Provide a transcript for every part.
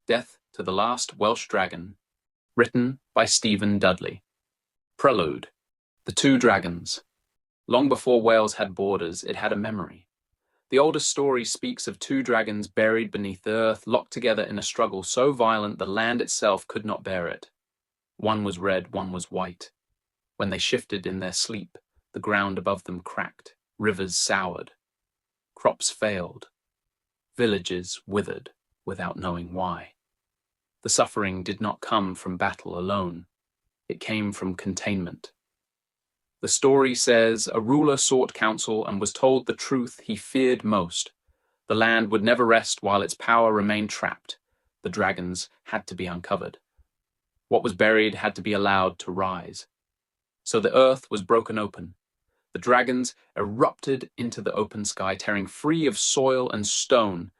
Death to the Last Welsh Dragon, written by Stephen Dudley. Prelude. The Two Dragons. Long before Wales had borders, it had a memory. The oldest story speaks of two dragons buried beneath the earth, locked together in a struggle so violent the land itself could not bear it. One was red, one was white. When they shifted in their sleep, the ground above them cracked, rivers soured, crops failed, villages withered without knowing why. The suffering did not come from battle alone. It came from containment. The story says a ruler sought counsel and was told the truth he feared most. The land would never rest while its power remained trapped. The dragons had to be uncovered. What was buried had to be allowed to rise. So the earth was broken open. The dragons erupted into the open sky, tearing free of soil and stone,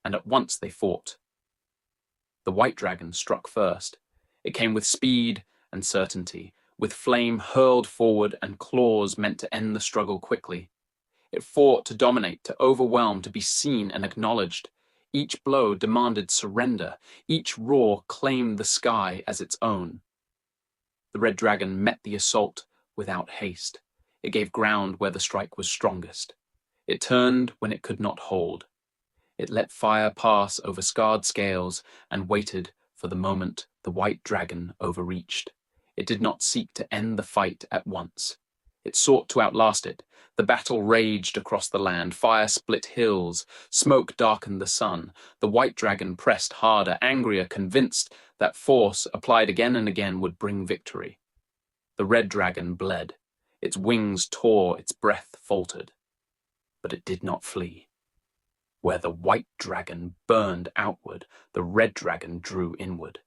and at once they fought. The white dragon struck first. It came with speed and certainty, with flame hurled forward and claws meant to end the struggle quickly. It fought to dominate, to overwhelm, to be seen and acknowledged. Each blow demanded surrender. Each roar claimed the sky as its own. The red dragon met the assault without haste. It gave ground where the strike was strongest. It turned when it could not hold. It let fire pass over scarred scales and waited for the moment the white dragon overreached. It did not seek to end the fight at once. It sought to outlast it. The battle raged across the land. Fire split hills. Smoke darkened the sun. The white dragon pressed harder, angrier, convinced that force applied again and again would bring victory. The red dragon bled. Its wings tore, its breath faltered. But it did not flee. Where the white dragon burned outward, the red dragon drew inward.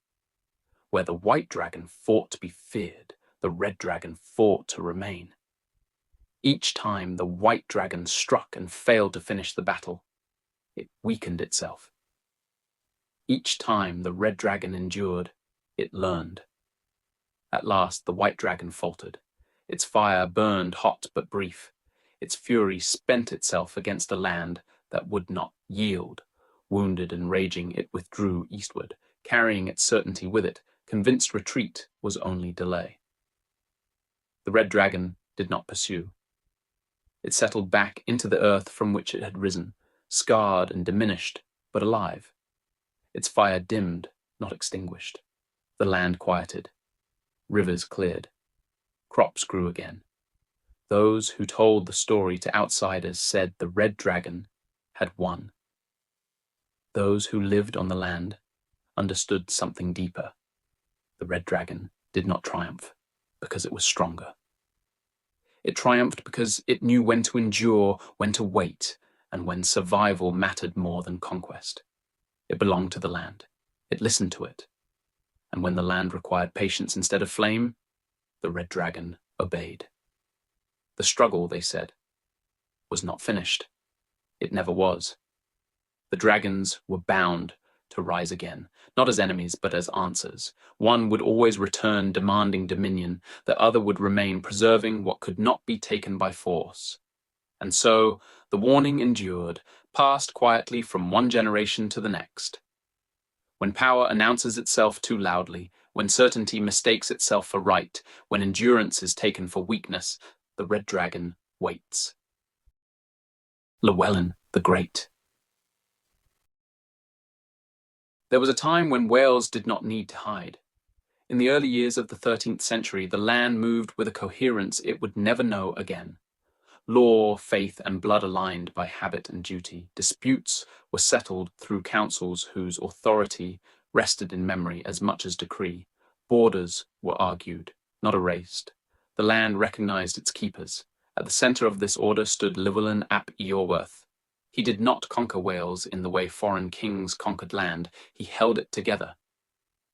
Where the white dragon fought to be feared, the red dragon fought to remain. Each time the white dragon struck and failed to finish the battle, it weakened itself. Each time the red dragon endured, it learned. At last the white dragon faltered. Its fire burned hot but brief. Its fury spent itself against a land that would not yield. Wounded and raging, it withdrew eastward, carrying its certainty with it, convinced retreat was only delay. The red dragon did not pursue. It settled back into the earth from which it had risen, scarred and diminished, but alive. Its fire dimmed, not extinguished. The land quieted. Rivers cleared. Crops grew again. Those who told the story to outsiders said the red dragon had won. Those who lived on the land understood something deeper. The red dragon did not triumph because it was stronger. It triumphed because it knew when to endure, when to wait, and when survival mattered more than conquest. It belonged to the land. It listened to it. And when the land required patience instead of flame, the red dragon obeyed. The struggle, they said, was not finished. It never was. The dragons were bound to rise again, not as enemies, but as answers. One would always return demanding dominion, the other would remain preserving what could not be taken by force. And so the warning endured, passed quietly from one generation to the next. When power announces itself too loudly, when certainty mistakes itself for right, when endurance is taken for weakness, the red dragon waits. Llewellyn the Great. There was a time when Wales did not need to hide. In the early years of the 13th century, the land moved with a coherence it would never know again. Law, faith, and blood aligned by habit and duty. Disputes were settled through councils whose authority rested in memory as much as decree. Borders were argued, not erased. The land recognized its keepers. At the centre of this order stood Llewellyn ap Iorwerth. He did not conquer Wales in the way foreign kings conquered land. He held it together.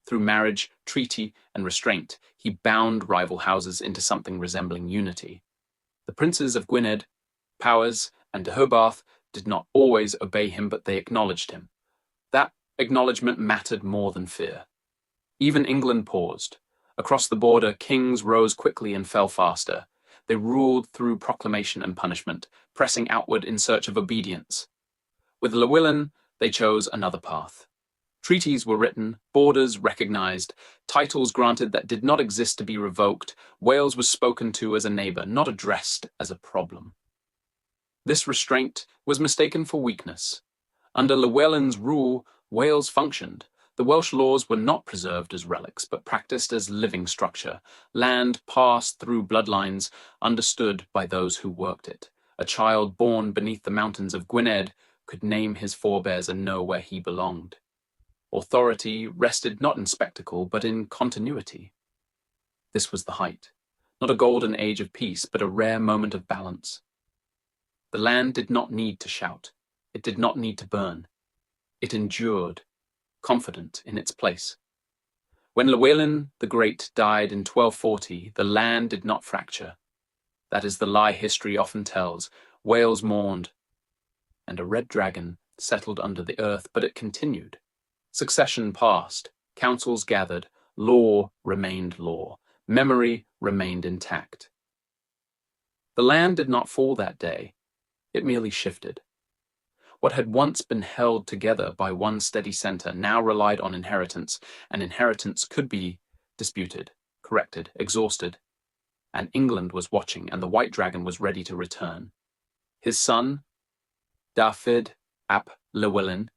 Through marriage, treaty, and restraint, he bound rival houses into something resembling unity. The princes of Gwynedd, Powys, and Deheubarth did not always obey him, but they acknowledged him. That acknowledgement mattered more than fear. Even England paused. Across the border, kings rose quickly and fell faster. They ruled through proclamation and punishment, pressing outward in search of obedience. With Llewellyn, they chose another path. Treaties were written, borders recognized, titles granted that did not exist to be revoked. Wales was spoken to as a neighbour, not addressed as a problem. This restraint was mistaken for weakness. Under Llywelyn's rule, Wales functioned. The Welsh laws were not preserved as relics, but practiced as living structure, land passed through bloodlines, understood by those who worked it. A child born beneath the mountains of Gwynedd could name his forebears and know where he belonged. Authority rested not in spectacle, but in continuity. This was the height, not a golden age of peace, but a rare moment of balance. The land did not need to shout. It did not need to burn. It endured, confident in its place. When Llywelyn the Great died in 1240, the land did not fracture. That is the lie history often tells. Wales mourned, and a red dragon settled under the earth, but it continued. Succession passed, councils gathered, law remained law, memory remained intact. The land did not fall that day, it merely shifted. What had once been held together by one steady centre now relied on inheritance, and inheritance could be disputed, corrected, exhausted. And England was watching, and the White Dragon was ready to return. His son, Dafydd ap Llywelyn,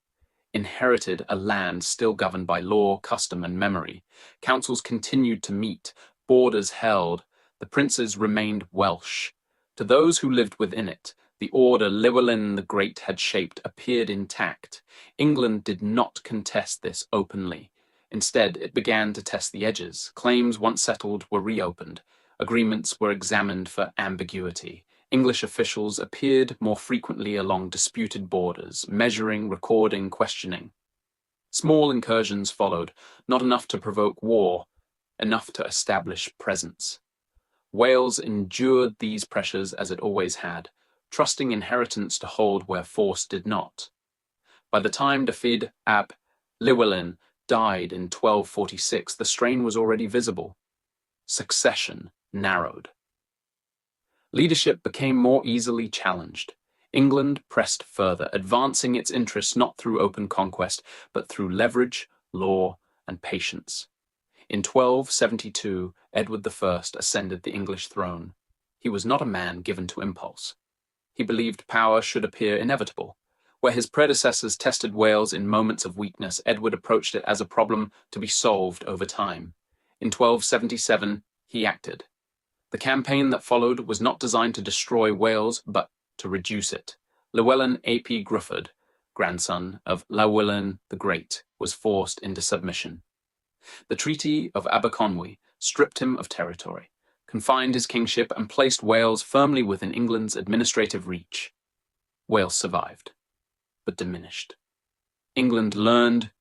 inherited a land still governed by law, custom, and memory. Councils continued to meet, borders held, the princes remained Welsh. To those who lived within it, the order Llywelyn the Great had shaped appeared intact. England did not contest this openly. Instead, it began to test the edges. Claims once settled were reopened. Agreements were examined for ambiguity. English officials appeared more frequently along disputed borders, measuring, recording, questioning. Small incursions followed, not enough to provoke war, enough to establish presence. Wales endured these pressures as it always had, trusting inheritance to hold where force did not. By the time Dafydd ap Llywelyn died in 1246, the strain was already visible. Succession narrowed. Leadership became more easily challenged. England pressed further, advancing its interests not through open conquest, but through leverage, law, and patience. In 1272, Edward I ascended the English throne. He was not a man given to impulse. He believed power should appear inevitable. Where his predecessors tested Wales in moments of weakness, Edward approached it as a problem to be solved over time. In 1277, he acted. The campaign that followed was not designed to destroy Wales, but to reduce it. Llywelyn ap Gruffydd, grandson of Llywelyn the Great, was forced into submission. The Treaty of Aberconwy stripped him of territory, confined his kingship, and placed Wales firmly within England's administrative reach. Wales survived, but diminished. England learned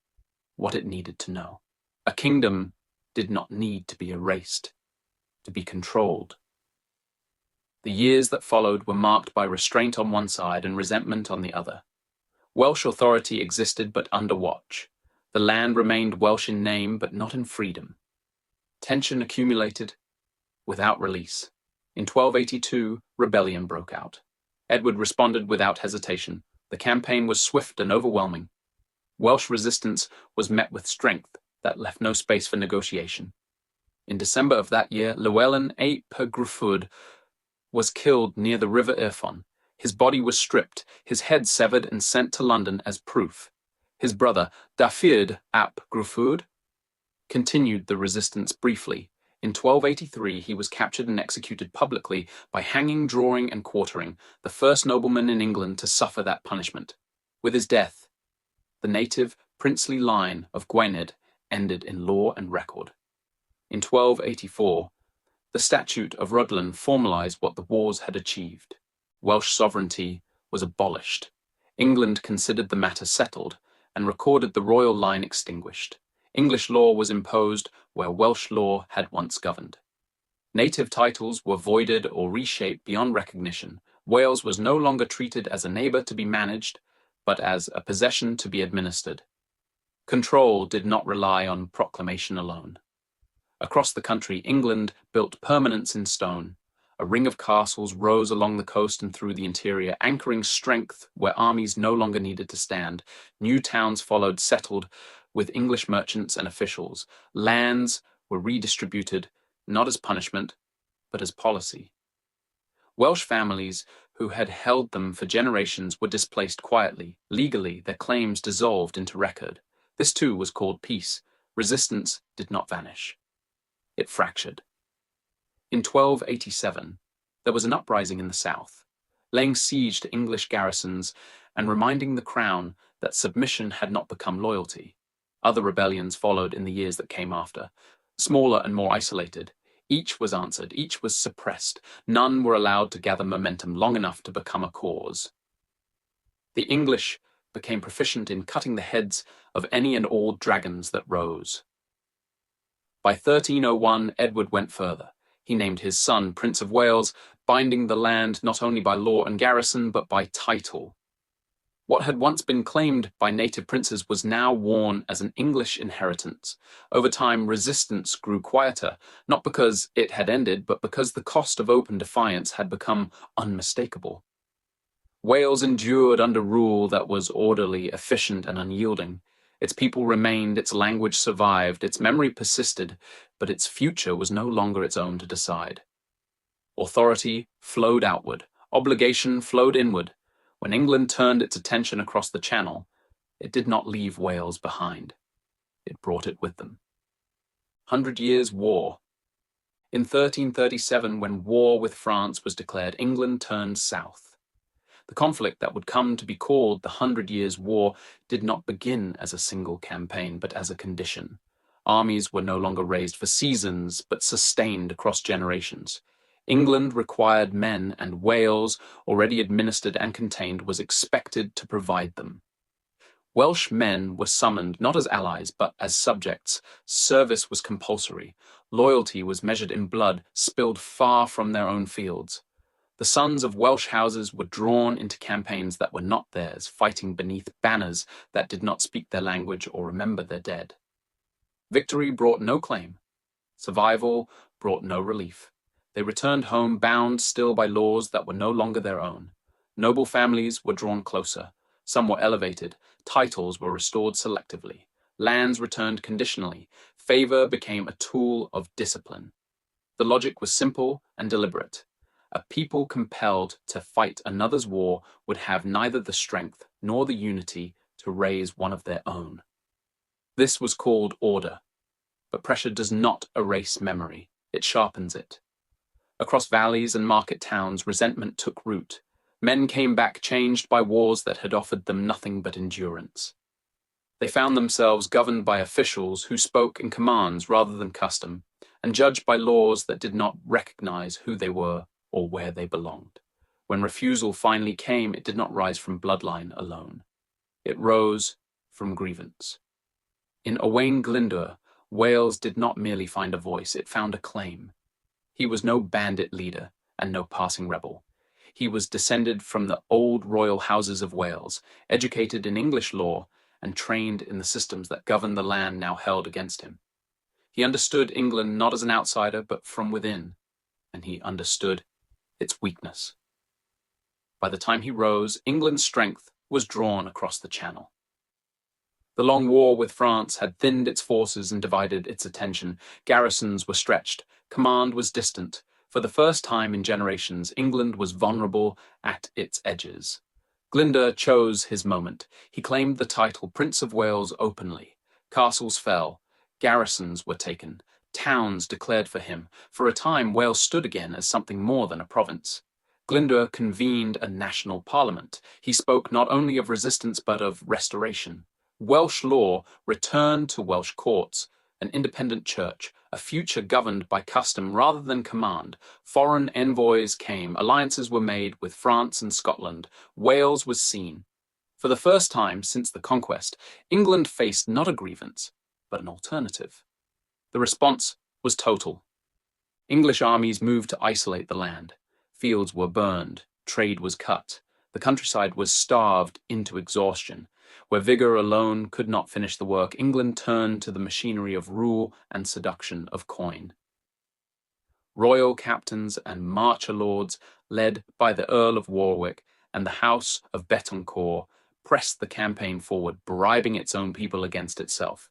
what it needed to know. A kingdom did not need to be erased, to be controlled. The years that followed were marked by restraint on one side and resentment on the other. Welsh authority existed but under watch. The land remained Welsh in name but not in freedom. Tension accumulated without release. In 1282, rebellion broke out. Edward responded without hesitation. The campaign was swift and overwhelming. Welsh resistance was met with strength that left no space for negotiation. In December of that year, Llywelyn ap Gruffydd was killed near the River Irfon. His body was stripped, his head severed and sent to London as proof. His brother, Dafydd ap Gruffydd, continued the resistance briefly. In 1283, he was captured and executed publicly by hanging, drawing, and quartering, the first nobleman in England to suffer that punishment. With his death, the native princely line of Gwynedd ended in law and record. In 1284, the Statute of Rhuddlan formalised what the wars had achieved. Welsh sovereignty was abolished. England considered the matter settled and recorded the royal line extinguished. English law was imposed where Welsh law had once governed. Native titles were voided or reshaped beyond recognition. Wales was no longer treated as a neighbour to be managed, but as a possession to be administered. Control did not rely on proclamation alone. Across the country, England built permanence in stone. A ring of castles rose along the coast and through the interior, anchoring strength where armies no longer needed to stand. New towns followed, settled with English merchants and officials. Lands were redistributed, not as punishment, but as policy. Welsh families who had held them for generations were displaced quietly. Legally, their claims dissolved into record. This too was called peace. Resistance did not vanish. It fractured. In 1287, there was an uprising in the south, laying siege to English garrisons and reminding the crown that submission had not become loyalty. Other rebellions followed in the years that came after, smaller and more isolated. Each was answered, each was suppressed. None were allowed to gather momentum long enough to become a cause. The English became proficient in cutting the heads of any and all dragons that rose. By 1301, Edward went further. He named his son Prince of Wales, binding the land not only by law and garrison, but by title. What had once been claimed by native princes was now worn as an English inheritance. Over time, resistance grew quieter, not because it had ended, but because the cost of open defiance had become unmistakable. Wales endured under rule that was orderly, efficient, and unyielding. Its people remained, its language survived, its memory persisted, but its future was no longer its own to decide. Authority flowed outward, obligation flowed inward. When England turned its attention across the Channel, it did not leave Wales behind. It brought it with them. 100 Years' War. In 1337, when war with France was declared, England turned south. The conflict that would come to be called the 100 Years' War did not begin as a single campaign, but as a condition. Armies were no longer raised for seasons, but sustained across generations. England required men, and Wales, already administered and contained, was expected to provide them. Welsh men were summoned not as allies, but as subjects. Service was compulsory. Loyalty was measured in blood, spilled far from their own fields. The sons of Welsh houses were drawn into campaigns that were not theirs, fighting beneath banners that did not speak their language or remember their dead. Victory brought no claim. Survival brought no relief. They returned home bound still by laws that were no longer their own. Noble families were drawn closer. Some were elevated. Titles were restored selectively. Lands returned conditionally. Favor became a tool of discipline. The logic was simple and deliberate. A people compelled to fight another's war would have neither the strength nor the unity to raise one of their own. This was called order. But pressure does not erase memory. It sharpens it. Across valleys and market towns, resentment took root. Men came back changed by wars that had offered them nothing but endurance. They found themselves governed by officials who spoke in commands rather than custom, and judged by laws that did not recognize who they were or where they belonged. When refusal finally came, it did not rise from bloodline alone. It rose from grievance. In Owain Glyndwr, Wales did not merely find a voice, it found a claim. He was no bandit leader and no passing rebel. He was descended from the old royal houses of Wales, educated in English law and trained in the systems that governed the land now held against him. He understood England not as an outsider, but from within, and he understood its weakness. By the time he rose, England's strength was drawn across the Channel. The long war with France had thinned its forces and divided its attention. Garrisons were stretched. Command was distant. For the first time in generations, England was vulnerable at its edges. Glyndwr chose his moment. He claimed the title Prince of Wales openly. Castles fell. Garrisons were taken. Towns declared for him. For a time, Wales stood again as something more than a province. Glyndwr convened a national parliament. He spoke not only of resistance but of restoration. Welsh law returned to Welsh courts, an independent church, a future governed by custom rather than command. Foreign envoys came, alliances were made with France and Scotland. Wales was seen. For the first time since the conquest, England faced not a grievance, but an alternative. The response was total. English armies moved to isolate the land. Fields were burned, trade was cut. The countryside was starved into exhaustion. Where vigor alone could not finish the work, England turned to the machinery of rule and seduction of coin. Royal captains and marcher lords, led by the Earl of Warwick and the House of Betancourt, pressed the campaign forward, bribing its own people against itself.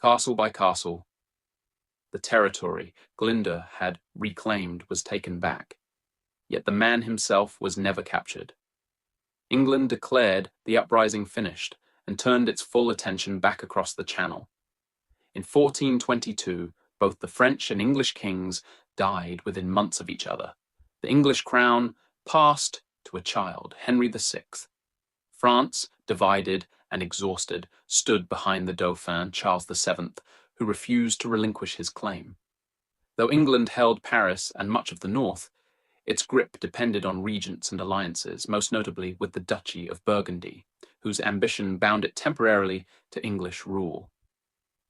Castle by castle, the territory Glyndwr had reclaimed was taken back, yet the man himself was never captured. England declared the uprising finished and turned its full attention back across the Channel. In 1422, both the French and English kings died within months of each other. The English crown passed to a child, Henry VI. France, divided and exhausted, stood behind the Dauphin, Charles VII, who refused to relinquish his claim. Though England held Paris and much of the north, its grip depended on regents and alliances, most notably with the Duchy of Burgundy, whose ambition bound it temporarily to English rule.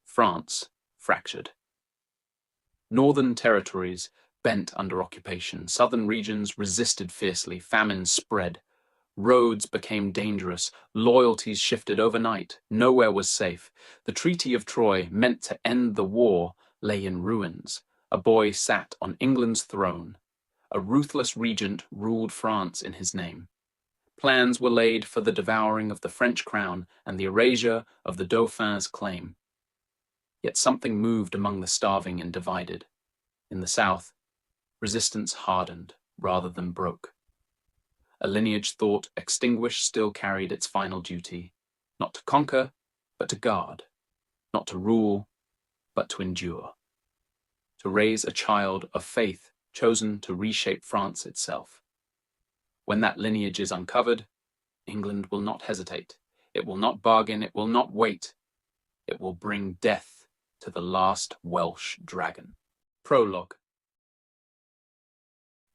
France fractured. Northern territories bent under occupation. Southern regions resisted fiercely. Famine spread. Roads became dangerous. Loyalties shifted overnight. Nowhere was safe. The Treaty of Troy, meant to end the war, lay in ruins. A boy sat on England's throne. A ruthless regent ruled France in his name. Plans were laid for the devouring of the French crown and the erasure of the Dauphin's claim. Yet something moved among the starving and divided. In the south, resistance hardened rather than broke. A lineage thought extinguished still carried its final duty, not to conquer, but to guard, not to rule, but to endure. To raise a child of faith chosen to reshape France itself. When that lineage is uncovered, England will not hesitate. It will not bargain. It will not wait. It will bring death to the last Welsh dragon. Prologue.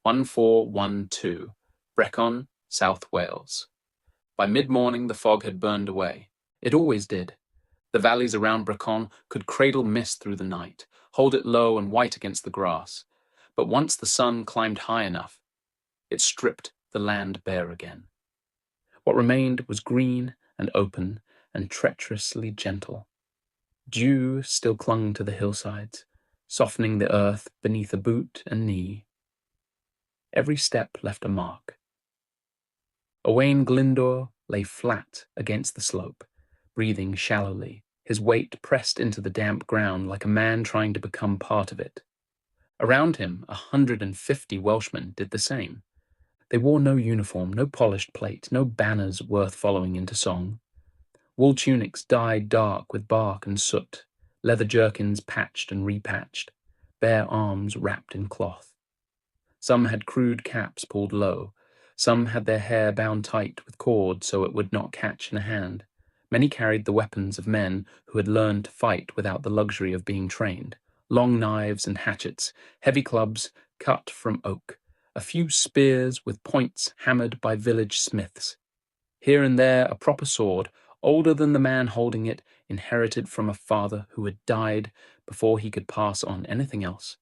1412, Brecon, South Wales. By mid-morning the fog had burned away. It always did. The valleys around Brecon could cradle mist through the night, hold it low and white against the grass. But once the sun climbed high enough, it stripped the land bare again. What remained was green and open and treacherously gentle. Dew still clung to the hillsides, softening the earth beneath a boot and knee. Every step left a mark. Owain Glyndwr lay flat against the slope, breathing shallowly, his weight pressed into the damp ground like a man trying to become part of it. Around him, 150 Welshmen did the same. They wore no uniform, no polished plate, no banners worth following into song. Wool tunics dyed dark with bark and soot, leather jerkins patched and repatched, bare arms wrapped in cloth. Some had crude caps pulled low. Some had their hair bound tight with cord so it would not catch in a hand. Many carried the weapons of men who had learned to fight without the luxury of being trained. Long knives and hatchets, heavy clubs cut from oak, a few spears with points hammered by village smiths. Here and there a proper sword, older than the man holding it, inherited from a father who had died before he could pass on anything else.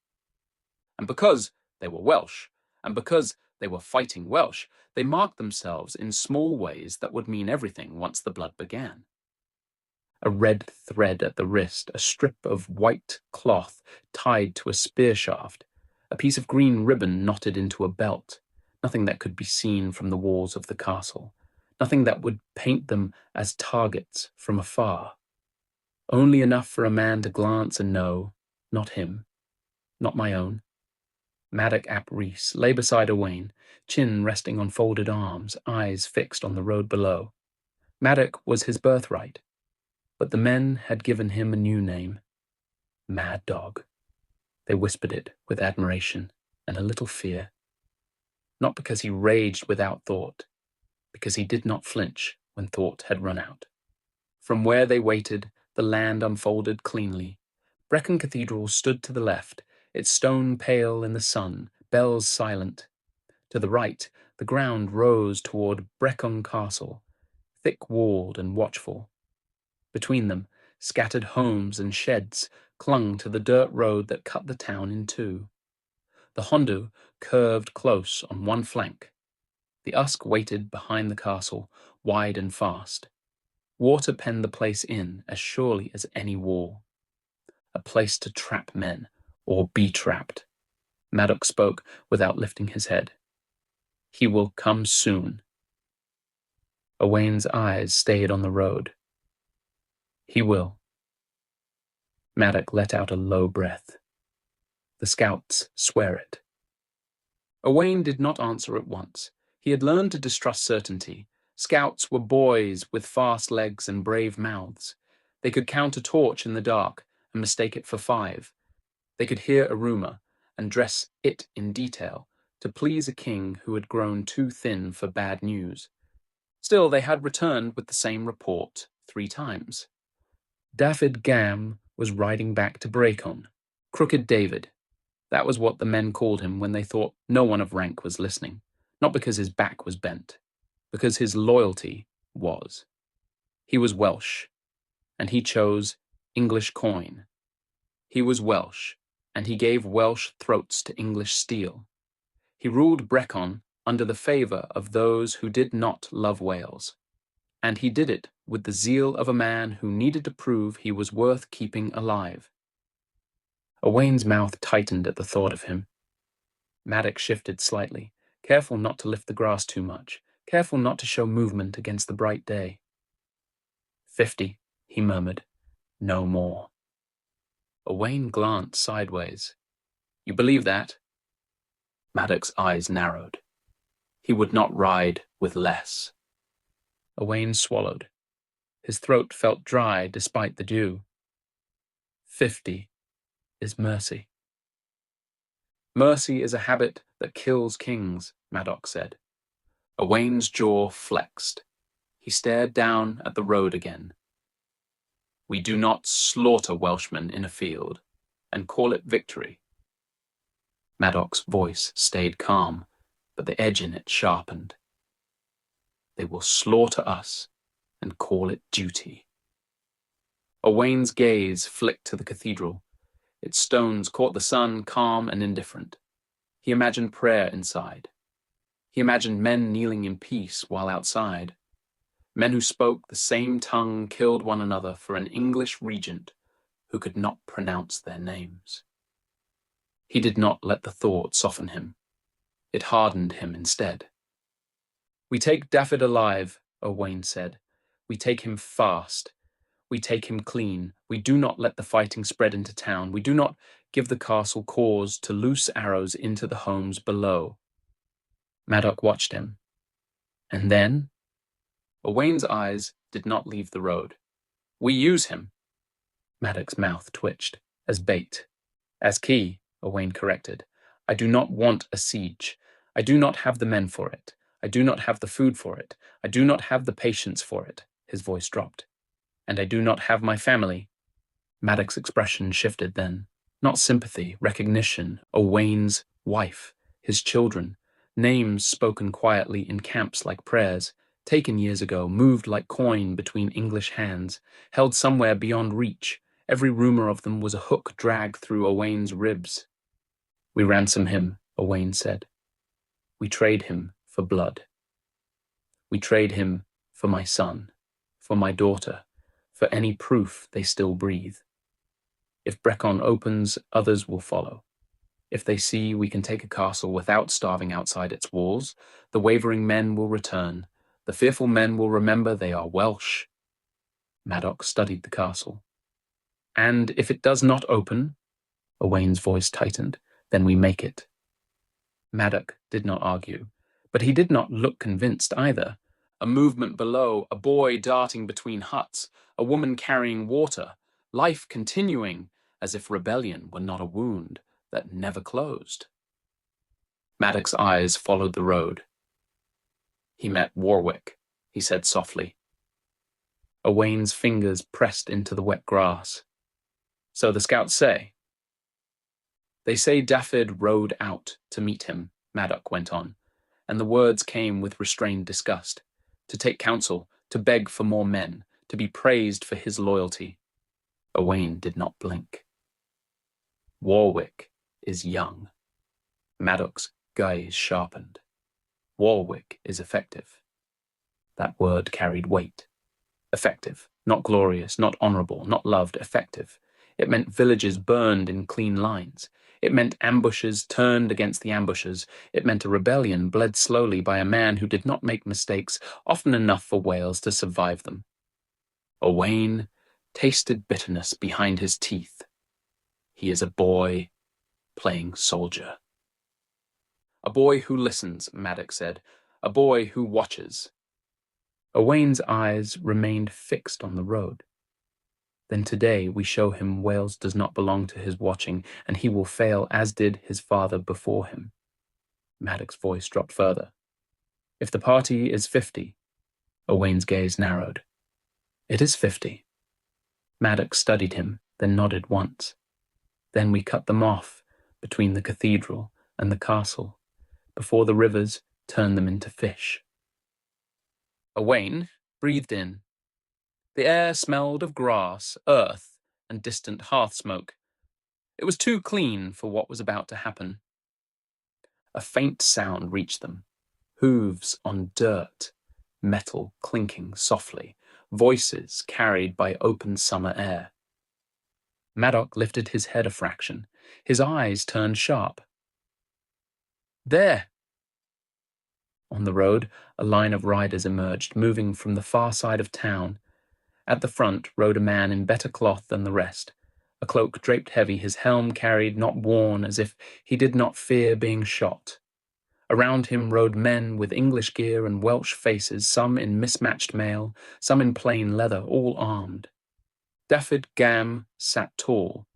And because they were Welsh, and because they were fighting Welsh, they marked themselves in small ways that would mean everything once the blood began. A red thread at the wrist, a strip of white cloth tied to a spear shaft, a piece of green ribbon knotted into a belt, nothing that could be seen from the walls of the castle, nothing that would paint them as targets from afar. Only enough for a man to glance and know, not him, not my own. Maddock ap Rhys lay beside Owain, chin resting on folded arms, eyes fixed on the road below. Maddock was his birthright, but the men had given him a new name, Mad Dog. They whispered it with admiration and a little fear. Not because he raged without thought, because he did not flinch when thought had run out. From where they waited, the land unfolded cleanly. Brecon Cathedral stood to the left, its stone pale in the sun, bells silent. To the right, the ground rose toward Brecon Castle, thick-walled and watchful. Between them, scattered homes and sheds clung to the dirt road that cut the town in two. The Hondu curved close on one flank. The Usk waited behind the castle, wide and fast. Water penned the place in as surely as any wall. A place to trap men, or be trapped. Maddox spoke without lifting his head. He will come soon. Owain's eyes stayed on the road. He will. Maddox let out a low breath. The scouts swear it. Owain did not answer at once. He had learned to distrust certainty. Scouts were boys with fast legs and brave mouths. They could count a torch in the dark and mistake it for 5. They could hear a rumor and dress it in detail to please a king who had grown too thin for bad news. Still, they had returned with the same report 3 times. Dafydd Gam was riding back to Brecon. Crooked David. That was what the men called him when they thought no one of rank was listening. Not because his back was bent, because his loyalty was. He was Welsh, and he chose English coin. He was Welsh, and he gave Welsh throats to English steel. He ruled Brecon under the favour of those who did not love Wales, and he did it with the zeal of a man who needed to prove he was worth keeping alive. Owain's mouth tightened at the thought of him. Maddox shifted slightly, careful not to lift the grass too much, careful not to show movement against the bright day. 50, he murmured. No more. Owain glanced sideways. You believe that? Maddox's eyes narrowed. He would not ride with less. Owain swallowed. His throat felt dry despite the dew. 50 is mercy. Mercy is a habit that kills kings, Maddox said. Owain's jaw flexed. He stared down at the road again. We do not slaughter Welshmen in a field and call it victory. Maddox's voice stayed calm, but the edge in it sharpened. They will slaughter us and call it duty. Owain's gaze flicked to the cathedral. Its stones caught the sun, calm and indifferent. He imagined prayer inside. He imagined men kneeling in peace while outside. Men who spoke the same tongue killed one another for an English regent who could not pronounce their names. He did not let the thought soften him. It hardened him instead. We take Dafydd alive, Owain said. We take him fast. We take him clean. We do not let the fighting spread into town. We do not give the castle cause to loose arrows into the homes below. Maddox watched him. And then? Owain's eyes did not leave the road. We use him. Maddox's mouth twitched. As bait. As key, Owain corrected. I do not want a siege. I do not have the men for it. I do not have the food for it. I do not have the patience for it. His voice dropped. And I do not have my family. Maddox's expression shifted then. Not sympathy, recognition. Owain's wife, his children, names spoken quietly in camps like prayers, taken years ago, moved like coin between English hands, held somewhere beyond reach. Every rumor of them was a hook dragged through Owain's ribs. We ransom him, Owain said. We trade him for blood. We trade him for my son, for my daughter, for any proof they still breathe. If Brecon opens, others will follow. If they see we can take a castle without starving outside its walls, the wavering men will return. The fearful men will remember they are Welsh. Maddox studied the castle. And if it does not open, Owain's voice tightened, then we make it. Maddox did not argue, but he did not look convinced either. A movement below, a boy darting between huts, a woman carrying water, life continuing as if rebellion were not a wound that never closed. Maddox's eyes followed the road. He met Warwick, he said softly. Owain's fingers pressed into the wet grass. So the scouts say. They say Dafydd rode out to meet him, Maddox went on, and the words came with restrained disgust. To take counsel, to beg for more men, to be praised for his loyalty. Owain did not blink. Warwick is young. Maddox's gaze sharpened. Warwick is effective. That word carried weight. Effective, not glorious, not honourable, not loved, effective. It meant villages burned in clean lines. It meant ambushes turned against the ambushers. It meant a rebellion bled slowly by a man who did not make mistakes often enough for Wales to survive them. Owain tasted bitterness behind his teeth. He is a boy playing soldier. A boy who listens, Maddox said. A boy who watches. Owain's eyes remained fixed on the road. Then today we show him Wales does not belong to his watching, and he will fail as did his father before him. Maddox's voice dropped further. If the party is 50, Owain's gaze narrowed. It is 50. Maddox studied him, then nodded once. Then we cut them off between the cathedral and the castle, before the rivers turned them into fish. Owain breathed in. The air smelled of grass, earth, and distant hearth smoke. It was too clean for what was about to happen. A faint sound reached them. Hooves on dirt, metal clinking softly, voices carried by open summer air. Maddox lifted his head a fraction. His eyes turned sharp. There! On the road, a line of riders emerged, moving from the far side of town. At the front rode a man in better cloth than the rest, a cloak draped heavy, his helm carried, not worn, as if he did not fear being shot. Around him rode men with English gear and Welsh faces, some in mismatched mail, some in plain leather, all armed. Dafydd Gam sat tall,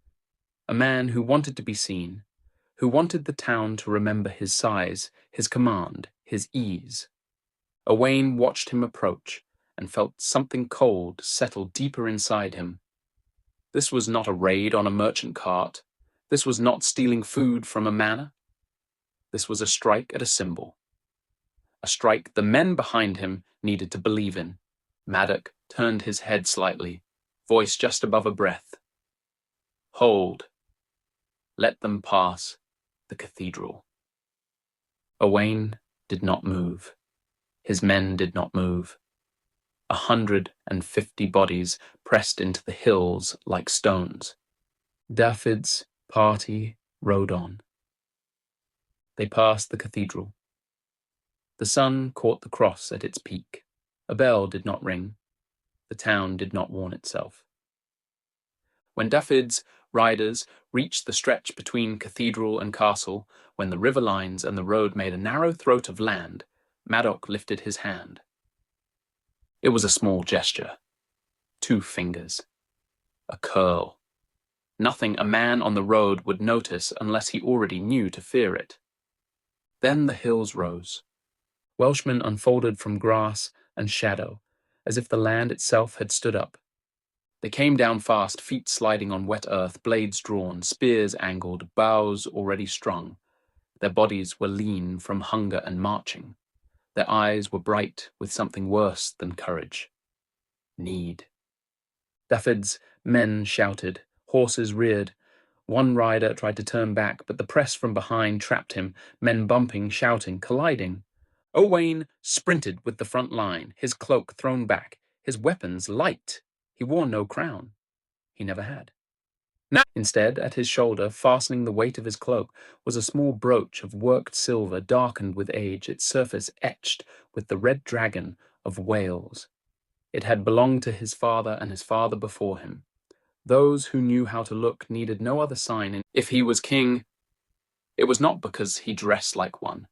a man who wanted to be seen, who wanted the town to remember his size, his command, his ease. Owain watched him approach and felt something cold settle deeper inside him. This was not a raid on a merchant cart. This was not stealing food from a manor. This was a strike at a symbol. A strike the men behind him needed to believe in. Maddox turned his head slightly, voice just above a breath. Hold. Let them pass the cathedral. Owain did not move. His men did not move. 150 bodies pressed into the hills like stones. Dafydd's party rode on. They passed the cathedral. The sun caught the cross at its peak. A bell did not ring. The town did not warn itself. When Dafydd's riders reached the stretch between cathedral and castle, when the river lines and the road made a narrow throat of land, Maddox lifted his hand. It was a small gesture. 2 fingers. A curl. Nothing a man on the road would notice unless he already knew to fear it. Then the hills rose. Welshmen unfolded from grass and shadow, as if the land itself had stood up. They came down fast, feet sliding on wet earth, blades drawn, spears angled, bows already strung. Their bodies were lean from hunger and marching. Their eyes were bright with something worse than courage. Need. Dafydd's men shouted, horses reared. One rider tried to turn back, but the press from behind trapped him, men bumping, shouting, colliding. Owain sprinted with the front line, his cloak thrown back, his weapons light. He wore no crown. He never had. Now, instead, at his shoulder, fastening the weight of his cloak, was a small brooch of worked silver, darkened with age, its surface etched with the red dragon of Wales. It had belonged to his father and his father before him. Those who knew how to look needed no other sign. If he was king, it was not because he dressed like one.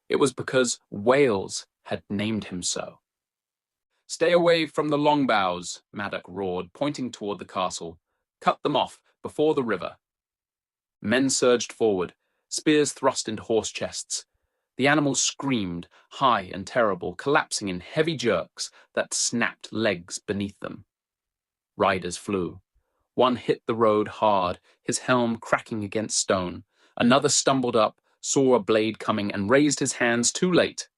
It was because Wales had named him so. Stay away from the longbows, Maddox roared, pointing toward the castle. Cut them off before the river. Men surged forward, spears thrust into horse chests. The animals screamed, high and terrible, collapsing in heavy jerks that snapped legs beneath them. Riders flew. One hit the road hard, his helm cracking against stone. Another stumbled up, saw a blade coming, and raised his hands too late.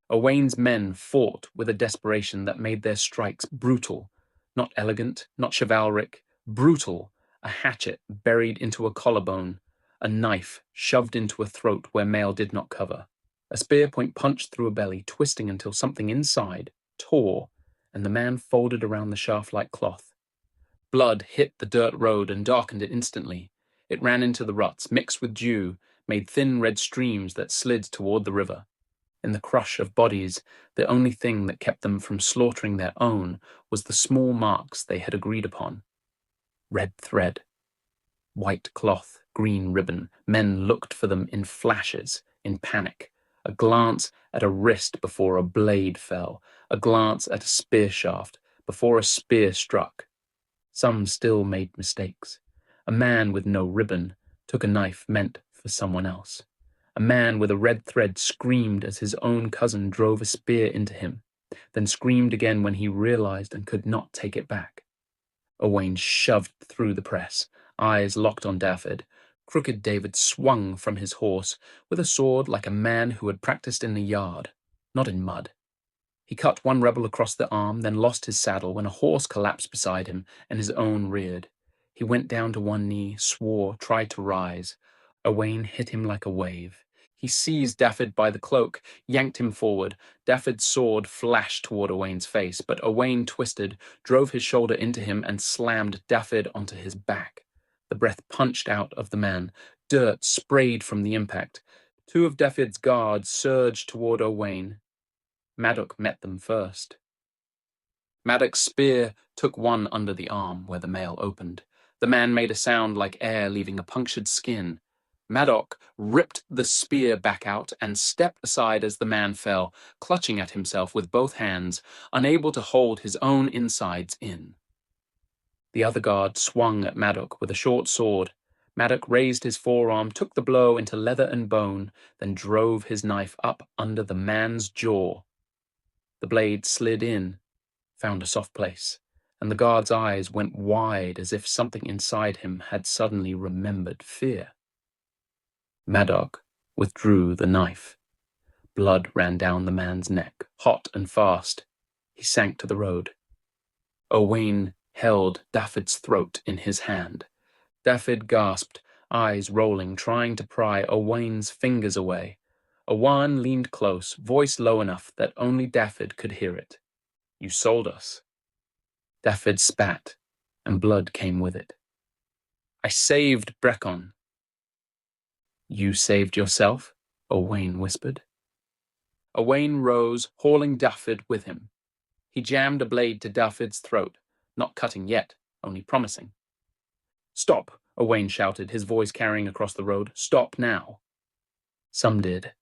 Owain's men fought with a desperation that made their strikes brutal, not elegant, not chivalric, brutal, a hatchet buried into a collarbone, a knife shoved into a throat where mail did not cover. A spear point punched through a belly, twisting until something inside tore, and the man folded around the shaft like cloth. Blood hit the dirt road and darkened it instantly. It ran into the ruts, mixed with dew, made thin red streams that slid toward the river. In the crush of bodies, the only thing that kept them from slaughtering their own was the small marks they had agreed upon. Red thread, white cloth, green ribbon. Men looked for them in flashes, in panic. A glance at a wrist before a blade fell, a glance at a spear shaft before a spear struck. Some still made mistakes. A man with no ribbon took a knife meant for someone else. A man with a red thread screamed as his own cousin drove a spear into him, then screamed again when he realized and could not take it back. Owain shoved through the press, eyes locked on Dafydd. Crooked David swung from his horse with a sword like a man who had practiced in the yard, not in mud. He cut one rebel across the arm, then lost his saddle when a horse collapsed beside him and his own reared. He went down to one knee, swore, tried to rise. Owain hit him like a wave. He seized Dafydd by the cloak, yanked him forward. Dafydd's sword flashed toward Owain's face, but Owain twisted, drove his shoulder into him, and slammed Dafydd onto his back. The breath punched out of the man. Dirt sprayed from the impact. Two of Dafydd's guards surged toward Owain. Madog met them first. Madog's spear took one under the arm where the mail opened. The man made a sound like air leaving a punctured skin. Madog ripped the spear back out and stepped aside as the man fell, clutching at himself with both hands, unable to hold his own insides in. The other guard swung at Madog with a short sword. Madog raised his forearm, took the blow into leather and bone, then drove his knife up under the man's jaw. The blade slid in, found a soft place, and the guard's eyes went wide as if something inside him had suddenly remembered fear. Madog withdrew the knife. Blood ran down the man's neck, hot and fast. He sank to the road. Owain held Dafydd's throat in his hand. Dafydd gasped, eyes rolling, trying to pry Owain's fingers away. Owain leaned close, voice low enough that only Dafydd could hear it. "You sold us." Dafydd spat, and blood came with it. "I saved Brecon." "You saved yourself?" Owain whispered. Owain rose, hauling Dafydd with him. He jammed a blade to Dafydd's throat, not cutting yet, only promising. "Stop," Owain shouted, his voice carrying across the road. "Stop now." Some did.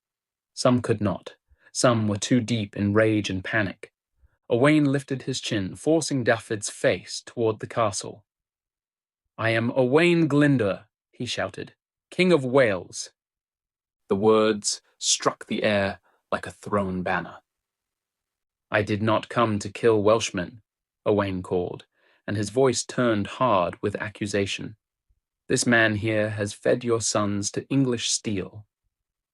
Some could not. Some were too deep in rage and panic. Owain lifted his chin, forcing Dafydd's face toward the castle. "I am Owain Glyndwr," he shouted, "King of Wales." The words struck the air like a thrown banner. "I did not come to kill Welshmen," Owain called, and his voice turned hard with accusation. "This man here has fed your sons to English steel.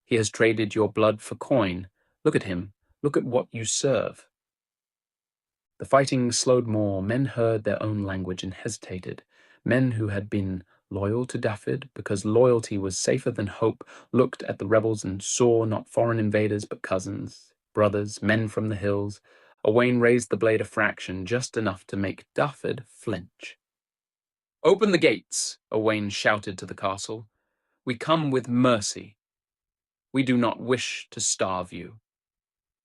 He has traded your blood for coin. Look at him. Look at what you serve." The fighting slowed more. Men heard their own language and hesitated. Men who had been loyal to Dafydd because loyalty was safer than hope looked at the rebels and saw not foreign invaders but cousins, brothers, men from the hills. Owain raised the blade a fraction, just enough to make Dafydd flinch. "Open the gates," Owain shouted to the castle. "We come with mercy. We do not wish to starve you.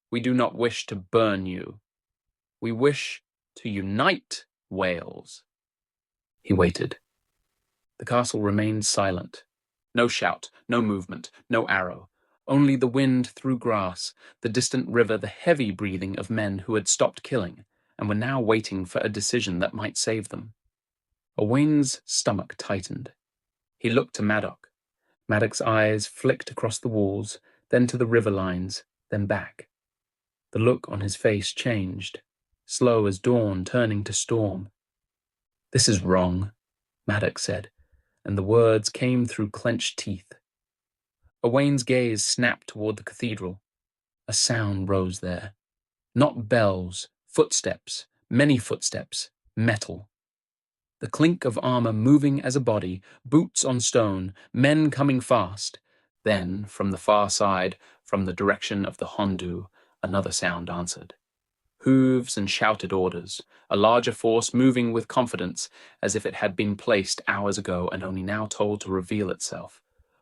We do not wish to burn you. We wish to unite Wales." He waited. The castle remained silent. No shout, no movement, no arrow. Only the wind through grass, the distant river, the heavy breathing of men who had stopped killing and were now waiting for a decision that might save them. Owain's stomach tightened. He looked to Madog. Madog's eyes flicked across the walls, then to the river lines, then back. The look on his face changed, slow as dawn turning to storm. "This is wrong," Madog said, and the words came through clenched teeth. Owain's gaze snapped toward the cathedral. A sound rose there. Not bells, footsteps, many footsteps, metal. The clink of armor moving as a body, boots on stone, men coming fast. Then, from the far side, from the direction of the Hondu, another sound answered. hooves and shouted orders, a larger force moving with confidence as if it had been placed hours ago and only now told to reveal itself.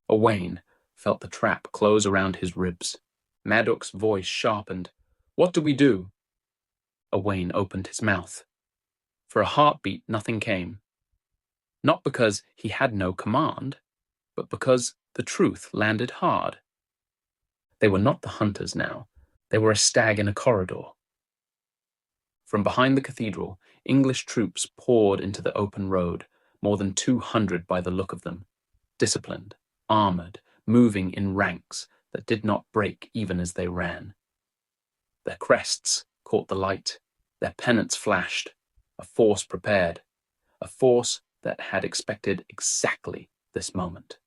Owain felt the trap close around his ribs. Madoc's voice sharpened. "What do we do?" Owain opened his mouth. For a heartbeat, nothing came. Not because he had no command, but because the truth landed hard. They were not the hunters now. They were a stag in a corridor. From behind the cathedral, English troops poured into the open road, more than 200 by the look of them, disciplined, armored, moving in ranks that did not break even as they ran. Their crests caught the light, their pennants flashed, a force prepared, a force that had expected exactly this moment.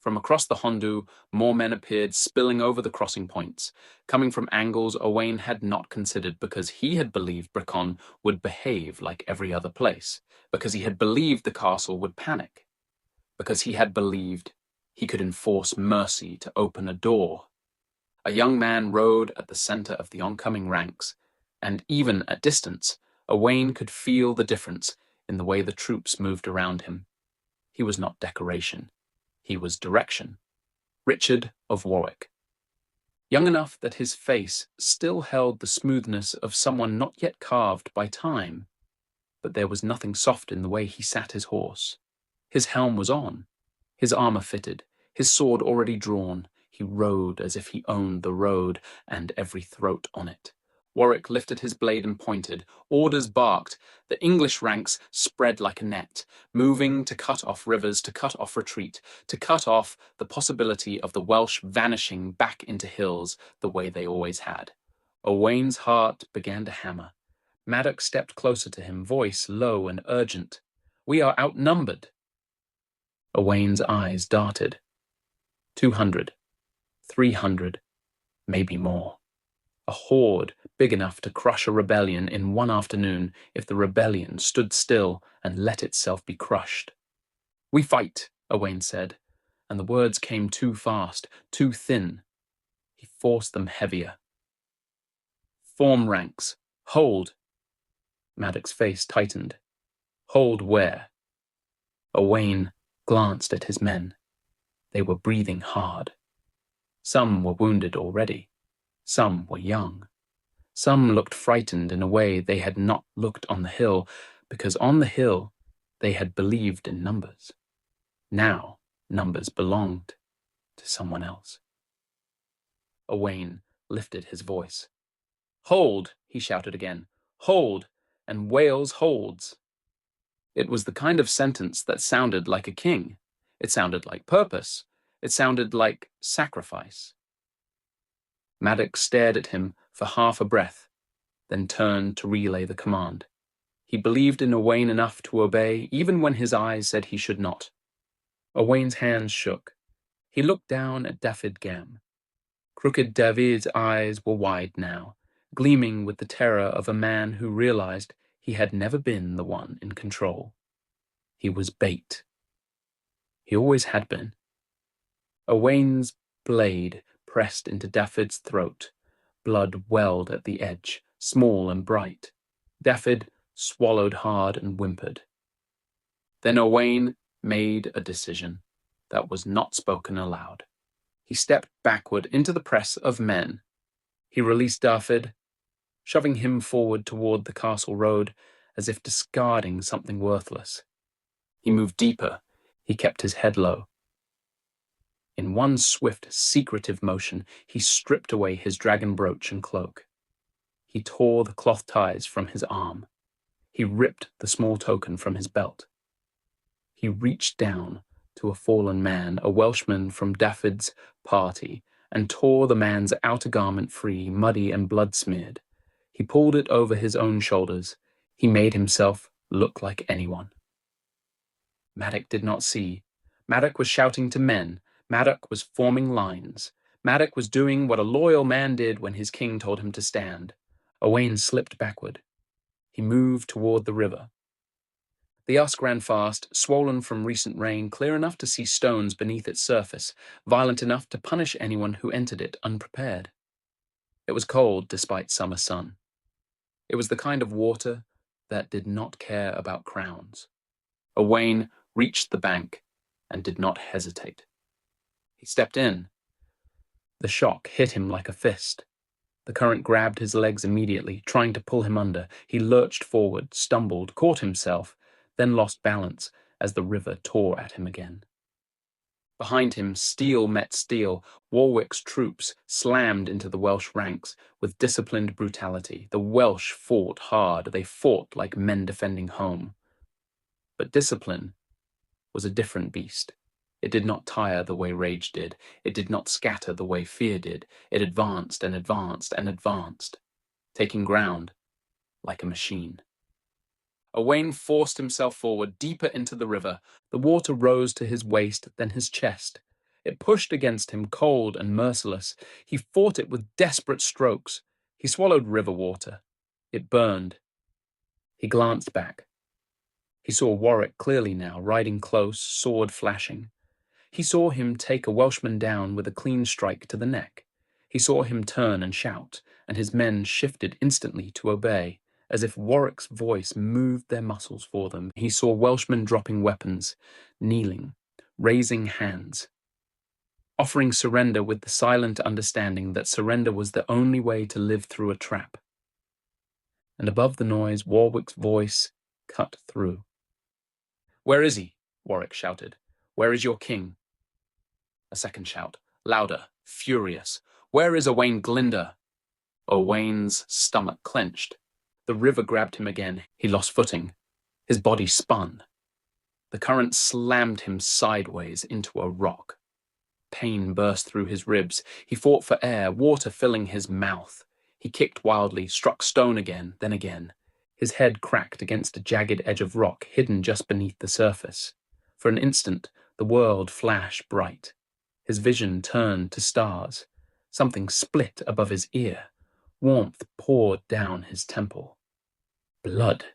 From across the Hondu, more men appeared, spilling over the crossing points, coming from angles Owain had not considered because he had believed Brecon would behave like every other place, because he had believed the castle would panic, because he had believed he could enforce mercy to open a door. A young man rode at the center of the oncoming ranks, and even at distance, Owain could feel the difference in the way the troops moved around him. He was not decoration. He was direction. Richard of Warwick. Young enough that his face still held the smoothness of someone not yet carved by time, but there was nothing soft in the way he sat his horse. His helm was on, his armor fitted, his sword already drawn. He rode as if he owned the road and every throat on it. Warwick lifted his blade and pointed. Orders barked. The English ranks spread like a net, moving to cut off rivers, to cut off retreat, to cut off the possibility of the Welsh vanishing back into hills the way they always had. Owain's heart began to hammer. Madoc stepped closer to him, voice low and urgent. "We are outnumbered." Owain's eyes darted. 200, 300, maybe more. A horde big enough to crush a rebellion in one afternoon if the rebellion stood still and let itself be crushed. "We fight," Owain said, and the words came too fast, too thin. He forced them heavier. "Form ranks. Hold." Madoc's face tightened. "Hold where?" Owain glanced at his men. They were breathing hard. Some were wounded already. Some were young. Some looked frightened in a way they had not looked on the hill, because on the hill they had believed in numbers. Now numbers belonged to someone else. Owain lifted his voice. "Hold," he shouted again. "Hold, and Wales holds." It was the kind of sentence that sounded like a king. It sounded like purpose. It sounded like sacrifice. Madoc stared at him for half a breath, then turned to relay the command. He believed in Owain enough to obey, even when his eyes said he should not. Owain's hands shook. He looked down at Dafydd Gam. Crooked David's eyes were wide now, gleaming with the terror of a man who realized he had never been the one in control. He was bait. He always had been. Owain's blade pressed into Dafydd's throat. Blood welled at the edge, small and bright. Dafydd swallowed hard and whimpered. Then Owain made a decision that was not spoken aloud. He stepped backward into the press of men. He released Dafydd, shoving him forward toward the castle road as if discarding something worthless. He moved deeper. He kept his head low. In one swift, secretive motion, he stripped away his dragon brooch and cloak. He tore the cloth ties from his arm. He ripped the small token from his belt. He reached down to a fallen man, a Welshman from Dafydd's party, and tore the man's outer garment free, muddy and blood-smeared. He pulled it over his own shoulders. He made himself look like anyone. Madoc did not see. Madoc was shouting to men. Madoc was forming lines. Madoc was doing what a loyal man did when his king told him to stand. Owain slipped backward. He moved toward the river. The Usk ran fast, swollen from recent rain, clear enough to see stones beneath its surface, violent enough to punish anyone who entered it unprepared. It was cold despite summer sun. It was the kind of water that did not care about crowns. Owain reached the bank and did not hesitate. He stepped in. The shock hit him like a fist. The current grabbed his legs immediately, trying to pull him under. He lurched forward, stumbled, caught himself, then lost balance as the river tore at him again. Behind him, steel met steel. Warwick's troops slammed into the Welsh ranks with disciplined brutality. The Welsh fought hard. They fought like men defending home. But discipline was a different beast. It did not tire the way rage did. It did not scatter the way fear did. It advanced and advanced and advanced, taking ground like a machine. Owain forced himself forward, deeper into the river. The water rose to his waist, then his chest. It pushed against him, cold and merciless. He fought it with desperate strokes. He swallowed river water. It burned. He glanced back. He saw Warwick clearly now, riding close, sword flashing. He saw him take a Welshman down with a clean strike to the neck. He saw him turn and shout, and his men shifted instantly to obey, as if Warwick's voice moved their muscles for them. He saw Welshmen dropping weapons, kneeling, raising hands, offering surrender with the silent understanding that surrender was the only way to live through a trap. And above the noise, Warwick's voice cut through. "Where is he?" Warwick shouted. "Where is your king?" A second shout, louder, furious. "Where is Owain Glyndwr?" Owain's stomach clenched. The river grabbed him again. He lost footing. His body spun. The current slammed him sideways into a rock. Pain burst through his ribs. He fought for air, water filling his mouth. He kicked wildly, struck stone again, then again. His head cracked against a jagged edge of rock hidden just beneath the surface. For an instant, the world flashed bright. His vision turned to stars. Something split above his ear. Warmth poured down his temple. Blood.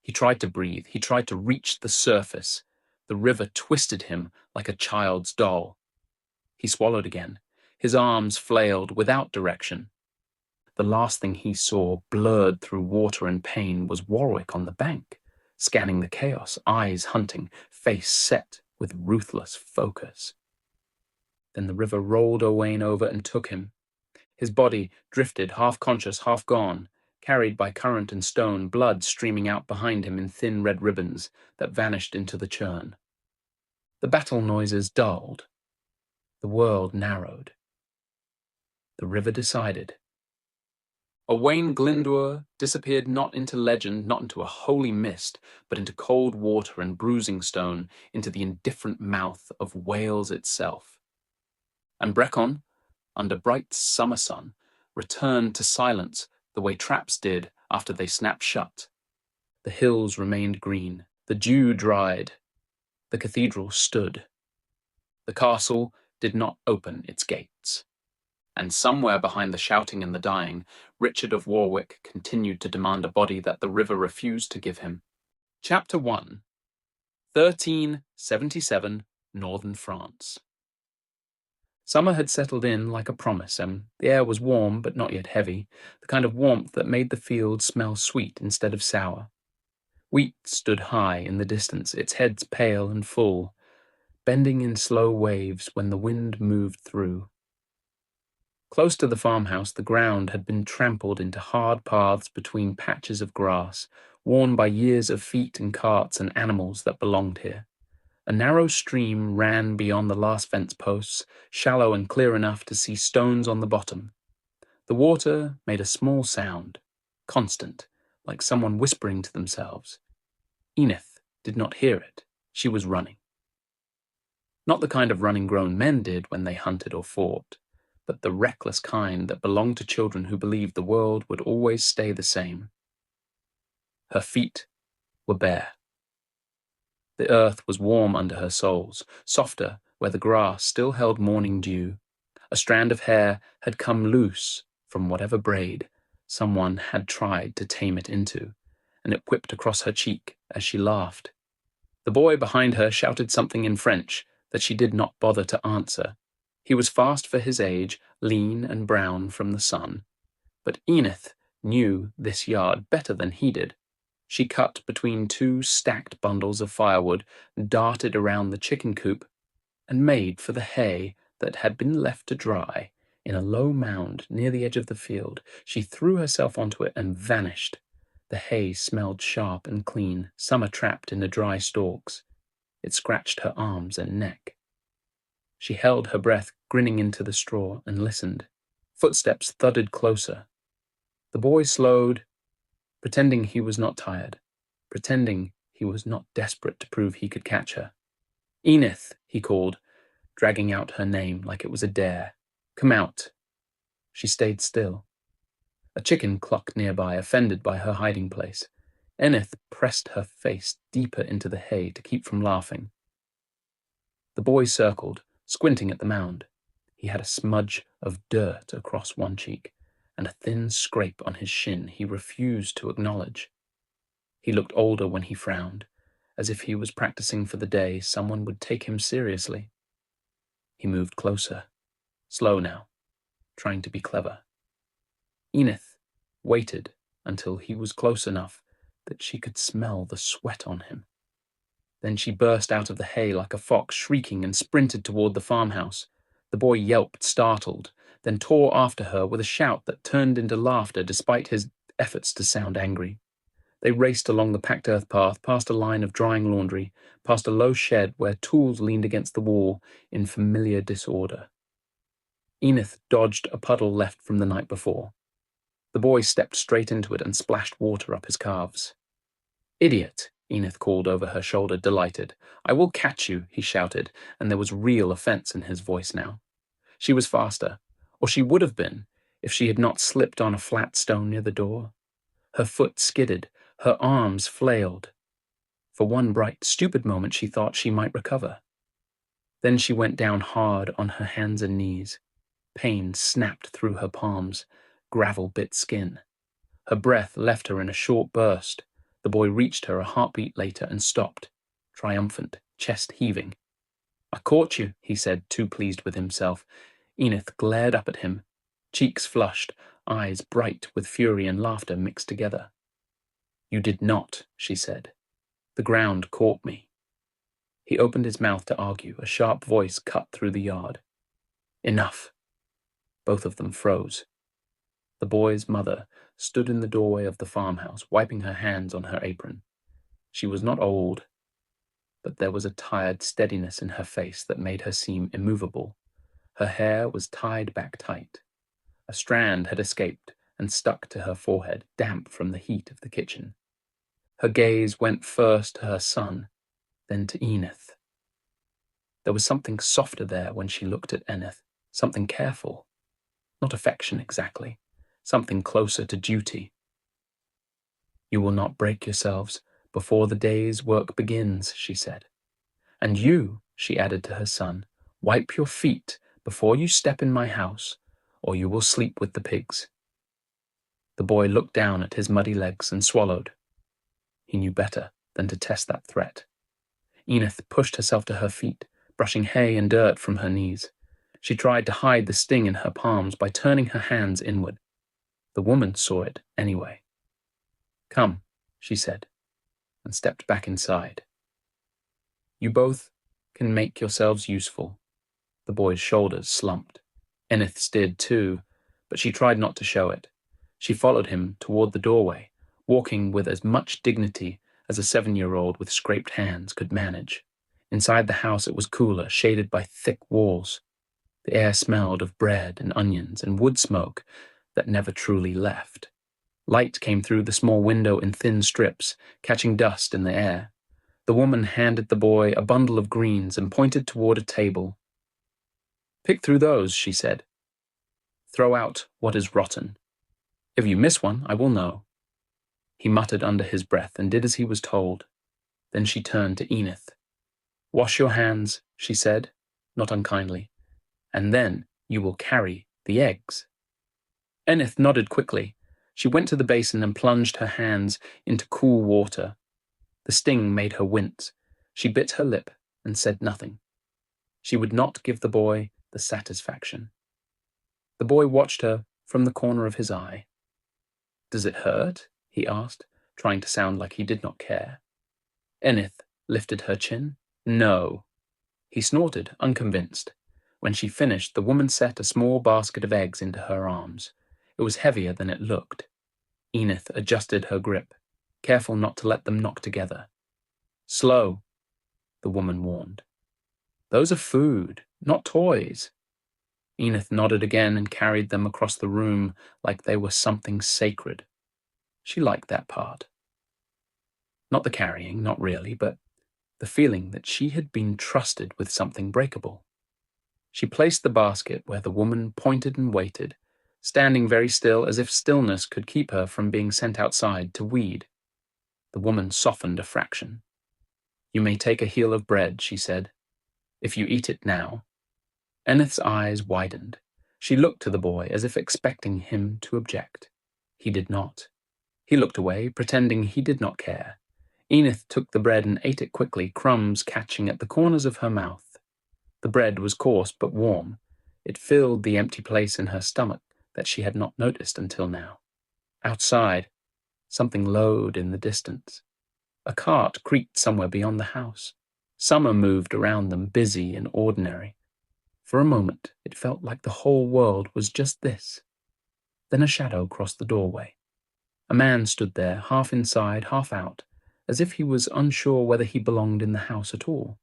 He tried to breathe. He tried to reach the surface. The river twisted him like a child's doll. He swallowed again. His arms flailed without direction. The last thing he saw, blurred through water and pain, was Warwick on the bank, scanning the chaos, eyes hunting, face set with ruthless focus. Then the river rolled Owain over and took him. His body drifted, half conscious, half gone, carried by current and stone, blood streaming out behind him in thin red ribbons that vanished into the churn. The battle noises dulled. The world narrowed. The river decided. Owain Glyndwr disappeared not into legend, not into a holy mist, but into cold water and bruising stone, into the indifferent mouth of Wales itself. And Brecon, under bright summer sun, returned to silence the way traps did after they snapped shut. The hills remained green, the dew dried, the cathedral stood. The castle did not open its gates. And somewhere behind the shouting and the dying, Richard of Warwick continued to demand a body that the river refused to give him. Chapter 1. 1377, Northern France. Summer had settled in like a promise, and the air was warm but not yet heavy, the kind of warmth that made the fields smell sweet instead of sour. Wheat stood high in the distance, its heads pale and full, bending in slow waves when the wind moved through. Close to the farmhouse, the ground had been trampled into hard paths between patches of grass, worn by years of feet and carts and animals that belonged here. A narrow stream ran beyond the last fence posts, shallow and clear enough to see stones on the bottom. The water made a small sound, constant, like someone whispering to themselves. Enith did not hear it. She was running. Not the kind of running grown men did when they hunted or fought, but the reckless kind that belonged to children who believed the world would always stay the same. Her feet were bare. The earth was warm under her soles, softer where the grass still held morning dew. A strand of hair had come loose from whatever braid someone had tried to tame it into, and it whipped across her cheek as she laughed. The boy behind her shouted something in French that she did not bother to answer. He was fast for his age, lean and brown from the sun. But Enith knew this yard better than he did. She cut between two stacked bundles of firewood, darted around the chicken coop, and made for the hay that had been left to dry in a low mound near the edge of the field. She threw herself onto it and vanished. The hay smelled sharp and clean, summer trapped in the dry stalks. It scratched her arms and neck. She held her breath, grinning into the straw, and listened. Footsteps thudded closer. The boy slowed, pretending he was not tired, pretending he was not desperate to prove he could catch her. "Enith," he called, dragging out her name like it was a dare. "Come out." She stayed still. A chicken clucked nearby, offended by her hiding place. Enith pressed her face deeper into the hay to keep from laughing. The boy circled, squinting at the mound. He had a smudge of dirt across one cheek and a thin scrape on his shin he refused to acknowledge. He looked older when he frowned, as if he was practicing for the day someone would take him seriously. He moved closer, slow now, trying to be clever. Enith waited until he was close enough that she could smell the sweat on him. Then she burst out of the hay like a fox, shrieking, and sprinted toward the farmhouse. The boy yelped, startled, then tore after her with a shout that turned into laughter despite his efforts to sound angry. They raced along the packed earth path, past a line of drying laundry, past a low shed where tools leaned against the wall in familiar disorder. Enith dodged a puddle left from the night before. The boy stepped straight into it and splashed water up his calves. "Idiot," Enith called over her shoulder, delighted. "I will catch you," he shouted, and there was real offense in his voice now. She was faster, or she would have been, if she had not slipped on a flat stone near the door. Her foot skidded, her arms flailed. For one bright, stupid moment she thought she might recover. Then she went down hard on her hands and knees. Pain snapped through her palms, gravel bit skin. Her breath left her in a short burst. The boy reached her a heartbeat later and stopped, triumphant, chest heaving. "I caught you," he said, too pleased with himself. Enith glared up at him, cheeks flushed, eyes bright with fury and laughter mixed together. "You did not," she said. "The ground caught me." He opened his mouth to argue. A sharp voice cut through the yard. "Enough." Both of them froze. The boy's mother stood in the doorway of the farmhouse, wiping her hands on her apron. She was not old, but there was a tired steadiness in her face that made her seem immovable. Her hair was tied back tight. A strand had escaped and stuck to her forehead, damp from the heat of the kitchen. Her gaze went first to her son, then to Enith. There was something softer there when she looked at Enith, something careful. Not affection exactly, something closer to duty. "You will not break yourselves before the day's work begins," she said. "And you," she added to her son, "wipe your feet before you step in my house, or you will sleep with the pigs." The boy looked down at his muddy legs and swallowed. He knew better than to test that threat. Enith pushed herself to her feet, brushing hay and dirt from her knees. She tried to hide the sting in her palms by turning her hands inward. The woman saw it anyway. "Come," she said, and stepped back inside. "You both can make yourselves useful." The boy's shoulders slumped. Enith's did too, but she tried not to show it. She followed him toward the doorway, walking with as much dignity as a 7-year-old with scraped hands could manage. Inside the house it was cooler, shaded by thick walls. The air smelled of bread and onions and wood smoke that never truly left. Light came through the small window in thin strips, catching dust in the air. The woman handed the boy a bundle of greens and pointed toward a table. "Pick through those," she said. "Throw out what is rotten. If you miss one, I will know." He muttered under his breath and did as he was told. Then she turned to Enith. "Wash your hands," she said, not unkindly, "and then you will carry the eggs." Enith nodded quickly. She went to the basin and plunged her hands into cool water. The sting made her wince. She bit her lip and said nothing. She would not give the boy the satisfaction. The boy watched her from the corner of his eye. Does it hurt? He asked, trying to sound like he did not care. Enith lifted her chin. No. He snorted, unconvinced. When she finished, the woman set a small basket of eggs into her arms. It was heavier than it looked. Enith adjusted her grip, careful not to let them knock together. Slow, the woman warned. Those are food, not toys. Enith nodded again and carried them across the room like they were something sacred. She liked that part. Not the carrying, not really, but the feeling that she had been trusted with something breakable. She placed the basket where the woman pointed and waited, standing very still as if stillness could keep her from being sent outside to weed. The woman softened a fraction. You may take a heel of bread, she said, if you eat it now. Enith's eyes widened. She looked to the boy as if expecting him to object. He did not. He looked away, pretending he did not care. Enith took the bread and ate it quickly, crumbs catching at the corners of her mouth. The bread was coarse but warm. It filled the empty place in her stomach that she had not noticed until now. Outside, something lowed in the distance. A cart creaked somewhere beyond the house. Summer moved around them, busy and ordinary. For a moment, it felt like the whole world was just this. Then a shadow crossed the doorway. A man stood there, half inside, half out, as if he was unsure whether he belonged in the house at all.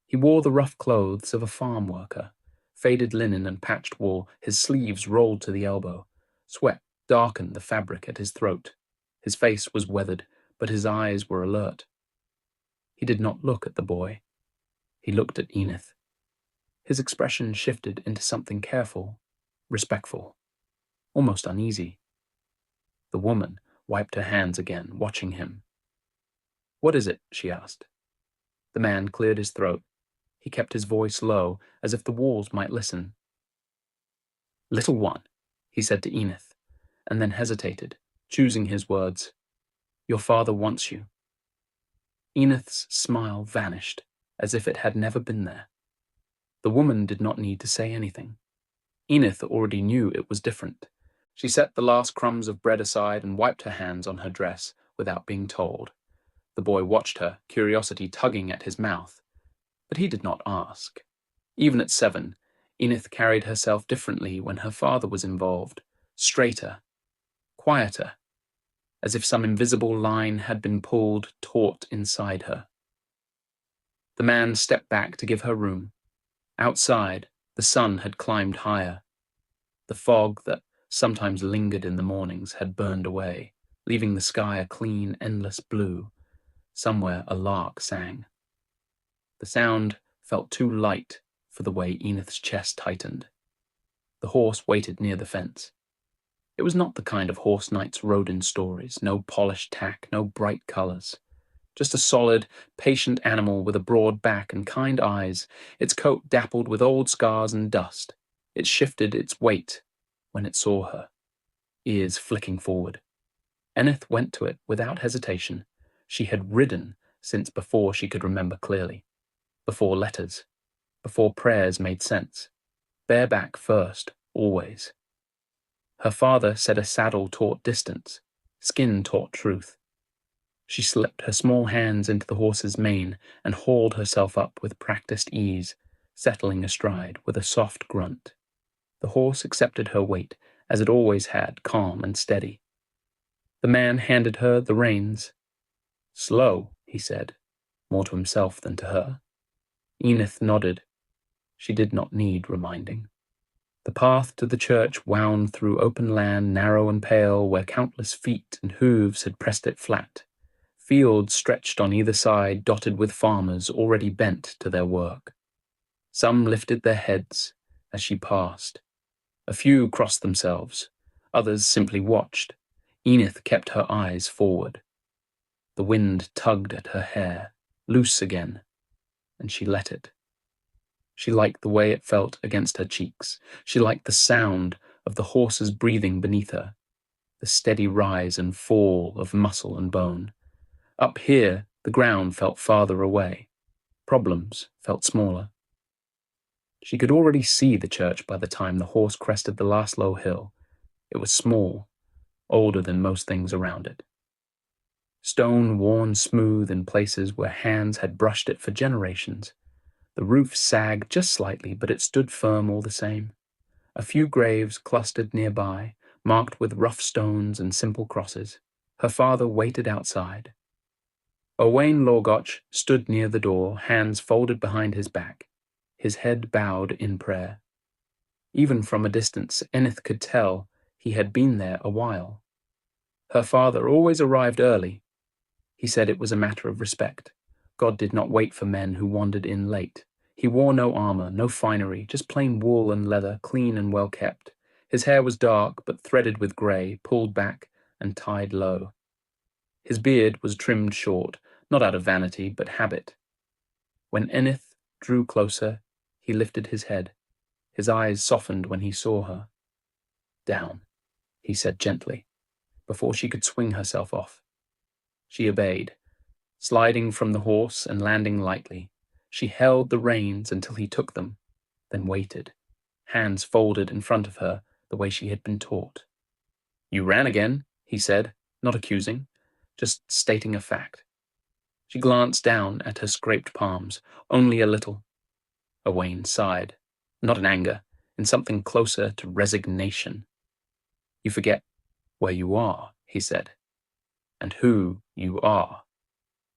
He wore the rough clothes of a farm worker, faded linen and patched wool, his sleeves rolled to the elbow. Sweat darkened the fabric at his throat. His face was weathered, but his eyes were alert. He did not look at the boy. He looked at Enith. His expression shifted into something careful, respectful, almost uneasy. The woman wiped her hands again, watching him. What is it? She asked. The man cleared his throat. He kept his voice low, as if the walls might listen. Little one, he said to Enith, and then hesitated, choosing his words. Your father wants you. Enith's smile vanished, as if it had never been there. The woman did not need to say anything. Enith already knew it was different. She set the last crumbs of bread aside and wiped her hands on her dress without being told. The boy watched her, curiosity tugging at his mouth. But he did not ask. Even at 7, Enith carried herself differently when her father was involved, straighter, quieter, as if some invisible line had been pulled taut inside her. The man stepped back to give her room. Outside, the sun had climbed higher. The fog that sometimes lingered in the mornings had burned away, leaving the sky a clean, endless blue. Somewhere a lark sang. The sound felt too light for the way Enith's chest tightened. The horse waited near the fence. It was not the kind of horse knights rode in stories, no polished tack, no bright colours. Just a solid, patient animal with a broad back and kind eyes, its coat dappled with old scars and dust. It shifted its weight when it saw her, ears flicking forward. Enith went to it without hesitation. She had ridden since before she could remember clearly, before letters, before prayers made sense. Bareback first, always. Her father said a saddle taught distance, skin taught truth. She slipped her small hands into the horse's mane and hauled herself up with practiced ease, settling astride with a soft grunt. The horse accepted her weight, as it always had, calm and steady. The man handed her the reins. Slow, he said, more to himself than to her. Enith nodded. She did not need reminding. The path to the church wound through open land, narrow and pale, where countless feet and hooves had pressed it flat. Fields stretched on either side, dotted with farmers already bent to their work. Some lifted their heads as she passed. A few crossed themselves. Others simply watched. Enith kept her eyes forward. The wind tugged at her hair, loose again, and she let it. She liked the way it felt against her cheeks. She liked the sound of the horse's breathing beneath her, the steady rise and fall of muscle and bone. Up here, the ground felt farther away. Problems felt smaller. She could already see the church by the time the horse crested the last low hill. It was small, older than most things around it. Stone worn smooth in places where hands had brushed it for generations. The roof sagged just slightly, but it stood firm all the same. A few graves clustered nearby, marked with rough stones and simple crosses. Her father waited outside. Owain Lorgoch stood near the door, hands folded behind his back, his head bowed in prayer. Even from a distance, Enith could tell he had been there a while. Her father always arrived early. He said it was a matter of respect. God did not wait for men who wandered in late. He wore no armor, no finery, just plain wool and leather, clean and well kept. His hair was dark, but threaded with grey, pulled back and tied low. His beard was trimmed short, not out of vanity, but habit. When Enith drew closer, he lifted his head. His eyes softened when he saw her. "Down," he said gently, before she could swing herself off. She obeyed, sliding from the horse and landing lightly. She held the reins until he took them, then waited, hands folded in front of her the way she had been taught. "You ran again," he said, not accusing, just stating a fact. She glanced down at her scraped palms, only a little. Owain sighed, not in anger, in something closer to resignation. "You forget where you are," he said, "and who you are."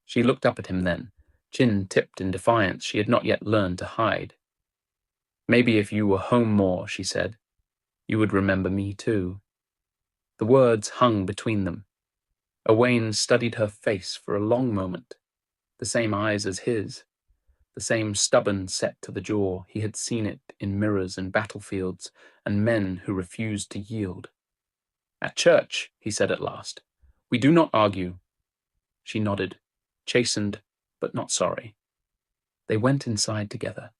She looked up at him then, chin tipped in defiance she had not yet learned to hide. "Maybe if you were home more," she said, "you would remember me too." The words hung between them. Owain studied her face for a long moment, the same eyes as his, the same stubborn set to the jaw. He had seen it in mirrors and battlefields and men who refused to yield. "At church," he said at last, "we do not argue." She nodded, chastened but not sorry. They went inside together.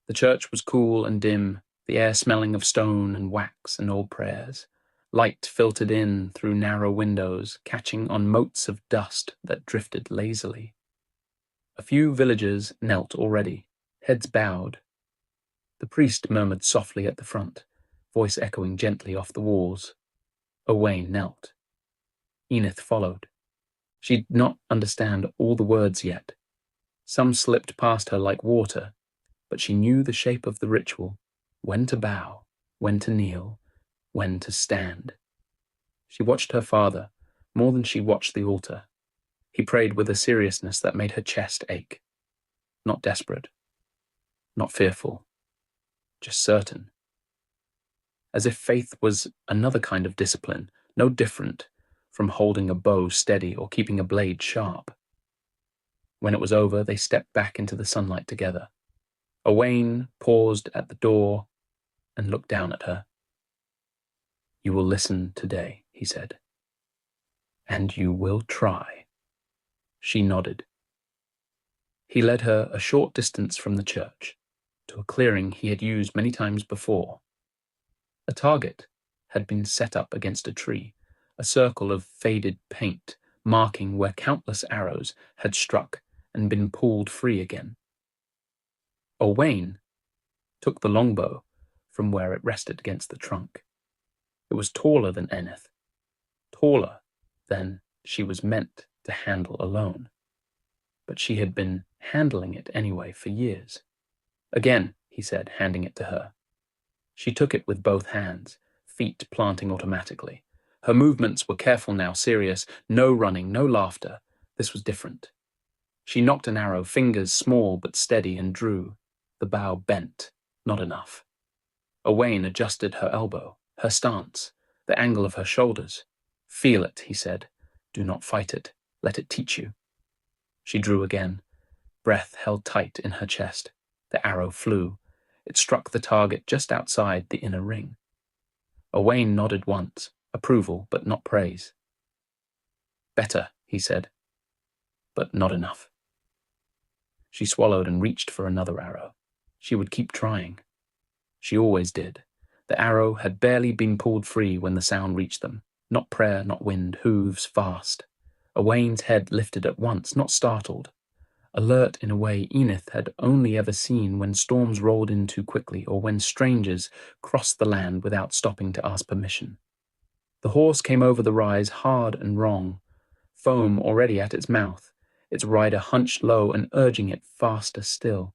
The church was cool and dim, the air smelling of stone and wax and old prayers. Light filtered in through narrow windows, catching on motes of dust that drifted lazily. A few villagers knelt already, heads bowed. The priest murmured softly at the front, voice echoing gently off the walls. Owain knelt. Enith followed. She did not understand all the words yet. Some slipped past her like water, but she knew the shape of the ritual, when to bow, when to kneel, when to stand. She watched her father more than she watched the altar. He prayed with a seriousness that made her chest ache. Not desperate, not fearful, just certain. As if faith was another kind of discipline, no different from holding a bow steady or keeping a blade sharp. When it was over, they stepped back into the sunlight together. Owain paused at the door and looked down at her. "You will listen today," he said. "And you will try." She nodded. He led her a short distance from the church, to a clearing he had used many times before. A target had been set up against a tree, a circle of faded paint marking where countless arrows had struck and been pulled free again. Owain took the longbow from where it rested against the trunk. It was taller than Enith, taller than she was meant to handle alone. But she had been handling it anyway for years. "Again," he said, handing it to her. She took it with both hands, feet planting automatically. Her movements were careful now, serious, no running, no laughter. This was different. She knocked an arrow, fingers small but steady, and drew. The bow bent, not enough. Owain adjusted her elbow, her stance, the angle of her shoulders. "Feel it," he said. "Do not fight it. Let it teach you." She drew again, breath held tight in her chest. The arrow flew. It struck the target just outside the inner ring. Owain nodded once, approval but not praise. "Better," he said, "but not enough." She swallowed and reached for another arrow. She would keep trying. She always did. The arrow had barely been pulled free when the sound reached them. Not prayer, not wind, hooves fast. Owain's head lifted at once, not startled. Alert in a way Enith had only ever seen when storms rolled in too quickly or when strangers crossed the land without stopping to ask permission. The horse came over the rise hard and wrong, foam already at its mouth, its rider hunched low and urging it faster still.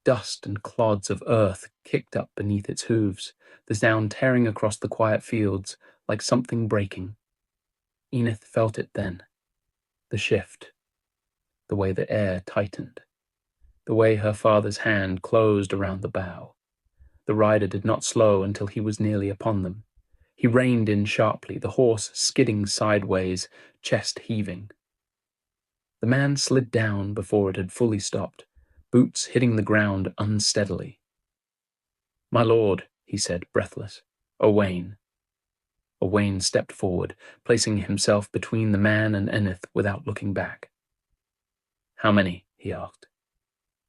Dust and clods of earth kicked up beneath its hooves, the sound tearing across the quiet fields like something breaking. Enith felt it then. The shift. The way the air tightened. The way her father's hand closed around the bow. The rider did not slow until he was nearly upon them. He reined in sharply, the horse skidding sideways, chest heaving. The man slid down before it had fully stopped, boots hitting the ground unsteadily. "My lord," he said, breathless. "Owain." Owain stepped forward, placing himself between the man and Enith without looking back. "How many?" he asked.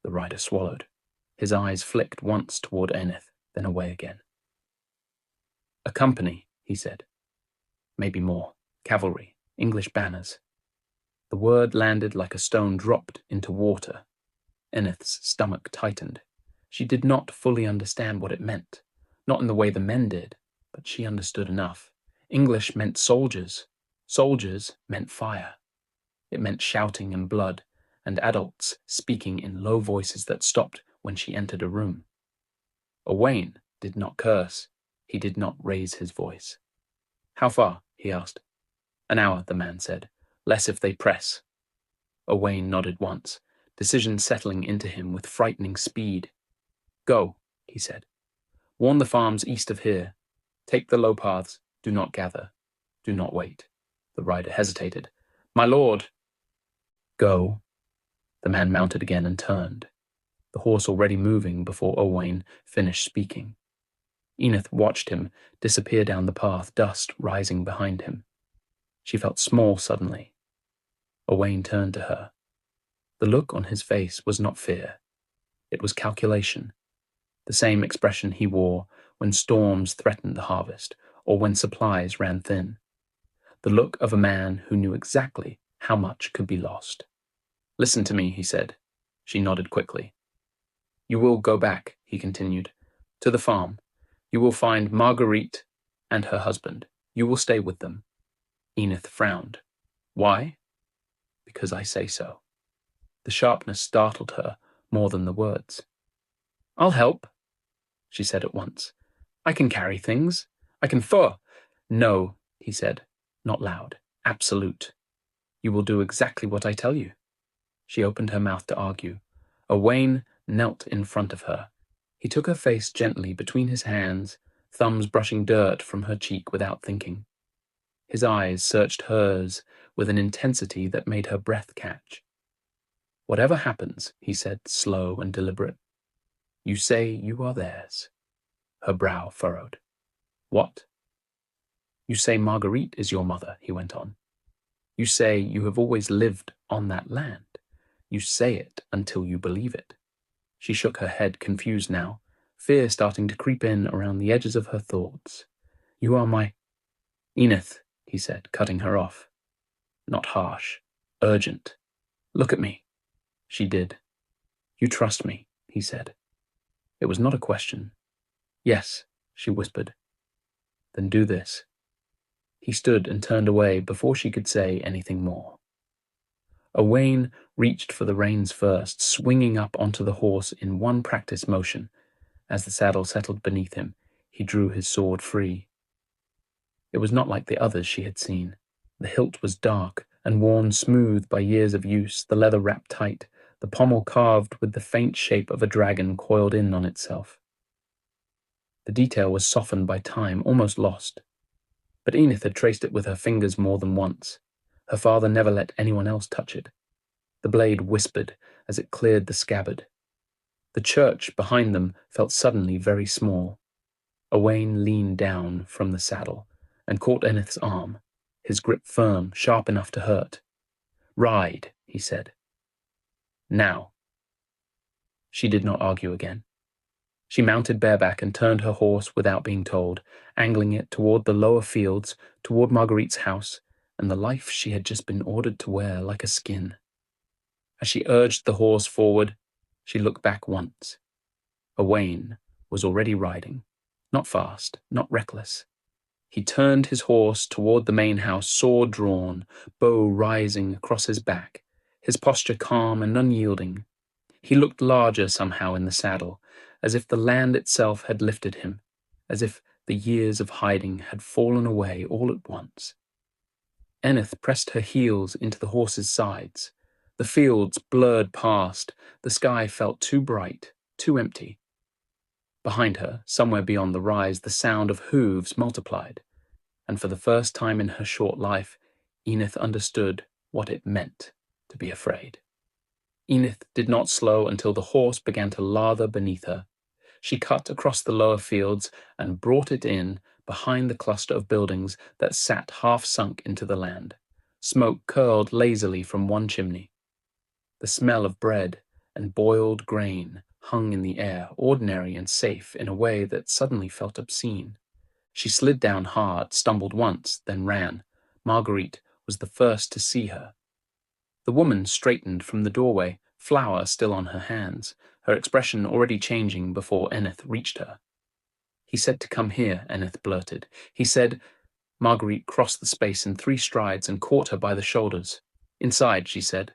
The rider swallowed. His eyes flicked once toward Enith, then away again. "A company," he said. "Maybe more. Cavalry, English banners." The word landed like a stone dropped into water. Enith's stomach tightened. She did not fully understand what it meant. Not in the way the men did, but she understood enough. English meant soldiers. Soldiers meant fire. It meant shouting and blood, and adults speaking in low voices that stopped when she entered a room. Owain did not curse. He did not raise his voice. "How far?" he asked. "An hour," the man said. "Less if they press." Owain nodded once, decision settling into him with frightening speed. "Go," he said. "Warn the farms east of here. Take the low paths. Do not gather. Do not wait." The rider hesitated. "My lord." "Go." The man mounted again and turned, the horse already moving before Owain finished speaking. Enith watched him disappear down the path, dust rising behind him. She felt small suddenly. Owain turned to her. The look on his face was not fear. It was calculation, the same expression he wore when storms threatened the harvest or when supplies ran thin. The look of a man who knew exactly how much could be lost. "Listen to me," he said. She nodded quickly. "You will go back," he continued, "to the farm. You will find Marguerite and her husband. You will stay with them." Enith frowned. "Why?" "Because I say so." The sharpness startled her more than the words. "I'll help," she said at once. "I can carry things. I can No," he said, not loud, absolute. "You will do exactly what I tell you." She opened her mouth to argue. Owain knelt in front of her. He took her face gently between his hands, thumbs brushing dirt from her cheek without thinking. His eyes searched hers with an intensity that made her breath catch. "Whatever happens," he said, slow and deliberate, "you say you are theirs." Her brow furrowed. "What?" "You say Marguerite is your mother," he went on. "You say you have always lived on that land. You say it until you believe it." She shook her head, confused now, fear starting to creep in around the edges of her thoughts. "You are my—" "Enith," he said, cutting her off. Not harsh, urgent. "Look at me." She did. "You trust me," he said. It was not a question. "Yes," she whispered. "Then do this." He stood and turned away before she could say anything more. Owain reached for the reins first, swinging up onto the horse in one practice motion. As the saddle settled beneath him, he drew his sword free. It was not like the others she had seen. The hilt was dark and worn smooth by years of use, the leather wrapped tight, the pommel carved with the faint shape of a dragon coiled in on itself. The detail was softened by time, almost lost. But Enith had traced it with her fingers more than once. Her father never let anyone else touch it. The blade whispered as it cleared the scabbard. The church behind them felt suddenly very small. Owain leaned down from the saddle and caught Enith's arm, his grip firm, sharp enough to hurt. "Ride," he said. "Now." She did not argue again. She mounted bareback and turned her horse without being told, angling it toward the lower fields, toward Marguerite's house, and the life she had just been ordered to wear like a skin. As she urged the horse forward, she looked back once. Owain was already riding, not fast, not reckless. He turned his horse toward the main house, sword drawn, bow rising across his back, his posture calm and unyielding. He looked larger somehow in the saddle, as if the land itself had lifted him, as if the years of hiding had fallen away all at once. Enith pressed her heels into the horse's sides. The fields blurred past, the sky felt too bright, too empty. Behind her, somewhere beyond the rise, the sound of hooves multiplied, and for the first time in her short life, Enith understood what it meant to be afraid. Enith did not slow until the horse began to lather beneath her. She cut across the lower fields and brought it in behind the cluster of buildings that sat half-sunk into the land. Smoke curled lazily from one chimney. The smell of bread and boiled grain hung in the air, ordinary and safe in a way that suddenly felt obscene. She slid down hard, stumbled once, then ran. Marguerite was the first to see her. The woman straightened from the doorway, flour still on her hands, her expression already changing before Enith reached her. "He said to come here," Enith blurted. "He said—" Marguerite crossed the space in 3 strides and caught her by the shoulders. "Inside," she said.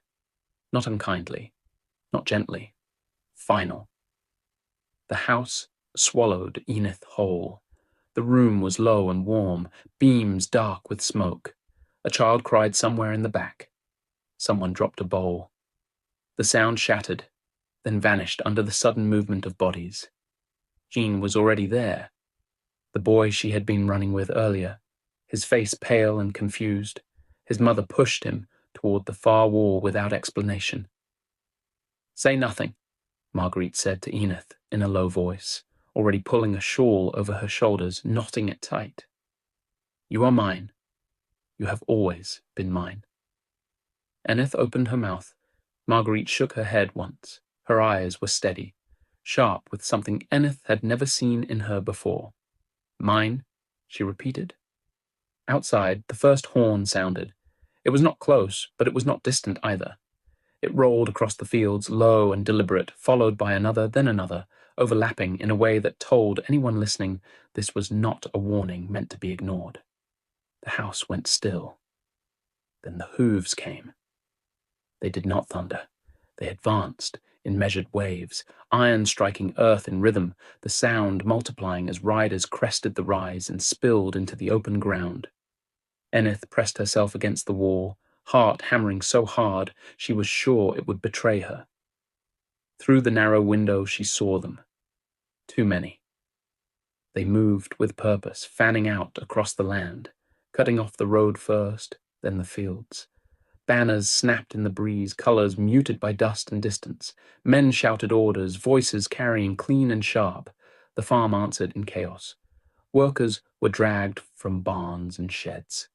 Not unkindly, not gently. Final. The house swallowed Enith whole. The room was low and warm, beams dark with smoke. A child cried somewhere in the back. Someone dropped a bowl. The sound shattered, then vanished under the sudden movement of bodies. Jean was already there, the boy she had been running with earlier, his face pale and confused. His mother pushed him toward the far wall without explanation. "Say nothing," Marguerite said to Enith in a low voice, already pulling a shawl over her shoulders, knotting it tight. "You are mine. You have always been mine." Enith opened her mouth. Marguerite shook her head once. Her eyes were steady, sharp with something Enith had never seen in her before. "Mine?" she repeated. Outside, the first horn sounded. It was not close, but it was not distant either. It rolled across the fields, low and deliberate, followed by another, then another, overlapping in a way that told anyone listening this was not a warning meant to be ignored. The house went still. Then the hooves came. They did not thunder. They advanced in measured waves, iron striking earth in rhythm, the sound multiplying as riders crested the rise and spilled into the open ground. Enith pressed herself against the wall, heart hammering so hard she was sure it would betray her. Through the narrow window she saw them. Too many. They moved with purpose, fanning out across the land, cutting off the road first, then the fields. Banners snapped in the breeze, colors muted by dust and distance. Men shouted orders, voices carrying clean and sharp. The farm answered in chaos. Workers were dragged from barns and sheds.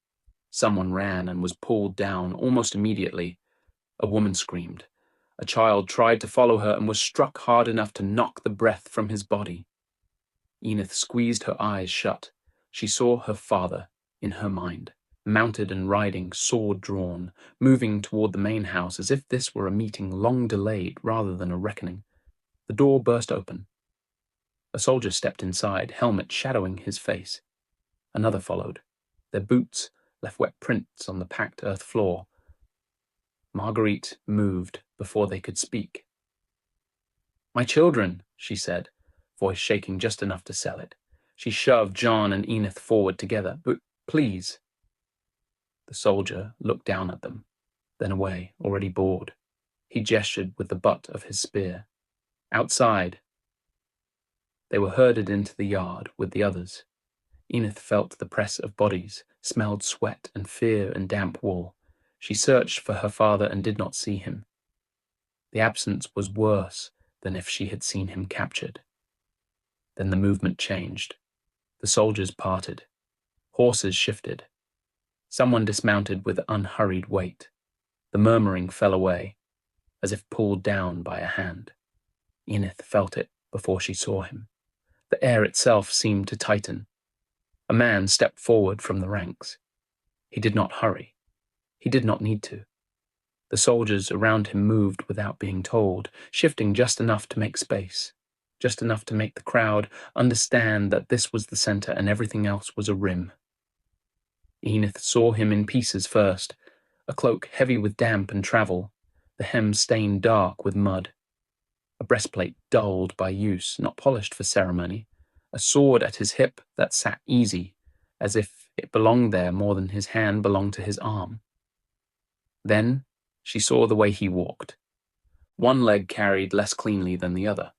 Someone ran and was pulled down almost immediately. A woman screamed. A child tried to follow her and was struck hard enough to knock the breath from his body. Enith squeezed her eyes shut. She saw her father in her mind, mounted and riding, sword drawn, moving toward the main house as if this were a meeting long delayed rather than a reckoning. The door burst open. A soldier stepped inside, helmet shadowing his face. Another followed. Their boots left wet prints on the packed earth floor. Marguerite moved before they could speak. "My children," she said, voice shaking just enough to sell it. She shoved John and Enith forward together. "But please." The soldier looked down at them, then away, already bored. He gestured with the butt of his spear. "Outside." They were herded into the yard with the others. Enith felt the press of bodies, smelled sweat and fear and damp wool. She searched for her father and did not see him. The absence was worse than if she had seen him captured. Then the movement changed. The soldiers parted. Horses shifted. Someone dismounted with unhurried weight. The murmuring fell away, as if pulled down by a hand. Enith felt it before she saw him. The air itself seemed to tighten. A man stepped forward from the ranks. He did not hurry. He did not need to. The soldiers around him moved without being told, shifting just enough to make space, just enough to make the crowd understand that this was the center and everything else was a rim. Enith saw him in pieces first, a cloak heavy with damp and travel, the hem stained dark with mud, a breastplate dulled by use, not polished for ceremony, a sword at his hip that sat easy, as if it belonged there more than his hand belonged to his arm. Then she saw the way he walked. One leg carried less cleanly than the other.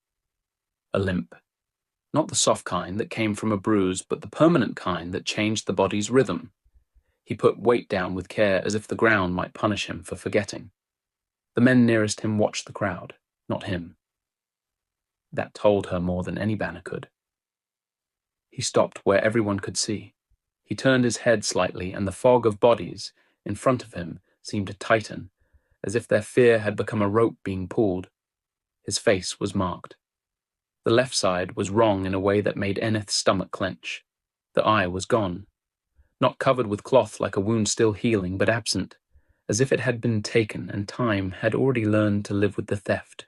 A limp. Not the soft kind that came from a bruise, but the permanent kind that changed the body's rhythm. He put weight down with care as if the ground might punish him for forgetting. The men nearest him watched the crowd, not him. That told her more than any banner could. He stopped where everyone could see. He turned his head slightly, and the fog of bodies in front of him seemed to tighten, as if their fear had become a rope being pulled. His face was marked. The left side was wrong in a way that made Enith's stomach clench. The eye was gone. Not covered with cloth like a wound still healing, but absent, as if it had been taken and time had already learned to live with the theft.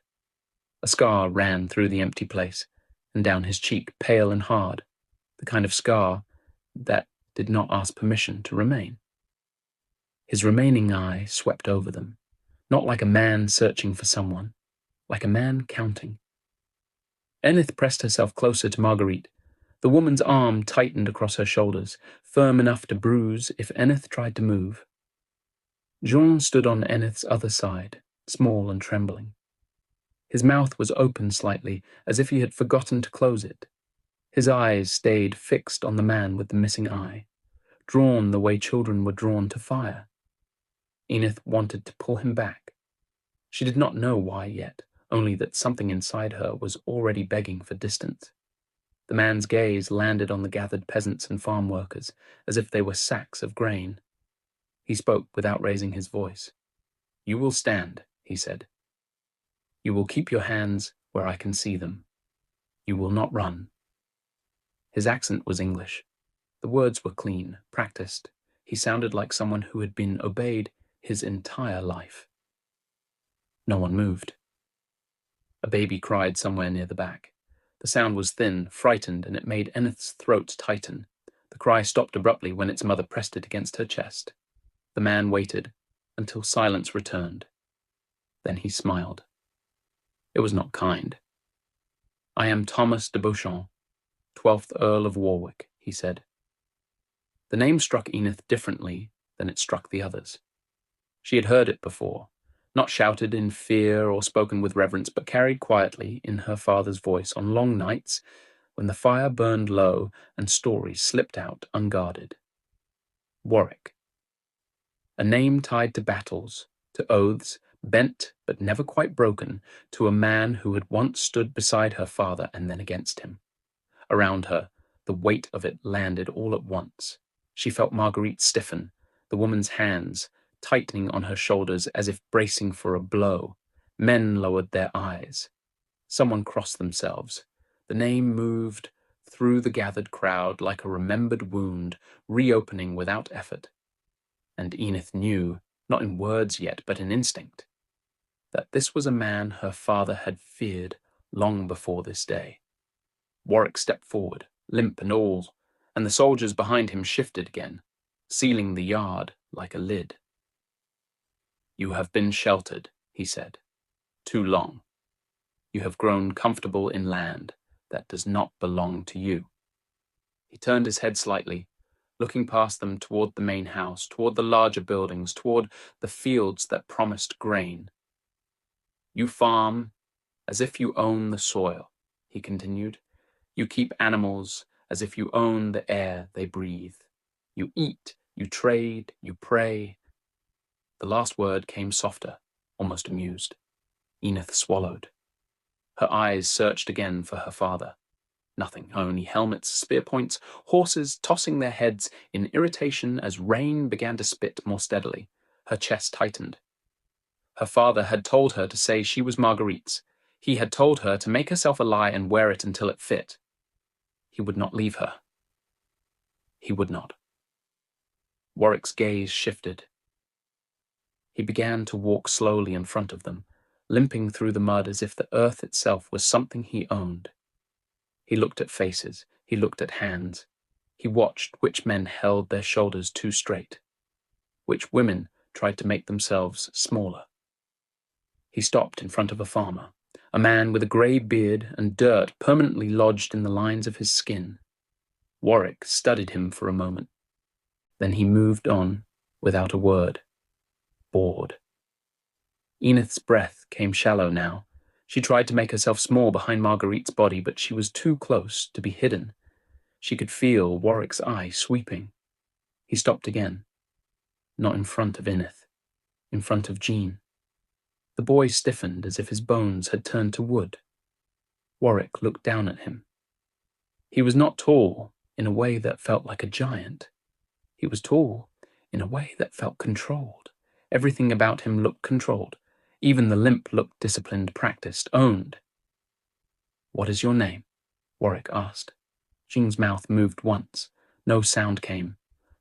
A scar ran through the empty place, and down his cheek, pale and hard, the kind of scar that did not ask permission to remain. His remaining eye swept over them, not like a man searching for someone, like a man counting. Enith pressed herself closer to Marguerite. The woman's arm tightened across her shoulders, firm enough to bruise if Enith tried to move. Jean stood on Enith's other side, small and trembling. His mouth was open slightly, as if he had forgotten to close it. His eyes stayed fixed on the man with the missing eye, drawn the way children were drawn to fire. Enith wanted to pull him back. She did not know why yet, only that something inside her was already begging for distance. The man's gaze landed on the gathered peasants and farm workers, as if they were sacks of grain. He spoke without raising his voice. "You will stand," he said. "You will keep your hands where I can see them. You will not run." His accent was English. The words were clean, practiced. He sounded like someone who had been obeyed his entire life. No one moved. A baby cried somewhere near the back. The sound was thin, frightened, and it made Enith's throat tighten. The cry stopped abruptly when its mother pressed it against her chest. The man waited until silence returned. Then he smiled. It was not kind. "I am Thomas de Beauchamp, 12th Earl of Warwick," he said. The name struck Enith differently than it struck the others. She had heard it before, not shouted in fear or spoken with reverence, but carried quietly in her father's voice on long nights when the fire burned low and stories slipped out unguarded. Warwick. A name tied to battles, to oaths, bent but never quite broken, to a man who had once stood beside her father and then against him. Around her, the weight of it landed all at once. She felt Marguerite stiffen, the woman's hands tightening on her shoulders as if bracing for a blow. Men lowered their eyes. Someone crossed themselves. The name moved through the gathered crowd like a remembered wound, reopening without effort. And Enith knew, not in words yet, but in instinct, that this was a man her father had feared long before this day. Warwick stepped forward, limp and all, and the soldiers behind him shifted again, sealing the yard like a lid. "You have been sheltered," he said, "too long. You have grown comfortable in land that does not belong to you." He turned his head slightly, looking past them toward the main house, toward the larger buildings, toward the fields that promised grain. "You farm as if you own the soil," he continued. "You keep animals as if you own the air they breathe. You eat, you trade, you pray." The last word came softer, almost amused. Enith swallowed. Her eyes searched again for her father. Nothing, only helmets, spear points, horses tossing their heads in irritation as rain began to spit more steadily. Her chest tightened. Her father had told her to say she was Marguerite's. He had told her to make herself a lie and wear it until it fit. He would not leave her. He would not. Warwick's gaze shifted. He began to walk slowly in front of them, limping through the mud as if the earth itself was something he owned. He looked at faces. He looked at hands. He watched which men held their shoulders too straight, which women tried to make themselves smaller. He stopped in front of a farmer, a man with a grey beard and dirt permanently lodged in the lines of his skin. Warwick studied him for a moment. Then he moved on without a word, bored. Enith's breath came shallow now. She tried to make herself small behind Marguerite's body, but she was too close to be hidden. She could feel Warwick's eye sweeping. He stopped again. Not in front of Enith, in front of Jean. The boy stiffened as if his bones had turned to wood. Warwick looked down at him. He was not tall in a way that felt like a giant. He was tall in a way that felt controlled. Everything about him looked controlled. Even the limp looked disciplined, practiced, owned. "What is your name?" Warwick asked. Jean's mouth moved once. No sound came.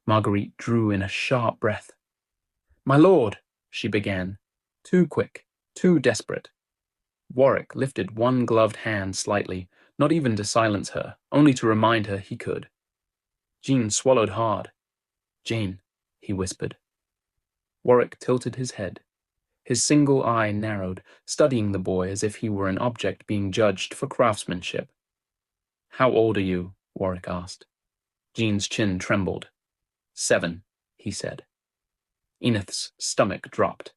Marguerite drew in a sharp breath. "My lord," she began. Too quick, too desperate. Warwick lifted one gloved hand slightly, not even to silence her, only to remind her he could. Jean swallowed hard. "Jane," he whispered. Warwick tilted his head. His single eye narrowed, studying the boy as if he were an object being judged for craftsmanship. "How old are you?" Warwick asked. Jean's chin trembled. 7, he said. Enith's stomach dropped.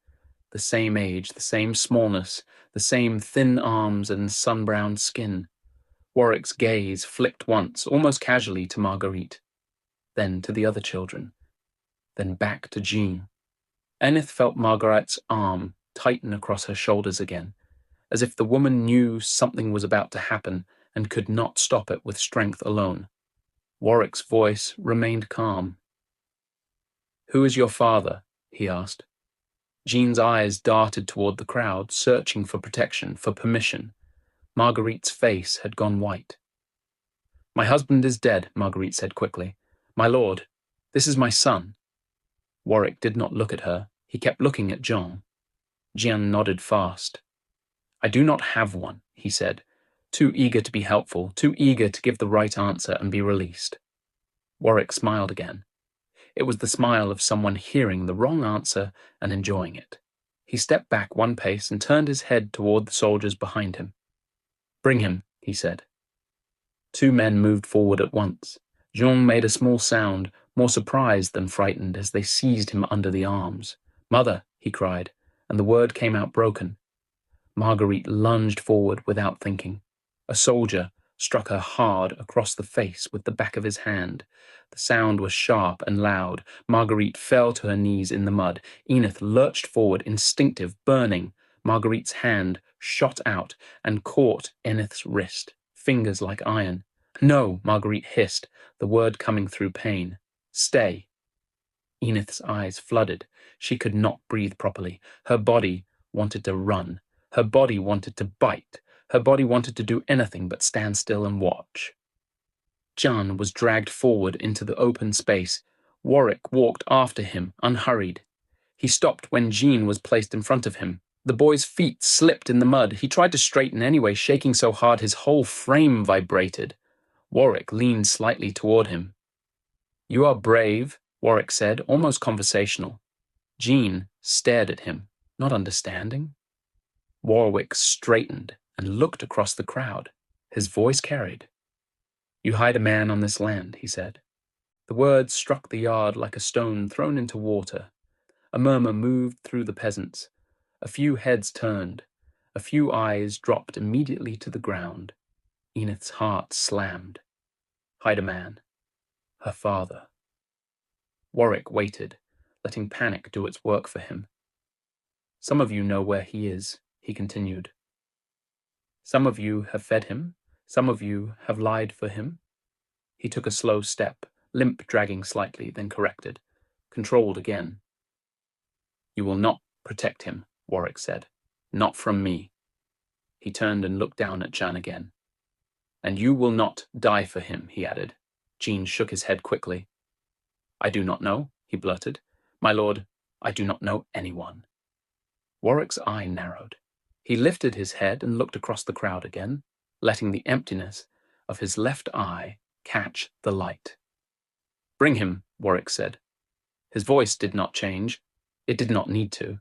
The same age, the same smallness, the same thin arms and sun-browned skin. Warwick's gaze flicked once, almost casually, to Marguerite, then to the other children, then back to Jean. Enith felt Marguerite's arm tighten across her shoulders again, as if the woman knew something was about to happen and could not stop it with strength alone. Warwick's voice remained calm. "Who is your father?" he asked. Jean's eyes darted toward the crowd, searching for protection, for permission. Marguerite's face had gone white. "My husband is dead," Marguerite said quickly. "My lord, this is my son." Warwick did not look at her. He kept looking at Jean. Jean nodded fast. "I do not have one," he said, too eager to be helpful, too eager to give the right answer and be released. Warwick smiled again. It was the smile of someone hearing the wrong answer and enjoying it. He stepped back one pace and turned his head toward the soldiers behind him. "Bring him," he said. 2 men moved forward at once. Jean made a small sound, more surprised than frightened, as they seized him under the arms. "Mother," he cried, and the word came out broken. Marguerite lunged forward without thinking. A soldier struck her hard across the face with the back of his hand. The sound was sharp and loud. Marguerite fell to her knees in the mud. Enith lurched forward, instinctive, burning. Marguerite's hand shot out and caught Enith's wrist, fingers like iron. "No," Marguerite hissed, the word coming through pain. "Stay." Enith's eyes flooded. She could not breathe properly. Her body wanted to run. Her body wanted to bite. Her body wanted to do anything but stand still and watch. Jean was dragged forward into the open space. Warwick walked after him, unhurried. He stopped when Jean was placed in front of him. The boy's feet slipped in the mud. He tried to straighten anyway, shaking so hard his whole frame vibrated. Warwick leaned slightly toward him. "You are brave," Warwick said, almost conversational. Jean stared at him, not understanding. Warwick straightened and looked across the crowd. His voice carried. "You hide a man on this land," he said. The words struck the yard like a stone thrown into water. A murmur moved through the peasants. A few heads turned. A few eyes dropped immediately to the ground. Enith's heart slammed. Hide a man. Her father. Warwick waited, letting panic do its work for him. "Some of you know where he is," he continued. "Some of you have fed him. Some of you have lied for him." He took a slow step, limp dragging slightly, then corrected, controlled again. "You will not protect him," Warwick said. "Not from me." He turned and looked down at Jean again. "And you will not die for him," he added. Jean shook his head quickly. "I do not know," he blurted. "My lord, I do not know anyone." Warwick's eye narrowed. He lifted his head and looked across the crowd again, letting the emptiness of his left eye catch the light. Bring him, Warwick said. His voice did not change. It did not need to.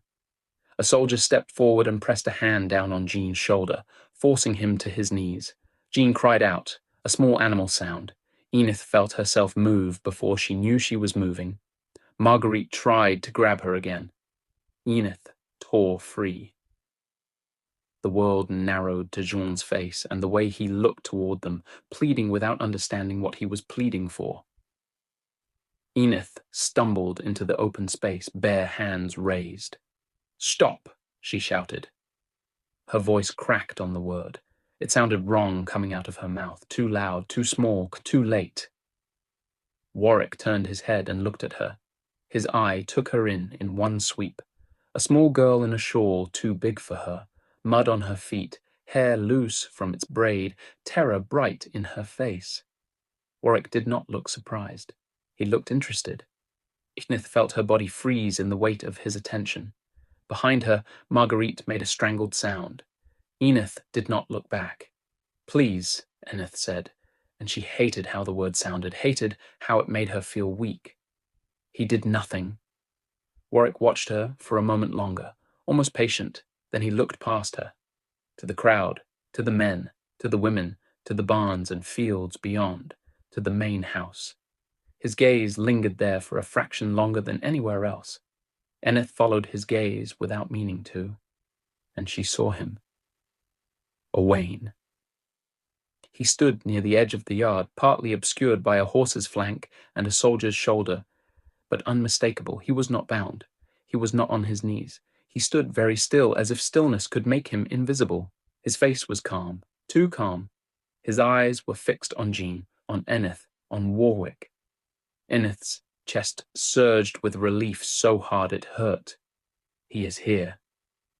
A soldier stepped forward and pressed a hand down on Jean's shoulder, forcing him to his knees. Jean cried out, a small animal sound. Enith felt herself move before she knew she was moving. Marguerite tried to grab her again. Enith tore free. The world narrowed to Jean's face and the way he looked toward them, pleading without understanding what he was pleading for. Enith stumbled into the open space, bare hands raised. "Stop," she shouted. Her voice cracked on the word. It sounded wrong coming out of her mouth, too loud, too small, too late. Warwick turned his head and looked at her. His eye took her in one sweep. A small girl in a shawl too big for her, mud on her feet, hair loose from its braid, terror bright in her face. Warwick did not look surprised. He looked interested. Enith felt her body freeze in the weight of his attention. Behind her, Marguerite made a strangled sound. Enith did not look back. "Please," Enith said, and she hated how the word sounded, hated how it made her feel weak. He did nothing. Warwick watched her for a moment longer, almost patient, then he looked past her, to the crowd, to the men, to the women, to the barns and fields beyond, to the main house. His gaze lingered there for a fraction longer than anywhere else. Enith followed his gaze without meaning to, and she saw him. Owain. He stood near the edge of the yard, partly obscured by a horse's flank and a soldier's shoulder, but unmistakable. He was not bound. He was not on his knees. He stood very still, as if stillness could make him invisible. His face was calm, too calm. His eyes were fixed on Jean, on Enith, on Warwick. Enith's chest surged with relief so hard it hurt. He is here.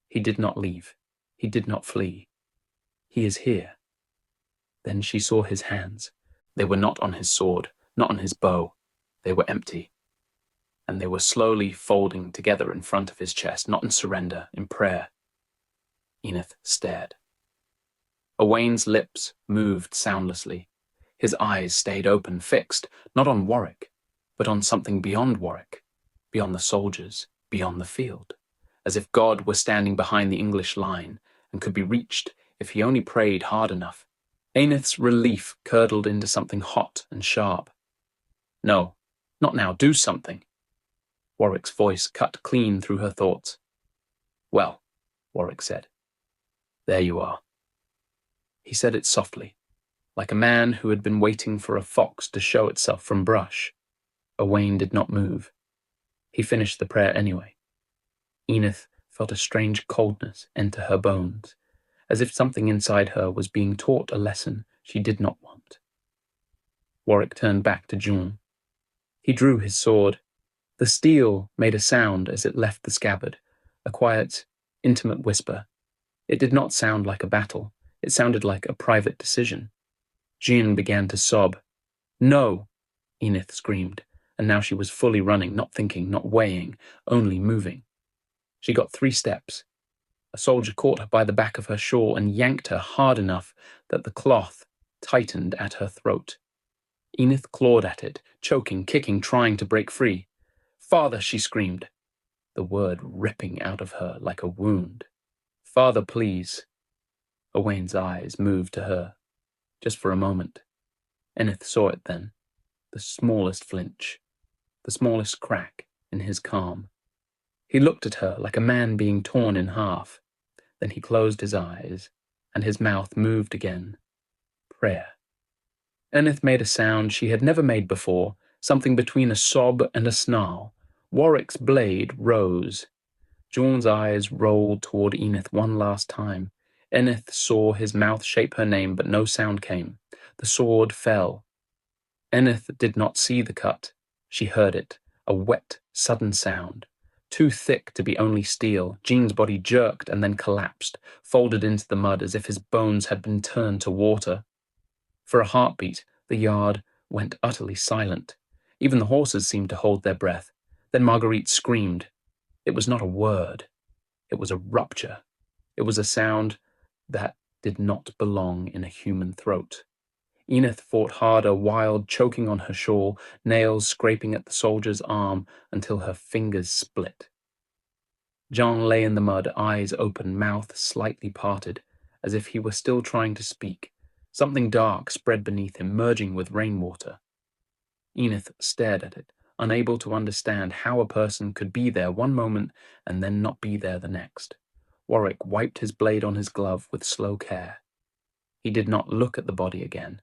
He did not leave. He did not flee. He is here. Then she saw his hands. They were not on his sword, not on his bow. They were empty. And they were slowly folding together in front of his chest, not in surrender, in prayer. Enith stared. Owain's lips moved soundlessly. His eyes stayed open, fixed, not on Warwick, but on something beyond Warwick, beyond the soldiers, beyond the field, as if God were standing behind the English line and could be reached if he only prayed hard enough. Enith's relief curdled into something hot and sharp. "No, not now, do something." Warwick's voice cut clean through her thoughts. "Well," Warwick said, "there you are." He said it softly, like a man who had been waiting for a fox to show itself from brush. Owain did not move. He finished the prayer anyway. Enith felt a strange coldness enter her bones, as if something inside her was being taught a lesson she did not want. Warwick turned back to Jean. He drew his sword. The steel made a sound as it left the scabbard, a quiet, intimate whisper. It did not sound like a battle. It sounded like a private decision. Jean began to sob. "No!" Enith screamed, and now she was fully running, not thinking, not weighing, only moving. She got 3 steps. A soldier caught her by the back of her shawl and yanked her hard enough that the cloth tightened at her throat. Enith clawed at it, choking, kicking, trying to break free. "Father," she screamed, the word ripping out of her like a wound. "Father, please." Owain's eyes moved to her, just for a moment. Enith saw it then, the smallest flinch, the smallest crack in his calm. He looked at her like a man being torn in half. Then he closed his eyes, and his mouth moved again. Prayer. Enith made a sound she had never made before, something between a sob and a snarl. Warwick's blade rose. Jean's eyes rolled toward Enith one last time. Enith saw his mouth shape her name, but no sound came. The sword fell. Enith did not see the cut. She heard it, a wet, sudden sound. Too thick to be only steel, Jean's body jerked and then collapsed, folded into the mud as if his bones had been turned to water. For a heartbeat, the yard went utterly silent. Even the horses seemed to hold their breath. Then Marguerite screamed. It was not a word. It was a rupture. It was a sound that did not belong in a human throat. Enith fought harder, wild, choking on her shawl, nails scraping at the soldier's arm until her fingers split. John lay in the mud, eyes open, mouth slightly parted, as if he were still trying to speak. Something dark spread beneath him, merging with rainwater. Enith stared at it, unable to understand how a person could be there one moment and then not be there the next. Warwick wiped his blade on his glove with slow care. He did not look at the body again.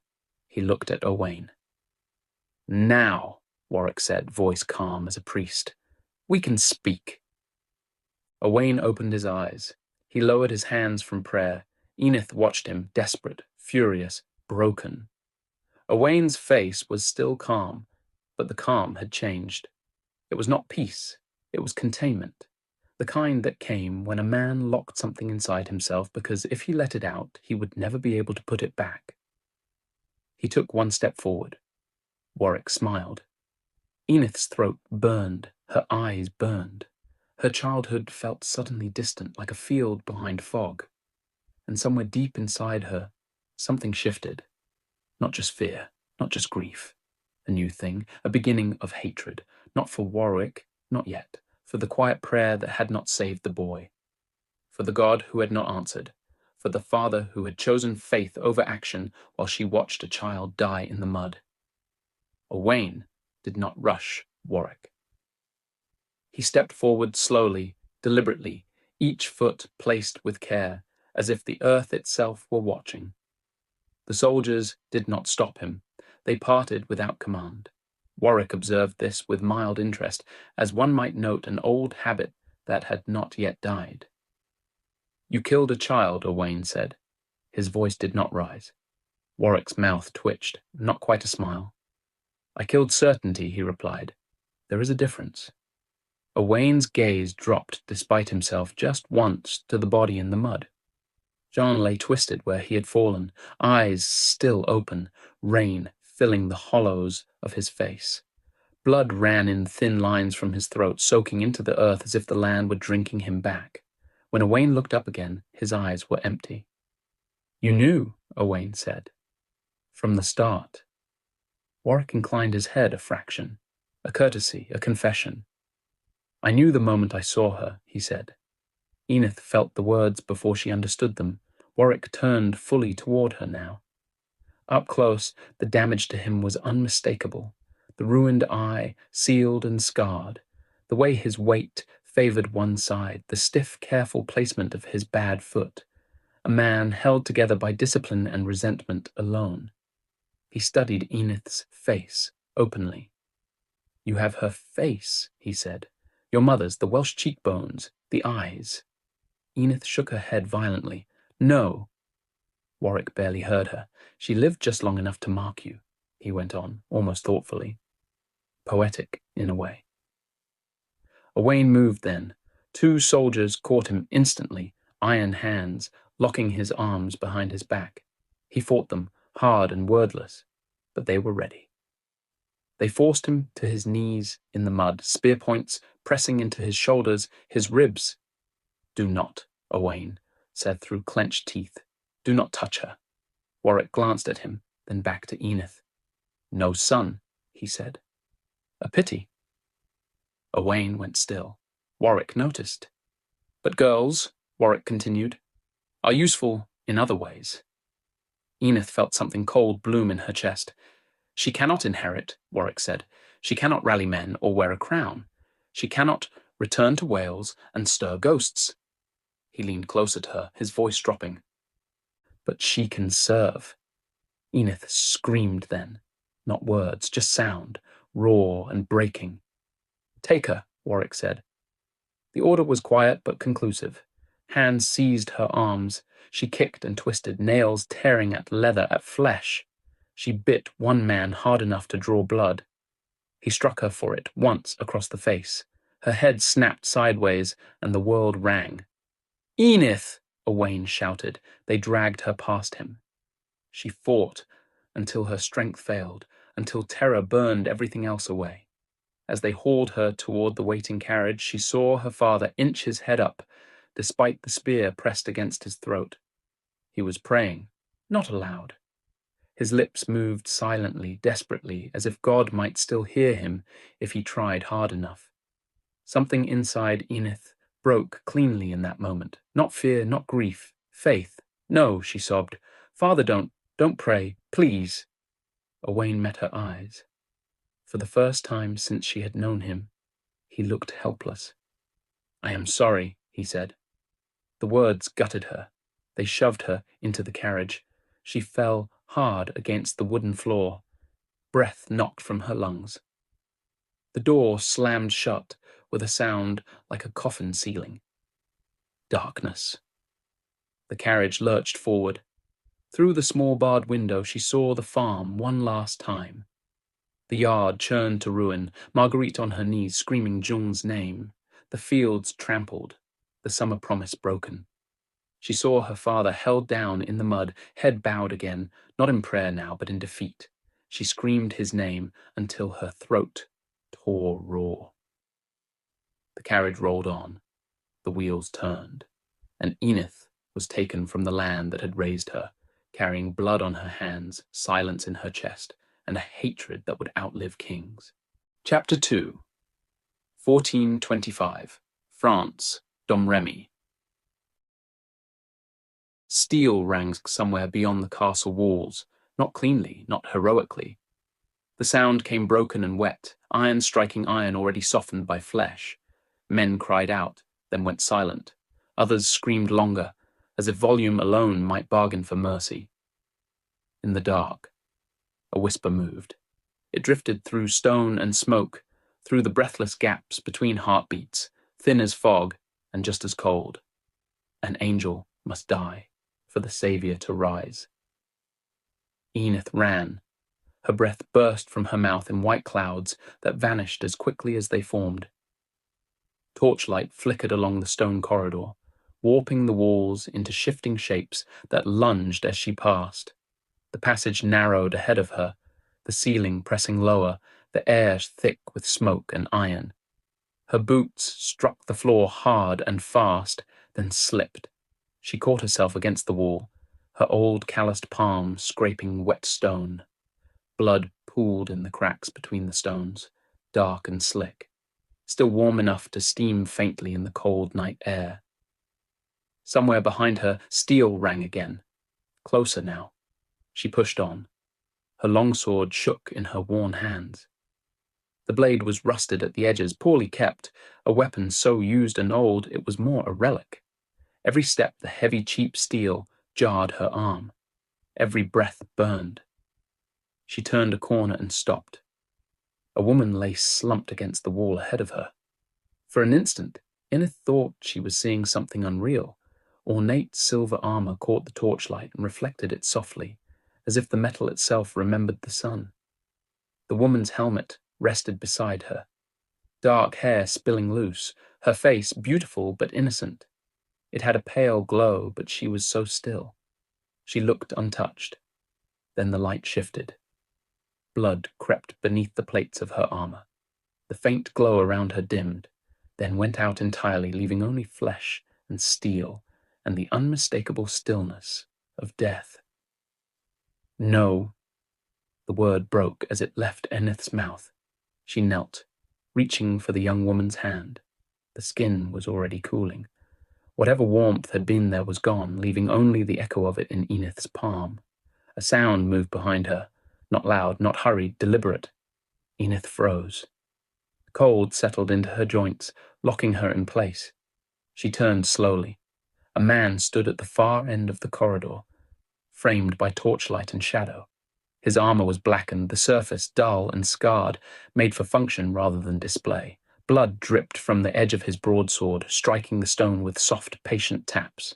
He looked at Owain. "Now," Warwick said, voice calm as a priest, "we can speak." Owain opened his eyes. He lowered his hands from prayer. Enith watched him, desperate, furious, broken. Owain's face was still calm, but the calm had changed. It was not peace, it was containment, the kind that came when a man locked something inside himself because if he let it out, he would never be able to put it back. He took one step forward. Warwick smiled. Enith's throat burned, her eyes burned. Her childhood felt suddenly distant, like a field behind fog. And somewhere deep inside her, something shifted. Not just fear, not just grief. A new thing, a beginning of hatred, not for Warwick, not yet, for the quiet prayer that had not saved the boy, for the God who had not answered, for the father who had chosen faith over action while she watched a child die in the mud. Owain did not rush Warwick. He stepped forward slowly, deliberately, each foot placed with care, as if the earth itself were watching. The soldiers did not stop him. They parted without command. Warwick observed this with mild interest, as one might note an old habit that had not yet died. "You killed a child," Owain said. His voice did not rise. Warwick's mouth twitched, not quite a smile. "I killed certainty," he replied. "There is a difference." Owain's gaze dropped despite himself just once to the body in the mud. John lay twisted where he had fallen, eyes still open, rain filling the hollows of his face. Blood ran in thin lines from his throat, soaking into the earth as if the land were drinking him back. When Owain looked up again, his eyes were empty. "You knew," Owain said. "From the start." Warwick inclined his head a fraction, a courtesy, a confession. "I knew the moment I saw her," he said. Enith felt the words before she understood them. Warwick turned fully toward her now. Up close, the damage to him was unmistakable. The ruined eye, sealed and scarred. The way his weight favored one side, the stiff, careful placement of his bad foot. A man held together by discipline and resentment alone. He studied Enith's face openly. "You have her face," he said. "Your mother's, the Welsh cheekbones, the eyes." Enith shook her head violently. "No." Warwick barely heard her. "She lived just long enough to mark you," he went on, almost thoughtfully. Poetic, in a way. Owain moved then. Two soldiers caught him instantly, iron hands, locking his arms behind his back. He fought them, hard and wordless, but they were ready. They forced him to his knees in the mud, spear points pressing into his shoulders, his ribs. "Do not," Owain said through clenched teeth. "Do not touch her." Warwick glanced at him, then back to Enith. "No son," he said. "A pity." Owain went still. Warwick noticed. "But girls," Warwick continued, "are useful in other ways." Enith felt something cold bloom in her chest. "She cannot inherit," Warwick said. "She cannot rally men or wear a crown. She cannot return to Wales and stir ghosts." He leaned closer to her, his voice dropping. "But she can serve." Enith screamed then. Not words, just sound, raw and breaking. "Take her," Warwick said. The order was quiet but conclusive. Hands seized her arms. She kicked and twisted, nails tearing at leather, at flesh. She bit one man hard enough to draw blood. He struck her for it, once across the face. Her head snapped sideways, and the world rang. "Enith!" Owain shouted. They dragged her past him. She fought until her strength failed, until terror burned everything else away. As they hauled her toward the waiting carriage, she saw her father inch his head up, despite the spear pressed against his throat. He was praying, not aloud. His lips moved silently, desperately, as if God might still hear him if he tried hard enough. Something inside Enith broke cleanly in that moment. Not fear, not grief. Faith. "No," she sobbed. "Father, don't pray. Please." Owain met her eyes. For the first time since she had known him, he looked helpless. "I am sorry," he said. The words gutted her. They shoved her into the carriage. She fell hard against the wooden floor. Breath knocked from her lungs. The door slammed shut with a sound like a coffin ceiling. Darkness. The carriage lurched forward. Through the small barred window she saw the farm one last time. The yard churned to ruin, Marguerite on her knees screaming Jean's name, the fields trampled, the summer promise broken. She saw her father held down in the mud, head bowed again, not in prayer now, but in defeat. She screamed his name until her throat tore raw. The carriage rolled on, the wheels turned, and Enith was taken from the land that had raised her, carrying blood on her hands, silence in her chest, and a hatred that would outlive kings. Chapter 2. 1425. France, Domremy. Steel rang somewhere beyond the castle walls, not cleanly, not heroically. The sound came broken and wet, iron striking iron already softened by flesh. Men cried out, then went silent. Others screamed longer, as if volume alone might bargain for mercy. In the dark, a whisper moved. It drifted through stone and smoke, through the breathless gaps between heartbeats, thin as fog and just as cold. An angel must die for the Saviour to rise. Enith ran. Her breath burst from her mouth in white clouds that vanished as quickly as they formed. Torchlight flickered along the stone corridor, warping the walls into shifting shapes that lunged as she passed. The passage narrowed ahead of her, the ceiling pressing lower, the air thick with smoke and iron. Her boots struck the floor hard and fast, then slipped. She caught herself against the wall, her old calloused palm scraping wet stone. Blood pooled in the cracks between the stones, dark and slick, still warm enough to steam faintly in the cold night air. Somewhere behind her, steel rang again. Closer now. She pushed on. Her longsword shook in her worn hands. The blade was rusted at the edges, poorly kept, a weapon so used and old it was more a relic. Every step the heavy, cheap steel jarred her arm. Every breath burned. She turned a corner and stopped. A woman lay slumped against the wall ahead of her. For an instant, Enith thought she was seeing something unreal. Ornate silver armor caught the torchlight and reflected it softly, as if the metal itself remembered the sun. The woman's helmet rested beside her, dark hair spilling loose, her face beautiful but innocent. It had a pale glow, but she was so still. She looked untouched. Then the light shifted. Blood crept beneath the plates of her armor. The faint glow around her dimmed, then went out entirely, leaving only flesh and steel and the unmistakable stillness of death. "No." The word broke as it left Enith's mouth. She knelt, reaching for the young woman's hand. The skin was already cooling. Whatever warmth had been there was gone, leaving only the echo of it in Enith's palm. A sound moved behind her, not loud, not hurried, deliberate. Enith froze. The cold settled into her joints, locking her in place. She turned slowly. A man stood at the far end of the corridor, framed by torchlight and shadow. His armor was blackened, the surface dull and scarred, made for function rather than display. Blood dripped from the edge of his broadsword, striking the stone with soft, patient taps.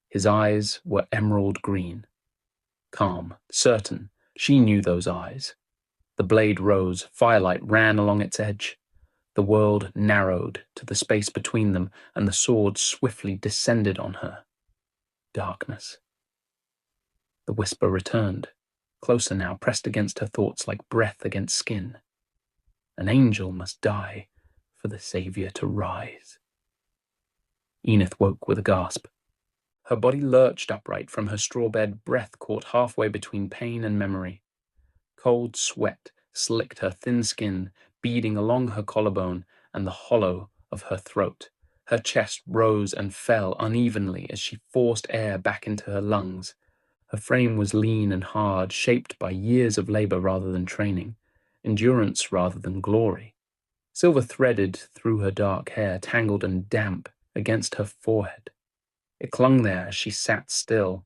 His eyes were emerald green. Calm, certain, she knew those eyes. The blade rose, firelight ran along its edge. The world narrowed to the space between them, and the sword swiftly descended on her. Darkness. The whisper returned, closer now, pressed against her thoughts like breath against skin. An angel must die for the Saviour to rise. Enith woke with a gasp. Her body lurched upright from her straw bed, breath caught halfway between pain and memory. Cold sweat slicked her thin skin, beading along her collarbone and the hollow of her throat. Her chest rose and fell unevenly as she forced air back into her lungs. Her frame was lean and hard, shaped by years of labor rather than training, endurance rather than glory. Silver threaded through her dark hair, tangled and damp against her forehead. It clung there as she sat still,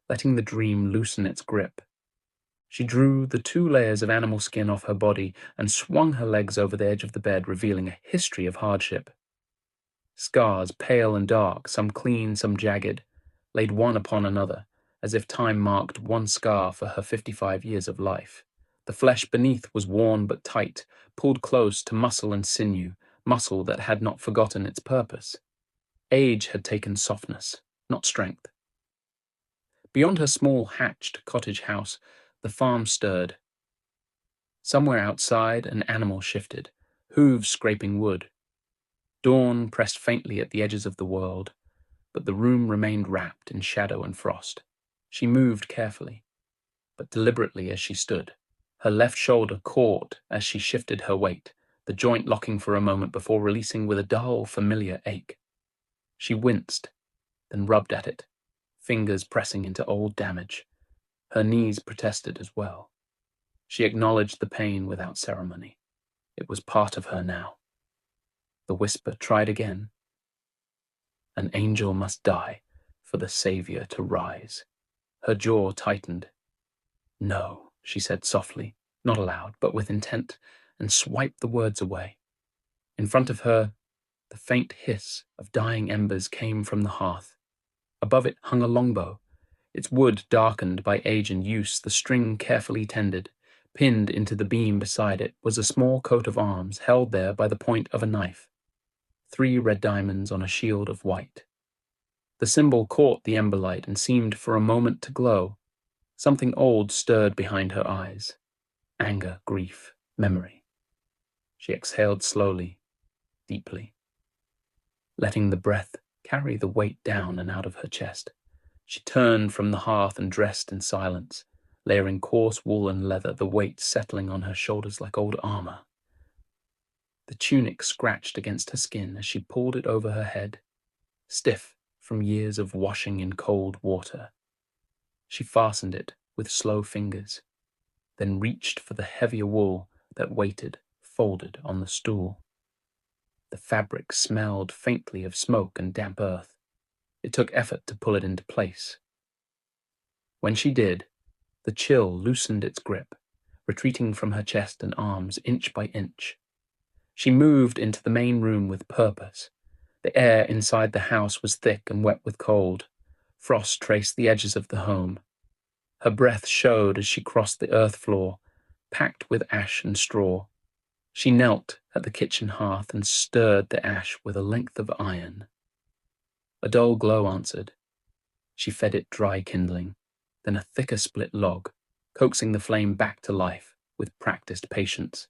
letting the dream loosen its grip. She drew the 2 layers of animal skin off her body and swung her legs over the edge of the bed, revealing a history of hardship. Scars, pale and dark, some clean, some jagged, laid one upon another, as if time marked one scar for her 55 years of life. The flesh beneath was worn but tight, pulled close to muscle and sinew, muscle that had not forgotten its purpose. Age had taken softness, not strength. Beyond her small hatched cottage house, the farm stirred. Somewhere outside, an animal shifted, hooves scraping wood. Dawn pressed faintly at the edges of the world, but the room remained wrapped in shadow and frost. She moved carefully, but deliberately as she stood. Her left shoulder caught as she shifted her weight, the joint locking for a moment before releasing with a dull, familiar ache. She winced, then rubbed at it, fingers pressing into old damage. Her knees protested as well. She acknowledged the pain without ceremony. It was part of her now. The whisper tried again. An angel must die for the Savior to rise. Her jaw tightened. No, she said softly, not aloud, but with intent, and swiped the words away. In front of her, the faint hiss of dying embers came from the hearth. Above it hung a longbow, its wood darkened by age and use, the string carefully tended. Pinned into the beam beside it was a small coat of arms held there by the point of a knife. 3 red diamonds on a shield of white. The symbol caught the ember light and seemed for a moment to glow. Something old stirred behind her eyes. Anger, grief, memory. She exhaled slowly, deeply, letting the breath carry the weight down and out of her chest. She turned from the hearth and dressed in silence, layering coarse wool and leather, the weight settling on her shoulders like old armor. The tunic scratched against her skin as she pulled it over her head, stiff from years of washing in cold water. She fastened it with slow fingers, then reached for the heavier wool that waited, folded on the stool. The fabric smelled faintly of smoke and damp earth. It took effort to pull it into place. When she did, the chill loosened its grip, retreating from her chest and arms inch by inch. She moved into the main room with purpose. The air inside the house was thick and wet with cold. Frost traced the edges of the home. Her breath showed as she crossed the earth floor, packed with ash and straw. She knelt at the kitchen hearth and stirred the ash with a length of iron. A dull glow answered. She fed it dry kindling, then a thicker split log, coaxing the flame back to life with practiced patience.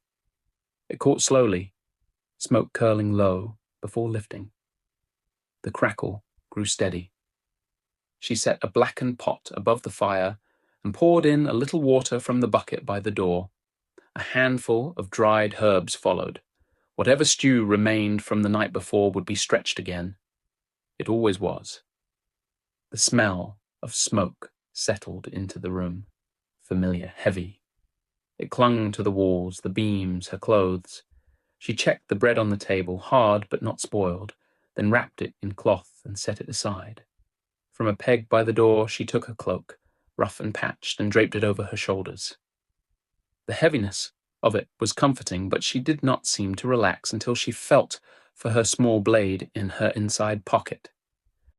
It caught slowly, smoke curling low before lifting. The crackle grew steady. She set a blackened pot above the fire and poured in a little water from the bucket by the door. A handful of dried herbs followed. Whatever stew remained from the night before would be stretched again. It always was. The smell of smoke settled into the room, familiar, heavy. It clung to the walls, the beams, her clothes. She checked the bread on the table, hard but not spoiled, then wrapped it in cloth and set it aside. From a peg by the door, she took her cloak, rough and patched, and draped it over her shoulders. The heaviness of it was comforting, but she did not seem to relax until she felt for her small blade in her inside pocket.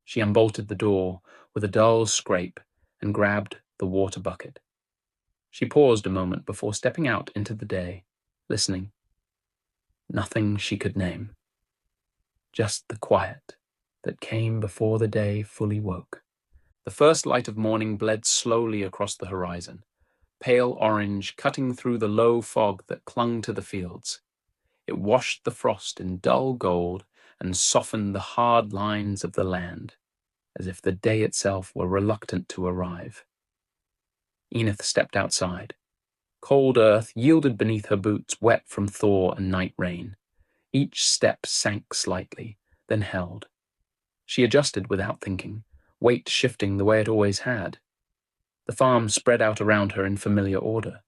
She unbolted the door with a dull scrape and grabbed the water bucket. She paused a moment before stepping out into the day, listening. Nothing she could name. Just the quiet that came before the day fully woke. The first light of morning bled slowly across the horizon, pale orange cutting through the low fog that clung to the fields. It washed the frost in dull gold and softened the hard lines of the land. as if the day itself were reluctant to arrive. Enith stepped outside. Cold earth yielded beneath her boots, wet from thaw and night rain. Each step sank slightly, then held. She adjusted without thinking, weight shifting the way it always had. The farm spread out around her in familiar order,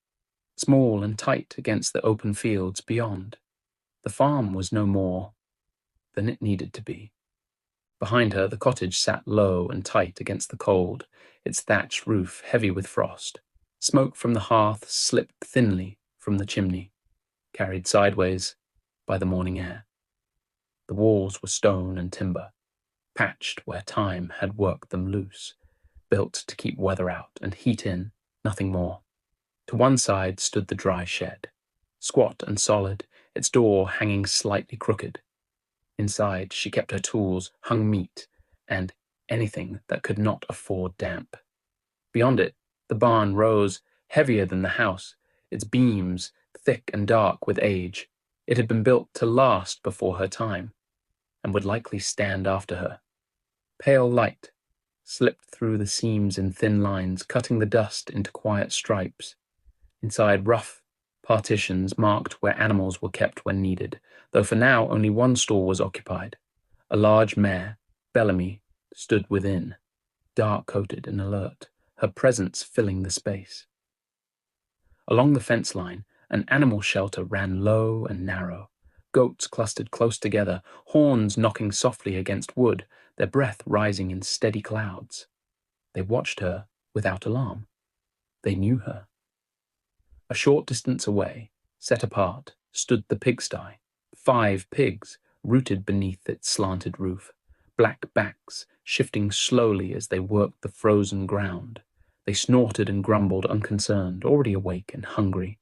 small and tight against the open fields beyond. The farm was no more than it needed to be. Behind her, the cottage sat low and tight against the cold, its thatched roof heavy with frost. Smoke from the hearth slipped thinly from the chimney, carried sideways by the morning air. The walls were stone and timber, patched where time had worked them loose, built to keep weather out and heat in, nothing more. To one side stood the dry shed, squat and solid, its door hanging slightly crooked. Inside she kept her tools, hung meat, and anything that could not afford damp. Beyond it, the barn rose, heavier than the house, its beams thick and dark with age. It had been built to last before her time, and would likely stand after her. Pale light slipped through the seams in thin lines, cutting the dust into quiet stripes. Inside, rough partitions marked where animals were kept when needed, though for now only one stall was occupied. A large mare, Bellamy, stood within, dark-coated and alert, her presence filling the space. Along the fence line, an animal shelter ran low and narrow. Goats clustered close together, horns knocking softly against wood, their breath rising in steady clouds. They watched her without alarm. They knew her. A short distance away, set apart, stood the pigsty. 5 pigs rooted beneath its slanted roof, black backs shifting slowly as they worked the frozen ground. They snorted and grumbled, unconcerned, already awake and hungry.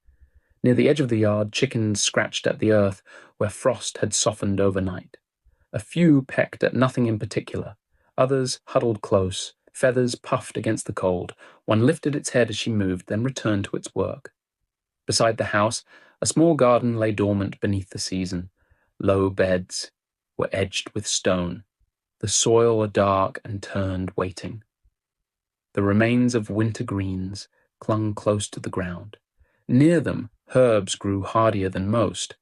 Near the edge of the yard, chickens scratched at the earth where frost had softened overnight. A few pecked at nothing in particular. Others huddled close, feathers puffed against the cold. One lifted its head as she moved, then returned to its work. Beside the house, a small garden lay dormant beneath the season. Low beds were edged with stone, the soil dark and turned, waiting. The remains of winter greens clung close to the ground. Near them, herbs grew hardier than most.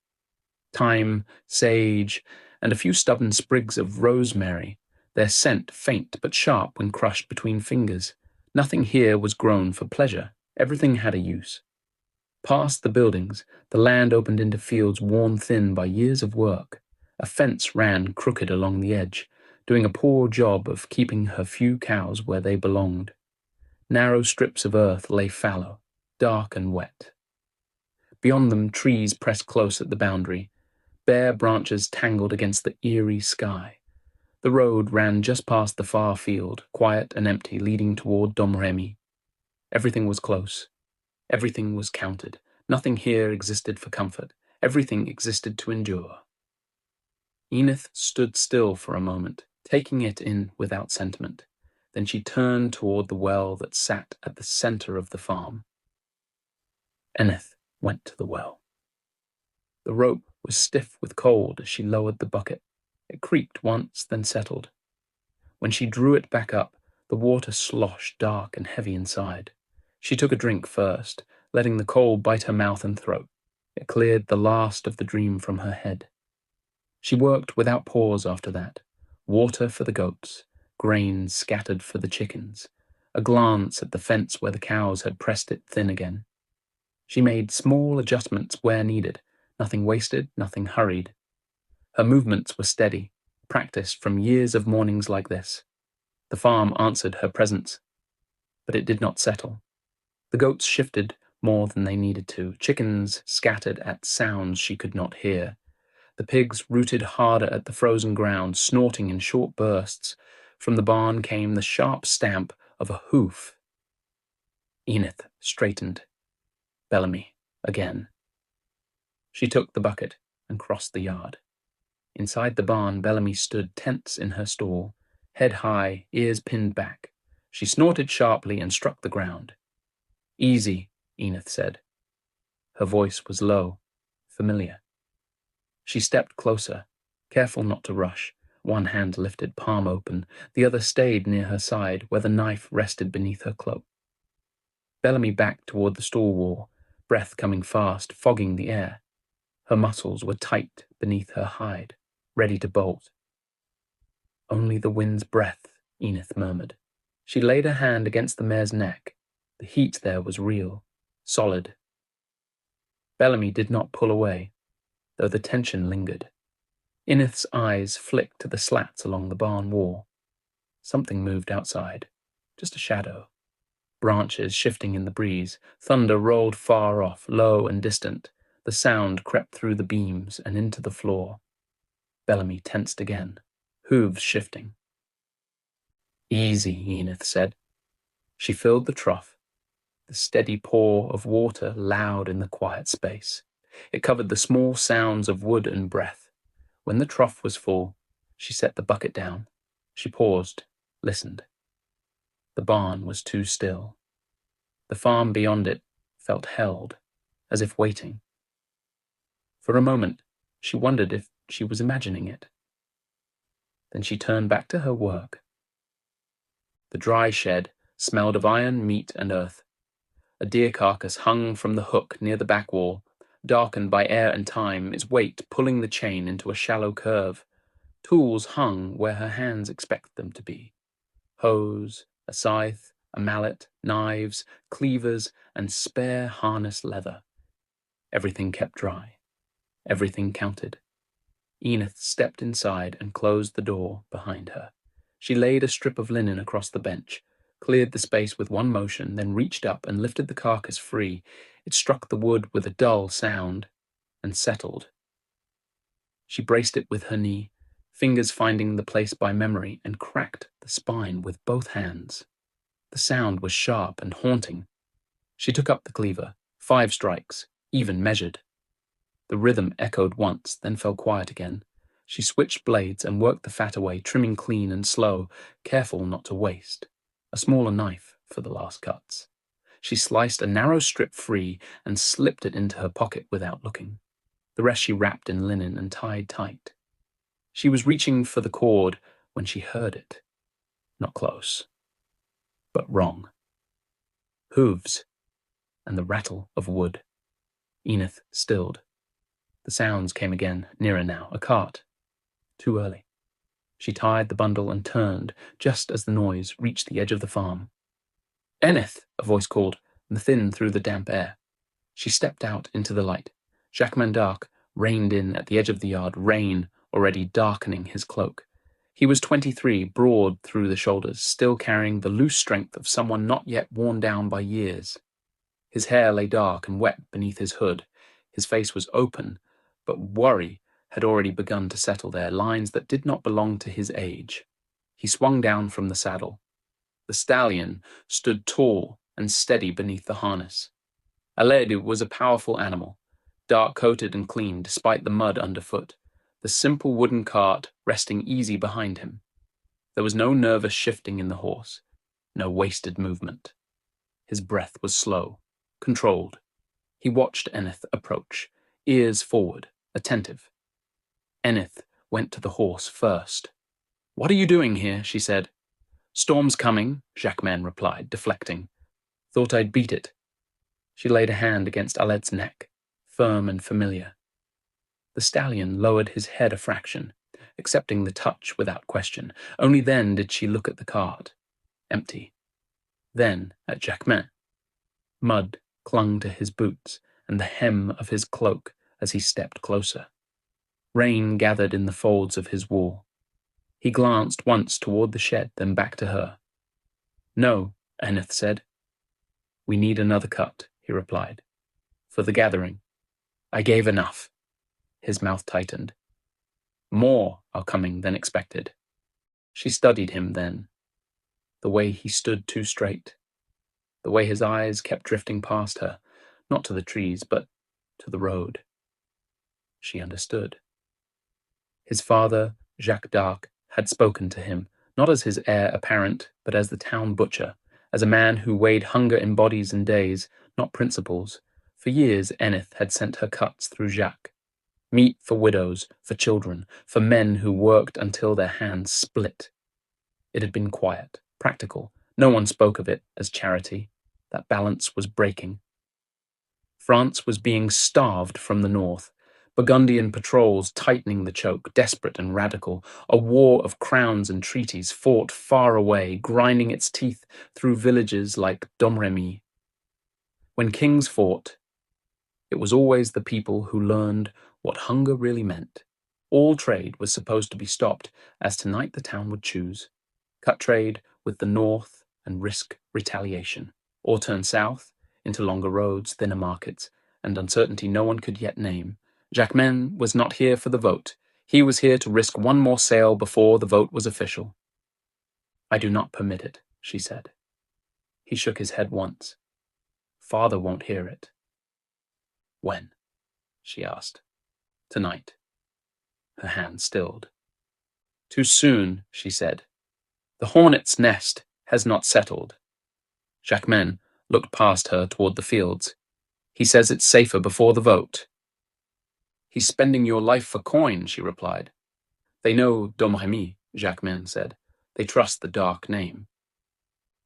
Thyme, sage, and a few stubborn sprigs of rosemary, their scent faint but sharp when crushed between fingers. Nothing here was grown for pleasure. Everything had a use. Past the buildings, the land opened into fields worn thin by years of work. A fence ran crooked along the edge, doing a poor job of keeping her few cows where they belonged. Narrow strips of earth lay fallow, dark and wet. Beyond them, trees pressed close at the boundary, bare branches tangled against the eerie sky. The road ran just past the far field, quiet and empty, leading toward Domremy. Everything was close. Everything was counted. Nothing here existed for comfort. Everything existed to endure. Enith stood still for a moment, taking it in without sentiment. Then she turned toward the well that sat at the center of the farm. Enith went to the well. The rope was stiff with cold as she lowered the bucket. It creaked once, then settled. When she drew it back up, the water sloshed dark and heavy inside. She took a drink first, letting the cold bite her mouth and throat. It cleared the last of the dream from her head. She worked without pause after that. Water for the goats, grains scattered for the chickens, a glance at the fence where the cows had pressed it thin again. She made small adjustments where needed, nothing wasted, nothing hurried. Her movements were steady, practiced from years of mornings like this. The farm answered her presence, but it did not settle. The goats shifted more than they needed to. Chickens scattered at sounds she could not hear. The pigs rooted harder at the frozen ground, snorting in short bursts. From the barn came the sharp stamp of a hoof. Enith straightened. Bellamy again. She took the bucket and crossed the yard. Inside the barn, Bellamy stood tense in her stall, head high, ears pinned back. She snorted sharply and struck the ground. "Easy," Enith said. Her voice was low, familiar. She stepped closer, careful not to rush, One hand lifted, palm open. The other stayed near her side, where the knife rested beneath her cloak. Bellamy backed toward the stall wall, breath coming fast, fogging the air. Her muscles were tight beneath her hide, ready to bolt. "Only the wind's breath," Enith murmured. She laid her hand against the mare's neck. The heat there was real, solid. Bellamy did not pull away, though the tension lingered. Enith's eyes flicked to the slats along the barn wall. Something moved outside, just a shadow. Branches shifting in the breeze, thunder rolled far off, low and distant. The sound crept through the beams and into the floor. Bellamy tensed again, hooves shifting. "Easy," Enith said. She filled the trough, the steady pour of water loud in the quiet space. It covered the small sounds of wood and breath. When the trough was full, she set the bucket down. She paused, listened. The barn was too still. The farm beyond it felt held, as if waiting. For a moment, she wondered if she was imagining it. Then she turned back to her work. The dry shed smelled of iron, meat, and earth. A deer carcass hung from the hook near the back wall, darkened by air and time, its weight pulling the chain into a shallow curve. Tools hung where her hands expected them to be. Hose, a scythe, a mallet, knives, cleavers, and spare harness leather. Everything kept dry. Everything counted. Enith stepped inside and closed the door behind her. She laid a strip of linen across the bench, cleared the space with one motion, then reached up and lifted the carcass free. It struck the wood with a dull sound and settled. She braced it with her knee, fingers finding the place by memory, and cracked the spine with both hands. The sound was sharp and haunting. She took up the cleaver, 5 strikes, even measured. The rhythm echoed once, then fell quiet again. She switched blades and worked the fat away, trimming clean and slow, careful not to waste. A smaller knife for the last cuts. She sliced a narrow strip free and slipped it into her pocket without looking. The rest she wrapped in linen and tied tight. She was reaching for the cord when she heard it. Not close, but wrong. Hooves and the rattle of wood. Enith stilled. The sounds came again, nearer now. A cart. Too early. She tied the bundle and turned, just as the noise reached the edge of the farm. "Enith!" a voice called, thin through the damp air. She stepped out into the light. Jacques d'Arc reined in at the edge of the yard, rain already darkening his cloak. He was 23, broad through the shoulders, still carrying the loose strength of someone not yet worn down by years. His hair lay dark and wet beneath his hood. His face was open, but worry had already begun to settle there, lines that did not belong to his age. He swung down from the saddle. The stallion stood tall and steady beneath the harness. Aled was a powerful animal, dark-coated and clean despite the mud underfoot, the simple wooden cart resting easy behind him. There was no nervous shifting in the horse, no wasted movement. His breath was slow, controlled. He watched Enith approach, ears forward, attentive. Enith went to the horse first. "What are you doing here?" she said. "Storm's coming," Jacquemin replied, deflecting. "Thought I'd beat it." She laid a hand against Aled's neck, firm and familiar. The stallion lowered his head a fraction, accepting the touch without question. Only then did she look at the cart. Empty. Then at Jacquemin. Mud clung to his boots and the hem of his cloak as he stepped closer. Rain gathered in the folds of his wool. He glanced once toward the shed, then back to her. "No," Enith said. "We need another cut," he replied. "For the gathering. I gave enough." His mouth tightened. "More are coming than expected." She studied him then. The way he stood too straight. The way his eyes kept drifting past her, not to the trees, but to the road. She understood. His father, Jacques d'Arc, had spoken to him, not as his heir apparent, but as the town butcher, as a man who weighed hunger in bodies and days, not principles. For years Enith had sent her cuts through Jacques. Meat for widows, for children, for men who worked until their hands split. It had been quiet, practical. No one spoke of it as charity. That balance was breaking. France was being starved from the north. Burgundian patrols tightening the choke, desperate and radical. A war of crowns and treaties fought far away, grinding its teeth through villages like Domremy. When kings fought, it was always the people who learned what hunger really meant. All trade was supposed to be stopped, as tonight the town would choose. Cut trade with the north and risk retaliation, or turn south into longer roads, thinner markets, and uncertainty no one could yet name. Jacquemin was not here for the vote. He was here to risk one more sale before the vote was official. "I do not permit it," she said. He shook his head once. "Father won't hear it." "When?" she asked. "Tonight." Her hand stilled. "Too soon," she said. "The hornet's nest has not settled." Jacquemin looked past her toward the fields. "He says it's safer before the vote." "He's spending your life for coin," she replied. "They know Domremy," Jacquemin said. "They trust the dark name."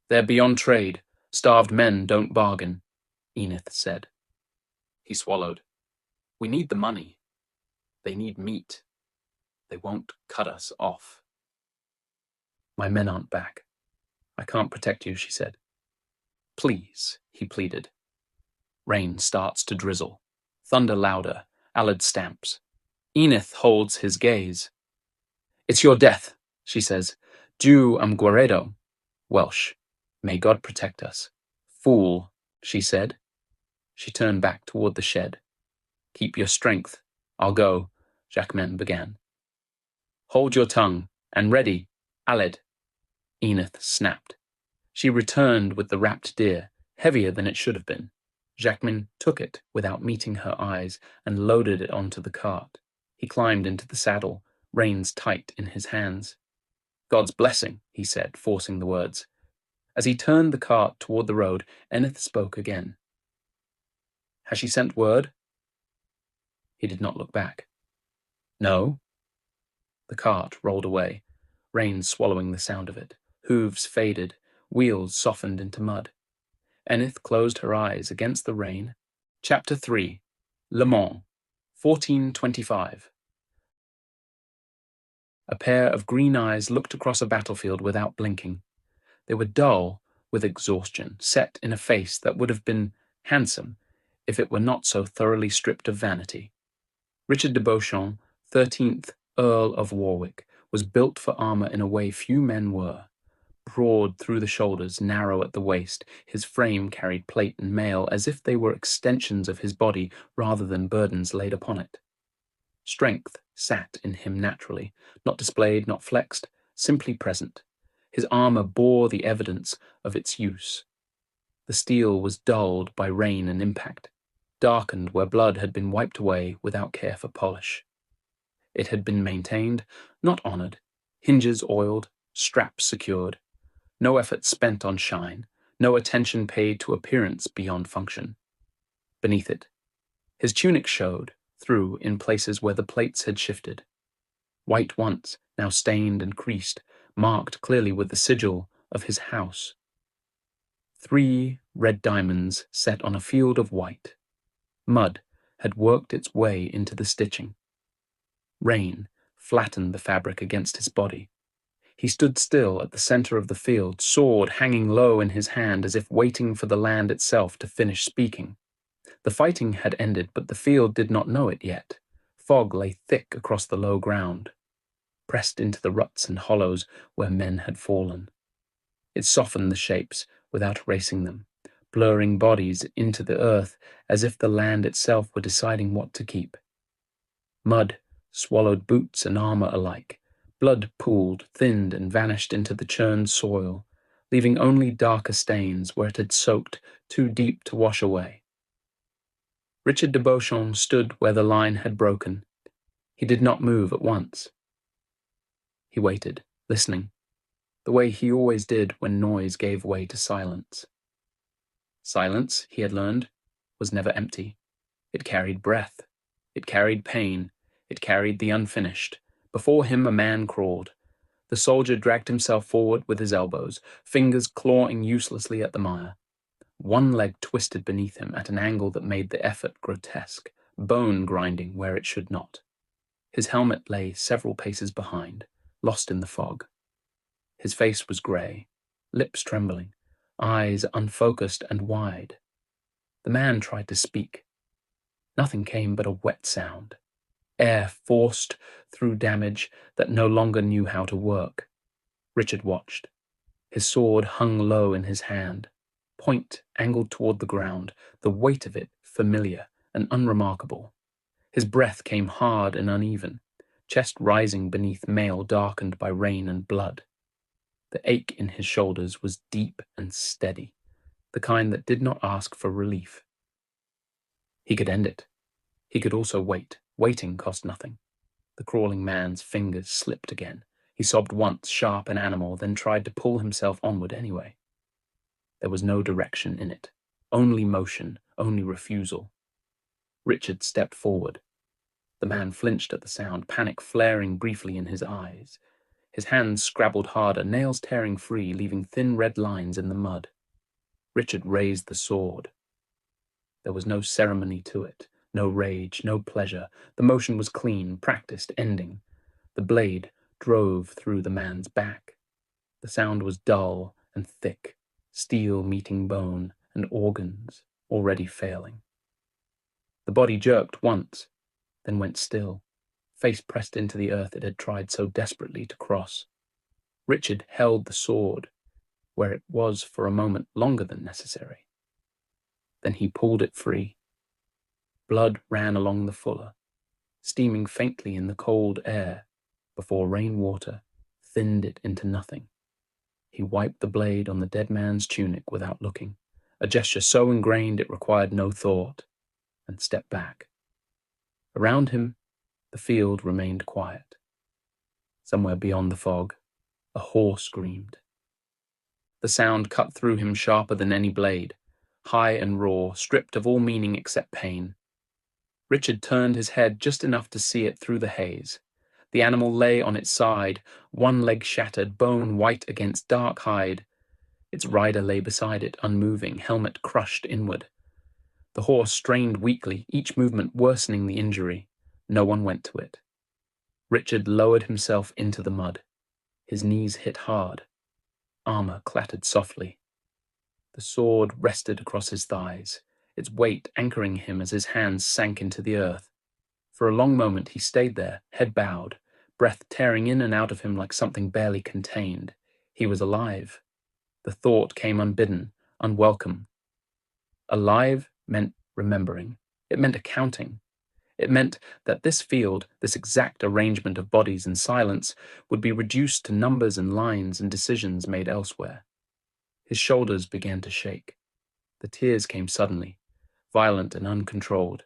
"They're beyond trade. Starved men don't bargain," Enith said. He swallowed. "We need the money. They need meat. They won't cut us off." "My men aren't back. I can't protect you," she said. "Please," he pleaded. Rain starts to drizzle. Thunder louder. Allard stamps. Enith holds his gaze. "It's your death," she says. "Du am guaredo." Welsh. "May God protect us." "Fool," she said. She turned back toward the shed. "Keep your strength. I'll go," Jacquemin began. "Hold your tongue, and ready, Allard," Enith snapped. She returned with the wrapped deer, heavier than it should have been. Jacquemin took it without meeting her eyes and loaded it onto the cart. He climbed into the saddle, reins tight in his hands. "God's blessing," he said, forcing the words. As he turned the cart toward the road, Enith spoke again. "Has she sent word?" He did not look back. "No." The cart rolled away, rain swallowing the sound of it. Hooves faded, wheels softened into mud. Enith closed her eyes against the rain. Chapter 3. Le Mans, 1425. A pair of green eyes looked across a battlefield without blinking. They were dull with exhaustion, set in a face that would have been handsome if it were not so thoroughly stripped of vanity. Richard de Beauchamp, 13th Earl of Warwick, was built for armour in a way few men were. Broad through the shoulders, narrow at the waist, his frame carried plate and mail as if they were extensions of his body rather than burdens laid upon it. Strength sat in him naturally, not displayed, not flexed, simply present. His armour bore the evidence of its use. The steel was dulled by rain and impact, darkened where blood had been wiped away without care for polish. It had been maintained, not honoured, hinges oiled, straps secured. No effort spent on shine, no attention paid to appearance beyond function. Beneath it, his tunic showed through in places where the plates had shifted. White once, now stained and creased, marked clearly with the sigil of his house. 3 red diamonds set on a field of white. Mud had worked its way into the stitching. Rain flattened the fabric against his body. He stood still at the center of the field, sword hanging low in his hand as if waiting for the land itself to finish speaking. The fighting had ended, but the field did not know it yet. Fog lay thick across the low ground, pressed into the ruts and hollows where men had fallen. It softened the shapes without erasing them, blurring bodies into the earth as if the land itself were deciding what to keep. Mud swallowed boots and armor alike. Blood pooled, thinned, and vanished into the churned soil, leaving only darker stains where it had soaked too deep to wash away. Richard de Beauchamp stood where the line had broken. He did not move at once. He waited, listening, the way he always did when noise gave way to silence. Silence, he had learned, was never empty. It carried breath. It carried pain. It carried the unfinished. Before him a man crawled. The soldier dragged himself forward with his elbows, fingers clawing uselessly at the mire. One leg twisted beneath him at an angle that made the effort grotesque, bone grinding where it should not. His helmet lay several paces behind, lost in the fog. His face was grey, lips trembling, eyes unfocused and wide. The man tried to speak. Nothing came but a wet sound, air forced through damage that no longer knew how to work. Richard watched. His sword hung low in his hand, point angled toward the ground, the weight of it familiar and unremarkable. His breath came hard and uneven, chest rising beneath mail darkened by rain and blood. The ache in his shoulders was deep and steady, the kind that did not ask for relief. He could end it. He could also wait. Waiting cost nothing. The crawling man's fingers slipped again. He sobbed once, sharp and animal, then tried to pull himself onward anyway. There was no direction in it. Only motion, only refusal. Richard stepped forward. The man flinched at the sound, panic flaring briefly in his eyes. His hands scrabbled harder, nails tearing free, leaving thin red lines in the mud. Richard raised the sword. There was no ceremony to it, no rage, no pleasure. The motion was clean, practiced, ending. The blade drove through the man's back. The sound was dull and thick, steel meeting bone and organs already failing. The body jerked once, then went still, face pressed into the earth it had tried so desperately to cross. Richard held the sword where it was for a moment longer than necessary. Then he pulled it free. Blood ran along the fuller, steaming faintly in the cold air before rainwater thinned it into nothing. He wiped the blade on the dead man's tunic without looking, a gesture so ingrained it required no thought, and stepped back. Around him, the field remained quiet. Somewhere beyond the fog, a horse screamed. The sound cut through him sharper than any blade, high and raw, stripped of all meaning except pain. Richard turned his head just enough to see it through the haze. The animal lay on its side, one leg shattered, bone white against dark hide. Its rider lay beside it, unmoving, helmet crushed inward. The horse strained weakly, each movement worsening the injury. No one went to it. Richard lowered himself into the mud. His knees hit hard. Armor clattered softly. The sword rested across his thighs, its weight anchoring him as his hands sank into the earth. For a long moment he stayed there, head bowed, breath tearing in and out of him like something barely contained. He was alive. The thought came unbidden, unwelcome. Alive meant remembering. It meant accounting. It meant that this field, this exact arrangement of bodies and silence, would be reduced to numbers and lines and decisions made elsewhere. His shoulders began to shake. The tears came suddenly, violent and uncontrolled.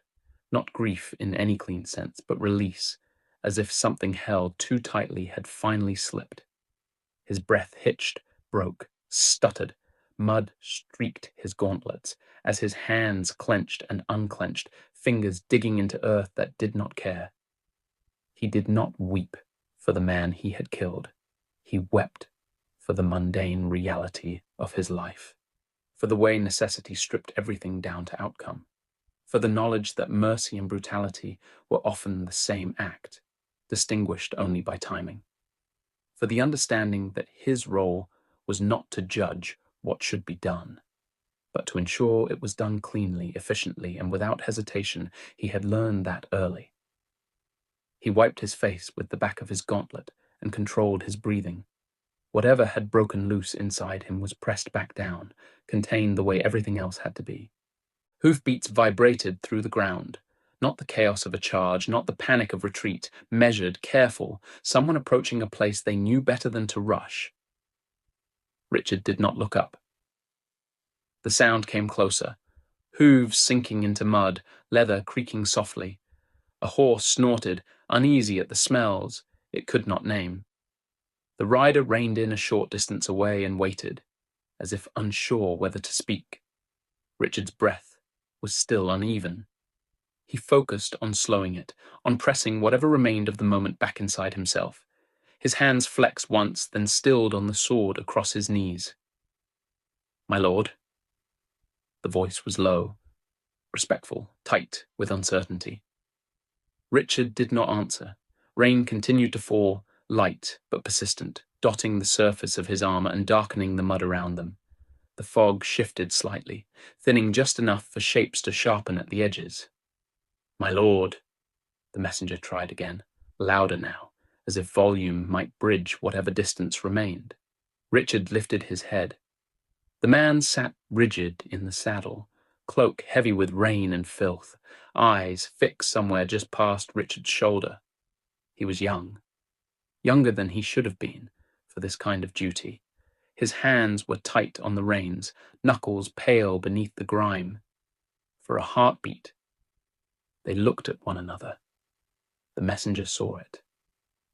Not grief in any clean sense, but release, as if something held too tightly had finally slipped. His breath hitched, broke, stuttered. Mud streaked his gauntlets as his hands clenched and unclenched, fingers digging into earth that did not care. He did not weep for the man he had killed. He wept for the mundane reality of his life, for the way necessity stripped everything down to outcome, for the knowledge that mercy and brutality were often the same act, distinguished only by timing, for the understanding that his role was not to judge what should be done, but to ensure it was done cleanly, efficiently, and without hesitation. He had learned that early. He wiped his face with the back of his gauntlet and controlled his breathing. Whatever had broken loose inside him was pressed back down, contained the way everything else had to be. Hoofbeats vibrated through the ground, not the chaos of a charge, not the panic of retreat, measured, careful, someone approaching a place they knew better than to rush. Richard did not look up. The sound came closer, hooves sinking into mud, leather creaking softly. A horse snorted, uneasy at the smells it could not name. The rider reined in a short distance away and waited, as if unsure whether to speak. Richard's breath was still uneven. He focused on slowing it, on pressing whatever remained of the moment back inside himself. His hands flexed once, then stilled on the sword across his knees. "My lord?" The voice was low, respectful, tight with uncertainty. Richard did not answer. Rain continued to fall, light but persistent, dotting the surface of his armor and darkening the mud around them. The fog shifted slightly, thinning just enough for shapes to sharpen at the edges. "My lord," the messenger tried again, louder now, as if volume might bridge whatever distance remained. Richard lifted his head. The man sat rigid in the saddle, cloak heavy with rain and filth, eyes fixed somewhere just past Richard's shoulder. He was young, younger than he should have been for this kind of duty. His hands were tight on the reins, knuckles pale beneath the grime. For a heartbeat, they looked at one another. The messenger saw it.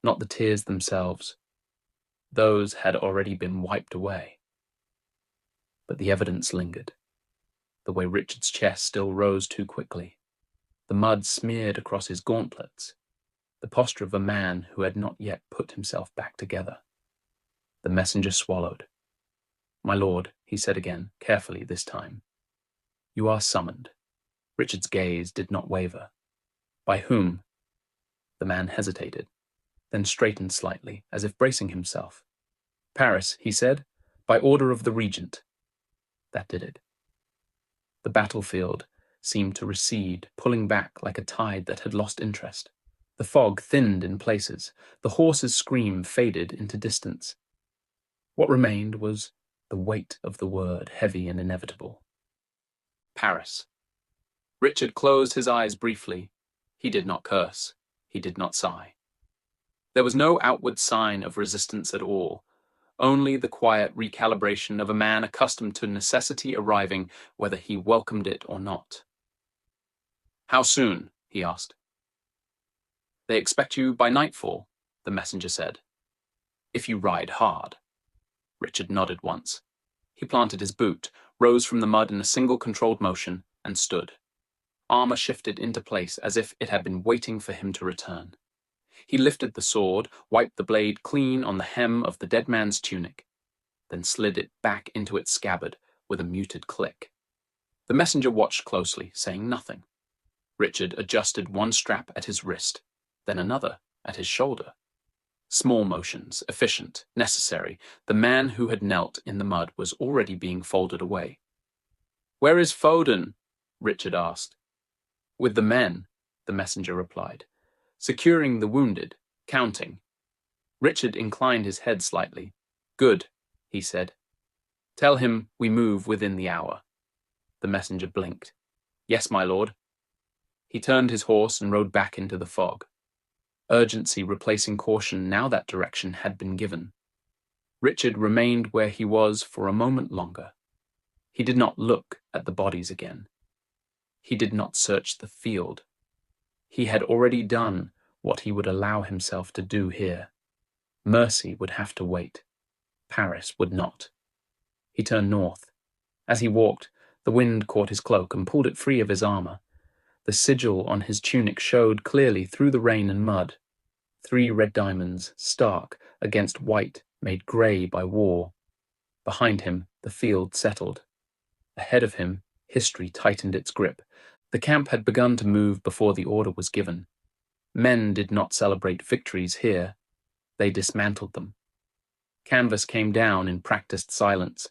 Not the tears themselves. Those had already been wiped away. But the evidence lingered. The way Richard's chest still rose too quickly. The mud smeared across his gauntlets. The posture of a man who had not yet put himself back together. The messenger swallowed. "My lord," he said again, carefully this time. "You are summoned." Richard's gaze did not waver. "By whom?" The man hesitated, then straightened slightly, as if bracing himself. "Paris," he said, "by order of the regent." That did it. The battlefield seemed to recede, pulling back like a tide that had lost interest. The fog thinned in places. The horse's scream faded into distance. What remained was the weight of the word, heavy and inevitable. Paris. Richard closed his eyes briefly. He did not curse. He did not sigh. There was no outward sign of resistance at all, only the quiet recalibration of a man accustomed to necessity arriving whether he welcomed it or not. "How soon?" he asked. "They expect you by nightfall," the messenger said. "If you ride hard." Richard nodded once. He planted his boot, rose from the mud in a single controlled motion, and stood. Armor shifted into place as if it had been waiting for him to return. He lifted the sword, wiped the blade clean on the hem of the dead man's tunic, then slid it back into its scabbard with a muted click. The messenger watched closely, saying nothing. Richard adjusted one strap at his wrist, then another at his shoulder. Small motions, efficient, necessary. The man who had knelt in the mud was already being folded away. "Where is Foden?" Richard asked. "With the men," the messenger replied. "Securing the wounded, counting." Richard inclined his head slightly. "Good," he said. "Tell him we move within the hour." The messenger blinked. "Yes, my lord." He turned his horse and rode back into the fog. Urgency replacing caution now that direction had been given. Richard remained where he was for a moment longer. He did not look at the bodies again. He did not search the field. He had already done what he would allow himself to do here. Mercy would have to wait. Paris would not. He turned north. As he walked, the wind caught his cloak and pulled it free of his armor. The sigil on his tunic showed clearly through the rain and mud. 3 red diamonds, stark against white made grey by war. Behind him, the field settled. Ahead of him, history tightened its grip. The camp had begun to move before the order was given. Men did not celebrate victories here. They dismantled them. Canvas came down in practiced silence.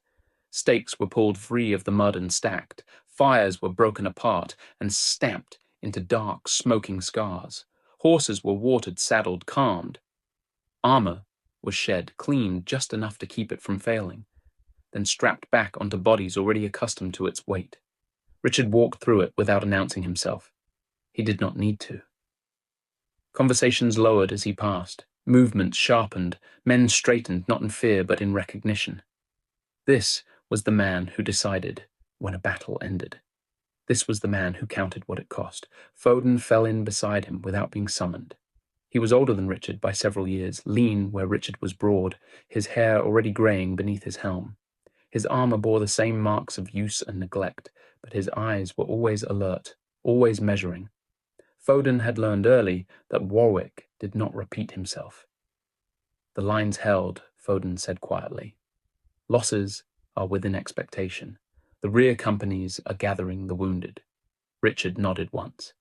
Stakes were pulled free of the mud and stacked. Fires were broken apart and stamped into dark, smoking scars. Horses were watered, saddled, calmed. Armor was shed, cleaned just enough to keep it from failing, then strapped back onto bodies already accustomed to its weight. Richard walked through it without announcing himself. He did not need to. Conversations lowered as he passed. Movements sharpened. Men straightened, not in fear, but in recognition. This was the man who decided when a battle ended. This was the man who counted what it cost. Foden fell in beside him without being summoned. He was older than Richard by several years, lean where Richard was broad, his hair already greying beneath his helm. His armor bore the same marks of use and neglect, but his eyes were always alert, always measuring. Foden had learned early that Warwick did not repeat himself. The lines held, Foden said quietly. Losses are within expectation. The rear companies are gathering the wounded. Richard nodded once.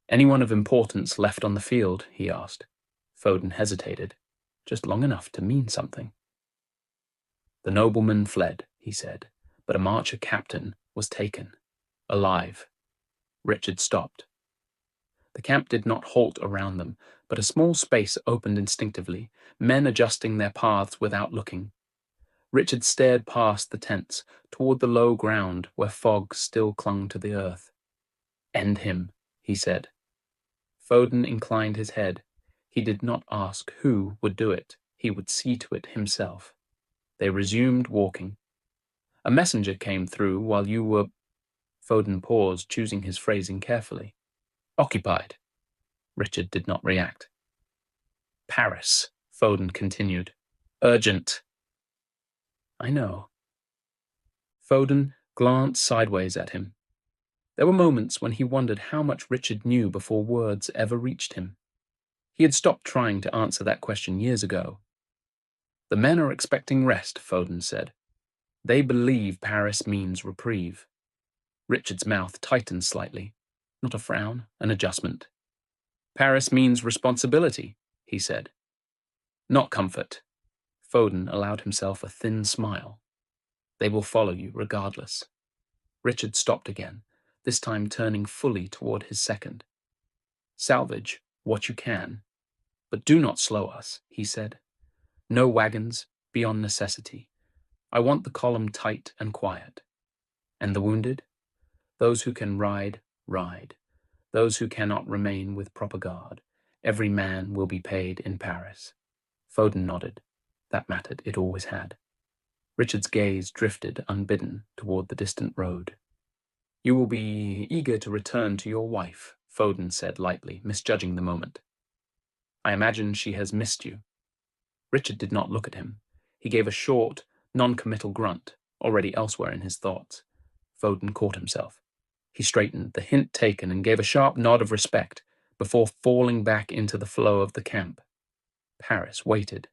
Anyone of importance left on the field? He asked. Foden hesitated, just long enough to mean something. The nobleman fled, he said, but a marcher captain was taken, alive. Richard stopped. The camp did not halt around them, but a small space opened instinctively, men adjusting their paths without looking. Richard stared past the tents, toward the low ground where fog still clung to the earth. End him, he said. Foden inclined his head. He did not ask who would do it. He would see to it himself. They resumed walking. A messenger came through while you were... Foden paused, choosing his phrasing carefully. Occupied. Richard did not react. Paris, Foden continued. Urgent. I know. Foden glanced sideways at him. There were moments when he wondered how much Richard knew before words ever reached him. He had stopped trying to answer that question years ago. The men are expecting rest, Foden said. They believe Paris means reprieve. Richard's mouth tightened slightly. Not a frown, an adjustment. Paris means responsibility, he said. Not comfort. Foden allowed himself a thin smile. They will follow you regardless. Richard stopped again, this time turning fully toward his second. Salvage what you can, but do not slow us, he said. No wagons beyond necessity. I want the column tight and quiet. And the wounded? Those who can ride, ride. Those who cannot remain with proper guard. Every man will be paid in Paris. Foden nodded. That mattered, it always had. Richard's gaze drifted unbidden toward the distant road. You will be eager to return to your wife, Foden said lightly, misjudging the moment. I imagine she has missed you. Richard did not look at him. He gave a short, non-committal grunt, already elsewhere in his thoughts. Foden caught himself. He straightened, the hint taken, and gave a sharp nod of respect before falling back into the flow of the camp. Paris waited.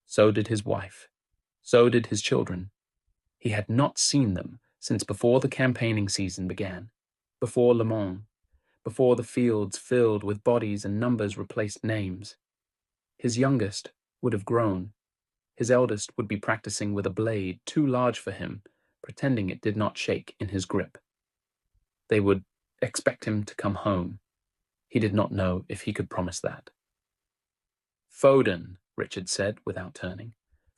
So did his wife. So did his children. He had not seen them since before the campaigning season began, before Le Mans, before the fields filled with bodies and numbers replaced names. His youngest would have grown. His eldest would be practicing with a blade too large for him, pretending it did not shake in his grip. They would expect him to come home. He did not know if he could promise that. Foden, Richard said without turning.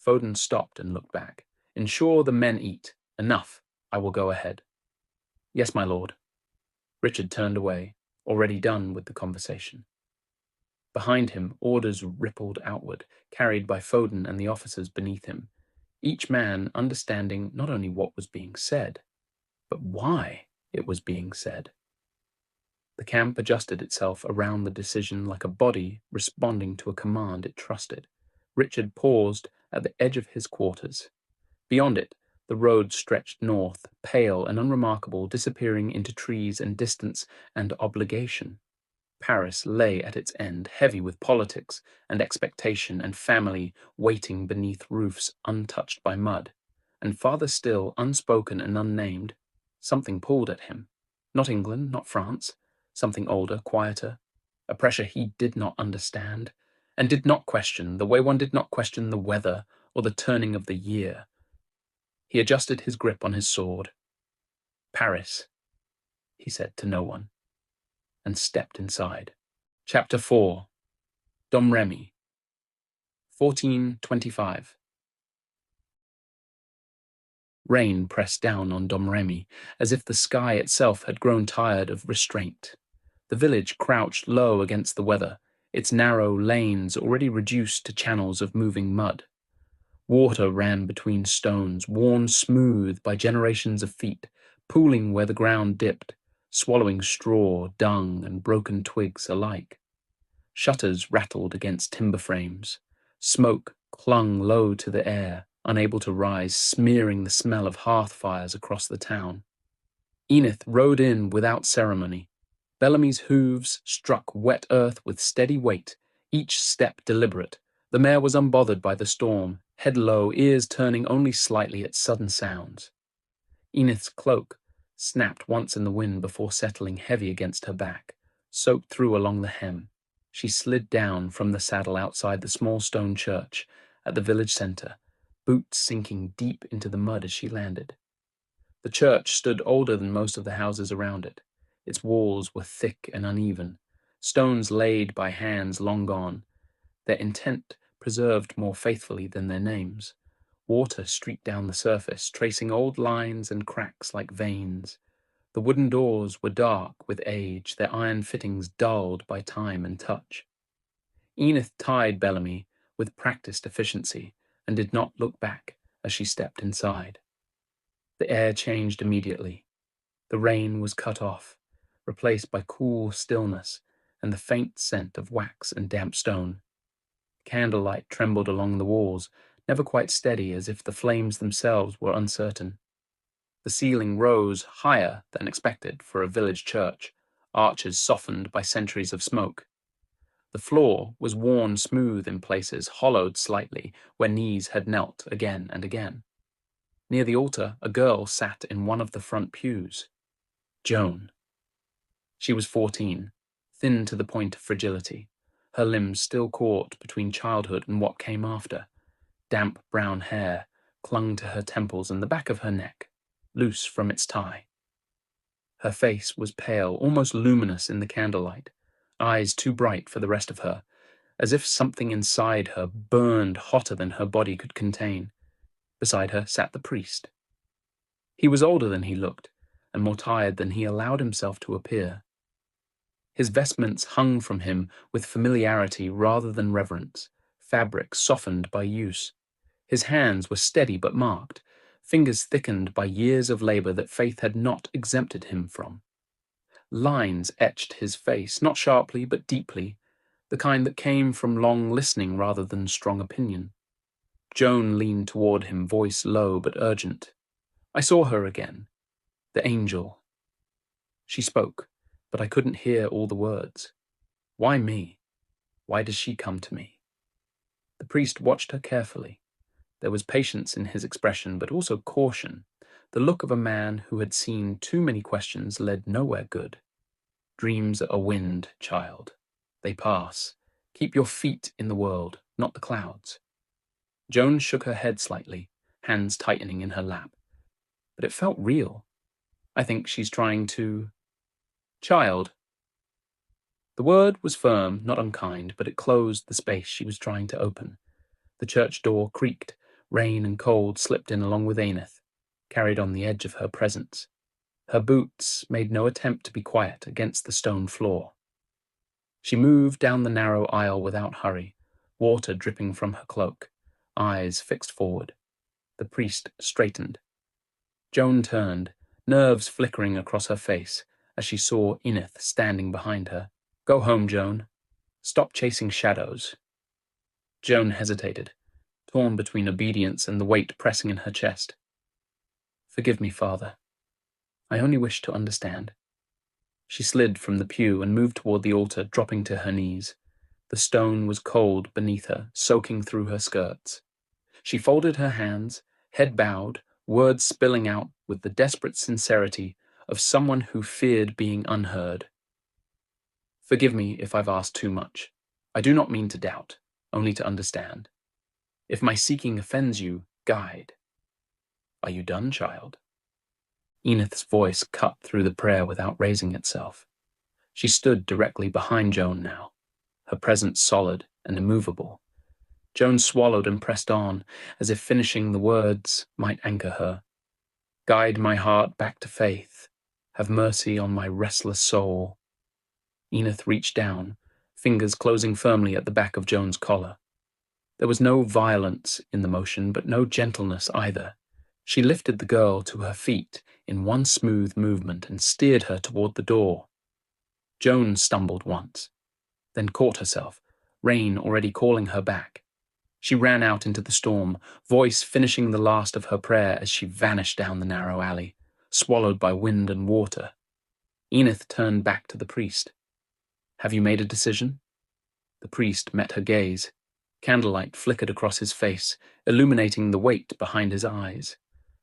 Foden stopped and looked back. Ensure the men eat. Enough. I will go ahead. Yes, my lord. Richard turned away, already done with the conversation. Behind him, orders rippled outward, carried by Foden and the officers beneath him, each man understanding not only what was being said, but why it was being said. The camp adjusted itself around the decision like a body responding to a command it trusted. Richard paused at the edge of his quarters. Beyond it, the road stretched north, pale and unremarkable, disappearing into trees and distance and obligation. Paris lay at its end, heavy with politics and expectation and family waiting beneath roofs untouched by mud. And farther still, unspoken and unnamed, something pulled at him. Not England, not France. Something older, quieter. A pressure he did not understand, and did not question, the way one did not question the weather or the turning of the year. He adjusted his grip on his sword. Paris, he said to no one, and stepped inside. Chapter 4. Domremy, 1425. Rain pressed down on Domremy, as if the sky itself had grown tired of restraint. The village crouched low against the weather, its narrow lanes already reduced to channels of moving mud. Water ran between stones, worn smooth by generations of feet, pooling where the ground dipped, swallowing straw, dung, and broken twigs alike. Shutters rattled against timber frames. Smoke clung low to the air, unable to rise, smearing the smell of hearth fires across the town. Enith rode in without ceremony. Bellamy's hooves struck wet earth with steady weight, each step deliberate. The mare was unbothered by the storm, head low, ears turning only slightly at sudden sounds. Enith's cloak snapped once in the wind before settling heavy against her back, soaked through along the hem. She slid down from the saddle outside the small stone church at the village centre, boots sinking deep into the mud as she landed. The church stood older than most of the houses around it. Its walls were thick and uneven, stones laid by hands long gone, their intent preserved more faithfully than their names. Water streaked down the surface, tracing old lines and cracks like veins. The wooden doors were dark with age, their iron fittings dulled by time and touch. Enith tied Bellamy with practiced efficiency and did not look back as she stepped inside. The air changed immediately. The rain was cut off, replaced by cool stillness and the faint scent of wax and damp stone. Candlelight trembled along the walls, never quite steady, as if the flames themselves were uncertain. The ceiling rose higher than expected for a village church, arches softened by centuries of smoke. The floor was worn smooth in places, hollowed slightly, where knees had knelt again and again. Near the altar, a girl sat in one of the front pews. Joan. She was 14, thin to the point of fragility, her limbs still caught between childhood and what came after. Damp brown hair clung to her temples and the back of her neck, loose from its tie. Her face was pale, almost luminous in the candlelight, eyes too bright for the rest of her, as if something inside her burned hotter than her body could contain. Beside her sat the priest. He was older than he looked, and more tired than he allowed himself to appear. His vestments hung from him with familiarity rather than reverence, fabric softened by use. His hands were steady but marked, fingers thickened by years of labor that faith had not exempted him from. Lines etched his face, not sharply but deeply, the kind that came from long listening rather than strong opinion. Joan leaned toward him, voice low but urgent. I saw her again. The angel. She spoke, but I couldn't hear all the words. Why me? Why does she come to me? The priest watched her carefully. There was patience in his expression, but also caution, the look of a man who had seen too many questions led nowhere good. Dreams are wind, child. They pass. Keep your feet in the world, not the clouds. Joan shook her head slightly, hands tightening in her lap. But it felt real. I think she's trying to... Child. The word was firm, not unkind, but it closed the space she was trying to open. The church door creaked. Rain and cold slipped in along with Enith, carried on the edge of her presence. Her boots made no attempt to be quiet against the stone floor. She moved down the narrow aisle without hurry, water dripping from her cloak, eyes fixed forward. The priest straightened. Joan turned, nerves flickering across her face, as she saw Enith standing behind her. Go home, Joan. Stop chasing shadows. Joan hesitated, torn between obedience and the weight pressing in her chest. Forgive me, Father. I only wish to understand. She slid from the pew and moved toward the altar, dropping to her knees. The stone was cold beneath her, soaking through her skirts. She folded her hands, head bowed, words spilling out with the desperate sincerity of someone who feared being unheard. Forgive me if I've asked too much. I do not mean to doubt, only to understand. If my seeking offends you, guide. Are you done, child? Enith's voice cut through the prayer without raising itself. She stood directly behind Joan now, her presence solid and immovable. Joan swallowed and pressed on, as if finishing the words might anchor her. Guide my heart back to faith. Have mercy on my restless soul. Enith reached down, fingers closing firmly at the back of Joan's collar. There was no violence in the motion, but no gentleness either. She lifted the girl to her feet in one smooth movement and steered her toward the door. Joan stumbled once, then caught herself, rain already calling her back. She ran out into the storm, voice finishing the last of her prayer as she vanished down the narrow alley, swallowed by wind and water. Enith turned back to the priest. "Have you made a decision?" The priest met her gaze. Candlelight flickered across his face, illuminating the weight behind his eyes.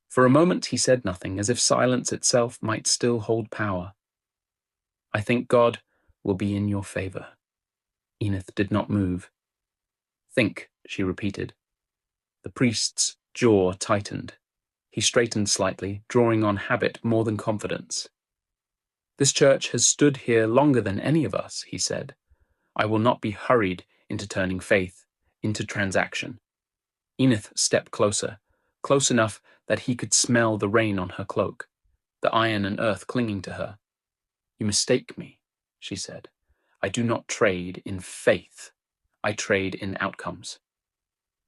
For a moment he said nothing, as if silence itself might still hold power. "I think God will be in your favor." Enith did not move. "Think," she repeated. The priest's jaw tightened. He straightened slightly, drawing on habit more than confidence. "This church has stood here longer than any of us," he said. "I will not be hurried into turning faith, into transaction." Enith stepped closer, close enough that he could smell the rain on her cloak, the iron and earth clinging to her. "You mistake me," she said. "I do not trade in faith. I trade in outcomes."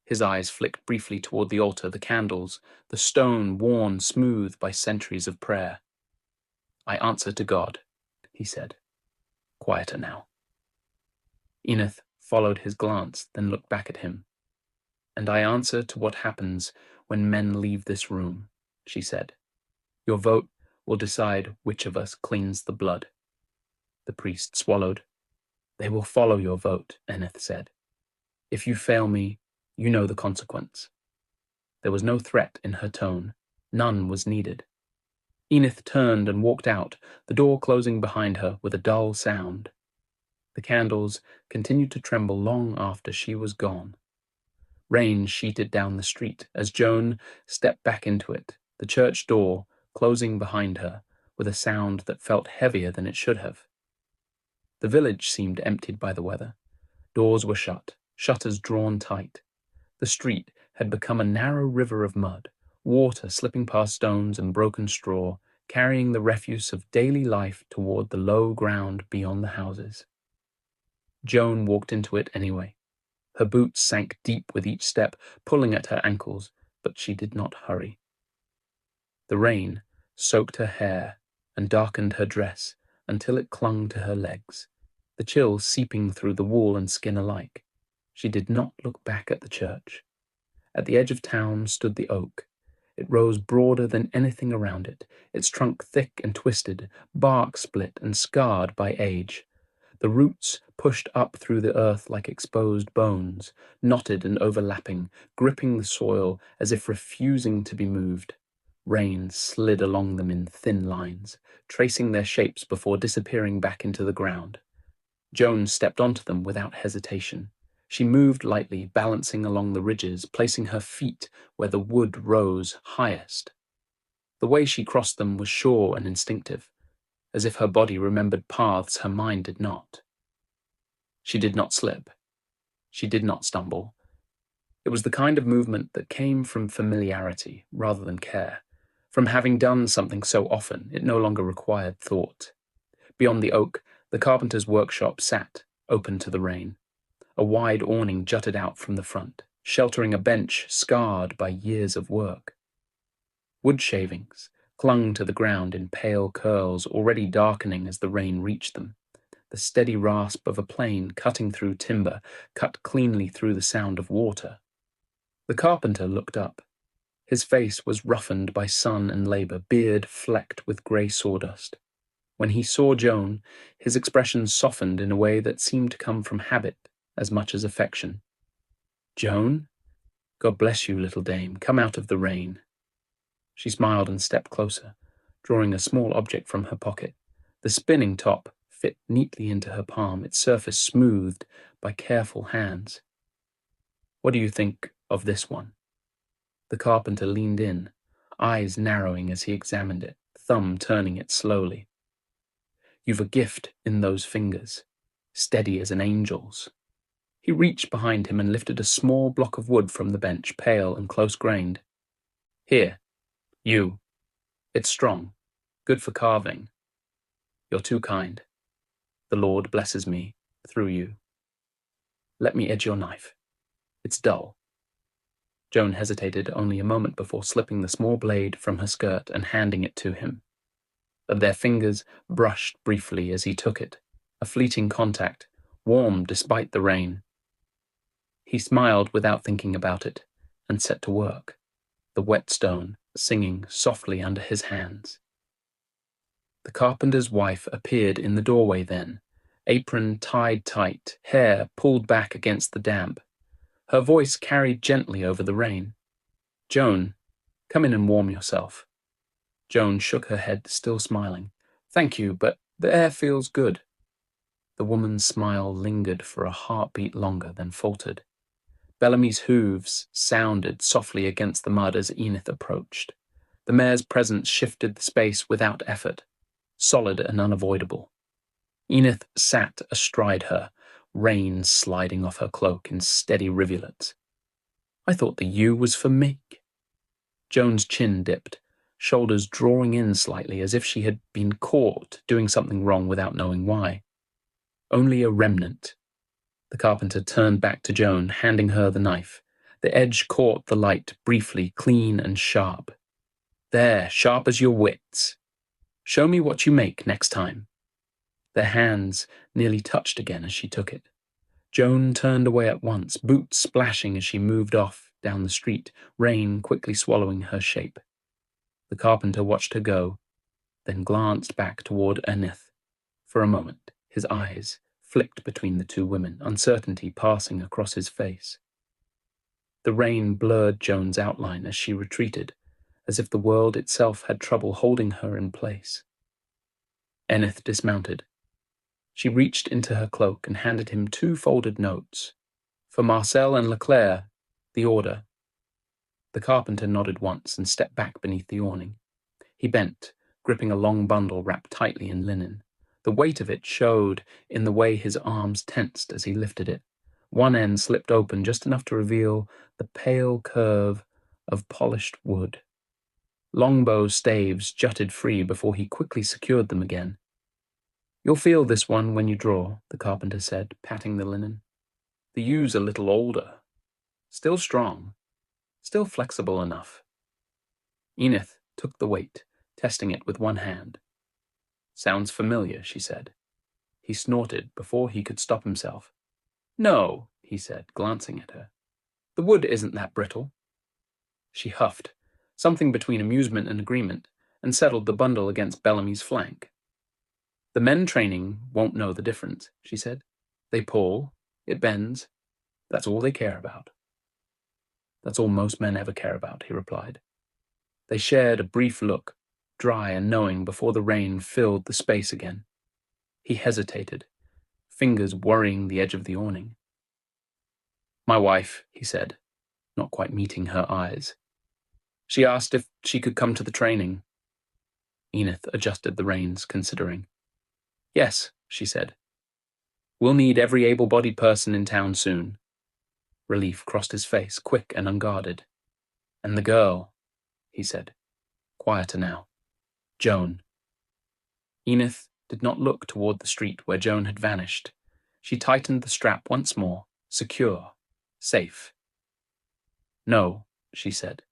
His eyes flicked briefly toward the altar, the candles, the stone worn smooth by centuries of prayer. "I answer to God," he said. Quieter now. Enith followed his glance, then looked back at him. "And I answer to what happens when men leave this room," she said. "Your vote will decide which of us cleans the blood." The priest swallowed. "They will follow your vote," Enith said. "If you fail me, you know the consequence." There was no threat in her tone. None was needed. Enith turned and walked out, the door closing behind her with a dull sound. The candles continued to tremble long after she was gone. Rain sheeted down the street as Joan stepped back into it, the church door closing behind her with a sound that felt heavier than it should have. The village seemed emptied by the weather. Doors were shut, shutters drawn tight. The street had become a narrow river of mud, water slipping past stones and broken straw, carrying the refuse of daily life toward the low ground beyond the houses. Joan walked into it anyway. Her boots sank deep with each step, pulling at her ankles, but she did not hurry. The rain soaked her hair and darkened her dress until it clung to her legs, the chill seeping through the wool and skin alike. She did not look back at the church. At the edge of town stood the oak. It rose broader than anything around it, its trunk thick and twisted, bark split and scarred by age. The roots pushed up through the earth like exposed bones, knotted and overlapping, gripping the soil as if refusing to be moved. Rain slid along them in thin lines, tracing their shapes before disappearing back into the ground. Joan stepped onto them without hesitation. She moved lightly, balancing along the ridges, placing her feet where the wood rose highest. The way she crossed them was sure and instinctive, as if her body remembered paths her mind did not. She did not slip. She did not stumble. It was the kind of movement that came from familiarity rather than care, from having done something so often it no longer required thought. Beyond the oak, the carpenter's workshop sat, open to the rain. A wide awning jutted out from the front, sheltering a bench scarred by years of work. Wood shavings clung to the ground in pale curls, already darkening as the rain reached them. The steady rasp of a plane cutting through timber cut cleanly through the sound of water. The carpenter looked up. His face was roughened by sun and labor, beard flecked with grey sawdust. When he saw Joan, his expression softened in a way that seemed to come from habit as much as affection. "Joan? God bless you, little dame. Come out of the rain." She smiled and stepped closer, drawing a small object from her pocket. The spinning top fit neatly into her palm, its surface smoothed by careful hands. "What do you think of this one?" The carpenter leaned in, eyes narrowing as he examined it, thumb turning it slowly. "You've a gift in those fingers, steady as an angel's." He reached behind him and lifted a small block of wood from the bench, pale and close-grained. "Here, you. It's strong, good for carving. You're too kind. The Lord blesses me through you. Let me edge your knife. It's dull." Joan hesitated only a moment before slipping the small blade from her skirt and handing it to him. But their fingers brushed briefly as he took it, a fleeting contact, warm despite the rain. He smiled without thinking about it, and set to work, the whetstone singing softly under his hands. The carpenter's wife appeared in the doorway then, apron tied tight, hair pulled back against the damp. Her voice carried gently over the rain. "Joan, come in and warm yourself." Joan shook her head, still smiling. "Thank you, but the air feels good." The woman's smile lingered for a heartbeat longer, then faltered. Bellamy's hooves sounded softly against the mud as Enith approached. The mare's presence shifted the space without effort, solid and unavoidable. Enith sat astride her, rain sliding off her cloak in steady rivulets. "I thought the U was for me." Joan's chin dipped, shoulders drawing in slightly as if she had been caught doing something wrong without knowing why. "Only a remnant." The carpenter turned back to Joan, handing her the knife. The edge caught the light, briefly, clean and sharp. "There, sharp as your wits. Show me what you make next time." Their hands nearly touched again as she took it. Joan turned away at once, boots splashing as she moved off down the street, rain quickly swallowing her shape. The carpenter watched her go, then glanced back toward Enith. For a moment, his eyes flicked between the two women, uncertainty passing across his face. The rain blurred Joan's outline as she retreated, as if the world itself had trouble holding her in place. Enith dismounted. She reached into her cloak and handed him 2 folded notes. "For Marcel and Leclerc, the order." The carpenter nodded once and stepped back beneath the awning. He bent, gripping a long bundle wrapped tightly in linen. The weight of it showed in the way his arms tensed as he lifted it. One end slipped open just enough to reveal the pale curve of polished wood. Longbow staves jutted free before he quickly secured them again. "You'll feel this one when you draw," the carpenter said, patting the linen. "The U's a little older. Still strong. Still flexible enough." Enith took the weight, testing it with one hand. "Sounds familiar," she said. He snorted before he could stop himself. "No," he said, glancing at her. "The wood isn't that brittle." She huffed, something between amusement and agreement, and settled the bundle against Bellamy's flank. "The men training won't know the difference," she said. "They pull, it bends. That's all they care about." "That's all most men ever care about," he replied. They shared a brief look, dry and knowing, before the rain filled the space again. He hesitated, fingers worrying the edge of the awning. "My wife," he said, not quite meeting her eyes. "She asked if she could come to the training." Enith adjusted the reins, considering. "Yes," she said. "We'll need every able-bodied person in town soon." Relief crossed his face, quick and unguarded. "And the girl," he said, quieter now. "Joan." Enith did not look toward the street where Joan had vanished. She tightened the strap once more, secure, safe. "No," she said.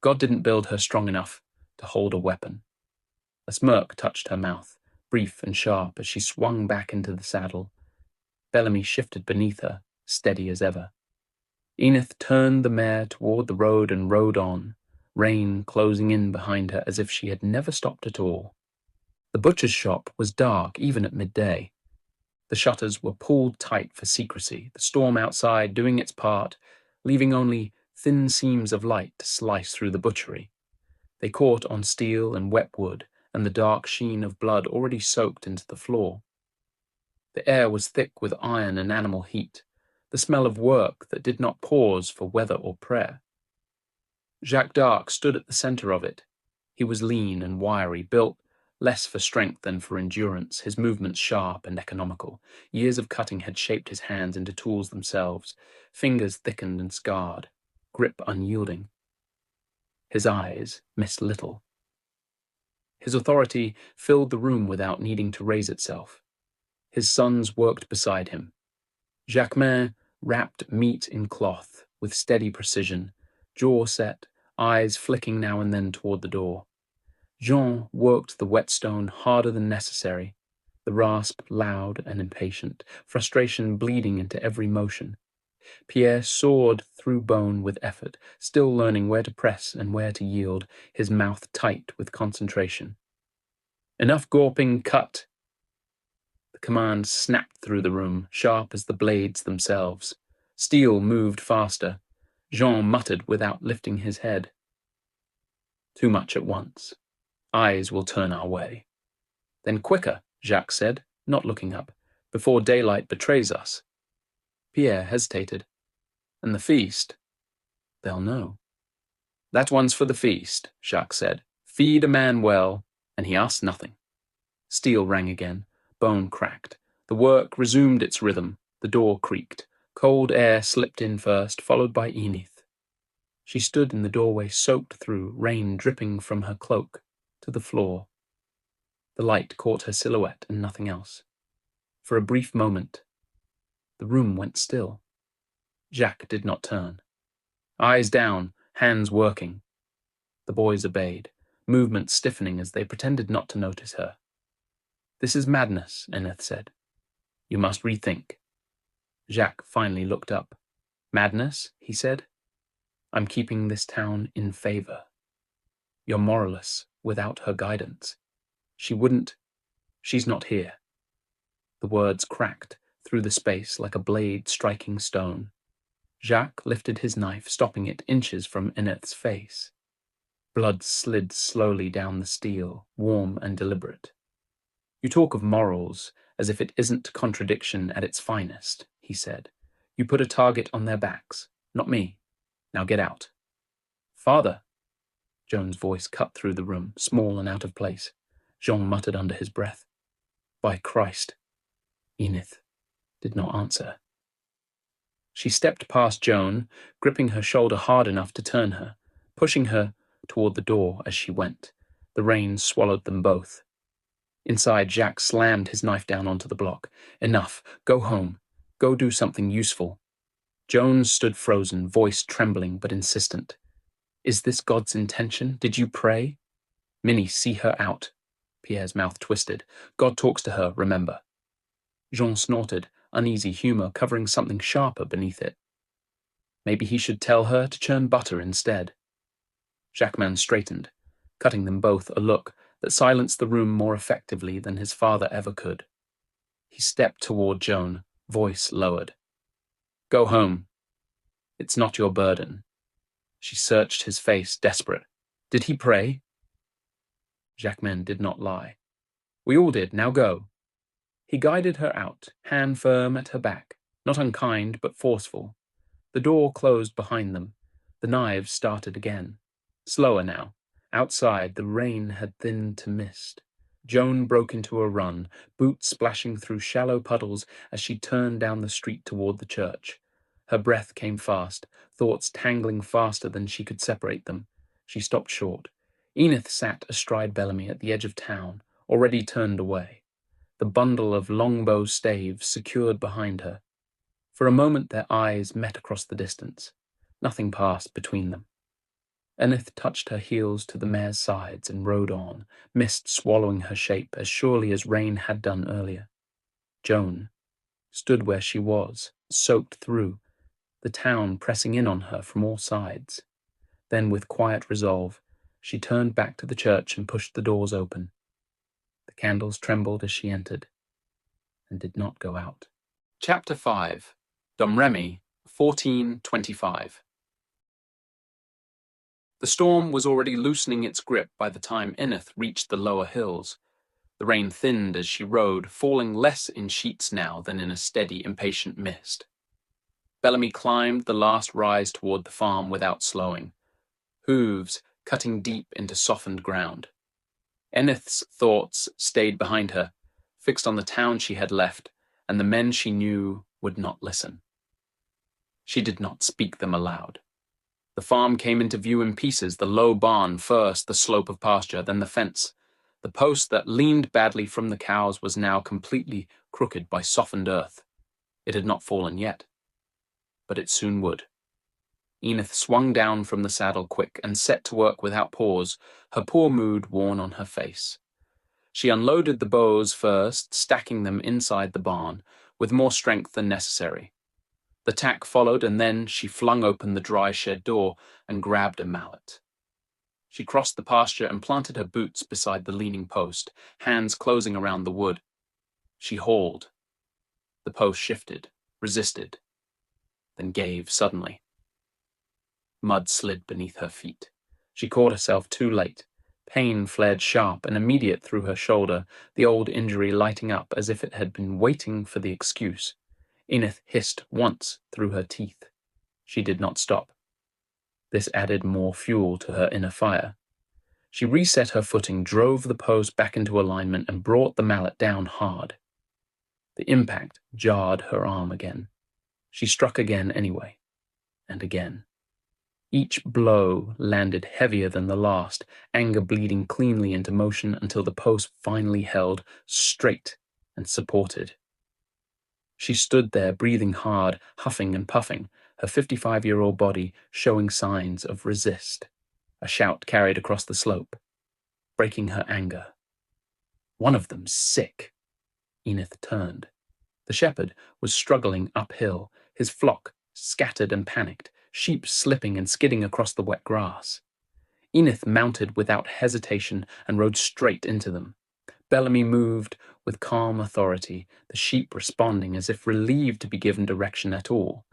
God didn't build her strong enough to hold a weapon. A smirk touched her mouth, brief and sharp, as she swung back into the saddle. Bellamy shifted beneath her, steady as ever. Enith turned the mare toward the road and rode on, rain closing in behind her as if she had never stopped at all. The butcher's shop was dark even at midday. The shutters were pulled tight for secrecy, the storm outside doing its part, leaving only thin seams of light to slice through the butchery. They caught on steel and wet wood, and the dark sheen of blood already soaked into the floor. The air was thick with iron and animal heat, the smell of work that did not pause for weather or prayer. Jacques d'Arc stood at the center of it. He was lean and wiry, built less for strength than for endurance, his movements sharp and economical. Years of cutting had shaped his hands into tools themselves, fingers thickened and scarred, grip unyielding. His eyes missed little. His authority filled the room without needing to raise itself. His sons worked beside him. Jacquemin wrapped meat in cloth with steady precision, jaw set, eyes flicking now and then toward the door. Jean worked the whetstone harder than necessary, the rasp loud and impatient, frustration bleeding into every motion. Pierre sawed through bone with effort, still learning where to press and where to yield, his mouth tight with concentration. Enough gawping, cut! The command snapped through the room, sharp as the blades themselves. Steel moved faster. Jean muttered without lifting his head. Too much at once. Eyes will turn our way. Then quicker, Jacques said, not looking up, before daylight betrays us. Pierre hesitated. And the feast? They'll know. That one's for the feast, Jacques said. Feed a man well, and he asked nothing. Steel rang again. Bone cracked. The work resumed its rhythm. The door creaked. Cold air slipped in first, followed by Enith. She stood in the doorway, soaked through, rain dripping from her cloak, to the floor. The light caught her silhouette and nothing else. For a brief moment, the room went still. Jacques did not turn. Eyes down, hands working. The boys obeyed, movements stiffening as they pretended not to notice her. This is madness, Enith said. You must rethink. Jacques finally looked up. Madness, he said. I'm keeping this town in favor. You're moralless without her guidance. She's not here. The words cracked through the space like a blade striking stone. Jacques lifted his knife, stopping it inches from Enith's face. Blood slid slowly down the steel, warm and deliberate. You talk of morals as if it isn't contradiction at its finest, he said. You put a target on their backs, not me. Now get out. Father! Joan's voice cut through the room, small and out of place. Jean muttered under his breath. By Christ! Enith did not answer. She stepped past Joan, gripping her shoulder hard enough to turn her, pushing her toward the door as she went. The rain swallowed them both. Inside, Jacques slammed his knife down onto the block. Enough. Go home. Go do something useful. Joan stood frozen, voice trembling but insistent. Is this God's intention? Did you pray? Minnie, see her out. Pierre's mouth twisted. God talks to her, remember. Jean snorted, uneasy humor covering something sharper beneath it. Maybe he should tell her to churn butter instead. Jacquemin straightened, cutting them both a look that silenced the room more effectively than his father ever could. He stepped toward Joan, voice lowered. Go home. It's not your burden. She searched his face, desperate. Did he pray? Jacquemin did not lie. We all did, now go. He guided her out, hand firm at her back, not unkind but forceful. The door closed behind them. The knives started again. Slower now. Outside, the rain had thinned to mist. Joan broke into a run, boots splashing through shallow puddles as she turned down the street toward the church. Her breath came fast, thoughts tangling faster than she could separate them. She stopped short. Enith sat astride Bellamy at the edge of town, already turned away, the bundle of longbow staves secured behind her. For a moment their eyes met across the distance. Nothing passed between them. Enith touched her heels to the mare's sides and rode on, mist swallowing her shape as surely as rain had done earlier. Joan stood where she was, soaked through, the town pressing in on her from all sides. Then, with quiet resolve, she turned back to the church and pushed the doors open. The candles trembled as she entered, and did not go out. Chapter 5. Domremy, 1425. The storm was already loosening its grip by the time Enith reached the lower hills. The rain thinned as she rode, falling less in sheets now than in a steady, impatient mist. Bellamy climbed the last rise toward the farm without slowing, hooves cutting deep into softened ground. Enith's thoughts stayed behind her, fixed on the town she had left, and the men she knew would not listen. She did not speak them aloud. The farm came into view in pieces, the low barn first, the slope of pasture, then the fence. The post that leaned badly from the cows was now completely crooked by softened earth. It had not fallen yet, but it soon would. Enith swung down from the saddle quick and set to work without pause, her poor mood worn on her face. She unloaded the bows first, stacking them inside the barn, with more strength than necessary. The tack followed, and then she flung open the dry shed door and grabbed a mallet. She crossed the pasture and planted her boots beside the leaning post, hands closing around the wood. She hauled. The post shifted, resisted, then gave suddenly. Mud slid beneath her feet. She caught herself too late. Pain flared sharp and immediate through her shoulder, the old injury lighting up as if it had been waiting for the excuse. Enith hissed once through her teeth. She did not stop. This added more fuel to her inner fire. She reset her footing, drove the post back into alignment, and brought the mallet down hard. The impact jarred her arm again. She struck again anyway, and again. Each blow landed heavier than the last, anger bleeding cleanly into motion until the post finally held, straight and supported. She stood there, breathing hard, huffing and puffing, her 55-year-old body showing signs of resist. A shout carried across the slope, breaking her anger. One of them sick. Enith turned. The shepherd was struggling uphill, his flock scattered and panicked, sheep slipping and skidding across the wet grass. Enith mounted without hesitation and rode straight into them. Bellamy moved with calm authority, the sheep responding as if relieved to be given direction at all.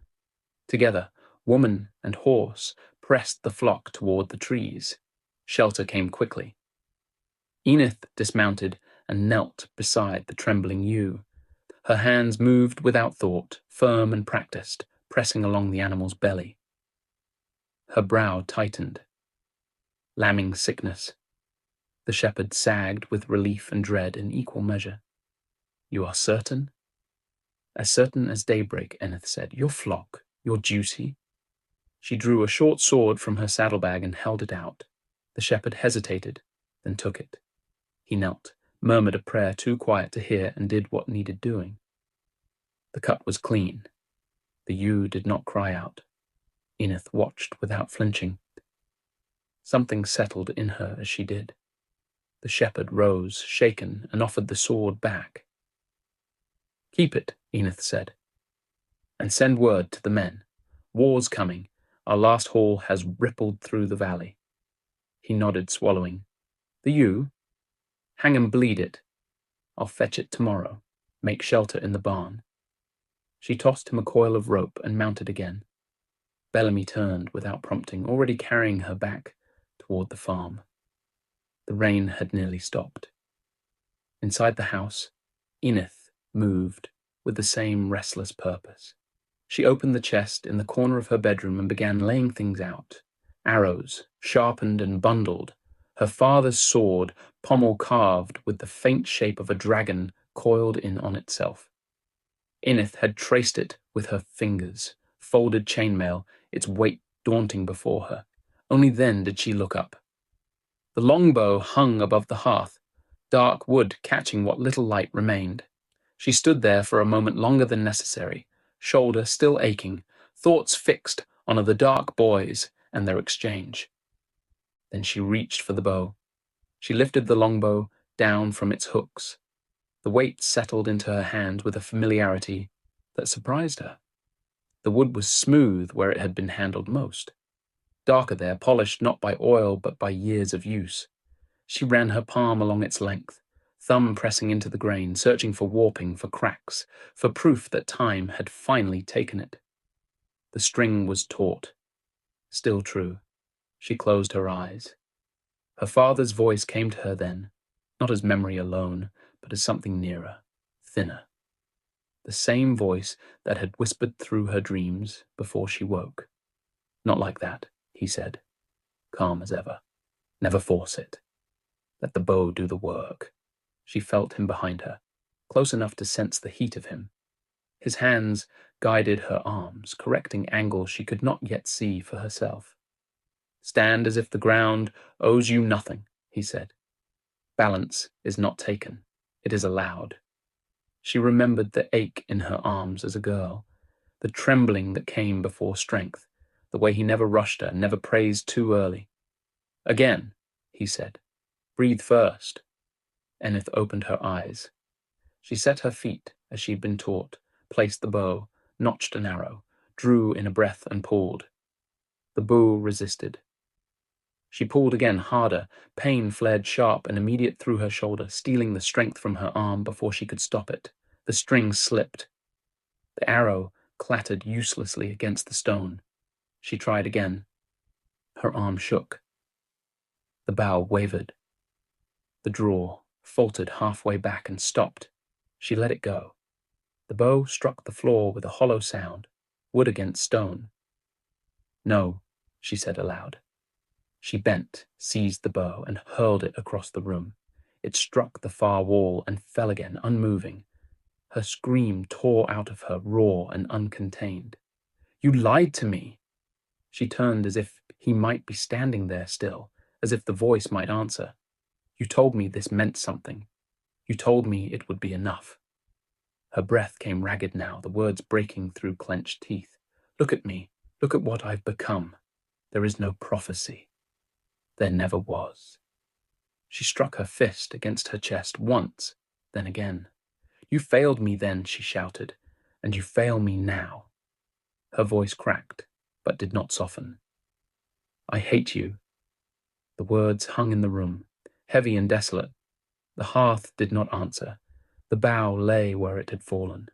Together, woman and horse pressed the flock toward the trees. Shelter came quickly. Enith dismounted and knelt beside the trembling ewe. Her hands moved without thought, firm and practiced, pressing along the animal's belly. Her brow tightened. Lambing sickness. The shepherd sagged with relief and dread in equal measure. "You are certain?" "As certain as daybreak," Enith said. "Your flock, your duty." She drew a short sword from her saddlebag and held it out. The shepherd hesitated, then took it. He knelt, murmured a prayer too quiet to hear, and did what needed doing. The cut was clean. The ewe did not cry out. Enith watched without flinching. Something settled in her as she did. The shepherd rose, shaken, and offered the sword back. "Keep it," Enith said, "and send word to the men. War's coming. Our last haul has rippled through the valley." He nodded, swallowing. "The ewe? Hang and bleed it. I'll fetch it tomorrow. Make shelter in the barn." She tossed him a coil of rope and mounted again. Bellamy turned without prompting, already carrying her back toward the farm. The rain had nearly stopped. Inside the house, Enith moved with the same restless purpose. She opened the chest in the corner of her bedroom and began laying things out. Arrows, sharpened and bundled, her father's sword, pommel carved with the faint shape of a dragon coiled in on itself. Enith had traced it with her fingers, folded chainmail, its weight daunting before her. Only then did she look up. The longbow hung above the hearth, dark wood catching what little light remained. She stood there for a moment longer than necessary, shoulder still aching, thoughts fixed on the dark boys and their exchange. Then she reached for the bow. She lifted the longbow down from its hooks. The weight settled into her hand with a familiarity that surprised her. The wood was smooth where it had been handled most. Darker there, polished not by oil but by years of use. She ran her palm along its length, thumb pressing into the grain, searching for warping, for cracks, for proof that time had finally taken it. The string was taut. Still true. She closed her eyes. Her father's voice came to her then, not as memory alone, but as something nearer, thinner. The same voice that had whispered through her dreams before she woke. "Not like that," he said, calm as ever. "Never force it. Let the bow do the work." She felt him behind her, close enough to sense the heat of him. His hands guided her arms, correcting angles she could not yet see for herself. "Stand as if the ground owes you nothing," he said. "Balance is not taken. It is allowed." She remembered the ache in her arms as a girl, the trembling that came before strength, the way he never rushed her, never praised too early. "Again," he said. "Breathe first." Enith opened her eyes. She set her feet as she'd been taught, placed the bow, notched an arrow, drew in a breath and pulled. The bow resisted. She pulled again, harder. Pain flared sharp and immediate through her shoulder, stealing the strength from her arm before she could stop it. The string slipped. The arrow clattered uselessly against the stone. She tried again. Her arm shook. The bow wavered. The draw faltered halfway back and stopped. She let it go. The bow struck the floor with a hollow sound, wood against stone. "No," she said aloud. She bent, seized the bow, and hurled it across the room. It struck the far wall and fell again, unmoving. Her scream tore out of her, raw and uncontained. "You lied to me!" She turned as if he might be standing there still, as if the voice might answer. "You told me this meant something. You told me it would be enough." Her breath came ragged now, the words breaking through clenched teeth. "Look at me. Look at what I've become. There is no prophecy. There never was." She struck her fist against her chest once, then again. "You failed me then," she shouted, "and you fail me now." Her voice cracked, but did not soften. "I hate you." The words hung in the room, heavy and desolate. The hearth did not answer. The bow lay where it had fallen.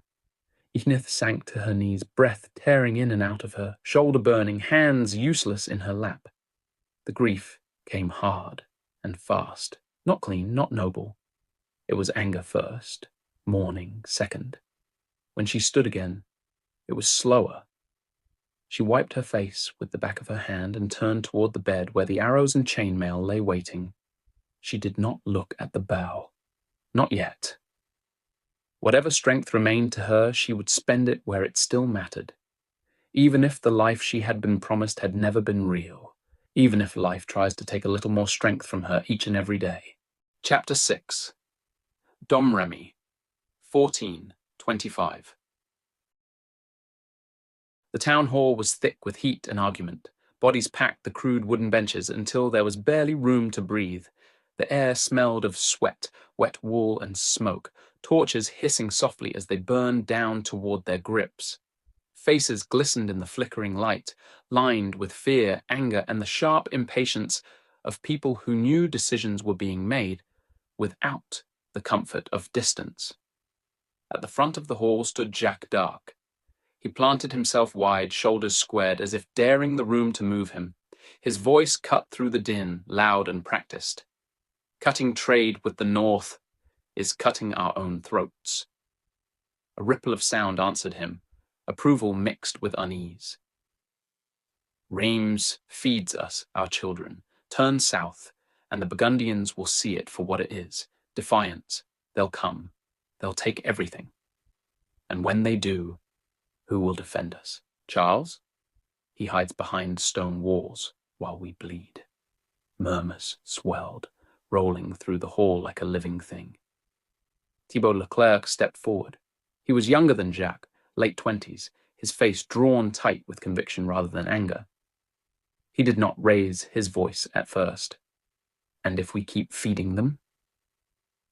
Enith sank to her knees, breath tearing in and out of her, shoulder burning, hands useless in her lap. The grief came hard and fast, not clean, not noble. It was anger first, mourning second. When she stood again, it was slower. She wiped her face with the back of her hand and turned toward the bed where the arrows and chainmail lay waiting. She did not look at the bow. Not yet. Whatever strength remained to her, she would spend it where it still mattered. Even if the life she had been promised had never been real. Even if life tries to take a little more strength from her each and every day. Chapter 6. Domremy, 1425. The town hall was thick with heat and argument. Bodies packed the crude wooden benches until there was barely room to breathe. The air smelled of sweat, wet wool, and smoke, torches hissing softly as they burned down toward their grips. Faces glistened in the flickering light, lined with fear, anger, and the sharp impatience of people who knew decisions were being made without the comfort of distance. At the front of the hall stood Jacques d'Arc. He planted himself wide, shoulders squared, as if daring the room to move him. His voice cut through the din, loud and practiced. "Cutting trade with the North is cutting our own throats." A ripple of sound answered him, approval mixed with unease. "Reims feeds us, our children. Turn south, and the Burgundians will see it for what it is. Defiance. They'll come. They'll take everything. And when they do, who will defend us? Charles? He hides behind stone walls while we bleed." Murmurs swelled, rolling through the hall like a living thing. Thibault Leclerc stepped forward. He was younger than Jacques, late 20s, his face drawn tight with conviction rather than anger. He did not raise his voice at first. "And if we keep feeding them?"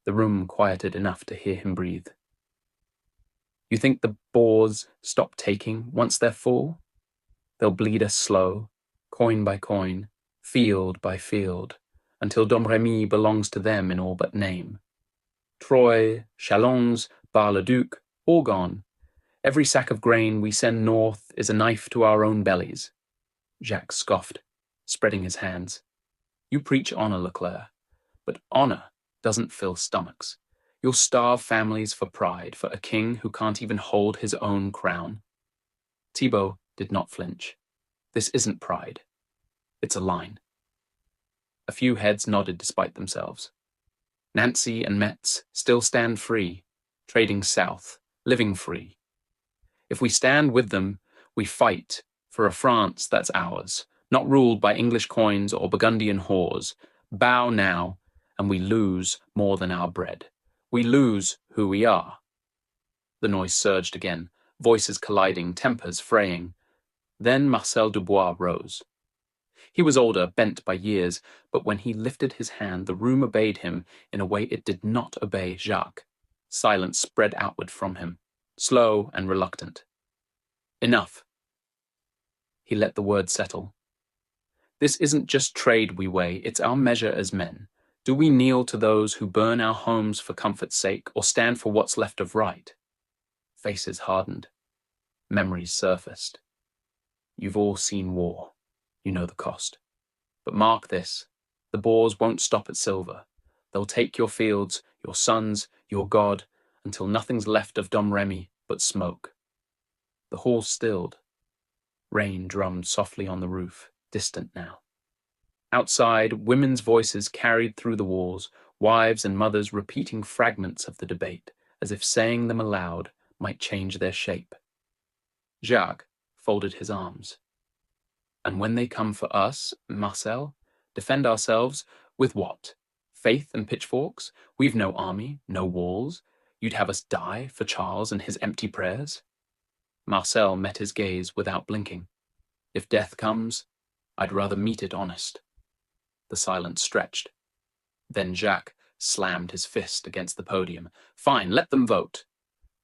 The room quieted enough to hear him breathe. "You think the boars stop taking once they're full? They'll bleed us slow, coin by coin, field by field, until Domremy belongs to them in all but name. Troyes, Chalons, Bar-le-Duc, all gone. Every sack of grain we send north is a knife to our own bellies." Jacques scoffed, spreading his hands. "You preach honor, Leclerc, but honor doesn't fill stomachs. You'll starve families for pride, for a king who can't even hold his own crown." Thibault did not flinch. "This isn't pride. It's a line." A few heads nodded despite themselves. Nancy and Metz still stand free, trading south, living free. If we stand with them, we fight for a France that's ours, not ruled by English coins or Burgundian whores. Bow now, and we lose more than our bread. We lose who we are. The noise surged again, voices colliding, tempers fraying. Then Marcel Dubois rose. He was older, bent by years, but when he lifted his hand, the room obeyed him in a way it did not obey Jacques. Silence spread outward from him, slow and reluctant. "Enough." He let the words settle. This isn't just trade we weigh, it's our measure as men. Do we kneel to those who burn our homes for comfort's sake, or stand for what's left of right? Faces hardened. Memories surfaced. You've all seen war. You know the cost. But mark this, the Boers won't stop at silver. They'll take your fields, your sons, your God, until nothing's left of Domremy but smoke. The hall stilled. Rain drummed softly on the roof, distant now. Outside, women's voices carried through the walls, wives and mothers repeating fragments of the debate, as if saying them aloud might change their shape. Jacques folded his arms. And when they come for us, Marcel, defend ourselves with what? Faith and pitchforks? We've no army, no walls. You'd have us die for Charles and his empty prayers? Marcel met his gaze without blinking. If death comes, I'd rather meet it honest. The silence stretched. Then Jacques slammed his fist against the podium. Fine, let them vote.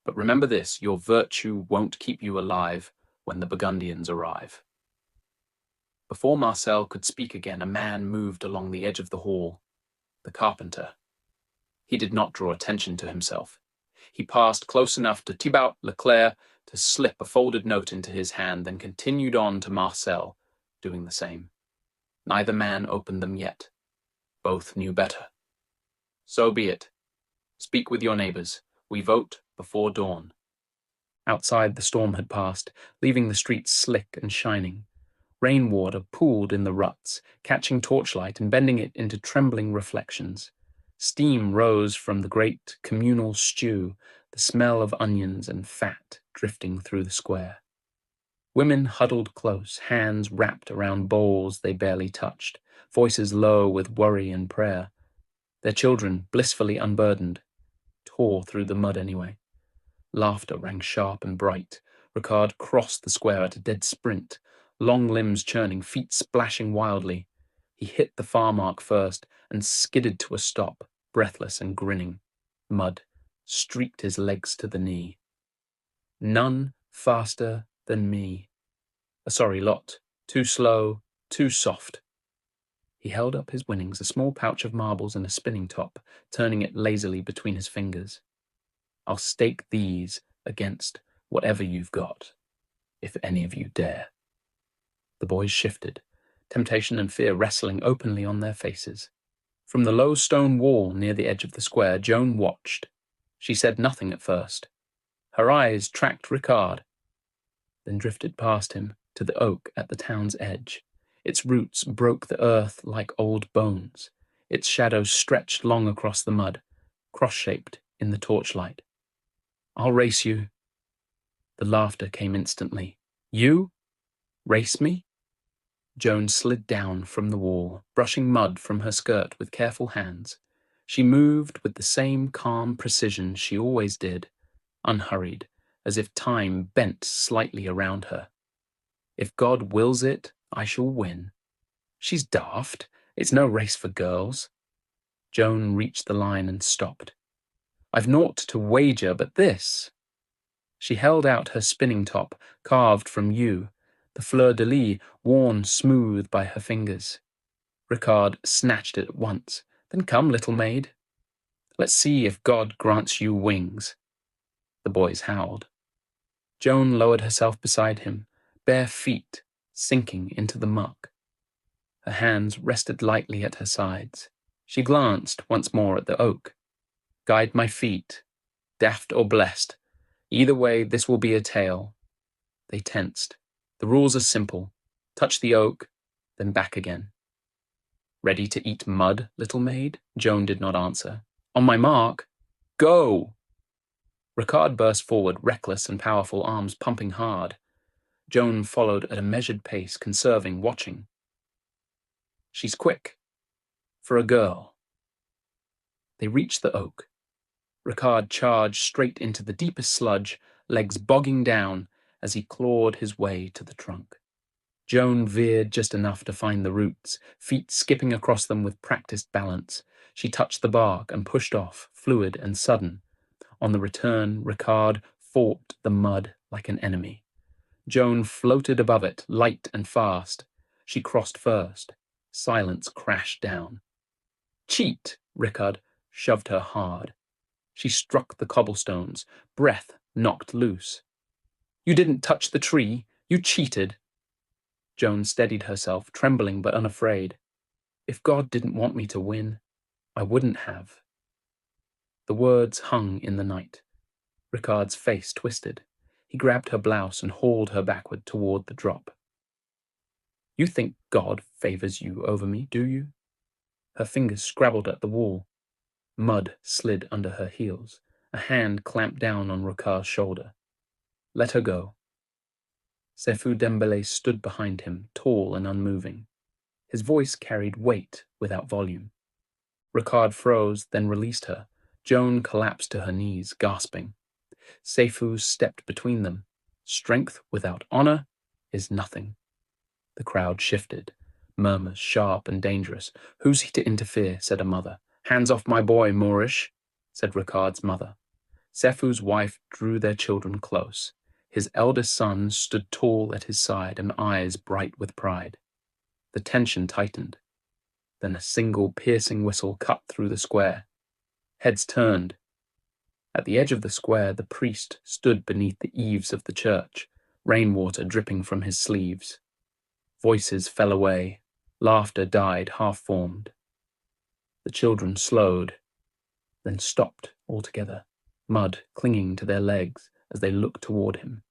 But remember this, your virtue won't keep you alive when the Burgundians arrive. Before Marcel could speak again, a man moved along the edge of the hall. The carpenter. He did not draw attention to himself. He passed close enough to Thibaut Leclerc to slip a folded note into his hand, then continued on to Marcel, doing the same. Neither man opened them yet. Both knew better. So be it. Speak with your neighbors. We vote before dawn. Outside, the storm had passed, leaving the streets slick and shining. Rainwater pooled in the ruts, catching torchlight and bending it into trembling reflections. Steam rose from the great communal stew, the smell of onions and fat drifting through the square. Women huddled close, hands wrapped around bowls they barely touched, voices low with worry and prayer. Their children, blissfully unburdened, tore through the mud anyway. Laughter rang sharp and bright. Ricard crossed the square at a dead sprint, long limbs churning, feet splashing wildly. He hit the far mark first and skidded to a stop, breathless and grinning. Mud streaked his legs to the knee. None faster than me. A sorry lot, too slow, too soft. He held up his winnings, a small pouch of marbles and a spinning top, turning it lazily between his fingers. I'll stake these against whatever you've got, if any of you dare. The boys shifted, temptation and fear wrestling openly on their faces. From the low stone wall near the edge of the square, Joan watched. She said nothing at first. Her eyes tracked Ricard, then drifted past him to the oak at the town's edge. Its roots broke the earth like old bones. Its shadows stretched long across the mud, cross-shaped in the torchlight. I'll race you. The laughter came instantly. You? Race me? Joan slid down from the wall, brushing mud from her skirt with careful hands. She moved with the same calm precision she always did, unhurried, as if time bent slightly around her. If God wills it, I shall win. She's daft. It's no race for girls. Joan reached the line and stopped. I've naught to wager but this. She held out her spinning top, carved from yew, the fleur-de-lis worn smooth by her fingers. Ricard snatched it at once. Then come, little maid. Let's see if God grants you wings. The boys howled. Joan lowered herself beside him, bare feet sinking into the muck. Her hands rested lightly at her sides. She glanced once more at the oak. Guide my feet, daft or blessed. Either way, this will be a tale. They tensed. The rules are simple. Touch the oak, then back again. Ready to eat mud, little maid? Joan did not answer. On my mark, go! Ricard burst forward, reckless and powerful, arms pumping hard. Joan followed at a measured pace, conserving, watching. She's quick. For a girl. They reached the oak. Ricard charged straight into the deepest sludge, legs bogging down as he clawed his way to the trunk. Joan veered just enough to find the roots, feet skipping across them with practiced balance. She touched the bark and pushed off, fluid and sudden. On the return, Ricard fought the mud like an enemy. Joan floated above it, light and fast. She crossed first. Silence crashed down. Cheat! Rickard shoved her hard. She struck the cobblestones, breath knocked loose. You didn't touch the tree. You cheated. Joan steadied herself, trembling but unafraid. If God didn't want me to win, I wouldn't have. The words hung in the night. Rickard's face twisted. He grabbed her blouse and hauled her backward toward the drop. You think God favors you over me, do you? Her fingers scrabbled at the wall. Mud slid under her heels. A hand clamped down on Rickard's shoulder. Let her go. Sefu Dembele stood behind him, tall and unmoving. His voice carried weight without volume. Rickard froze, then released her. Joan collapsed to her knees, gasping. Sefu stepped between them. Strength without honor is nothing. The crowd shifted. Murmurs, sharp and dangerous. Who's he to interfere, said a mother. Hands off my boy, Moorish, said Rickard's mother. Sefu's wife drew their children close. His eldest son stood tall at his side and eyes bright with pride. The tension tightened. Then a single piercing whistle cut through the square. Heads turned. At the edge of the square, the priest stood beneath the eaves of the church, rainwater dripping from his sleeves. Voices fell away. Laughter died half-formed. The children slowed, then stopped altogether, mud clinging to their legs as they looked toward him.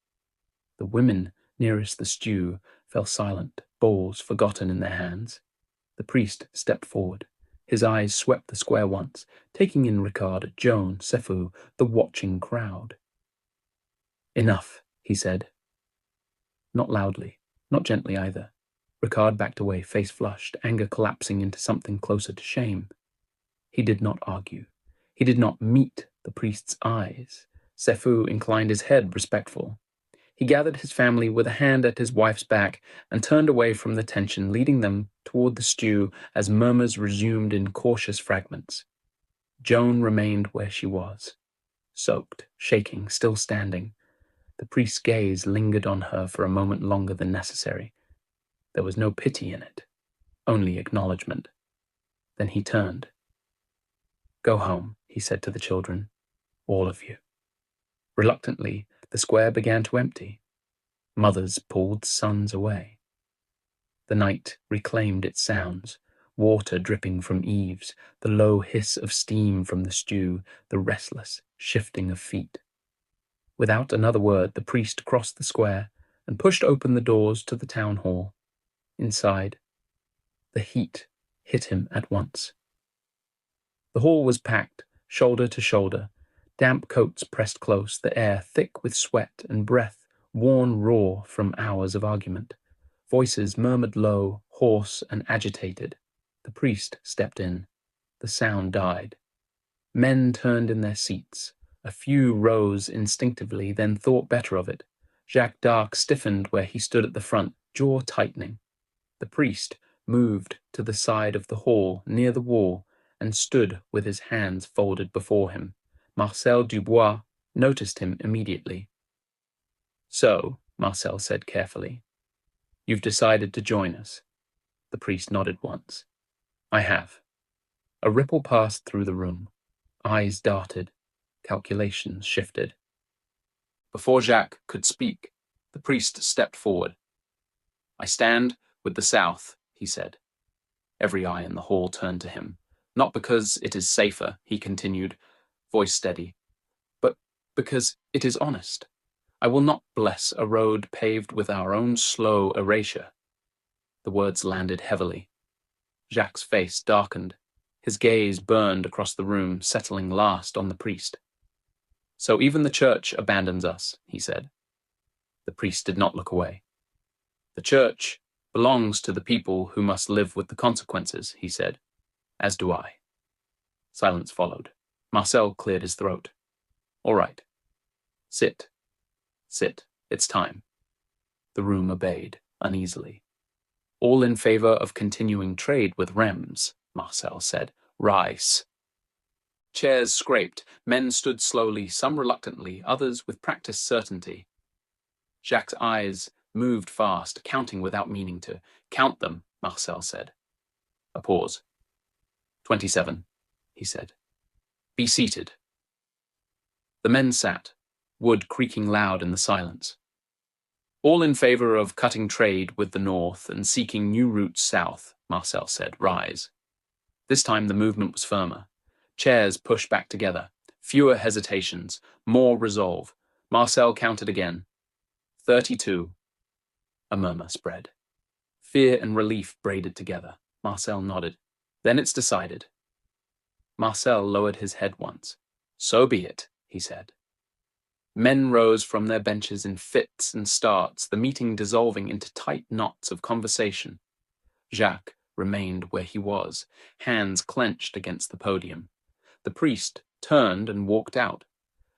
The women nearest the stew fell silent, bowls forgotten in their hands. The priest stepped forward. His eyes swept the square once, taking in Rickard, Joan, Sefu, the watching crowd. Enough, he said. Not loudly, not gently either. Rickard backed away, face flushed, anger collapsing into something closer to shame. He did not argue. He did not meet the priest's eyes. Sefu inclined his head, respectful. He gathered his family with a hand at his wife's back and turned away from the tension, leading them toward the stew as murmurs resumed in cautious fragments. Joan remained where she was, soaked, shaking, still standing. The priest's gaze lingered on her for a moment longer than necessary. There was no pity in it, only acknowledgement. Then he turned. Go home, he said to the children, all of you. Reluctantly, the square began to empty. Mothers pulled sons away. The night reclaimed its sounds, water dripping from eaves, the low hiss of steam from the stew, the restless shifting of feet. Without another word, the priest crossed the square and pushed open the doors to the town hall. Inside, the heat hit him at once. The hall was packed, shoulder to shoulder, damp coats pressed close, the air thick with sweat and breath worn raw from hours of argument. Voices murmured low, hoarse and agitated. The priest stepped in. The sound died. Men turned in their seats. A few rose instinctively, then thought better of it. Jacques d'Arc stiffened where he stood at the front, jaw tightening. The priest moved to the side of the hall, near the wall, and stood with his hands folded before him. Marcel Dubois noticed him immediately. So, Marcel said carefully, you've decided to join us. The priest nodded once. I have. A ripple passed through the room. Eyes darted. Calculations shifted. Before Jacques could speak, the priest stepped forward. I stand with the South, he said. Every eye in the hall turned to him. Not because it is safer, he continued, voice steady, but because it is honest. I will not bless a road paved with our own slow erasure. The words landed heavily. Jacques' face darkened. His gaze burned across the room, settling last on the priest. So even the church abandons us, he said. The priest did not look away. The church belongs to the people who must live with the consequences, he said, as do I. Silence followed. Marcel cleared his throat. All right. Sit. Sit. It's time. The room obeyed, uneasily. All in favor of continuing trade with Rems, Marcel said. Rise. Chairs scraped. Men stood slowly, some reluctantly, others with practiced certainty. Jacques' eyes moved fast, counting without meaning to. "Count them," Marcel said. A pause. 27, he said. "Be seated." The men sat, wood creaking loud in the silence. "All in favor of cutting trade with the north and seeking new routes south," Marcel said. "Rise." This time the movement was firmer. Chairs pushed back together. Fewer hesitations, more resolve. Marcel counted again. 32. A murmur spread. Fear and relief braided together. Marcel nodded. "Then it's decided." Marcel lowered his head once. "So be it," he said. Men rose from their benches in fits and starts, the meeting dissolving into tight knots of conversation. Jacques remained where he was, hands clenched against the podium. The priest turned and walked out.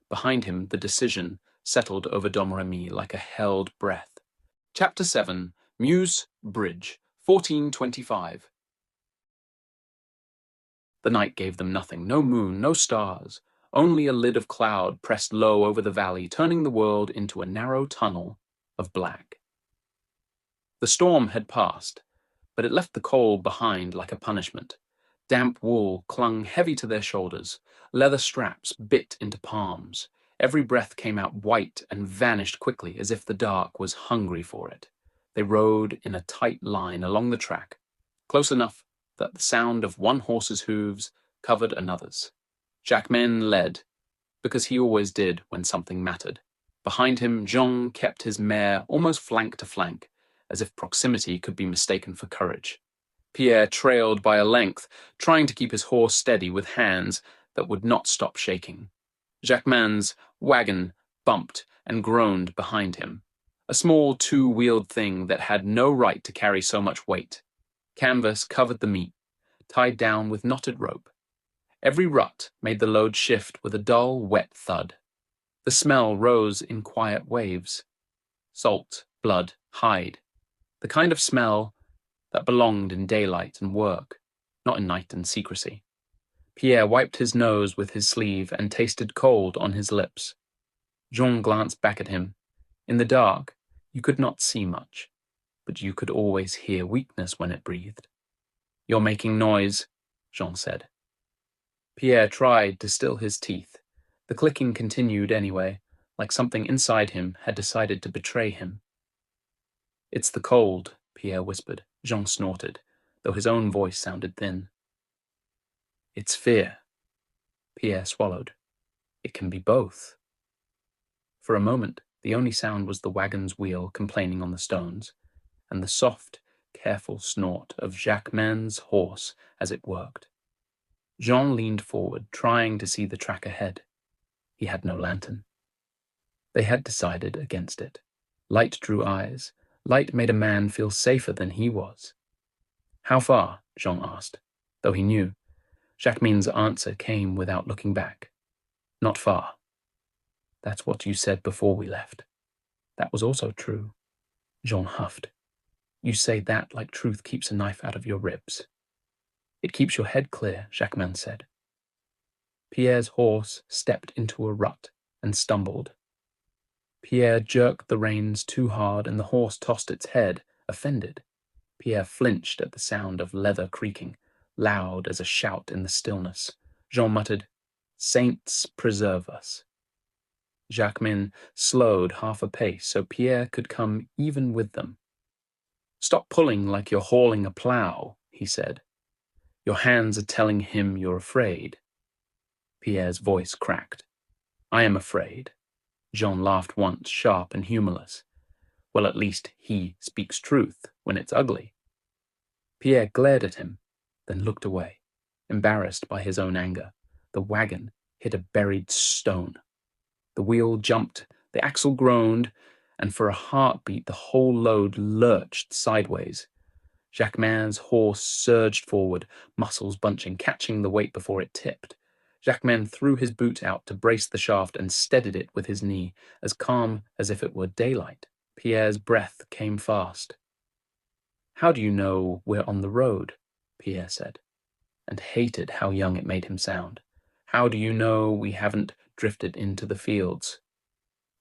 Behind him, the decision settled over Domremy like a held breath. Chapter 7, Meuse Bridge, 1425. The night gave them nothing, no moon, no stars, only a lid of cloud pressed low over the valley, turning the world into a narrow tunnel of black. The storm had passed, but it left the cold behind like a punishment. Damp wool clung heavy to their shoulders, leather straps bit into palms. Every breath came out white and vanished quickly, as if the dark was hungry for it. They rode in a tight line along the track, close enough that the sound of one horse's hooves covered another's. Jacquemin led, because he always did when something mattered. Behind him, Jean kept his mare almost flank to flank, as if proximity could be mistaken for courage. Pierre trailed by a length, trying to keep his horse steady with hands that would not stop shaking. Jacquemin's wagon bumped and groaned behind him, a small two-wheeled thing that had no right to carry so much weight. Canvas covered the meat, tied down with knotted rope. Every rut made the load shift with a dull, wet thud. The smell rose in quiet waves. Salt, blood, hide. The kind of smell that belonged in daylight and work, not in night and secrecy. Pierre wiped his nose with his sleeve and tasted cold on his lips. Jean glanced back at him. In the dark, you could not see much, but you could always hear weakness when it breathed. "You're making noise," Jean said. Pierre tried to still his teeth. The clicking continued anyway, like something inside him had decided to betray him. "It's the cold," Pierre whispered. Jean snorted, though his own voice sounded thin. "It's fear." Pierre swallowed. "It can be both." For a moment, the only sound was the wagon's wheel complaining on the stones, and the soft, careful snort of Jacquemin's horse as it worked. Jean leaned forward, trying to see the track ahead. He had no lantern. They had decided against it. Light drew eyes. Light made a man feel safer than he was. "How far?" Jean asked, though he knew. Jacquemin's answer came without looking back. "Not far." "That's what you said before we left." "That was also true." Jean huffed. "You say that like truth keeps a knife out of your ribs." "It keeps your head clear," Jacquemin said. Pierre's horse stepped into a rut and stumbled. Pierre jerked the reins too hard and the horse tossed its head, offended. Pierre flinched at the sound of leather creaking, loud as a shout in the stillness. Jean muttered, "Saints preserve us." Jacquemin slowed half a pace so Pierre could come even with them. "Stop pulling like you're hauling a plough," he said. "Your hands are telling him you're afraid." Pierre's voice cracked. "I am afraid." Jean laughed once, sharp and humorless. "Well, at least he speaks truth when it's ugly." Pierre glared at him, then looked away, embarrassed by his own anger. The wagon hit a buried stone. The wheel jumped, the axle groaned, and for a heartbeat the whole load lurched sideways. Jacquemin's horse surged forward, muscles bunching, catching the weight before it tipped. Jacquemin threw his boot out to brace the shaft and steadied it with his knee, as calm as if it were daylight. Pierre's breath came fast. "How do you know we're on the road?" Pierre said, and hated how young it made him sound. "How do you know we haven't drifted into the fields?"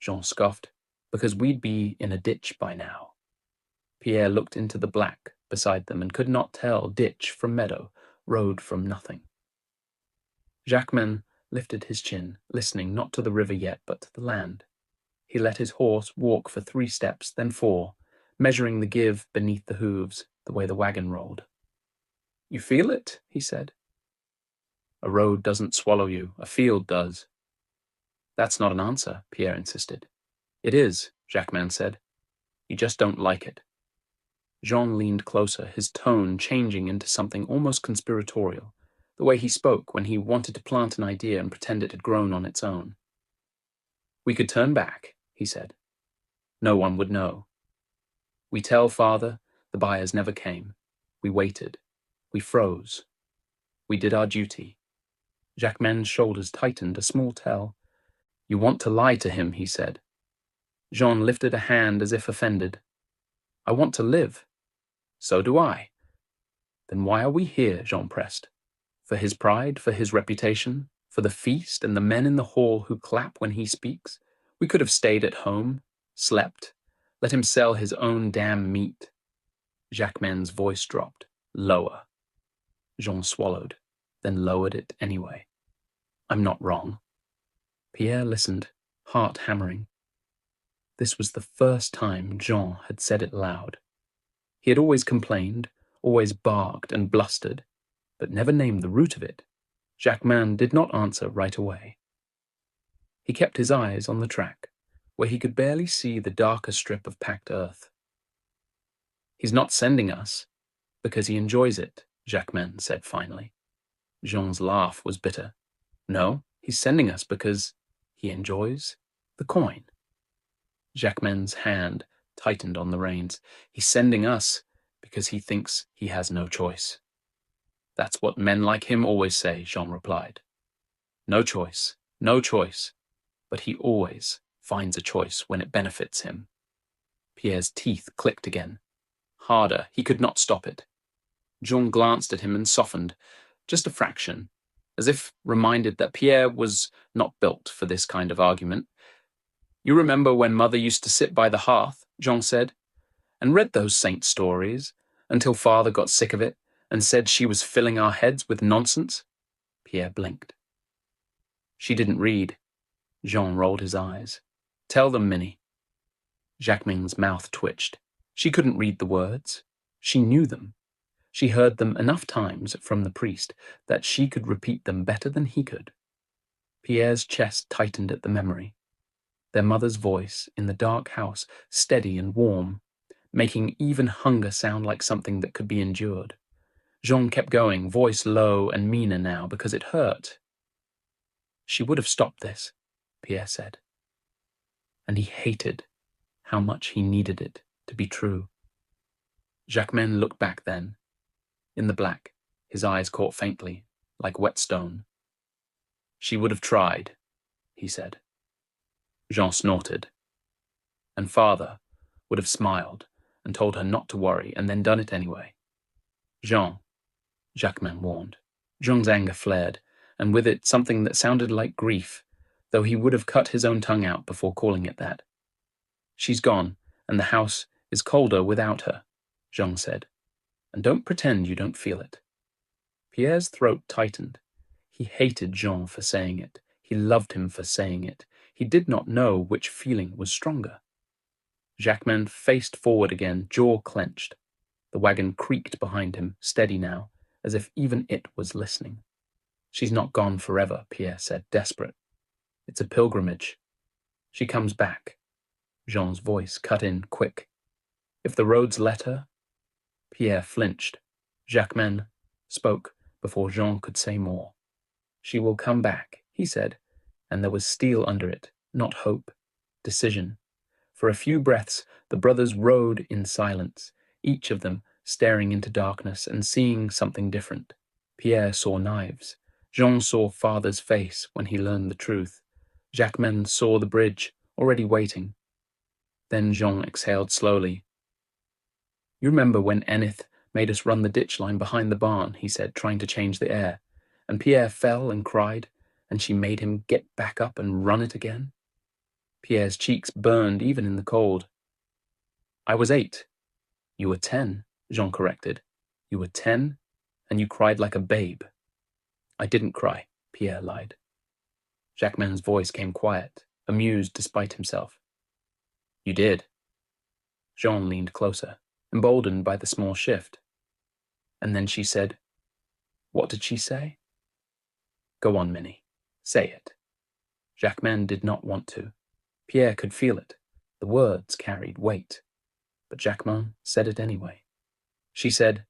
Jean scoffed. "Because we'd be in a ditch by now." Pierre looked into the black beside them and could not tell ditch from meadow, road from nothing. Jacquemin lifted his chin, listening not to the river yet, but to the land. He let his horse walk for 3 steps, then 4, measuring the give beneath the hooves, the way the wagon rolled. "You feel it?" he said. "A road doesn't swallow you, a field does." "That's not an answer," Pierre insisted. "It is," Jacquemin said. "You just don't like it." Jean leaned closer, his tone changing into something almost conspiratorial, the way he spoke when he wanted to plant an idea and pretend it had grown on its own. "We could turn back," he said. "No one would know. We tell father the buyers never came. We waited. We froze. We did our duty." Jacquemin's shoulders tightened, a small tell. "You want to lie to him," he said. Jean lifted a hand as if offended. "I want to live." "So do I." "Then why are we here?" Jean pressed. "For his pride, for his reputation, for the feast and the men in the hall who clap when he speaks? We could have stayed at home, slept, let him sell his own damn meat." Jacquemin's voice dropped, lower. Jean swallowed, then lowered it anyway. "I'm not wrong." Pierre listened, heart hammering. This was the first time Jean had said it loud. He had always complained, always barked and blustered, but never named the root of it. Jacquemin did not answer right away. He kept his eyes on the track, where he could barely see the darker strip of packed earth. "He's not sending us because he enjoys it," Jacquemin said finally. Jean's laugh was bitter. "No, he's sending us because he enjoys the coin." Jacquemin's hand tightened on the reins. "He's sending us because he thinks he has no choice." "That's what men like him always say," Jean replied. "No choice, no choice, but he always finds a choice when it benefits him." Pierre's teeth clicked again. Harder, he could not stop it. Jean glanced at him and softened, just a fraction, as if reminded that Pierre was not built for this kind of argument. "You remember when Mother used to sit by the hearth," Jean said, "and read those saint stories until Father got sick of it and said she was filling our heads with nonsense?" Pierre blinked. "She didn't read." Jean rolled his eyes. "Tell them, Minnie." Jacquemin's mouth twitched. She couldn't read the words. She knew them. She heard them enough times from the priest that she could repeat them better than he could. Pierre's chest tightened at the memory. Their mother's voice in the dark house, steady and warm, making even hunger sound like something that could be endured. Jean kept going, voice low and meaner now, because it hurt. "She would have stopped this," Pierre said. And he hated how much he needed it to be true. Jacquemin looked back then. In the black, his eyes caught faintly, like whetstone. "She would have tried," he said. Jean snorted. "And Father would have smiled and told her not to worry and then done it anyway." "Jean," Jacquemin warned. Jean's anger flared, and with it something that sounded like grief, though he would have cut his own tongue out before calling it that. "She's gone, and the house is colder without her," Jean said. "And don't pretend you don't feel it." Pierre's throat tightened. He hated Jean for saying it. He loved him for saying it. He did not know which feeling was stronger. Jacquemin faced forward again, jaw clenched. The wagon creaked behind him, steady now, as if even it was listening. "She's not gone forever," Pierre said, desperate. "It's a pilgrimage. She comes back." Jean's voice cut in quick. "If the roads let her?" Pierre flinched. Jacquemin spoke before Jean could say more. "She will come back," he said, and there was steel under it, not hope, decision. For a few breaths, the brothers rode in silence, each of them staring into darkness and seeing something different. Pierre saw knives. Jean saw Father's face when he learned the truth. Jacquemin saw the bridge, already waiting. Then Jean exhaled slowly. "You remember when Enith made us run the ditch line behind the barn," he said, trying to change the air, "and Pierre fell and cried, and she made him get back up and run it again?" Pierre's cheeks burned even in the cold. "I was 8. You were 10, Jean corrected. You were 10, and you cried like a babe. I didn't cry, Pierre lied. Jacquemin's voice came quiet, amused despite himself. You did. Jean leaned closer, emboldened by the small shift. And then she said, What did she say? Go on, Minnie. Say it. Jacquemin did not want to. Pierre could feel it. The words carried weight. But Jacquemin said it anyway. She said,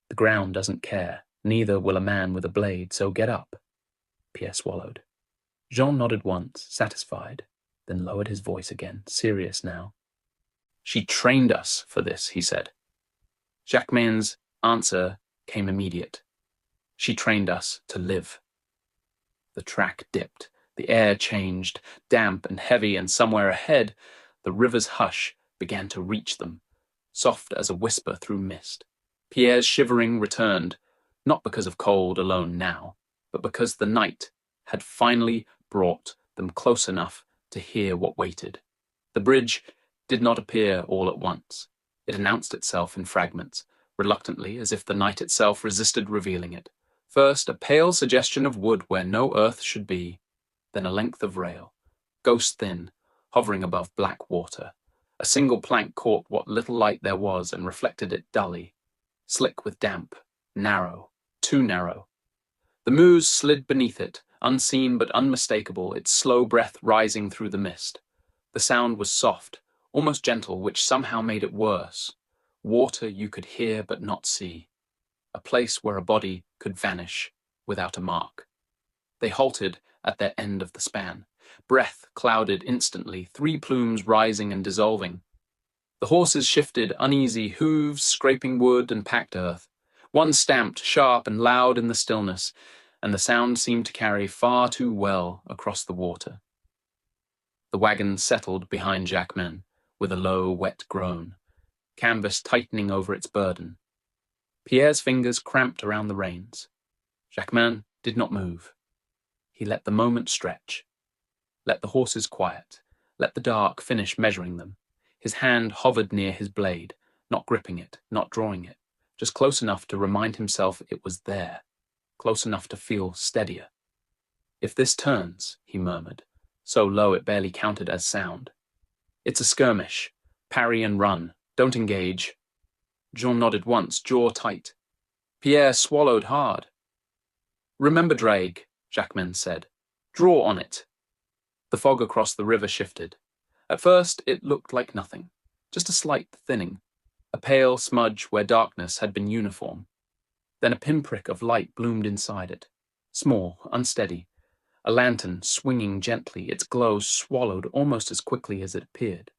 The ground doesn't care, neither will a man with a blade, so get up. Pierre swallowed. Jean nodded once, satisfied, then lowered his voice again, serious now. She trained us for this, he said. Jacquemin's answer came immediate. She trained us to live. The track dipped, the air changed, damp and heavy, and somewhere ahead, the river's hush began to reach them, soft as a whisper through mist. Pierre's shivering returned, not because of cold alone now, but because the night had finally brought them close enough to hear what waited. The bridge did not appear all at once. It announced itself in fragments, reluctantly, as if the night itself resisted revealing it. First, a pale suggestion of wood where no earth should be, then a length of rail, ghost-thin, hovering above black water. A single plank caught what little light there was and reflected it dully, slick with damp, narrow, too narrow. The moose slid beneath it, unseen but unmistakable, its slow breath rising through the mist. The sound was soft, almost gentle, which somehow made it worse. Water you could hear but not see. A place where a body could vanish without a mark. They halted at their end of the span. Breath clouded instantly, 3 plumes rising and dissolving. The horses shifted, uneasy, hooves scraping wood and packed earth. One stamped, sharp and loud in the stillness, and the sound seemed to carry far too well across the water. The wagon settled behind Jacquemin with a low, wet groan, canvas tightening over its burden. Pierre's fingers cramped around the reins. Jacquemin did not move. He let the moment stretch. Let the horses quiet. Let the dark finish measuring them. His hand hovered near his blade, not gripping it, not drawing it, just close enough to remind himself it was there, close enough to feel steadier. If this turns, he murmured, so low it barely counted as sound. It's a skirmish. Parry and run. Don't engage. Jean nodded once, jaw tight. Pierre swallowed hard. Remember, Drake, Jacquemin said. Draw on it. The fog across the river shifted. At first, it looked like nothing, just a slight thinning, a pale smudge where darkness had been uniform. Then a pinprick of light bloomed inside it, small, unsteady, a lantern swinging gently, its glow swallowed almost as quickly as it appeared.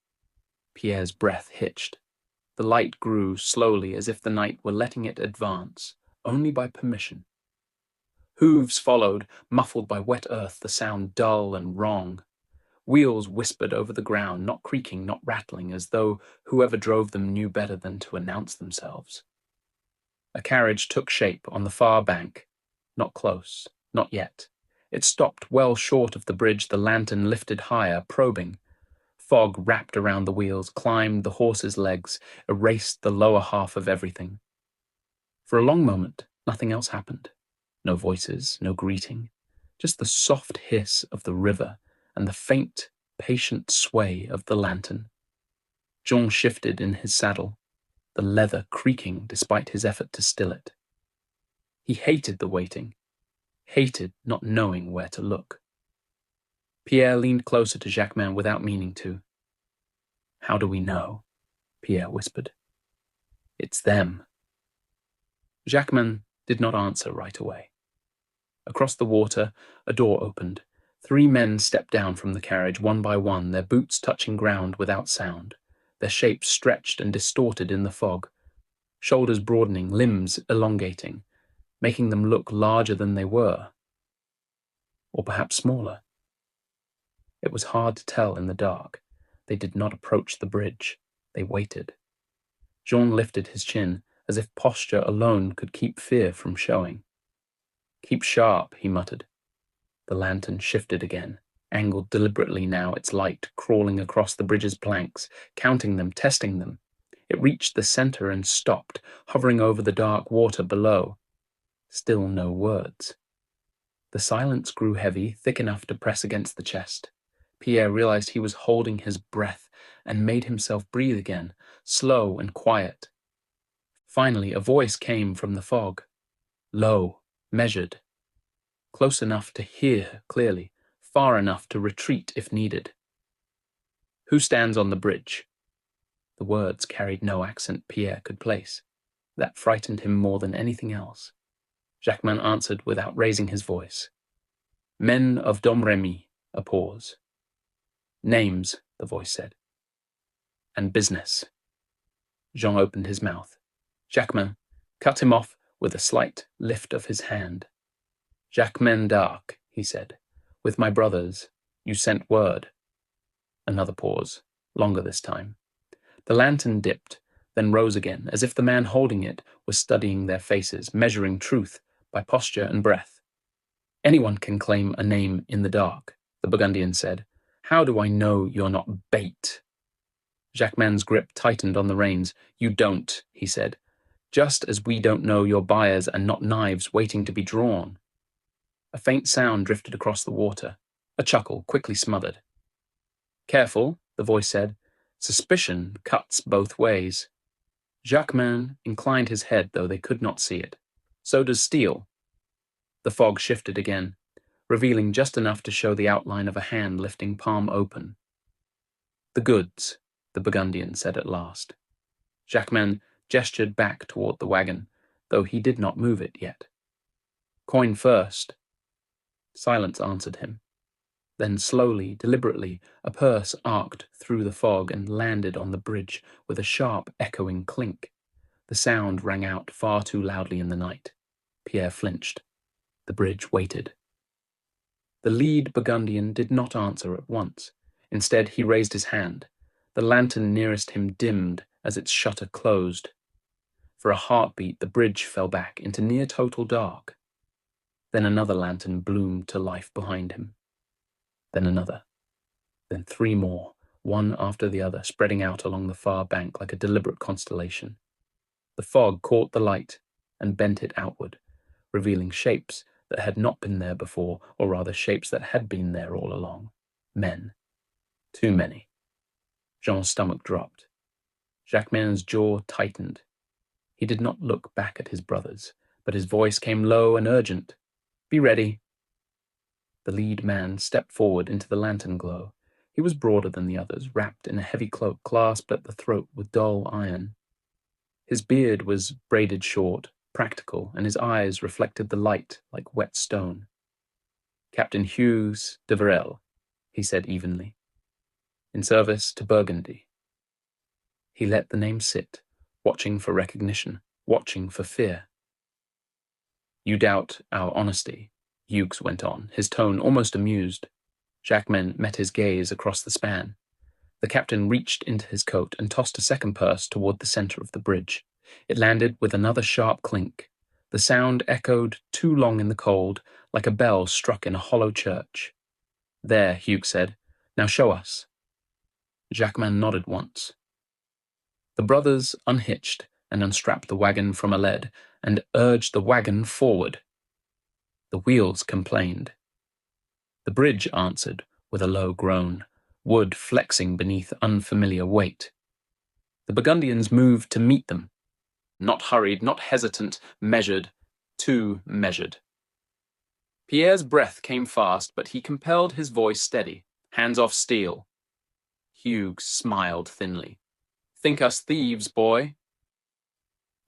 Pierre's breath hitched. The light grew slowly as if the night were letting it advance, only by permission. Hooves followed, muffled by wet earth, the sound dull and wrong. Wheels whispered over the ground, not creaking, not rattling, as though whoever drove them knew better than to announce themselves. A carriage took shape on the far bank, not close, not yet. It stopped well short of the bridge, the lantern lifted higher, probing. Fog wrapped around the wheels, climbed the horses' legs, erased the lower half of everything. For a long moment, nothing else happened. No voices, no greeting, just the soft hiss of the river and the faint, patient sway of the lantern. Jean shifted in his saddle, the leather creaking despite his effort to still it. He hated the waiting, hated not knowing where to look. Pierre leaned closer to Jacquemin without meaning to. How do we know? Pierre whispered. It's them. Jacquemin did not answer right away. Across the water, a door opened. 3 men stepped down from the carriage, one by one, their boots touching ground without sound, their shapes stretched and distorted in the fog, shoulders broadening, limbs elongating, making them look larger than they were, or perhaps smaller. It was hard to tell in the dark. They did not approach the bridge. They waited. Jean lifted his chin, as if posture alone could keep fear from showing. Keep sharp, he muttered. The lantern shifted again, angled deliberately now, its light crawling across the bridge's planks, counting them, testing them. It reached the center and stopped, hovering over the dark water below. Still no words. The silence grew heavy, thick enough to press against the chest. Pierre realized he was holding his breath and made himself breathe again, slow and quiet. Finally, a voice came from the fog. Low, measured. Close enough to hear clearly, far enough to retreat if needed. Who stands on the bridge? The words carried no accent Pierre could place. That frightened him more than anything else. Jacquemin answered without raising his voice. Men of Domremy. A pause. Names, the voice said. And business. Jean opened his mouth. Jacquemin cut him off with a slight lift of his hand. Jacquemin d'Arc, he said. With my brothers, you sent word. Another pause, longer this time. The lantern dipped, then rose again, as if the man holding it was studying their faces, measuring truth by posture and breath. Anyone can claim a name in the dark, the Burgundian said. How do I know you're not bait? Jacquemin's grip tightened on the reins. You don't, he said. Just as we don't know you're buyers and not knives waiting to be drawn. A faint sound drifted across the water. A chuckle, quickly smothered. Careful, the voice said. Suspicion cuts both ways. Jacquemin inclined his head, though they could not see it. So does steel. The fog shifted again, revealing just enough to show the outline of a hand lifting palm open. The goods, the Burgundian said at last. Jacquemin gestured back toward the wagon, though he did not move it yet. Coin first. Silence answered him. Then slowly, deliberately, a purse arced through the fog and landed on the bridge with a sharp, echoing clink. The sound rang out far too loudly in the night. Pierre flinched. The bridge waited. The lead Burgundian did not answer at once. Instead, he raised his hand. The lantern nearest him dimmed as its shutter closed. For a heartbeat, the bridge fell back into near total dark. Then another lantern bloomed to life behind him. Then another. Then three more, one after the other, spreading out along the far bank like a deliberate constellation. The fog caught the light and bent it outward, revealing shapes that had not been there before, or rather shapes that had been there all along. Men. Too many. Jean's stomach dropped. Jacquemin's jaw tightened. He did not look back at his brothers, but his voice came low and urgent. Be ready. The lead man stepped forward into the lantern glow. He was broader than the others, wrapped in a heavy cloak clasped at the throat with dull iron. His beard was braided short, practical, and his eyes reflected the light like wet stone. Captain Hugues de Varel, he said evenly. In service to Burgundy. He let the name sit, watching for recognition, watching for fear. You doubt our honesty, Hugues went on, his tone almost amused. Jacquemin met his gaze across the span. The captain reached into his coat and tossed a second purse toward the center of the bridge. It landed with another sharp clink. The sound echoed too long in the cold, like a bell struck in a hollow church. There, Hugues said. Now show us. Jacquemin nodded once. The brothers unhitched and unstrapped the wagon from a lead and urged the wagon forward. The wheels complained. The bridge answered with a low groan, wood flexing beneath unfamiliar weight. The Burgundians moved to meet them. Not hurried, not hesitant, measured, too measured. Pierre's breath came fast, but he compelled his voice steady. Hands off steel. Hugues smiled thinly. Think us thieves, boy.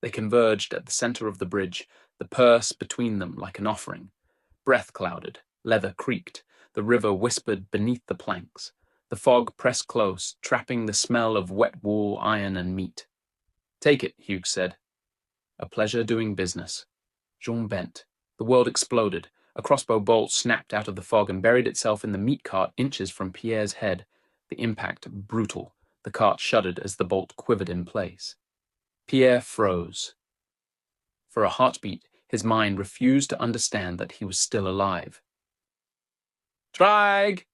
They converged at the center of the bridge, the purse between them like an offering. Breath clouded, leather creaked, the river whispered beneath the planks. The fog pressed close, trapping the smell of wet wool, iron, and meat. Take it, Hugues said. A pleasure doing business. Jean bent. The world exploded. A crossbow bolt snapped out of the fog and buried itself in the meat cart inches from Pierre's head. The impact brutal. The cart shuddered as the bolt quivered in place. Pierre froze. For a heartbeat, his mind refused to understand that he was still alive. Drag!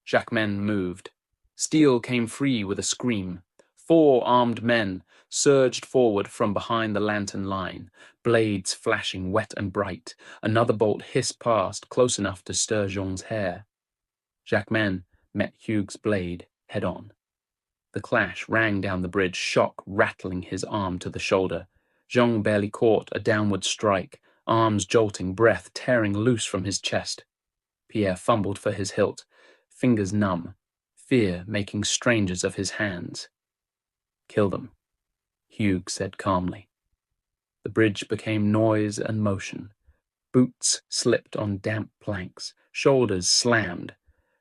Jacquemin moved. Steel came free with a scream. 4 armed men surged forward from behind the lantern line, blades flashing wet and bright. Another bolt hissed past, close enough to stir Jean's hair. Jacquemin met Hugues' blade head-on. The clash rang down the bridge, shock rattling his arm to the shoulder. Jean barely caught a downward strike, arms jolting, breath tearing loose from his chest. Pierre fumbled for his hilt, fingers numb, fear making strangers of his hands. "Kill them," Hugues said calmly. The bridge became noise and motion. Boots slipped on damp planks, shoulders slammed.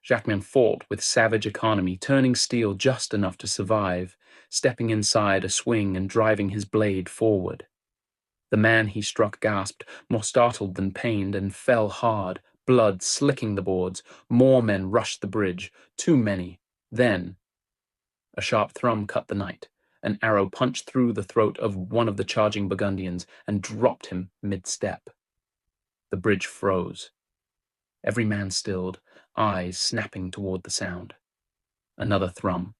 Jacquemin fought with savage economy, turning steel just enough to survive, stepping inside a swing and driving his blade forward. The man he struck gasped, more startled than pained, and fell hard, blood slicking the boards. More men rushed the bridge, too many. Then a sharp thrum cut the night. An arrow punched through the throat of one of the charging Burgundians and dropped him mid-step. The bridge froze. Every man stilled, eyes snapping toward the sound. Another thrum.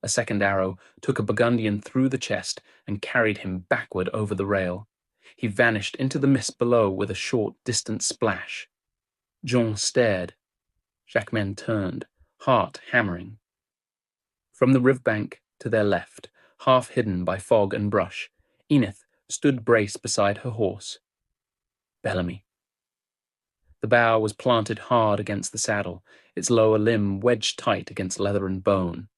A second arrow took a Burgundian through the chest and carried him backward over the rail. He vanished into the mist below with a short, distant splash. Jean stared. Jacquemin turned, heart hammering. From the riverbank to their left, half hidden by fog and brush, Enith stood braced beside her horse. Bellamy. The bow was planted hard against the saddle, its lower limb wedged tight against leather and bone.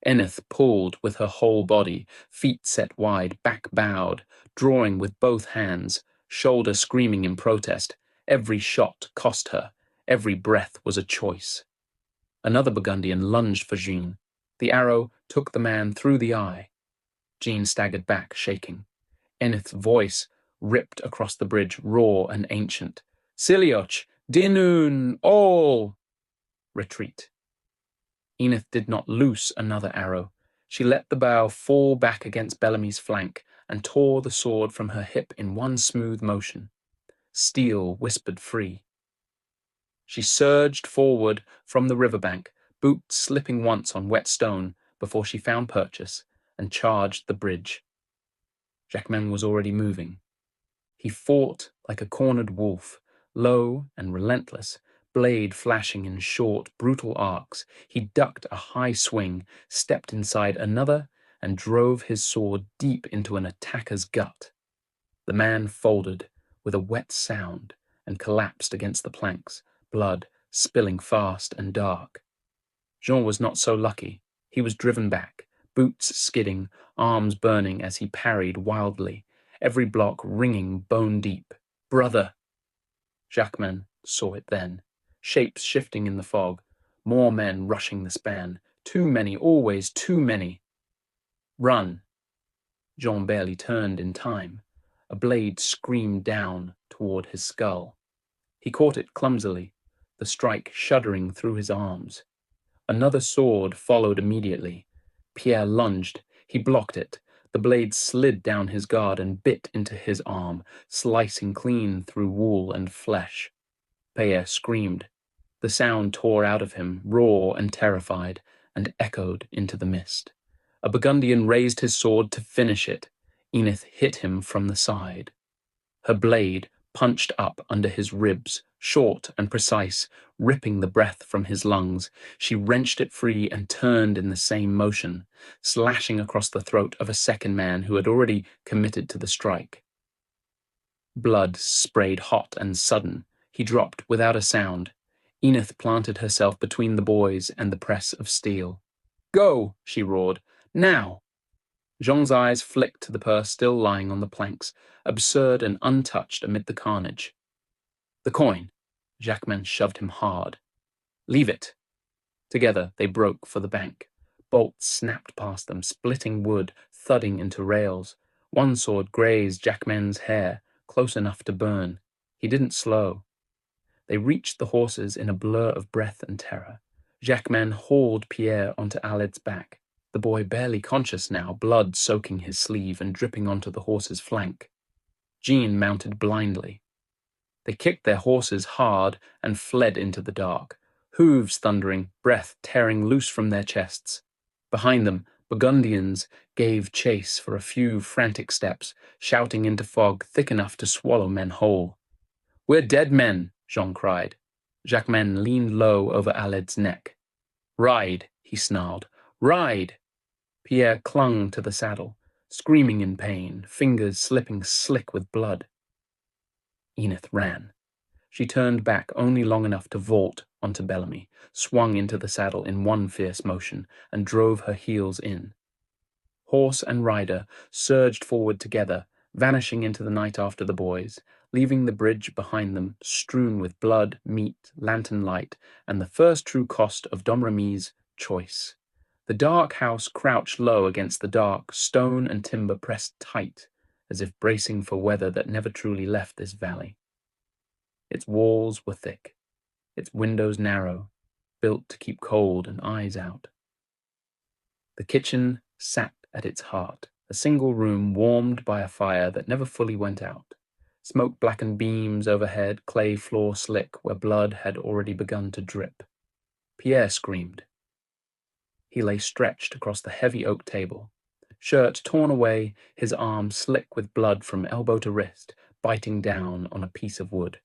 Enith pulled with her whole body, feet set wide, back bowed, drawing with both hands, shoulder screaming in protest. Every shot cost her. Every breath was a choice. Another Burgundian lunged for Jean. The arrow took the man through the eye. Jean staggered back, shaking. Enith's voice ripped across the bridge, raw and ancient. "Silioch, Dinun, all!" Retreat. Enith did not loose another arrow. She let the bow fall back against Bellamy's flank and tore the sword from her hip in one smooth motion. Steel whispered free. She surged forward from the riverbank, boots slipping once on wet stone before she found purchase, and charged the bridge. Jacquemin was already moving. He fought like a cornered wolf, low and relentless, blade flashing in short, brutal arcs. He ducked a high swing, stepped inside another, and drove his sword deep into an attacker's gut. The man folded with a wet sound and collapsed against the planks, blood spilling fast and dark. Jean was not so lucky. He was driven back, boots skidding, arms burning as he parried wildly, every block ringing bone deep. "Brother!" Jacquemin saw it then. Shapes shifting in the fog, more men rushing the span. Too many, always too many. "Run!" Jean barely turned in time. A blade screamed down toward his skull. He caught it clumsily, the strike shuddering through his arms. Another sword followed immediately. Pierre lunged. He blocked it. The blade slid down his guard and bit into his arm, slicing clean through wool and flesh. Pierre screamed. The sound tore out of him, raw and terrified, and echoed into the mist. A Burgundian raised his sword to finish it. Enith hit him from the side. Her blade punched up under his ribs, short and precise, ripping the breath from his lungs. She wrenched it free and turned in the same motion, slashing across the throat of a second man who had already committed to the strike. Blood sprayed hot and sudden. He dropped without a sound. Enith planted herself between the boys and the press of steel. "Go!" she roared. "Now!" Jean's eyes flicked to the purse still lying on the planks, absurd and untouched amid the carnage. "The coin." Jacquemin shoved him hard. "Leave it." Together they broke for the bank. Bolts snapped past them, splitting wood, thudding into rails. One sword grazed Jacquemin's hair, close enough to burn. He didn't slow. They reached the horses in a blur of breath and terror. Jacquemin hauled Pierre onto Aled's back, the boy barely conscious now, blood soaking his sleeve and dripping onto the horse's flank. Jean mounted blindly. They kicked their horses hard and fled into the dark, hooves thundering, breath tearing loose from their chests. Behind them, Burgundians gave chase for a few frantic steps, shouting into fog thick enough to swallow men whole. "We're dead men," Jean cried. Jacquemin leaned low over Aled's neck. "Ride," he snarled. "Ride!" Pierre clung to the saddle, screaming in pain, fingers slipping slick with blood. Enith ran. She turned back only long enough to vault onto Bellamy, swung into the saddle in one fierce motion, and drove her heels in. Horse and rider surged forward together, vanishing into the night after the boys, leaving the bridge behind them strewn with blood, meat, lantern light, and the first true cost of Domremy's choice. The dark house crouched low against the dark, stone and timber pressed tight, as if bracing for weather that never truly left this valley. Its walls were thick, its windows narrow, built to keep cold and eyes out. The kitchen sat at its heart, a single room warmed by a fire that never fully went out. Smoke-blackened beams overhead, clay floor slick where blood had already begun to drip. Pierre screamed. He lay stretched across the heavy oak table, shirt torn away, his arm slick with blood from elbow to wrist, biting down on a piece of wood.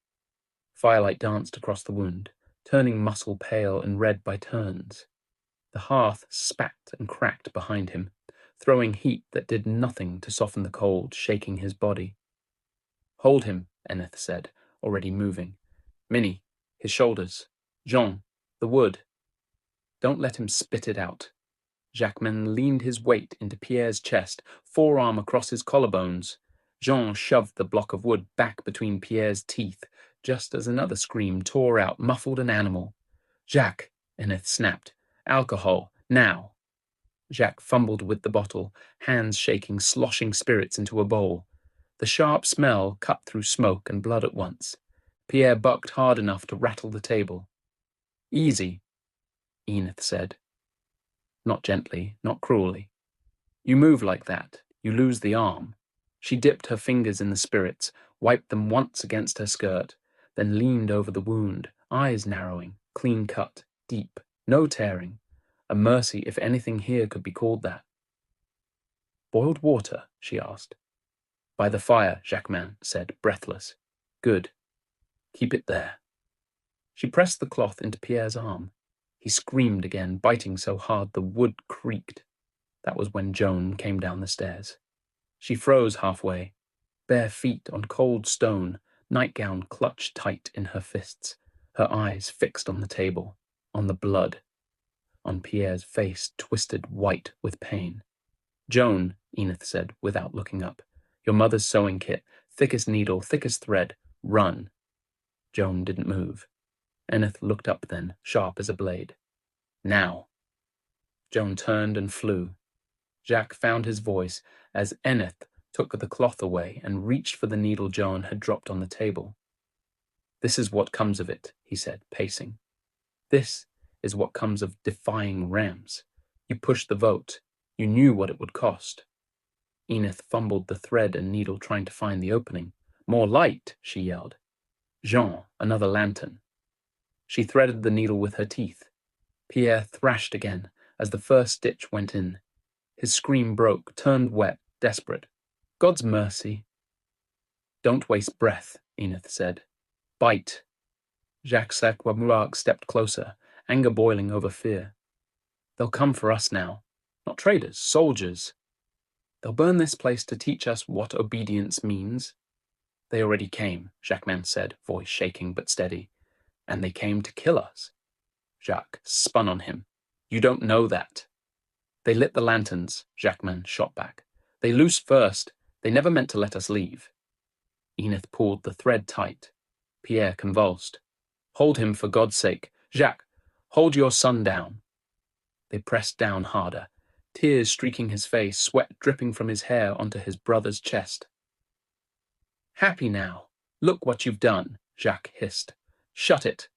Firelight danced across the wound, turning muscle pale and red by turns. The hearth spat and cracked behind him, throwing heat that did nothing to soften the cold, shaking his body. "Hold him," Enith said, already moving. "Minnie, his shoulders. Jean, the wood. Don't let him spit it out." Jacquemin leaned his weight into Pierre's chest, forearm across his collarbones. Jean shoved the block of wood back between Pierre's teeth, just as another scream tore out, muffled and animal. "Jacques," Enith snapped. "Alcohol, now." Jacques fumbled with the bottle, hands shaking, sloshing spirits into a bowl. The sharp smell cut through smoke and blood at once. Pierre bucked hard enough to rattle the table. "Easy," Enith said. Not gently, not cruelly. "You move like that, you lose the arm." She dipped her fingers in the spirits, wiped them once against her skirt, then leaned over the wound, eyes narrowing, clean cut, deep, no tearing. A mercy if anything here could be called that. "Boiled water?" she asked. "By the fire," Jacquemin said, breathless. "Good. Keep it there." She pressed the cloth into Pierre's arm. He screamed again, biting so hard the wood creaked. That was when Joan came down the stairs. She froze halfway, bare feet on cold stone, nightgown clutched tight in her fists, her eyes fixed on the table, on the blood, on Pierre's face twisted white with pain. "Joan," Enith said, without looking up, "your mother's sewing kit, thickest needle, thickest thread, run." Joan didn't move. Enith looked up then, sharp as a blade. "Now." Joan turned and flew. Jacques found his voice as Enith took the cloth away and reached for the needle Joan had dropped on the table. "This is what comes of it," he said, pacing. "This is what comes of defying rams. You pushed the vote. You knew what it would cost." Enith fumbled the thread and needle trying to find the opening. "More light," she yelled. "Jean, another lantern." She threaded the needle with her teeth. Pierre thrashed again as the first stitch went in. His scream broke, turned wet, desperate. "God's mercy." "Don't waste breath," Enith said. "Bite." Jacques Saquamuarc stepped closer, anger boiling over fear. "They'll come for us now. Not traitors, soldiers. They'll burn this place to teach us what obedience means." "They already came," Jacquemin said, voice shaking but steady. "And they came to kill us." Jacques spun on him. "You don't know that." "They lit the lanterns," Jacquemin shot back. "They loosed first. They never meant to let us leave." Enith pulled the thread tight. Pierre convulsed. "Hold him for God's sake. Jacques, hold your son down." They pressed down harder, tears streaking his face, sweat dripping from his hair onto his brother's chest. "Happy now. Look what you've done," Jacques hissed. "Shut it.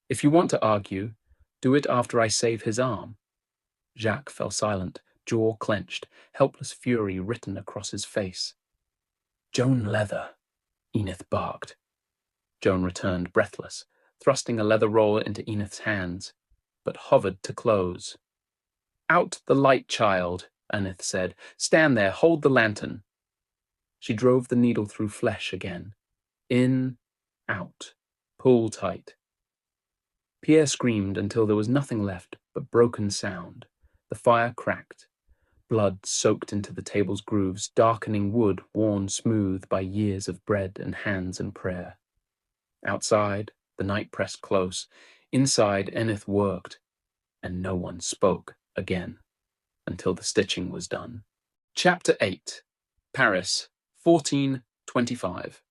If you want to argue, do it after I save his arm." Jacques fell silent, jaw clenched, helpless fury written across his face. "Joan Leather," Enith barked. Joan returned, breathless, thrusting a leather roll into Enith's hands, but hovered to close. "Out the light, child," Enith said. "Stand there, hold the lantern." She drove the needle through flesh again. In, out, pull tight. Pierre screamed until there was nothing left but broken sound. The fire cracked. Blood soaked into the table's grooves, darkening wood worn smooth by years of bread and hands and prayer. Outside, the night pressed close. Inside, Enith worked, and no one spoke again until the stitching was done. Chapter 8. Paris, 1425.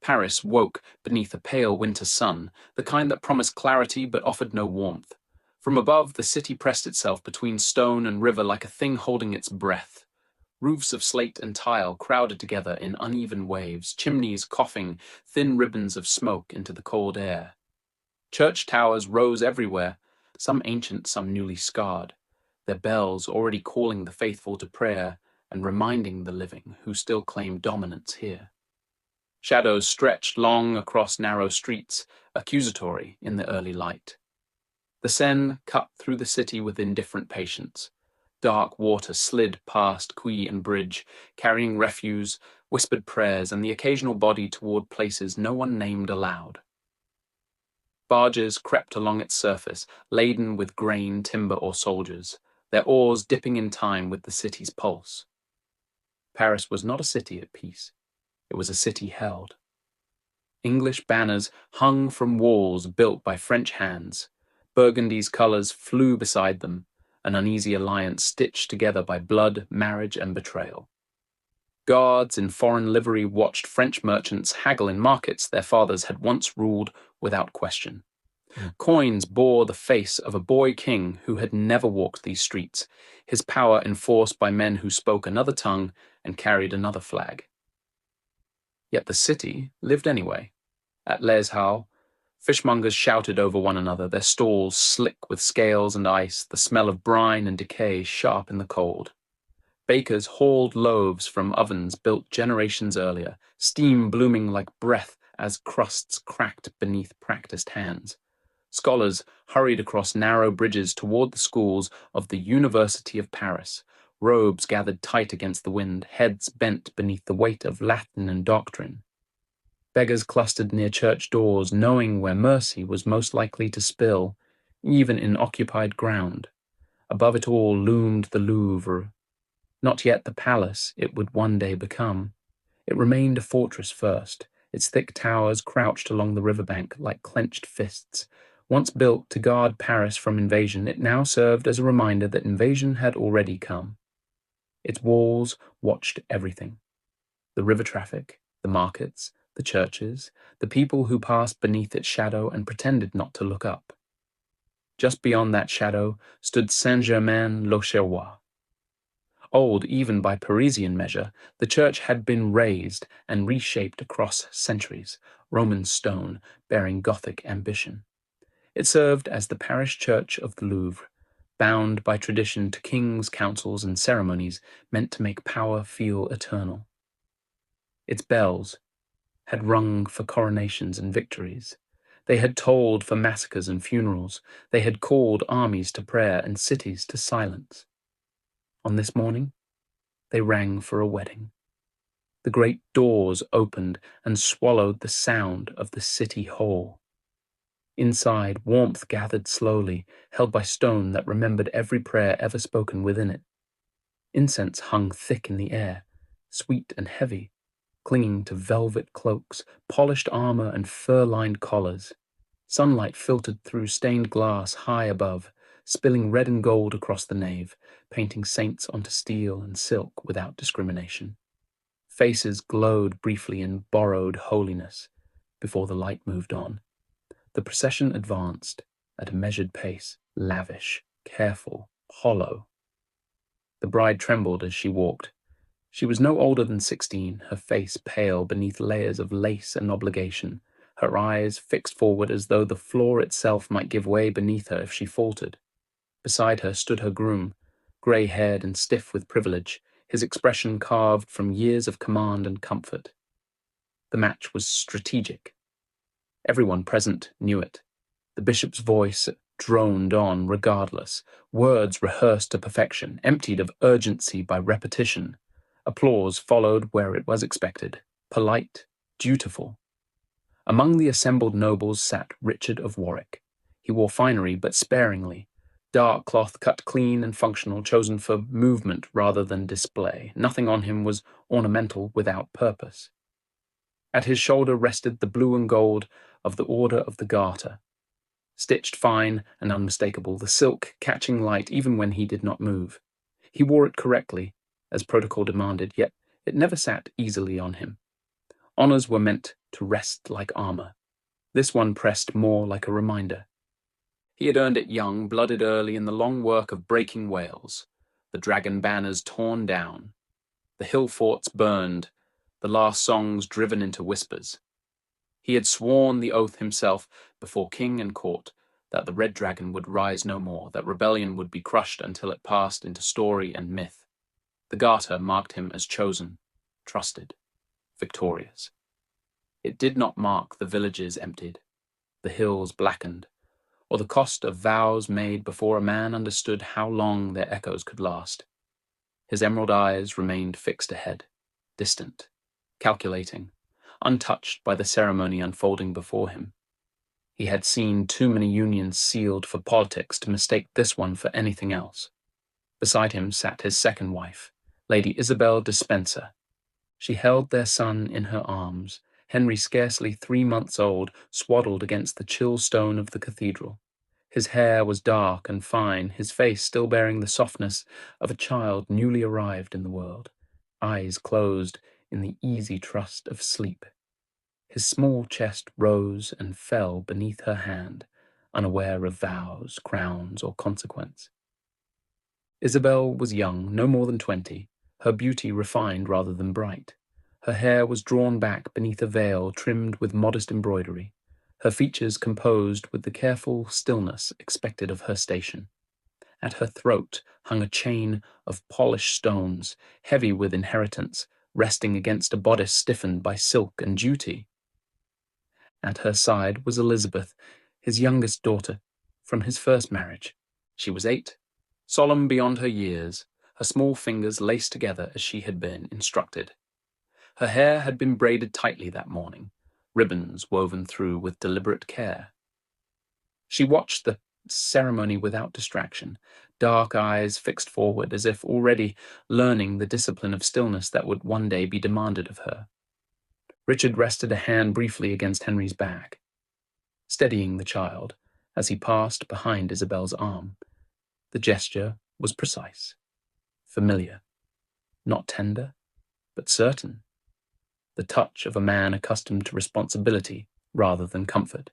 Paris woke beneath a pale winter sun, the kind that promised clarity but offered no warmth. From above, the city pressed itself between stone and river like a thing holding its breath. Roofs of slate and tile crowded together in uneven waves, chimneys coughing thin ribbons of smoke into the cold air. Church towers rose everywhere, some ancient, some newly scarred, their bells already calling the faithful to prayer and reminding the living who still claim dominance here. Shadows stretched long across narrow streets, accusatory in the early light. The Seine cut through the city with indifferent patience. Dark water slid past quay and bridge, carrying refuse, whispered prayers, and the occasional body toward places no one named aloud. Barges crept along its surface, laden with grain, timber, or soldiers, their oars dipping in time with the city's pulse. Paris was not a city at peace. It was a city held. English banners hung from walls built by French hands. Burgundy's colours flew beside them, an uneasy alliance stitched together by blood, marriage, and betrayal. Guards in foreign livery watched French merchants haggle in markets their fathers had once ruled without question. Coins bore the face of a boy king who had never walked these streets, his power enforced by men who spoke another tongue and carried another flag. Yet the city lived anyway. At Les Halles, fishmongers shouted over one another, their stalls slick with scales and ice, the smell of brine and decay sharp in the cold. Bakers hauled loaves from ovens built generations earlier, steam blooming like breath as crusts cracked beneath practiced hands. Scholars hurried across narrow bridges toward the schools of the University of Paris, robes gathered tight against the wind, heads bent beneath the weight of Latin and doctrine. Beggars clustered near church doors, knowing where mercy was most likely to spill, even in occupied ground. Above it all loomed the Louvre, not yet the palace it would one day become. It remained a fortress first, its thick towers crouched along the riverbank like clenched fists. Once built to guard Paris from invasion, it now served as a reminder that invasion had already come. Its walls watched everything: the river traffic, the markets, the churches, the people who passed beneath its shadow and pretended not to look up. Just beyond that shadow stood Saint-Germain-l'Auxerrois. Old even by Parisian measure, the church had been razed and reshaped across centuries, Roman stone bearing Gothic ambition. It served as the parish church of the Louvre, bound by tradition to kings, councils, and ceremonies meant to make power feel eternal. Its bells had rung for coronations and victories. They had tolled for massacres and funerals. They had called armies to prayer and cities to silence. On this morning, they rang for a wedding. The great doors opened and swallowed the sound of the city hall. Inside, warmth gathered slowly, held by stone that remembered every prayer ever spoken within it. Incense hung thick in the air, sweet and heavy, clinging to velvet cloaks, polished armor, and fur-lined collars. Sunlight filtered through stained glass high above, spilling red and gold across the nave, painting saints onto steel and silk without discrimination. Faces glowed briefly in borrowed holiness before the light moved on. The procession advanced at a measured pace, lavish, careful, hollow. The bride trembled as she walked. She was no older than 16, her face pale beneath layers of lace and obligation, her eyes fixed forward as though the floor itself might give way beneath her if she faltered. Beside her stood her groom, grey-haired and stiff with privilege, his expression carved from years of command and comfort. The match was strategic. Everyone present knew it. The bishop's voice droned on regardless, words rehearsed to perfection, emptied of urgency by repetition. Applause followed where it was expected, polite, dutiful. Among the assembled nobles sat Richard of Warwick. He wore finery, but sparingly, dark cloth cut clean and functional, chosen for movement rather than display. Nothing on him was ornamental without purpose. At his shoulder rested the blue and gold of the Order of the Garter, stitched fine and unmistakable, the silk catching light even when he did not move. He wore it correctly, as protocol demanded, yet it never sat easily on him. Honours were meant to rest like armour. This one pressed more like a reminder. He had earned it young, blooded early in the long work of breaking Wales, the dragon banners torn down, the hill forts burned, the last songs driven into whispers. He had sworn the oath himself before king and court that the red dragon would rise no more, that rebellion would be crushed until it passed into story and myth. The Garter marked him as chosen, trusted, victorious. It did not mark the villages emptied, the hills blackened, or the cost of vows made before a man understood how long their echoes could last. His emerald eyes remained fixed ahead, distant, calculating, untouched by the ceremony unfolding before him. He had seen too many unions sealed for politics to mistake this one for anything else. Beside him sat his second wife, Lady Isabel de Spencer. She held their son in her arms, Henry scarcely 3 months old, swaddled against the chill stone of the cathedral. His hair was dark and fine, his face still bearing the softness of a child newly arrived in the world, eyes closed in the easy trust of sleep. His small chest rose and fell beneath her hand, unaware of vows, crowns, or consequence. Isabel was young, no more than 20, her beauty refined rather than bright. Her hair was drawn back beneath a veil trimmed with modest embroidery, her features composed with the careful stillness expected of her station. At her throat hung a chain of polished stones, heavy with inheritance, resting against a bodice stiffened by silk and duty. At her side was Elizabeth, his youngest daughter, from his first marriage. She was 8, solemn beyond her years, her small fingers laced together as she had been instructed. Her hair had been braided tightly that morning, ribbons woven through with deliberate care. She watched the ceremony without distraction, dark eyes fixed forward as if already learning the discipline of stillness that would one day be demanded of her. Richard rested a hand briefly against Henry's back, steadying the child as he passed behind Isabel's arm. The gesture was precise, familiar, not tender, but certain. The touch of a man accustomed to responsibility rather than comfort.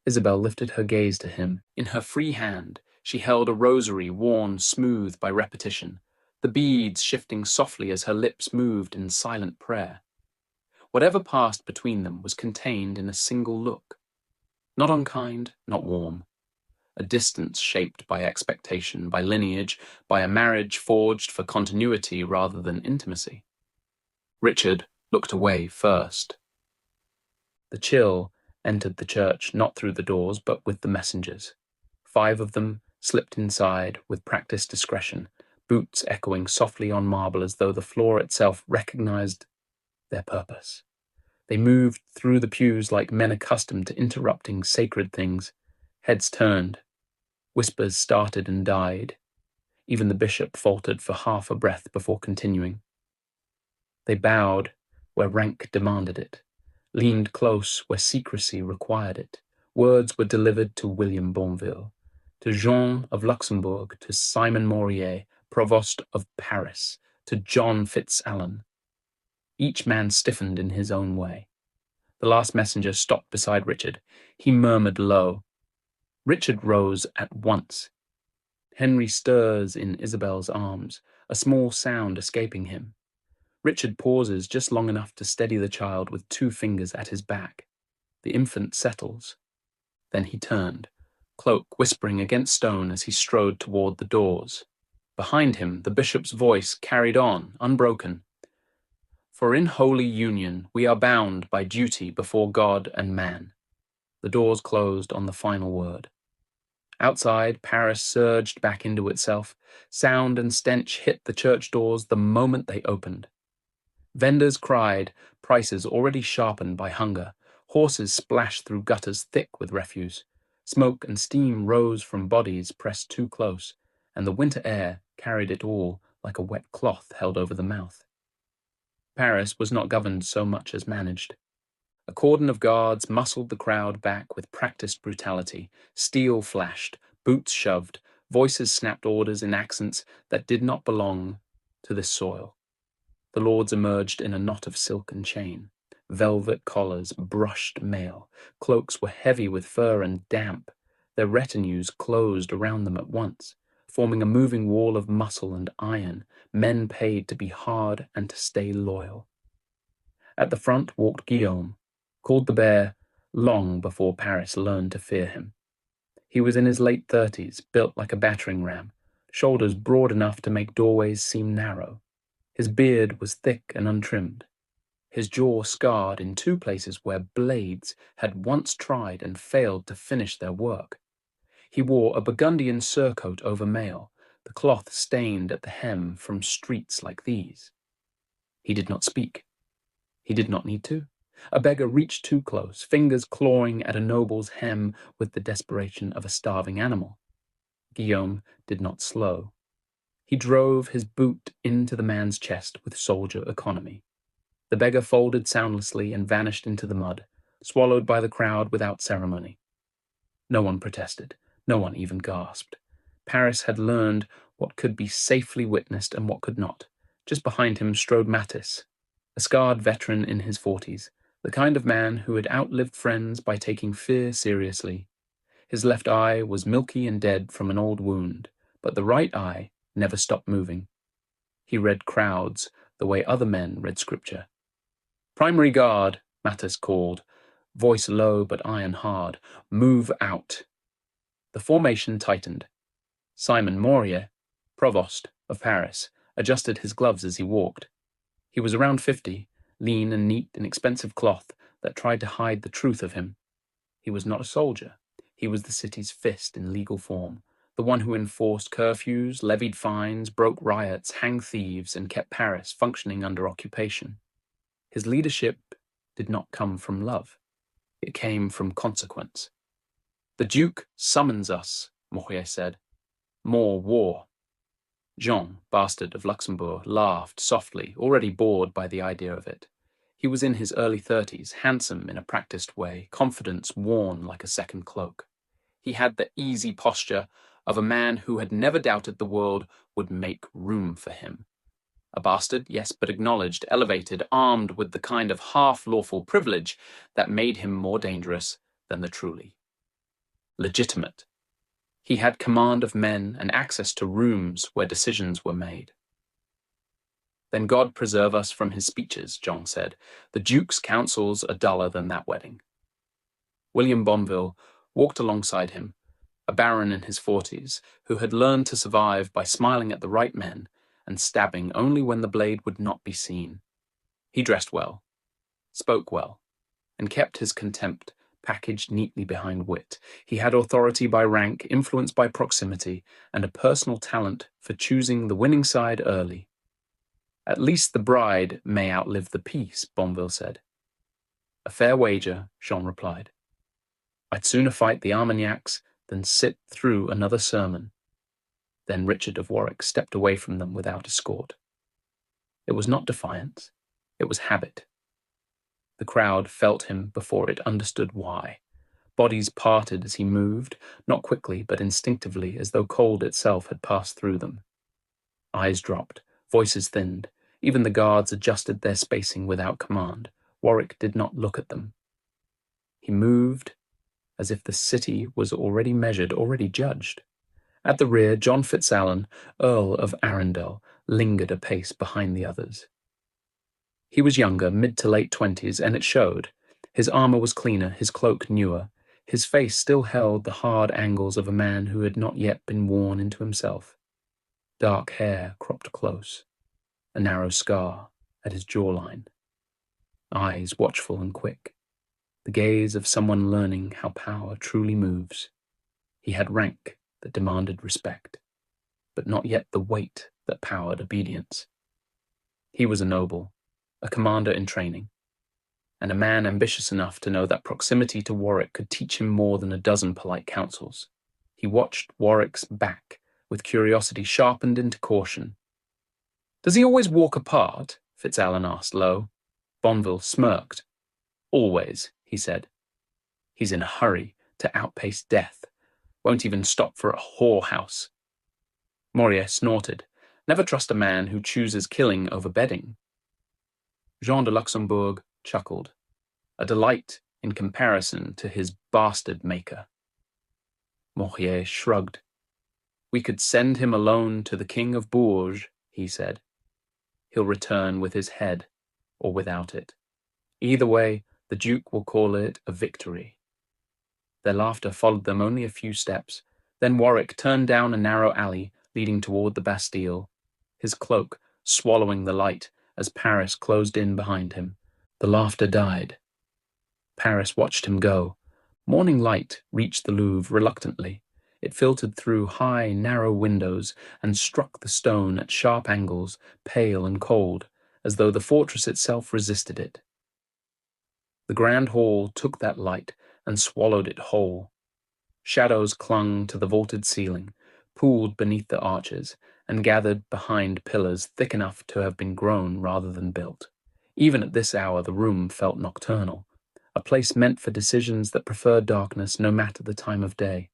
Isabel lifted her gaze to him. In her free hand, she held a rosary worn smooth by repetition, the beads shifting softly as her lips moved in silent prayer. Whatever passed between them was contained in a single look. Not unkind, not warm. A distance shaped by expectation, by lineage, by a marriage forged for continuity rather than intimacy. Richard looked away first. The chill entered the church not through the doors but with the messengers. 5 of them slipped inside with practiced discretion, boots echoing softly on marble as though the floor itself recognized their purpose. They moved through the pews like men accustomed to interrupting sacred things. Heads turned. Whispers started and died. Even the bishop faltered for half a breath before continuing. They bowed where rank demanded it, leaned close where secrecy required it. Words were delivered to William Bonville, to Jean of Luxembourg, to Simon Morier, Provost of Paris, to John Fitzalan. Each man stiffened in his own way. The last messenger stopped beside Richard. He murmured low. Richard rose at once. Henry stirs in Isabel's arms, a small sound escaping him. Richard pauses just long enough to steady the child with 2 fingers at his back. The infant settles. Then he turned, cloak whispering against stone as he strode toward the doors. Behind him, the bishop's voice carried on, unbroken. For in holy union we are bound by duty before God and man. The doors closed on the final word. Outside, Paris surged back into itself. Sound and stench hit the church doors the moment they opened. Vendors cried, prices already sharpened by hunger. Horses splashed through gutters thick with refuse. Smoke and steam rose from bodies pressed too close, and the winter air carried it all like a wet cloth held over the mouth. Paris was not governed so much as managed. A cordon of guards muscled the crowd back with practiced brutality. Steel flashed, boots shoved, voices snapped orders in accents that did not belong to this soil. The lords emerged in a knot of silk and chain. Velvet collars brushed mail. Cloaks were heavy with fur and damp. Their retinues closed around them at once, forming a moving wall of muscle and iron, men paid to be hard and to stay loyal. At the front walked Guillaume, called the Bear, long before Paris learned to fear him. He was in his late 30s, built like a battering ram, shoulders broad enough to make doorways seem narrow. His beard was thick and untrimmed, his jaw scarred in two places where blades had once tried and failed to finish their work. He wore a Burgundian surcoat over mail, the cloth stained at the hem from streets like these. He did not speak. He did not need to. A beggar reached too close, fingers clawing at a noble's hem with the desperation of a starving animal. Guillaume did not slow. He drove his boot into the man's chest with soldier economy. The beggar folded soundlessly and vanished into the mud, swallowed by the crowd without ceremony. No one protested. No one even gasped. Paris had learned what could be safely witnessed and what could not. Just behind him strode Mattis, a scarred veteran in his 40s, the kind of man who had outlived friends by taking fear seriously. His left eye was milky and dead from an old wound, but the right eye never stopped moving. He read crowds the way other men read scripture. "Primary guard," Mattis called, voice low but iron hard. "Move out." The formation tightened. Simon Morier, provost of Paris, adjusted his gloves as he walked. He was around 50, lean and neat in expensive cloth that tried to hide the truth of him. He was not a soldier. He was the city's fist in legal form, the one who enforced curfews, levied fines, broke riots, hanged thieves, and kept Paris functioning under occupation. His leadership did not come from love. It came from consequence. "The Duke summons us," Morier said. "More war." Jean, bastard of Luxembourg, laughed softly, already bored by the idea of it. He was in his early 30s, handsome in a practiced way, confidence worn like a second cloak. He had the easy posture of a man who had never doubted the world would make room for him. A bastard, yes, but acknowledged, elevated, armed with the kind of half-lawful privilege that made him more dangerous than the truly legitimate. He had command of men and access to rooms where decisions were made. "Then God preserve us from his speeches," John said. "The Duke's counsels are duller than that wedding." William Bonville walked alongside him, a baron in his 40s, who had learned to survive by smiling at the right men and stabbing only when the blade would not be seen. He dressed well, spoke well, and kept his contempt packaged neatly behind wit. He had authority by rank, influence by proximity, and a personal talent for choosing the winning side early. "At least the bride may outlive the peace," Bonville said. "A fair wager," Jean replied. "I'd sooner fight the Armagnacs than sit through another sermon." Then Richard of Warwick stepped away from them without escort. It was not defiance, it was habit. The crowd felt him before it understood why. Bodies parted as he moved, not quickly but instinctively, as though cold itself had passed through them. Eyes dropped, voices thinned. Even the guards adjusted their spacing without command. Warwick did not look at them. He moved as if the city was already measured, already judged. At the rear, John Fitzalan, Earl of Arundel, lingered a pace behind the others. He was younger, mid to late 20s, and it showed. His armor was cleaner, his cloak newer. His face still held the hard angles of a man who had not yet been worn into himself. Dark hair cropped close, a narrow scar at his jawline. Eyes watchful and quick, the gaze of someone learning how power truly moves. He had rank that demanded respect, but not yet the weight that powered obedience. He was a noble, a commander in training, and a man ambitious enough to know that proximity to Warwick could teach him more than a dozen polite counsels. He watched Warwick's back with curiosity sharpened into caution. "Does he always walk apart?" Fitzalan asked low. Bonville smirked. "Always," he said. "He's in a hurry to outpace death. Won't even stop for a whorehouse." Maurier snorted. "Never trust a man who chooses killing over bedding." Jean de Luxembourg chuckled, a delight in comparison to his bastard maker. Maurier shrugged. "We could send him alone to the King of Bourges," he said. "He'll return with his head, or without it. Either way, the Duke will call it a victory." Their laughter followed them only a few steps. Then Warwick turned down a narrow alley leading toward the Bastille, his cloak swallowing the light as Paris closed in behind him. The laughter died. Paris watched him go. Morning light reached the Louvre reluctantly. It filtered through high, narrow windows and struck the stone at sharp angles, pale and cold, as though the fortress itself resisted it. The grand hall took that light and swallowed it whole. Shadows clung to the vaulted ceiling, pooled beneath the arches, and gathered behind pillars thick enough to have been grown rather than built. Even at this hour the room felt nocturnal, a place meant for decisions that preferred darkness no matter the time of day.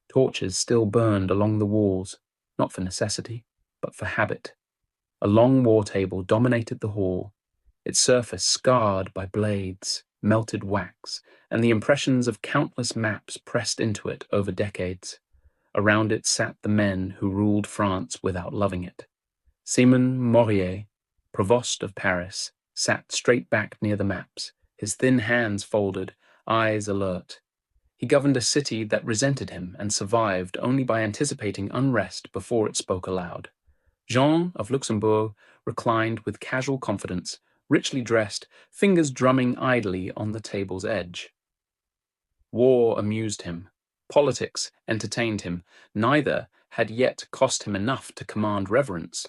Torches still burned along the walls, not for necessity, but for habit. A long war table dominated the hall, its surface scarred by blades, melted wax, and the impressions of countless maps pressed into it over decades. Around it sat the men who ruled France without loving it. Simon Maurier, provost of Paris, sat straight back near the maps, his thin hands folded, eyes alert. He governed a city that resented him and survived only by anticipating unrest before it spoke aloud. Jean of Luxembourg reclined with casual confidence, richly dressed, fingers drumming idly on the table's edge. War amused him. Politics entertained him. Neither had yet cost him enough to command reverence.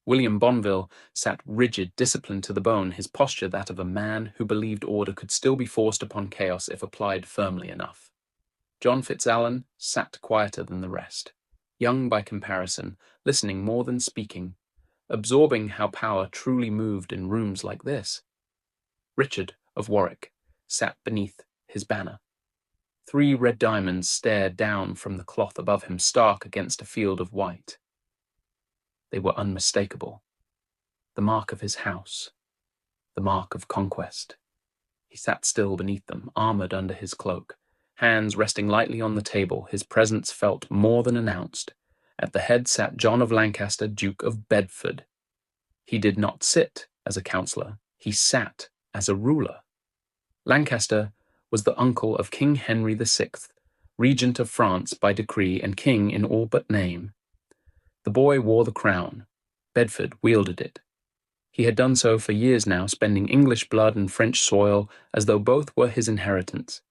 William Bonville sat rigid, disciplined to the bone, his posture that of a man who believed order could still be forced upon chaos if applied firmly enough. John Fitzalan sat quieter than the rest, young by comparison, listening more than speaking, absorbing how power truly moved in rooms like this. Richard of Warwick sat beneath his banner. 3 red diamonds stared down from the cloth above him, stark against a field of white. They were unmistakable. The mark of his house, the mark of conquest. He sat still beneath them, armored under his cloak, hands resting lightly on the table, his presence felt more than announced. At the head sat John of Lancaster, Duke of Bedford. He did not sit as a counsellor, he sat as a ruler. Lancaster was the uncle of King Henry VI, regent of France by decree and king in all but name. The boy wore the crown. Bedford wielded it. He had done so for years now, spending English blood and French soil as though both were his inheritance.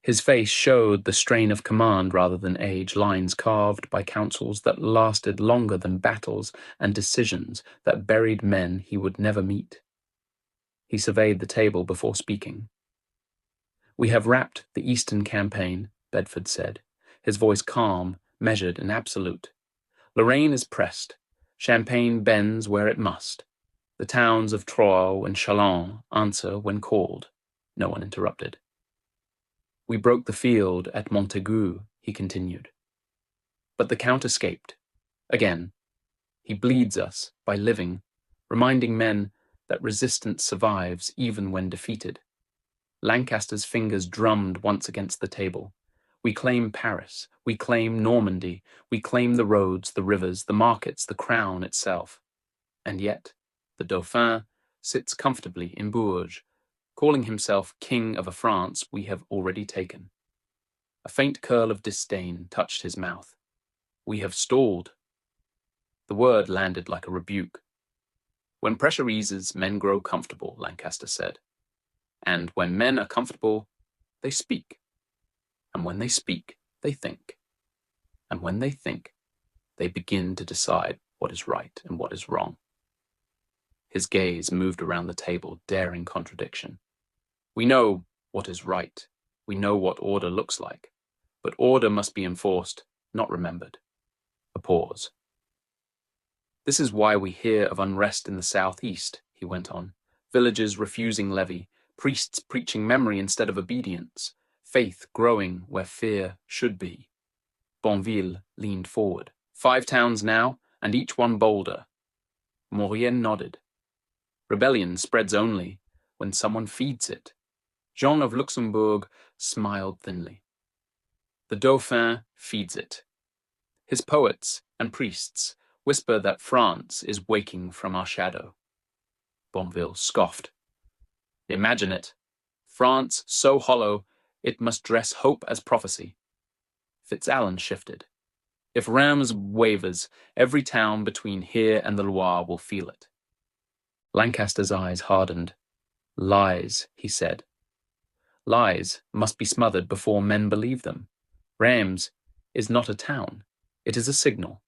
His face showed the strain of command rather than age, lines carved by counsels that lasted longer than battles and decisions that buried men he would never meet. He surveyed the table before speaking. "We have wrapped the Eastern campaign," Bedford said, his voice calm, measured, and absolute. "Lorraine is pressed. Champagne bends where it must. The towns of Troyes and Chalons answer when called." No one interrupted. "We broke the field at Montaigu," he continued. "But the Count escaped. Again. He bleeds us by living, reminding men that resistance survives even when defeated." Lancaster's fingers drummed once against the table. "We claim Paris. We claim Normandy. We claim the roads, the rivers, the markets, the crown itself. And yet, the Dauphin sits comfortably in Bourges, calling himself king of a France we have already taken." A faint curl of disdain touched his mouth. "We have stalled." The word landed like a rebuke. "When pressure eases, men grow comfortable," Lancaster said. "And when men are comfortable, they speak." And when they speak, they think. And when they think, they begin to decide what is right and what is wrong. His gaze moved around the table, daring contradiction. We know what is right. We know what order looks like. But order must be enforced, not remembered. A pause. This is why we hear of unrest in the southeast, he went on. Villagers refusing levy, priests preaching memory instead of obedience, faith growing where fear should be. Bonville leaned forward. 5 towns now, and each one bolder. Maurienne nodded. Rebellion spreads only when someone feeds it. Joan of Luxembourg smiled thinly. The Dauphin feeds it. His poets and priests whisper that France is waking from our shadow. Bonville scoffed. Imagine it. France so hollow it must dress hope as prophecy. Fitzallen shifted. If Reims wavers, every town between here and the Loire will feel it. Lancaster's eyes hardened. Lies, he said. Lies must be smothered before men believe them. Reims is not a town. It is a signal.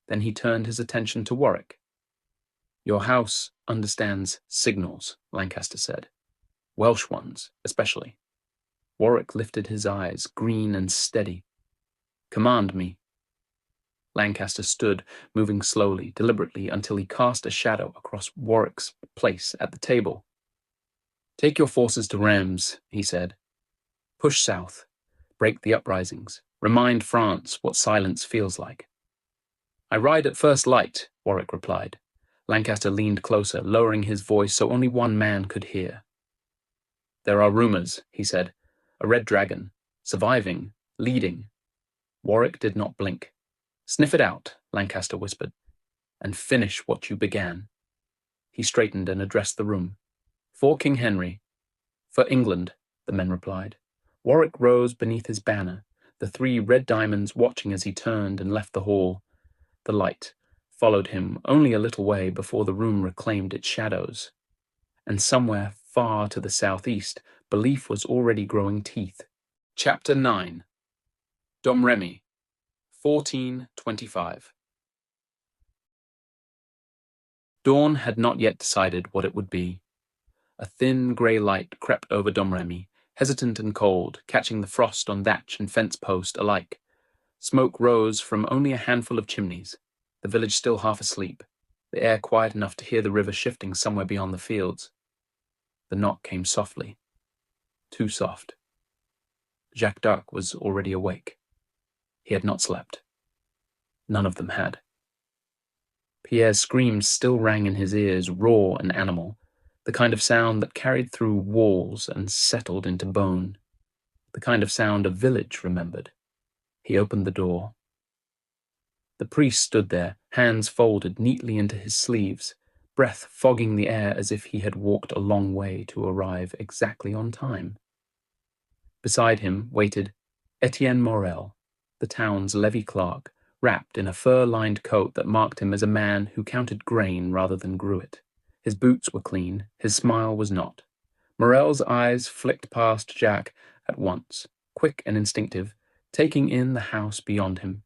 Then he turned his attention to Warwick. Your house understands signals, Lancaster said. Welsh ones, especially. Warwick lifted his eyes, green and steady. Command me. Lancaster stood, moving slowly, deliberately, until he cast a shadow across Warwick's place at the table. Take your forces to Reims, he said. Push south. Break the uprisings. Remind France what silence feels like. I ride at first light, Warwick replied. Lancaster leaned closer, lowering his voice so only one man could hear. There are rumors, he said. A red dragon. Surviving. Leading. Warwick did not blink. Sniff it out, Lancaster whispered, and finish what you began. He straightened and addressed the room. For King Henry. For England, the men replied. Warwick rose beneath his banner, the 3 red diamonds watching as he turned and left the hall. The light followed him only a little way before the room reclaimed its shadows. And somewhere far to the southeast, belief was already growing teeth. Chapter 9. Domremy, 1425. Dawn had not yet decided what it would be. A thin grey light crept over Domremy, hesitant and cold, catching the frost on thatch and fence post alike. Smoke rose from only a handful of chimneys, the village still half asleep, the air quiet enough to hear the river shifting somewhere beyond the fields. The knock came softly. Too soft. Jacques d'Arc was already awake. He had not slept. None of them had. Pierre's screams still rang in his ears, raw and animal, the kind of sound that carried through walls and settled into bone, the kind of sound a village remembered. He opened the door. The priest stood there, hands folded neatly into his sleeves, breath fogging the air as if he had walked a long way to arrive exactly on time. Beside him waited Etienne Morel, the town's levy clerk, wrapped in a fur-lined coat that marked him as a man who counted grain rather than grew it. His boots were clean, his smile was not. Morel's eyes flicked past Jacques at once, quick and instinctive, taking in the house beyond him.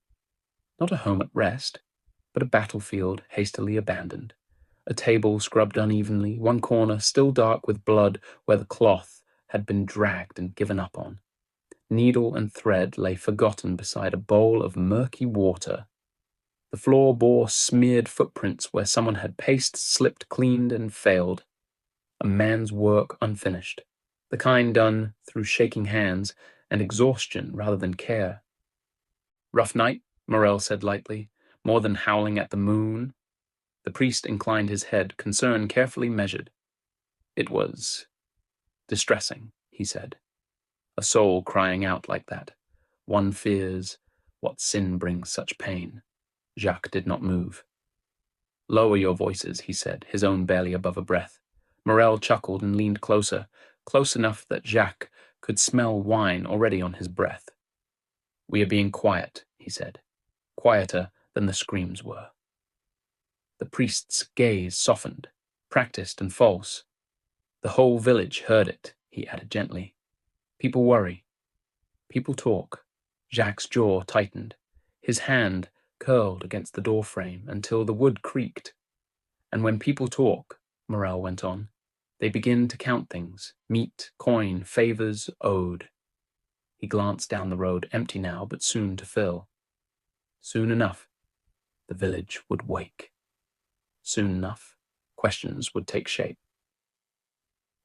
Not a home at rest, but a battlefield hastily abandoned. A table scrubbed unevenly, one corner still dark with blood where the cloth had been dragged and given up on. Needle and thread lay forgotten beside a bowl of murky water. The floor bore smeared footprints where someone had paced, slipped, cleaned, and failed. A man's work unfinished, the kind done through shaking hands and exhaustion rather than care. Rough night, Morel said lightly, more than howling at the moon. The priest inclined his head, concern carefully measured. It was distressing, he said. A soul crying out like that. One fears what sin brings such pain. Jacques did not move. Lower your voices, he said, his own barely above a breath. Morel chuckled and leaned closer, close enough that Jacques could smell wine already on his breath. We are being quiet, he said, quieter than the screams were. The priest's gaze softened, practiced and false. The whole village heard it, he added gently. People worry. People talk. Jacques' jaw tightened. His hand curled against the doorframe until the wood creaked. And when people talk, Morel went on, they begin to count things, meat, coin, favors, owed. He glanced down the road, empty now, but soon to fill. Soon enough, the village would wake. Soon enough, questions would take shape.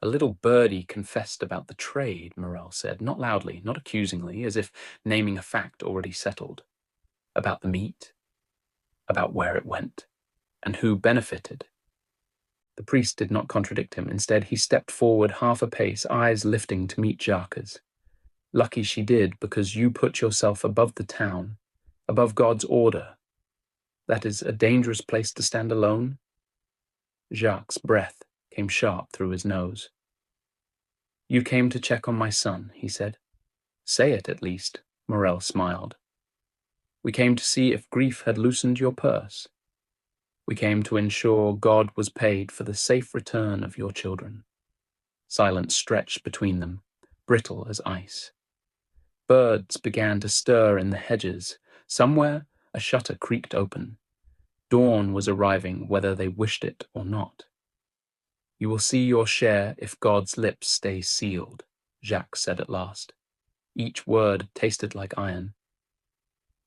A little birdie confessed about the trade, Morel said, not loudly, not accusingly, as if naming a fact already settled. About the meat, about where it went, and who benefited. The priest did not contradict him. Instead, he stepped forward half a pace, eyes lifting to meet Jacques'. Lucky she did, because you put yourself above the town, above God's order. That is a dangerous place to stand alone. Jacques' breath came sharp through his nose. You came to check on my son, he said. Say it, at least, Morel smiled. We came to see if grief had loosened your purse. We came to ensure God was paid for the safe return of your children. Silence stretched between them, brittle as ice. Birds began to stir in the hedges. Somewhere a shutter creaked open. Dawn was arriving whether they wished it or not. You will see your share if God's lips stay sealed, Jacques said at last. Each word tasted like iron.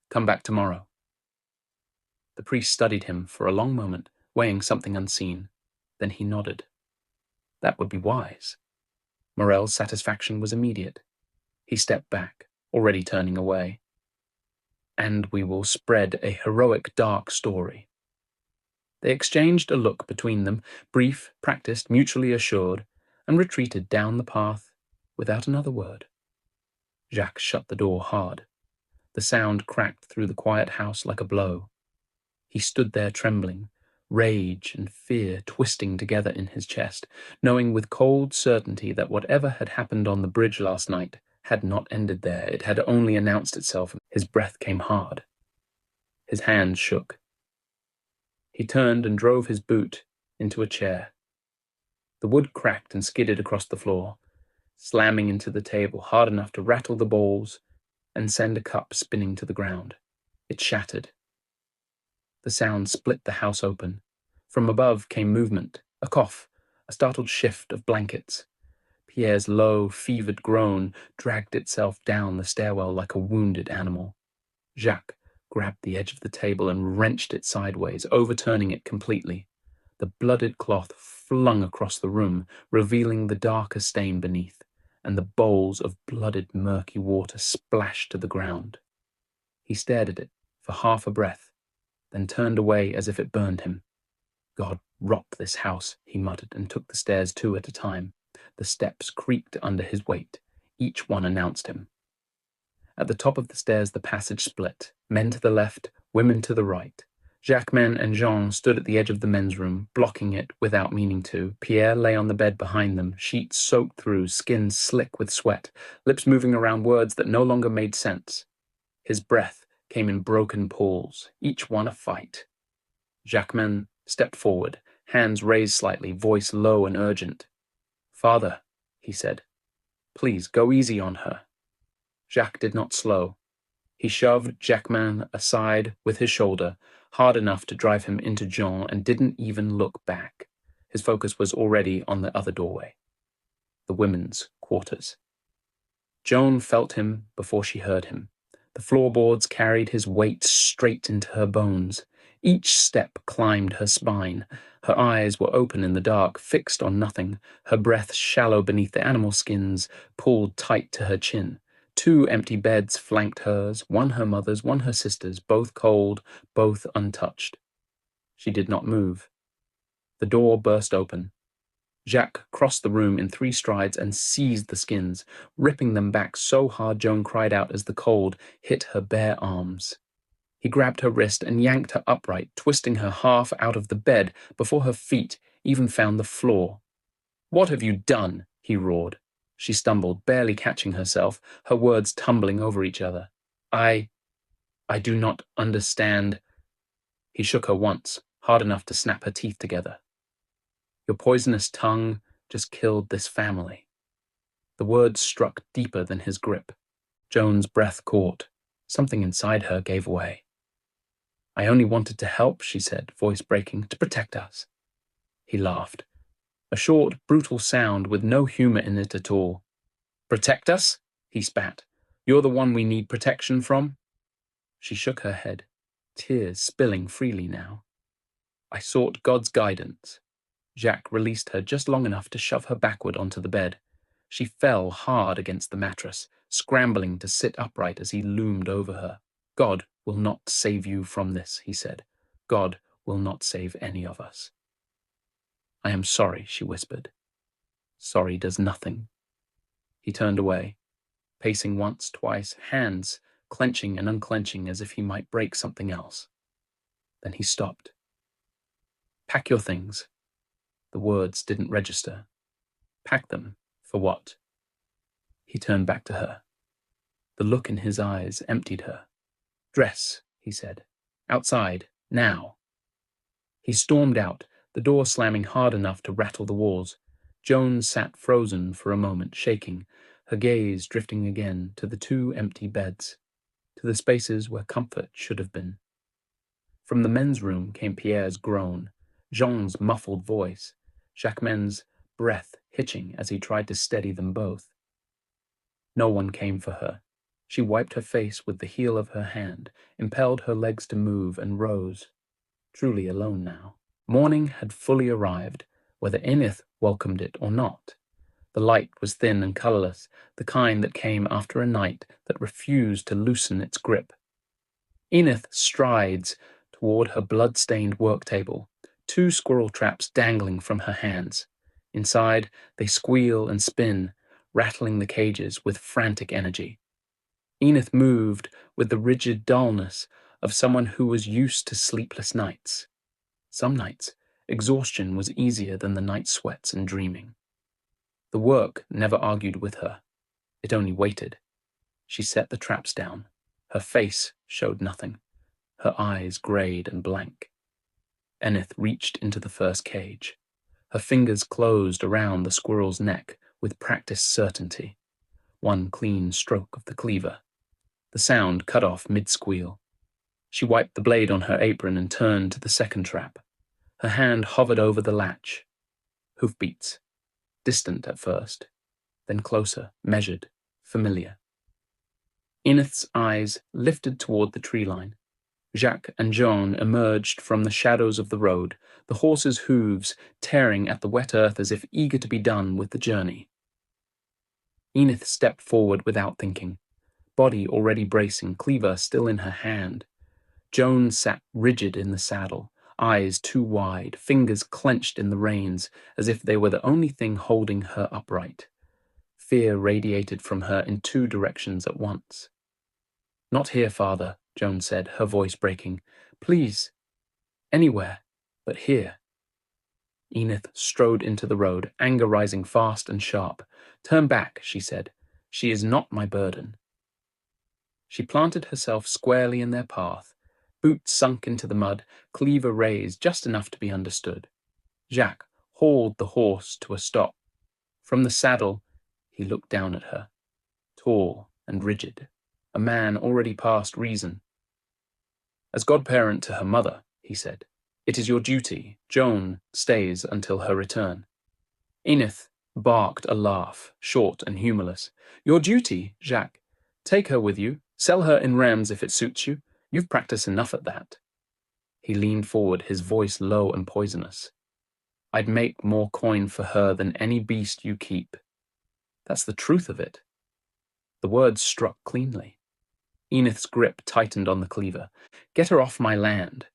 Come back tomorrow. The priest studied him for a long moment, weighing something unseen. Then he nodded. That would be wise. Morel's satisfaction was immediate. He stepped back, already turning away. And we will spread a heroic dark story. They exchanged a look between them, brief, practiced, mutually assured, and retreated down the path without another word. Jacques shut the door hard. The sound cracked through the quiet house like a blow. He stood there trembling, rage and fear twisting together in his chest, knowing with cold certainty that whatever had happened on the bridge last night had not ended there. It had only announced itself. His breath came hard. His hands shook. He turned and drove his boot into a chair. The wood cracked and skidded across the floor, slamming into the table hard enough to rattle the balls and send a cup spinning to the ground. It shattered. The sound split the house open. From above came movement, a cough, a startled shift of blankets. Pierre's low, fevered groan dragged itself down the stairwell like a wounded animal. Jacques grabbed the edge of the table and wrenched it sideways, overturning it completely. The blooded cloth flung across the room, revealing the darker stain beneath, and the bowls of blooded, murky water splashed to the ground. He stared at it for half a breath, then turned away as if it burned him. God rot this house, he muttered, and took the stairs 2 at a time. The steps creaked under his weight. Each one announced him. At the top of the stairs the passage split, men to the left, women to the right. Jacquemin and Jean stood at the edge of the men's room, blocking it without meaning to. Pierre lay on the bed behind them, sheets soaked through, skin slick with sweat, lips moving around words that no longer made sense. His breath came in broken pulls, each one a fight. Jacquemin stepped forward, hands raised slightly, voice low and urgent. Father, he said, please go easy on her. Jacques did not slow. He shoved Jacquemin aside with his shoulder, hard enough to drive him into Jean, and didn't even look back. His focus was already on the other doorway. The women's quarters. Joan felt him before she heard him. The floorboards carried his weight straight into her bones. Each step climbed her spine. Her eyes were open in the dark, fixed on nothing, her breath shallow beneath the animal skins, pulled tight to her chin. 2 empty beds flanked hers, one her mother's, one her sister's, both cold, both untouched. She did not move. The door burst open. Jacques crossed the room in 3 strides and seized the skins, ripping them back so hard Joan cried out as the cold hit her bare arms. He grabbed her wrist and yanked her upright, twisting her half out of the bed before her feet even found the floor. What have you done? He roared. She stumbled, barely catching herself, her words tumbling over each other. I do not understand. He shook her once, hard enough to snap her teeth together. Your poisonous tongue just killed this family. The words struck deeper than his grip. Joan's breath caught. Something inside her gave way. "I only wanted to help," she said, voice breaking, "to protect us." He laughed. A short, brutal sound with no humor in it at all. "Protect us?" he spat. "You're the one we need protection from?" She shook her head, tears spilling freely now. "I sought God's guidance." Jacques released her just long enough to shove her backward onto the bed. She fell hard against the mattress, scrambling to sit upright as he loomed over her. "God will not save you from this," he said. "God will not save any of us." "I am sorry," she whispered. "Sorry does nothing." He turned away, pacing once, twice, hands clenching and unclenching as if he might break something else. Then he stopped. "Pack your things." The words didn't register. "Pack them for what?" He turned back to her. The look in his eyes emptied her. "Dress," he said. "Outside, now." He stormed out, the door slamming hard enough to rattle the walls. Joan sat frozen for a moment, shaking, her gaze drifting again to the two empty beds, to the spaces where comfort should have been. From the men's room came Pierre's groan, Jean's muffled voice, Jacquemin's breath hitching as he tried to steady them both. No one came for her. She wiped her face with the heel of her hand, impelled her legs to move, and rose, truly alone now. Morning had fully arrived, whether Enith welcomed it or not. The light was thin and colourless, the kind that came after a night that refused to loosen its grip. Enith strides toward her blood-stained work table, two squirrel traps dangling from her hands. Inside, they squeal and spin, rattling the cages with frantic energy. Enith moved with the rigid dullness of someone who was used to sleepless nights. Some nights, exhaustion was easier than the night sweats and dreaming. The work never argued with her. It only waited. She set the traps down. Her face showed nothing. Her eyes grayed and blank. Enith reached into the first cage. Her fingers closed around the squirrel's neck with practiced certainty. One clean stroke of the cleaver. The sound cut off mid-squeal. She wiped the blade on her apron and turned to the second trap. Her hand hovered over the latch. Hoofbeats. Distant at first, then closer, measured, familiar. Enith's eyes lifted toward the tree line. Jacques and Joan emerged from the shadows of the road, the horses' hooves tearing at the wet earth as if eager to be done with the journey. Enith stepped forward without thinking, body already bracing, cleaver still in her hand. Joan sat rigid in the saddle, eyes too wide, fingers clenched in the reins, as if they were the only thing holding her upright. Fear radiated from her in two directions at once. "Not here, father," Joan said, her voice breaking. "Please, anywhere, but here." Enith strode into the road, anger rising fast and sharp. "Turn back," she said. "She is not my burden." She planted herself squarely in their path, boots sunk into the mud, cleaver raised just enough to be understood. Jacques hauled the horse to a stop. From the saddle, he looked down at her, tall and rigid, a man already past reason. "As godparent to her mother," he said, "it is your duty. Joan stays until her return." Enith barked a laugh, short and humorless. "Your duty, Jacques? Take her with you. Sell her in rams if it suits you. You've practiced enough at that." He leaned forward, his voice low and poisonous. "I'd make more coin for her than any beast you keep. That's the truth of it." The words struck cleanly. Enith's grip tightened on the cleaver. "Get her off my land."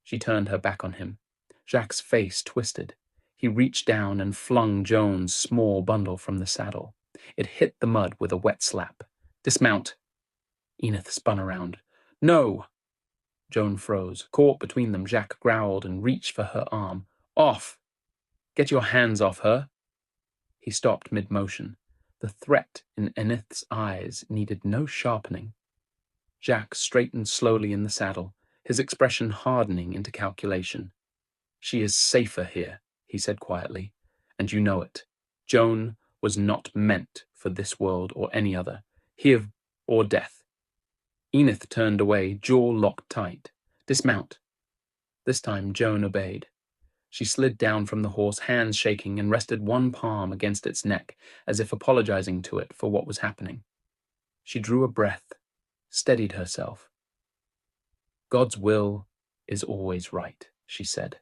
She turned her back on him. Jacques' face twisted. He reached down and flung Joan's small bundle from the saddle. It hit the mud with a wet slap. "Dismount." Enith spun around. "No!" Joan froze. Caught between them, Jacques growled and reached for her arm. "Off! Get your hands off her!" He stopped mid-motion. The threat in Enith's eyes needed no sharpening. Jacques straightened slowly in the saddle, his expression hardening into calculation. "She is safer here," he said quietly, "and you know it. Joan was not meant for this world or any other. or death. Enith turned away, jaw locked tight. Dismount. This time Joan obeyed. She slid down from the horse, hands shaking, and rested one palm against its neck, as if apologizing to it for what was happening. She drew a breath, steadied herself. God's will is always right, she said.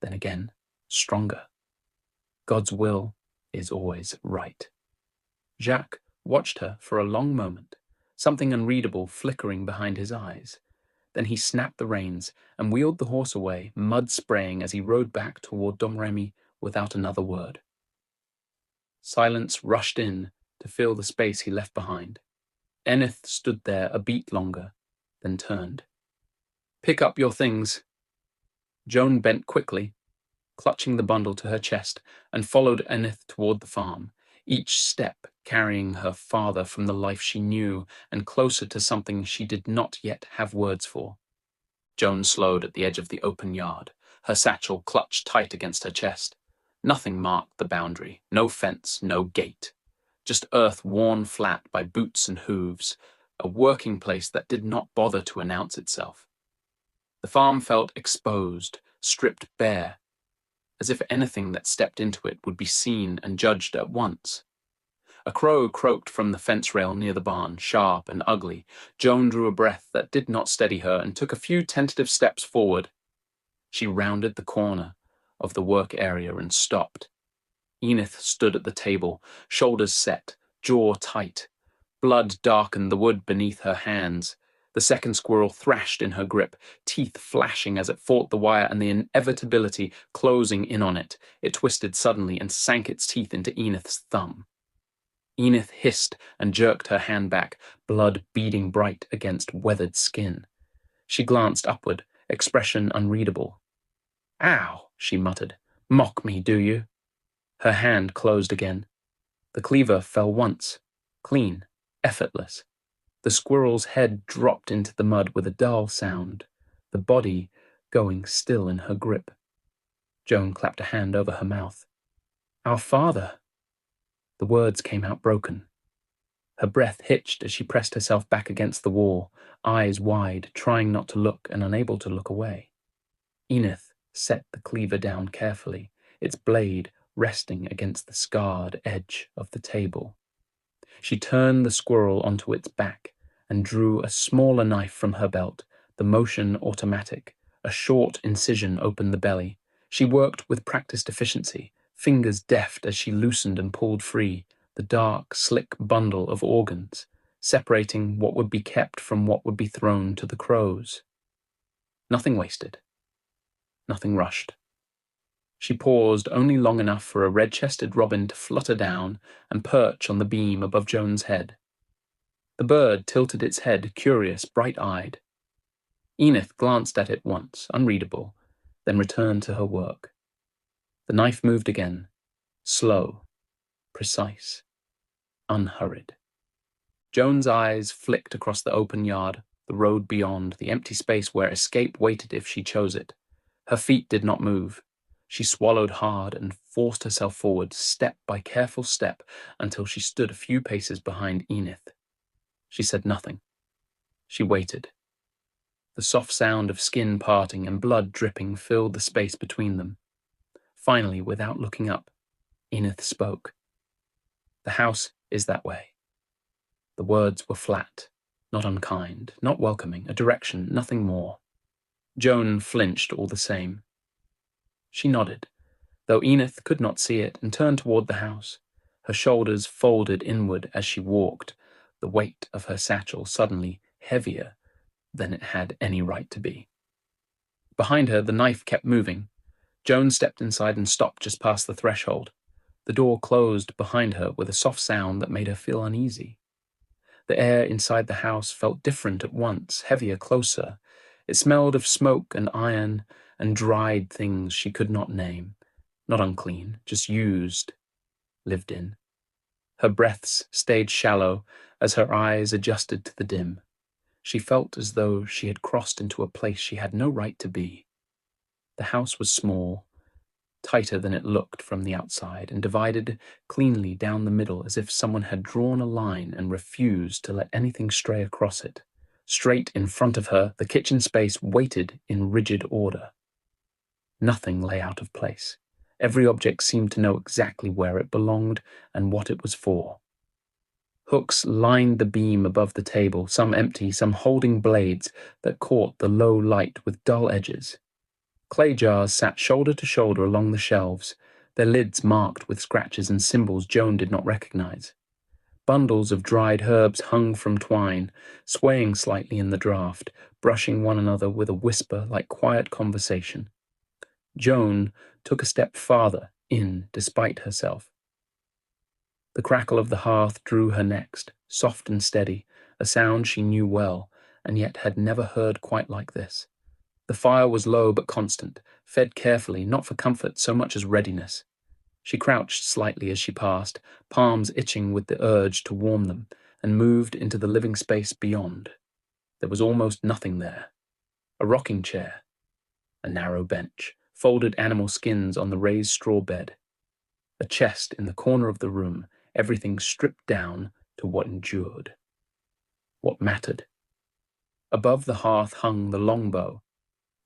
Then again, stronger. God's will is always right. Jacques watched her for a long moment, something unreadable flickering behind his eyes. Then he snapped the reins and wheeled the horse away, mud spraying as he rode back toward Domremy without another word. Silence rushed in to fill the space he left behind. Enith stood there a beat longer, then turned. Pick up your things. Joan bent quickly, clutching the bundle to her chest, and followed Enith toward the farm, each step carrying her farther from the life she knew and closer to something she did not yet have words for. Joan slowed at the edge of the open yard, her satchel clutched tight against her chest. Nothing marked the boundary, no fence, no gate. Just earth worn flat by boots and hooves, a working place that did not bother to announce itself. The farm felt exposed, stripped bare, as if anything that stepped into it would be seen and judged at once. A crow croaked from the fence rail near the barn, sharp and ugly. Joan drew a breath that did not steady her and took a few tentative steps forward. She rounded the corner of the work area and stopped. Enith stood at the table, shoulders set, jaw tight. Blood darkened the wood beneath her hands. The second squirrel thrashed in her grip, teeth flashing as it fought the wire and the inevitability closing in on it. It twisted suddenly and sank its teeth into Enith's thumb. Enith hissed and jerked her hand back, blood beading bright against weathered skin. She glanced upward, expression unreadable. Ow, she muttered. Mock me, do you? Her hand closed again. The cleaver fell once, clean, effortless. The squirrel's head dropped into the mud with a dull sound, the body going still in her grip. Joan clapped a hand over her mouth. Our father. The words came out broken. Her breath hitched as she pressed herself back against the wall, eyes wide, trying not to look and unable to look away. Enith set the cleaver down carefully, its blade resting against the scarred edge of the table. She turned the squirrel onto its back and drew a smaller knife from her belt, the motion automatic. A short incision opened the belly. She worked with practiced efficiency, fingers deft as she loosened and pulled free the dark, slick bundle of organs, separating what would be kept from what would be thrown to the crows. Nothing wasted. Nothing rushed. She paused only long enough for a red-chested robin to flutter down and perch on the beam above Joan's head. The bird tilted its head, curious, bright-eyed. Enith glanced at it once, unreadable, then returned to her work. The knife moved again, slow, precise, unhurried. Joan's eyes flicked across the open yard, the road beyond, the empty space where escape waited if she chose it. Her feet did not move. She swallowed hard and forced herself forward, step by careful step, until she stood a few paces behind Enith. She said nothing. She waited. The soft sound of skin parting and blood dripping filled the space between them. Finally, without looking up, Enith spoke. The house is that way. The words were flat, not unkind, not welcoming, a direction, nothing more. Joan flinched all the same. She nodded, though Enith could not see it, and turned toward the house. Her shoulders folded inward as she walked, the weight of her satchel suddenly heavier than it had any right to be. Behind her, the knife kept moving. Joan stepped inside and stopped just past the threshold. The door closed behind her with a soft sound that made her feel uneasy. The air inside the house felt different at once, heavier, closer. It smelled of smoke and iron and dried things she could not name. Not unclean, just used, lived in. Her breaths stayed shallow as her eyes adjusted to the dim. She felt as though she had crossed into a place she had no right to be. The house was small, tighter than it looked from the outside, and divided cleanly down the middle as if someone had drawn a line and refused to let anything stray across it. Straight in front of her, the kitchen space waited in rigid order. Nothing lay out of place. Every object seemed to know exactly where it belonged and what it was for. Hooks lined the beam above the table, some empty, some holding blades that caught the low light with dull edges. Clay jars sat shoulder to shoulder along the shelves, their lids marked with scratches and symbols Joan did not recognize. Bundles of dried herbs hung from twine, swaying slightly in the draught, brushing one another with a whisper like quiet conversation. Joan took a step farther in, despite herself. The crackle of the hearth drew her next, soft and steady, a sound she knew well, and yet had never heard quite like this. The fire was low but constant, fed carefully, not for comfort so much as readiness. She crouched slightly as she passed, palms itching with the urge to warm them, and moved into the living space beyond. There was almost nothing there. A rocking chair, a narrow bench, folded animal skins on the raised straw bed, a chest in the corner of the room, everything stripped down to what endured, what mattered. Above the hearth hung the longbow.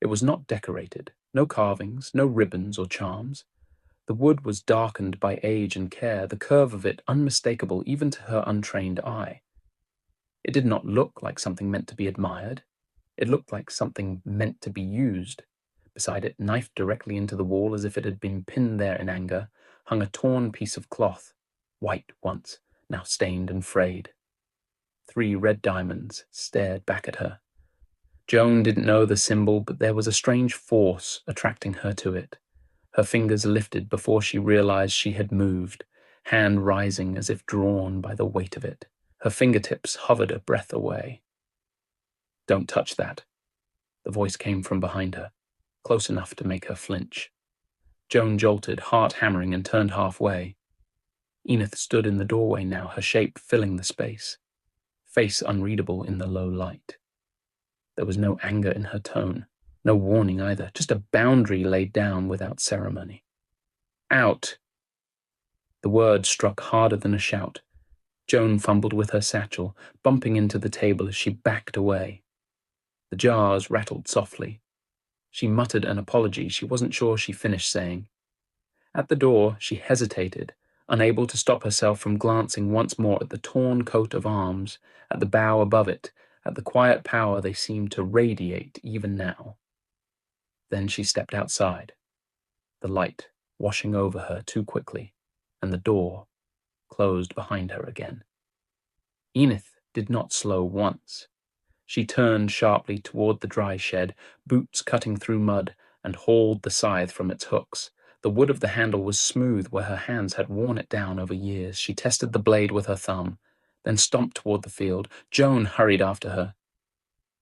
It was not decorated, no carvings, no ribbons or charms. The wood was darkened by age and care, the curve of it unmistakable even to her untrained eye. It did not look like something meant to be admired. It looked like something meant to be used. Beside it, knifed directly into the wall as if it had been pinned there in anger, hung a torn piece of cloth, white once, now stained and frayed. 3 red diamonds stared back at her. Joan didn't know the symbol, but there was a strange force attracting her to it. Her fingers lifted before she realized she had moved, hand rising as if drawn by the weight of it. Her fingertips hovered a breath away. "Don't touch that." The voice came from behind her, close enough to make her flinch. Joan jolted, heart hammering, and turned halfway. Enith stood in the doorway now, her shape filling the space, face unreadable in the low light. There was no anger in her tone, no warning either, just a boundary laid down without ceremony. "Out!" The word struck harder than a shout. Joan fumbled with her satchel, bumping into the table as she backed away. The jars rattled softly. She muttered an apology she wasn't sure she finished saying. At the door, she hesitated, unable to stop herself from glancing once more at the torn coat of arms, at the bough above it, at the quiet power they seemed to radiate even now. Then she stepped outside, the light washing over her too quickly, and the door closed behind her again. Enith did not slow once. She turned sharply toward the dry shed, boots cutting through mud, and hauled the scythe from its hooks. The wood of the handle was smooth where her hands had worn it down over years. She tested the blade with her thumb, then stomped toward the field. Joan hurried after her.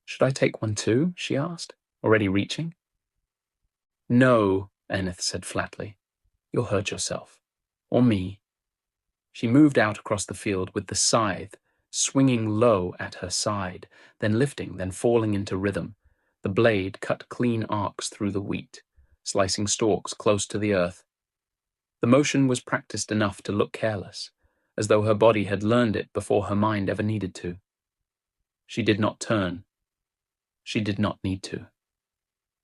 "Should I take one too?" she asked, already reaching. "No," Enith said flatly. "You'll hurt yourself. Or me." She moved out across the field with the scythe swinging low at her side, then lifting, then falling into rhythm. The blade cut clean arcs through the wheat, slicing stalks close to the earth. The motion was practiced enough to look careless, as though her body had learned it before her mind ever needed to. She did not turn. She did not need to.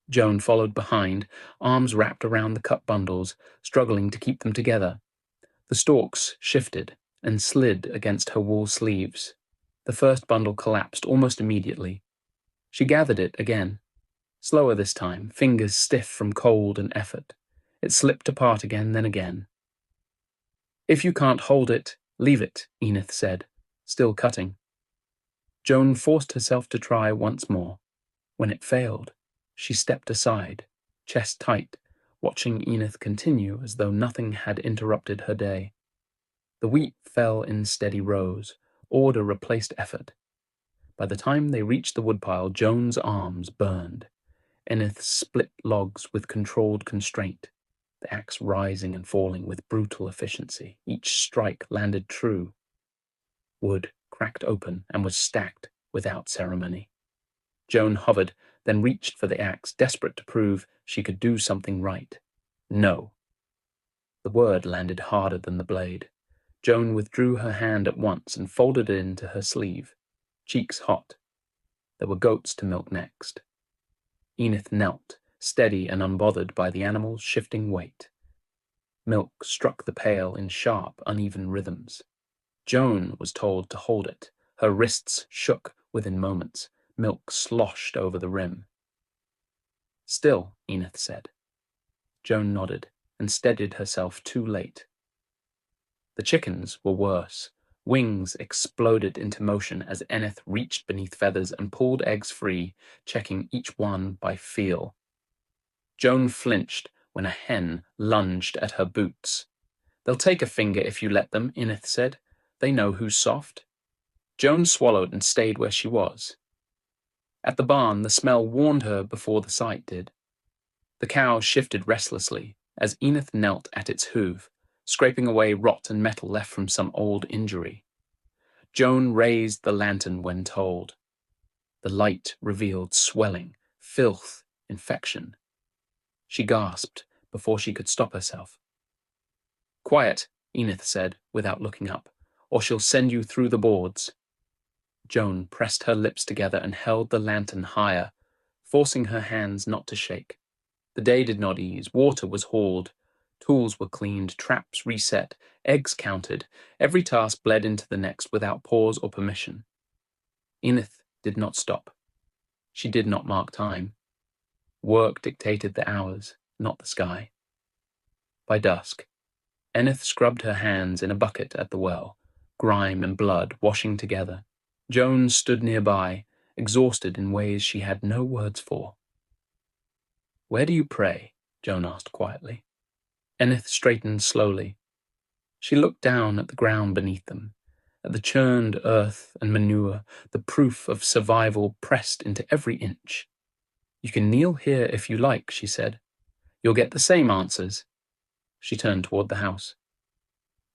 Joan followed behind, arms wrapped around the cut bundles, struggling to keep them together. The stalks shifted and slid against her wool sleeves. The first bundle collapsed almost immediately. She gathered it again, slower this time, fingers stiff from cold and effort. It slipped apart again, then again. "If you can't hold it, leave it," Enith said, still cutting. Joan forced herself to try once more. When it failed, she stepped aside, chest tight, watching Enith continue as though nothing had interrupted her day. The wheat fell in steady rows. Order replaced effort. By the time they reached the woodpile, Joan's arms burned. Enith split logs with controlled constraint, the axe rising and falling with brutal efficiency. Each strike landed true. Wood cracked open and was stacked without ceremony. Joan hovered, then reached for the axe, desperate to prove she could do something right. No, The word landed harder than the blade. Joan withdrew her hand at once and folded it into her sleeve, cheeks hot. There were goats to milk next. Enith knelt, steady and unbothered by the animal's shifting weight. Milk struck the pail in sharp, uneven rhythms. Joan was told to hold it. Her wrists shook within moments. Milk sloshed over the rim. "Still," Enith said. Joan nodded and steadied herself too late. The chickens were worse. Wings exploded into motion as Enith reached beneath feathers and pulled eggs free, checking each one by feel. Joan flinched when a hen lunged at her boots. "They'll take a finger if you let them," Enith said. "They know who's soft." Joan swallowed and stayed where she was. At the barn, the smell warned her before the sight did. The cow shifted restlessly as Enith knelt at its hoof, scraping away rot and metal left from some old injury. Joan raised the lantern when told. The light revealed swelling, filth, infection. She gasped before she could stop herself. "Quiet," Enith said, without looking up, "or she'll send you through the boards." Joan pressed her lips together and held the lantern higher, forcing her hands not to shake. The day did not ease. Water was hauled. Tools were cleaned, traps reset, eggs counted. Every task bled into the next without pause or permission. Enith did not stop. She did not mark time. Work dictated the hours, not the sky. By dusk, Enith scrubbed her hands in a bucket at the well, grime and blood washing together. Joan stood nearby, exhausted in ways she had no words for. "Where do you pray?" Joan asked quietly. Enith straightened slowly. She looked down at the ground beneath them, at the churned earth and manure, the proof of survival pressed into every inch. "You can kneel here if you like," she said. "You'll get the same answers." She turned toward the house.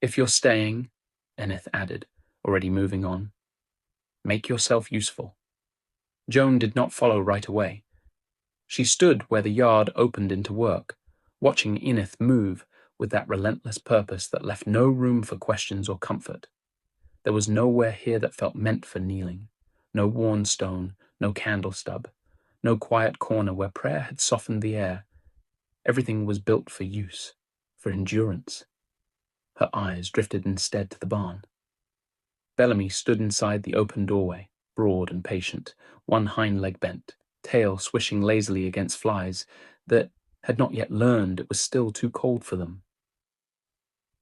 "If you're staying," Enith added, already moving on, "make yourself useful." Joan did not follow right away. She stood where the yard opened into work, watching Enith move with that relentless purpose that left no room for questions or comfort. There was nowhere here that felt meant for kneeling. No worn stone, no candle stub, no quiet corner where prayer had softened the air. Everything was built for use, for endurance. Her eyes drifted instead to the barn. Bellamy stood inside the open doorway, broad and patient, one hind leg bent, tail swishing lazily against flies that had not yet learned it was still too cold for them.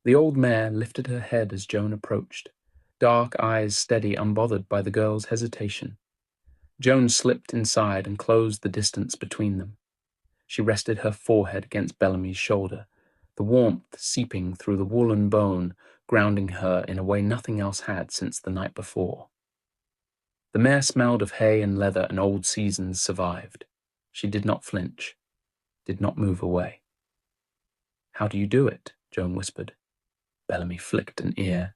The old mare lifted her head as Joan approached, dark eyes steady, unbothered by the girl's hesitation. Joan slipped inside and closed the distance between them. She rested her forehead against Bellamy's shoulder, the warmth seeping through the woolen bone, grounding her in a way nothing else had since the night before. The mare smelled of hay and leather, and old seasons survived. She did not flinch, did not move away. "How do you do it?" Joan whispered. Bellamy flicked an ear.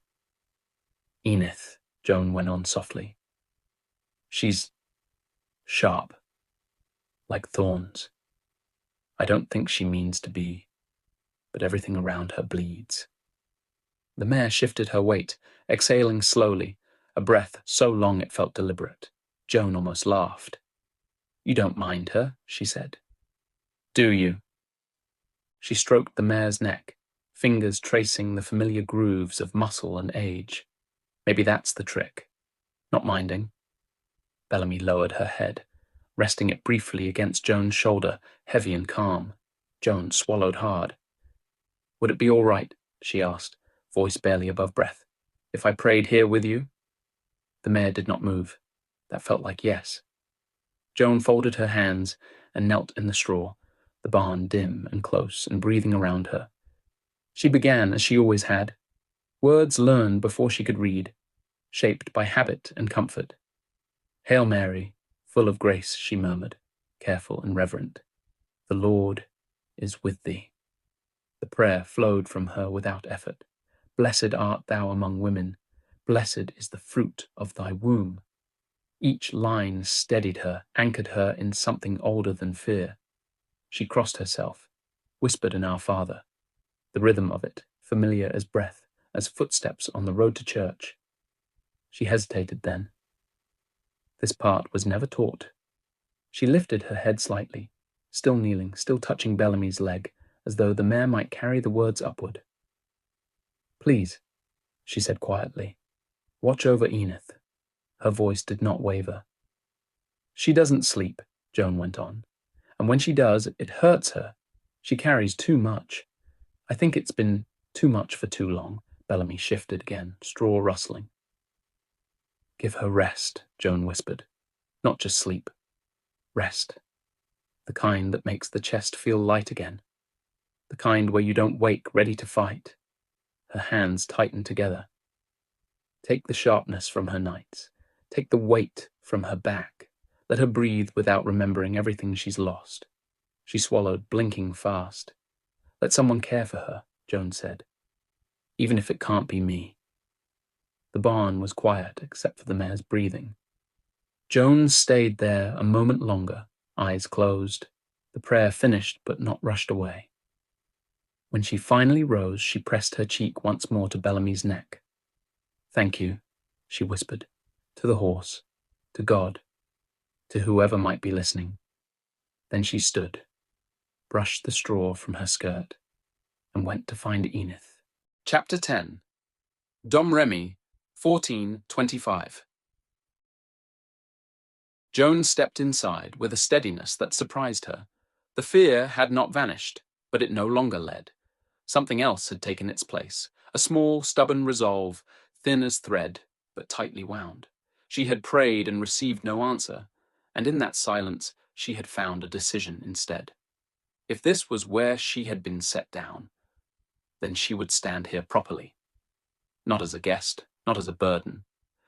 "Enith," Joan went on softly. "She's sharp, like thorns. I don't think she means to be, but everything around her bleeds." The mare shifted her weight, exhaling slowly, a breath so long it felt deliberate. Joan almost laughed. "You don't mind her," she said. "Do you?" She stroked the mare's neck, fingers tracing the familiar grooves of muscle and age. "Maybe that's the trick. Not minding." Bellamy lowered her head, resting it briefly against Joan's shoulder, heavy and calm. Joan swallowed hard. "Would it be all right," she asked, voice barely above breath, "if I prayed here with you?" The mare did not move. That felt like yes. Joan folded her hands and knelt in the straw, the barn dim and close and breathing around her. She began as she always had, words learned before she could read, shaped by habit and comfort. "Hail Mary, full of grace," she murmured, careful and reverent. "The Lord is with thee." The prayer flowed from her without effort. "Blessed art thou among women. Blessed is the fruit of thy womb." Each line steadied her, anchored her in something older than fear. She crossed herself, whispered an Our Father. the rhythm of it, familiar as breath, as footsteps on the road to church. She hesitated then. This part was never taught. She lifted her head slightly, still kneeling, still touching Bellamy's leg, as though the mare might carry the words upward. "Please," she said quietly, "watch over Enith." Her voice did not waver. "She doesn't sleep," Joan went on, "and when she does, it hurts her. She carries too much. I think it's been too much for too long." Bellamy shifted again, straw rustling. "Give her rest," Joan whispered. "Not just sleep. Rest. The kind that makes the chest feel light again. The kind where you don't wake ready to fight." Her hands tightened together. "Take the sharpness from her nights. Take the weight from her back. Let her breathe without remembering everything she's lost." She swallowed, blinking fast. "Let someone care for her," Joan said. "Even if it can't be me." The barn was quiet except for the mare's breathing. Joan stayed there a moment longer, eyes closed, the prayer finished but not rushed away. When she finally rose, she pressed her cheek once more to Bellamy's neck. "Thank you," she whispered, to the horse, to God, to whoever might be listening. Then she stood, brushed the straw from her skirt, and went to find Enith. Chapter 10. Domremy, 1425. Joan stepped inside with a steadiness that surprised her. The fear had not vanished, but it no longer led. Something else had taken its place, a small, stubborn resolve, thin as thread, but tightly wound. She had prayed and received no answer, and in that silence she had found a decision instead. If this was where she had been set down, then she would stand here properly. Not as a guest, not as a burden.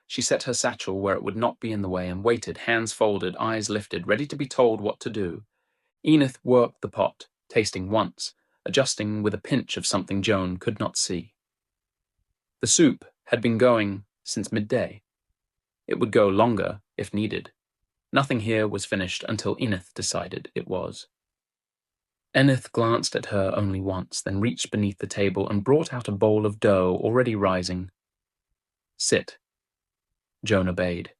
She set her satchel where it would not be in the way and waited, hands folded, eyes lifted, ready to be told what to do. Enith worked the pot, tasting once, adjusting with a pinch of something Joan could not see. The soup had been going since midday. It would go longer, if needed. Nothing here was finished until Enith decided it was. Enith glanced at her only once, then reached beneath the table and brought out a bowl of dough already rising. "Sit." Joan obeyed.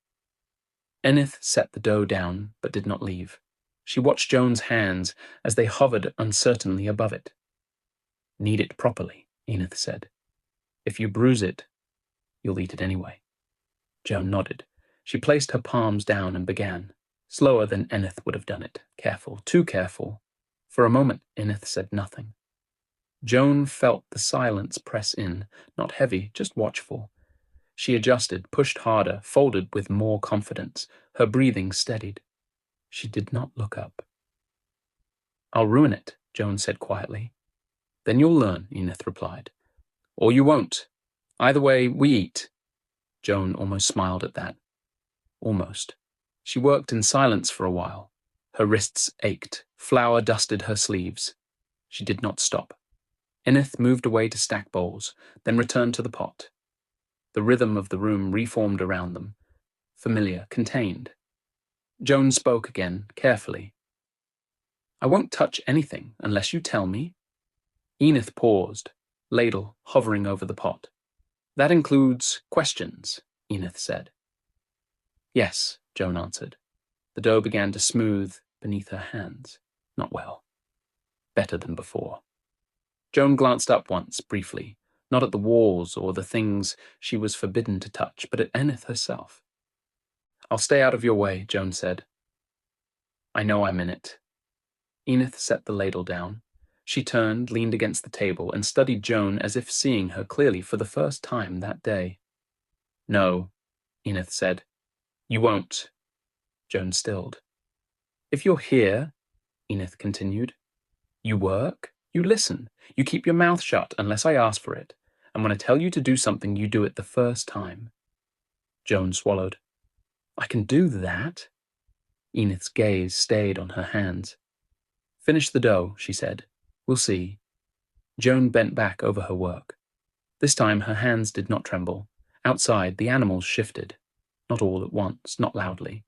Enith set the dough down, but did not leave. She watched Joan's hands as they hovered uncertainly above it. "Knead it properly," Enith said. "If you bruise it, you'll eat it anyway." Joan nodded. She placed her palms down and began, slower than Enith would have done it, careful, too careful. For a moment, Enith said nothing. Joan felt the silence press in, not heavy, just watchful. She adjusted, pushed harder, folded with more confidence. Her breathing steadied. She did not look up. "I'll ruin it," Joan said quietly. "Then you'll learn," Enith replied. "Or you won't. Either way, we eat." Joan almost smiled at that. Almost. She worked in silence for a while. Her wrists ached. Flour dusted her sleeves. She did not stop. Enith moved away to stack bowls, then returned to the pot. The rhythm of the room reformed around them, familiar, contained. Joan spoke again, carefully. "I won't touch anything unless you tell me." Enith paused, ladle hovering over the pot. "That includes questions," Enith said. "Yes," Joan answered. The dough began to smooth beneath her hands. Not well. Better than before. Joan glanced up once, briefly, not at the walls or the things she was forbidden to touch, but at Enith herself. "I'll stay out of your way," Joan said. "I know I'm in it." Enith set the ladle down. She turned, leaned against the table, and studied Joan as if seeing her clearly for the first time that day. "No," Enith said. "You won't." Joan stilled. "If you're here," Enith continued, "you work, you listen, you keep your mouth shut unless I ask for it, and when I tell you to do something, you do it the first time." Joan swallowed. "I can do that?" Enith's gaze stayed on her hands. "Finish the dough," she said. "We'll see." Joan bent back over her work. This time her hands did not tremble. Outside, the animals shifted. Not all at once, not loudly.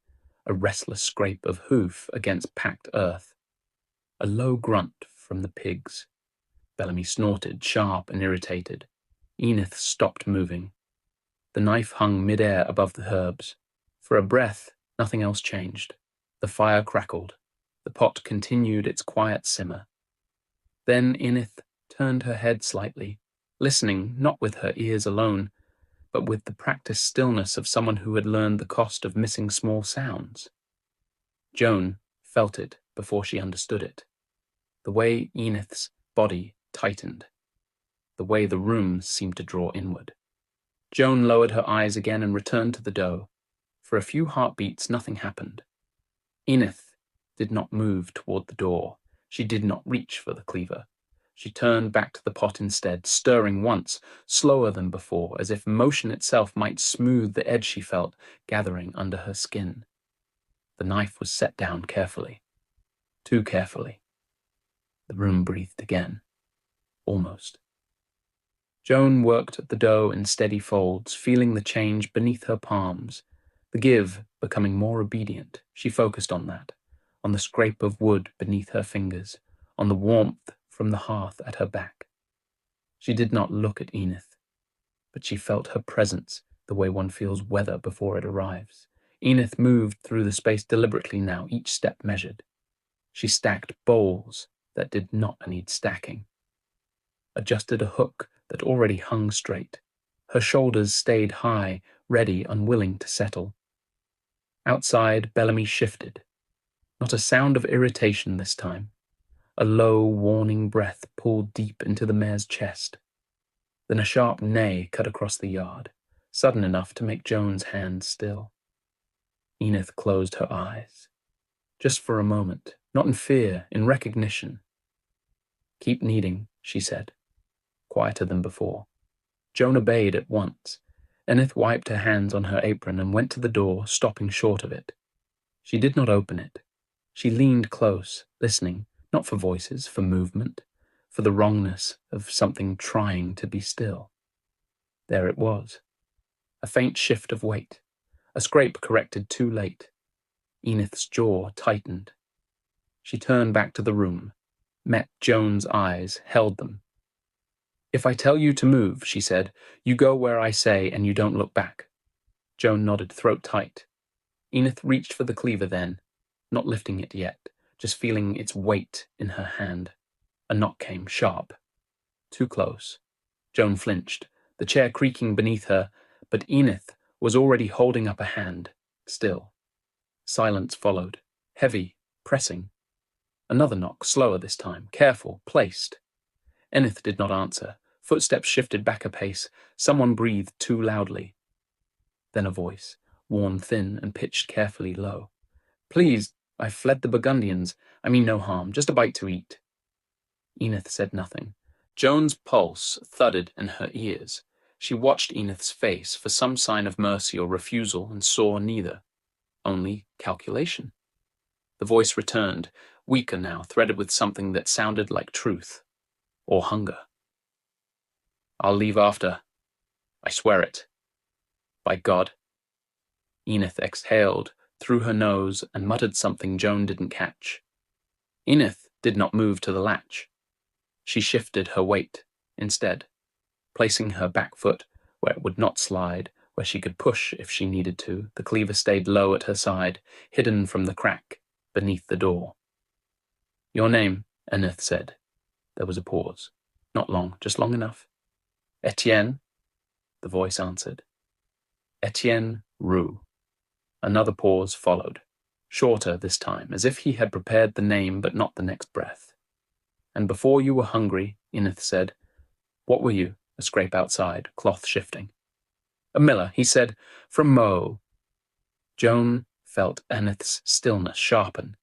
A restless scrape of hoof against packed earth. A low grunt from the pigs. Bellamy snorted, sharp and irritated. Enith stopped moving. The knife hung mid-air above the herbs. For a breath, nothing else changed. The fire crackled. The pot continued its quiet simmer. Then Enith turned her head slightly, listening not with her ears alone, but with the practiced stillness of someone who had learned the cost of missing small sounds. Joan felt it before she understood it. The way Enith's body tightened. The way the room seemed to draw inward. Joan lowered her eyes again and returned to the dough. For a few heartbeats, nothing happened. Enith did not move toward the door. She did not reach for the cleaver. She turned back to the pot instead, stirring once, slower than before, as if motion itself might smooth the edge she felt gathering under her skin. The knife was set down carefully. Too carefully. The room breathed again. Almost. Joan worked at the dough in steady folds, feeling the change beneath her palms. The give becoming more obedient. She focused on that, on the scrape of wood beneath her fingers, on the warmth from the hearth at her back. She did not look at Enith, but she felt her presence the way one feels weather before it arrives. Enith moved through the space deliberately now, each step measured. She stacked bowls that did not need stacking, adjusted a hook that already hung straight. Her shoulders stayed high, ready, unwilling to settle. Outside, Bellamy shifted. Not a sound of irritation this time. A low, warning breath pulled deep into the mare's chest. Then a sharp neigh cut across the yard, sudden enough to make Joan's hand still. Enith closed her eyes. Just for a moment, not in fear, in recognition. "Keep kneading," she said, quieter than before. Joan obeyed at once. Enith wiped her hands on her apron and went to the door, stopping short of it. She did not open it. She leaned close, listening, not for voices, for movement, for the wrongness of something trying to be still. There it was. A faint shift of weight. A scrape corrected too late. Enith's jaw tightened. She turned back to the room, met Joan's eyes, held them. "If I tell you to move," she said, "you go where I say and you don't look back." Joan nodded, throat tight. Enith reached for the cleaver then, not lifting it yet, just feeling its weight in her hand. A knock came, sharp. Too close. Joan flinched, the chair creaking beneath her, but Enith was already holding up a hand, still. Silence followed, heavy, pressing. Another knock, slower this time, careful, placed. Enith did not answer. Footsteps shifted back a pace. Someone breathed too loudly. Then a voice, worn thin and pitched carefully low. "Please, I've fled the Burgundians. I mean no harm, just a bite to eat." Enith said nothing. Joan's pulse thudded in her ears. She watched Enith's face for some sign of mercy or refusal and saw neither. Only calculation. The voice returned, weaker now, threaded with something that sounded like truth. Or hunger. "I'll leave after. I swear it. By God." Enith exhaled through her nose and muttered something Joan didn't catch. Enith did not move to the latch. She shifted her weight instead, placing her back foot where it would not slide, where she could push if she needed to. The cleaver stayed low at her side, hidden from the crack beneath the door. "Your name," Enith said. There was a pause. Not long, just long enough. "Etienne," the voice answered. "Etienne Roux." Another pause followed, shorter this time, as if he had prepared the name but not the next breath. "And before you were hungry," Enith said. "What were you?" A scrape outside, cloth shifting. "A miller," he said, "from Meaux." Joan felt Enith's stillness sharpen.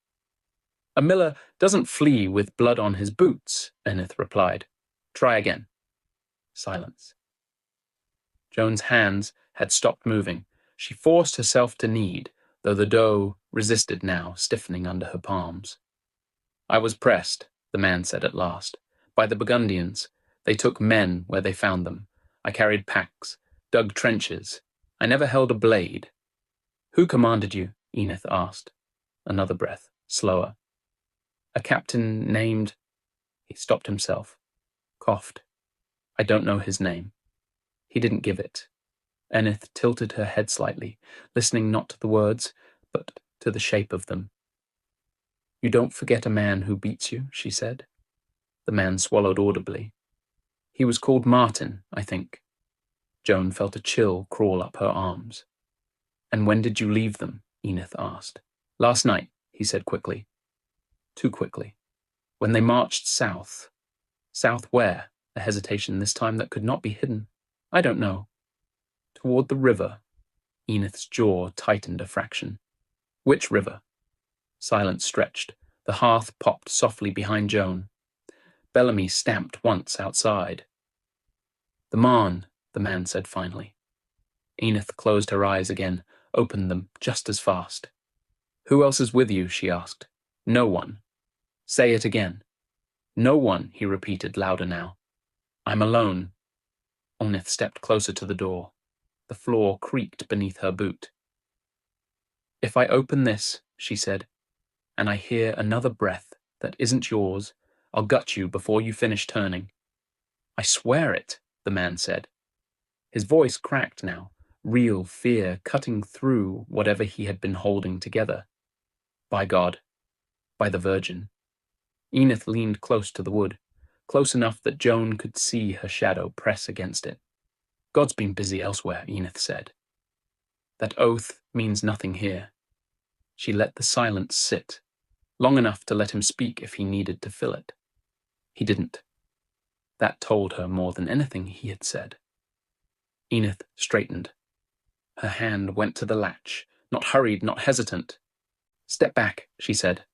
"A miller doesn't flee with blood on his boots," Enith replied. "Try again." Silence. Joan's hands had stopped moving. She forced herself to knead, though the dough resisted now, stiffening under her palms. "I was pressed," the man said at last, "by the Burgundians. They took men where they found them. I carried packs, dug trenches. I never held a blade." "Who commanded you?" Enith asked. Another breath, slower. "A captain named—" He stopped himself. coughed. I don't know his name. He didn't give it. Enith tilted her head slightly, listening not to the words, but to the shape of them. You don't forget a man who beats you, she said. The man swallowed audibly. He was called Martin, I think. Joan felt a chill crawl up her arms. And when did you leave them? Enith asked. Last night, he said quickly. Too quickly. When they marched south. South where? A hesitation this time that could not be hidden. I don't know. Toward the river. Enith's jaw tightened a fraction. Which river? Silence stretched. The hearth popped softly behind Joan. Bellamy stamped once outside. The Marne, the man said finally. Enith closed her eyes again, opened them just as fast. Who else is with you? She asked. No one. Say it again. No one, he repeated, louder now. I'm alone. Enith stepped closer to the door. The floor creaked beneath her boot. If I open this, she said, and I hear another breath that isn't yours, I'll gut you before you finish turning. I swear it, the man said. His voice cracked now, real fear cutting through whatever he had been holding together. By God. By the Virgin. Enith leaned close to the wood, close enough that Joan could see her shadow press against it. God's been busy elsewhere, Enith said. That oath means nothing here. She let the silence sit, long enough to let him speak if he needed to fill it. He didn't. That told her more than anything he had said. Enith straightened. Her hand went to the latch, not hurried, not hesitant. Step back, she said.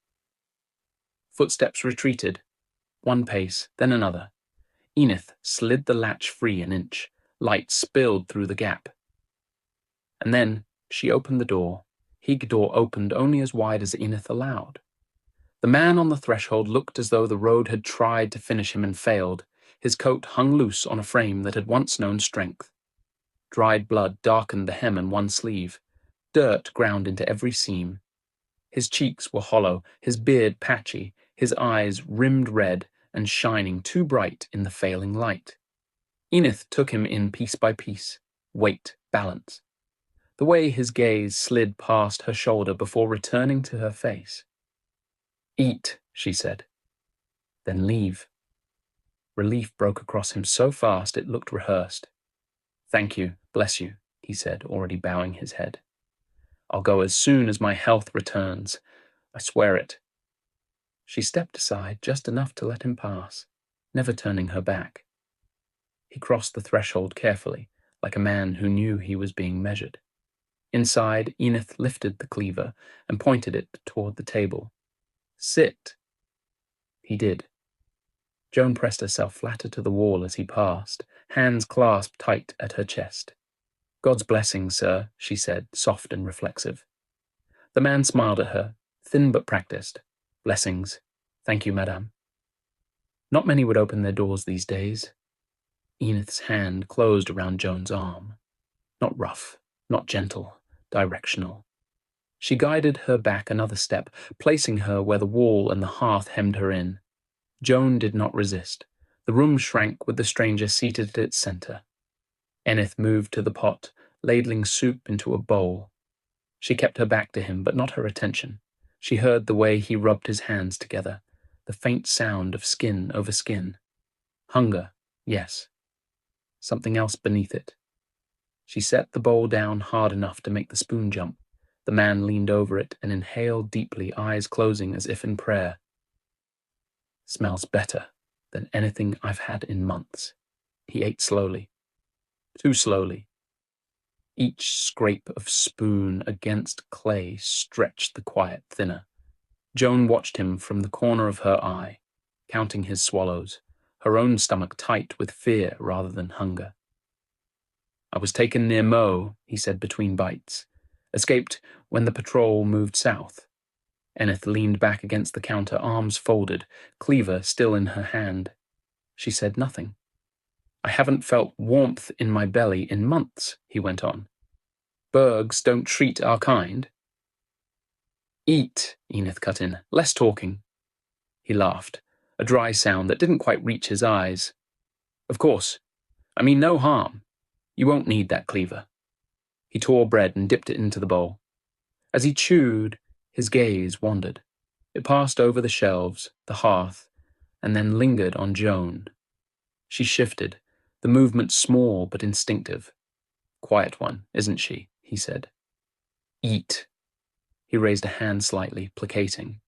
Footsteps retreated, one pace, then another. Enith slid the latch free an inch. Light spilled through the gap. And then she opened the door. Hig door opened only as wide as Enith allowed. The man on the threshold looked as though the road had tried to finish him and failed. His coat hung loose on a frame that had once known strength. Dried blood darkened the hem and one sleeve. Dirt ground into every seam. His cheeks were hollow, his beard patchy, his eyes rimmed red and shining too bright in the failing light. Enith took him in piece by piece, weight, balance. The way his gaze slid past her shoulder before returning to her face. Eat, she said. Then leave. Relief broke across him so fast it looked rehearsed. Thank you, bless you, he said, already bowing his head. I'll go as soon as my health returns. I swear it. She stepped aside just enough to let him pass, never turning her back. He crossed the threshold carefully, like a man who knew he was being measured. Inside, Enith lifted the cleaver and pointed it toward the table. Sit. He did. Joan pressed herself flatter to the wall as he passed, hands clasped tight at her chest. God's blessing, sir, she said, soft and reflexive. The man smiled at her, thin but practiced. Blessings. Thank you, madame. Not many would open their doors these days. Enith's hand closed around Joan's arm. Not rough, not gentle, directional. She guided her back another step, placing her where the wall and the hearth hemmed her in. Joan did not resist. The room shrank with the stranger seated at its center. Enith moved to the pot, ladling soup into a bowl. She kept her back to him, but not her attention. She heard the way he rubbed his hands together, the faint sound of skin over skin. Hunger, yes. Something else beneath it. She set the bowl down hard enough to make the spoon jump. The man leaned over it and inhaled deeply, eyes closing as if in prayer. Smells better than anything I've had in months. He ate slowly. Too slowly. Each scrape of spoon against clay stretched the quiet thinner. Joan watched him from the corner of her eye, counting his swallows, her own stomach tight with fear rather than hunger. I was taken near Meaux, he said between bites. Escaped when the patrol moved south. Enith leaned back against the counter, arms folded, cleaver still in her hand. She said nothing. I haven't felt warmth in my belly in months, he went on. Bergs don't treat our kind. Eat, Enith cut in. Less talking. He laughed, a dry sound that didn't quite reach his eyes. Of course. I mean no harm. You won't need that cleaver. He tore bread and dipped it into the bowl. As he chewed, his gaze wandered. It passed over the shelves, the hearth, and then lingered on Joan. She shifted, the movement small but instinctive. Quiet one, isn't she? He said. Eat. He raised a hand slightly, placating.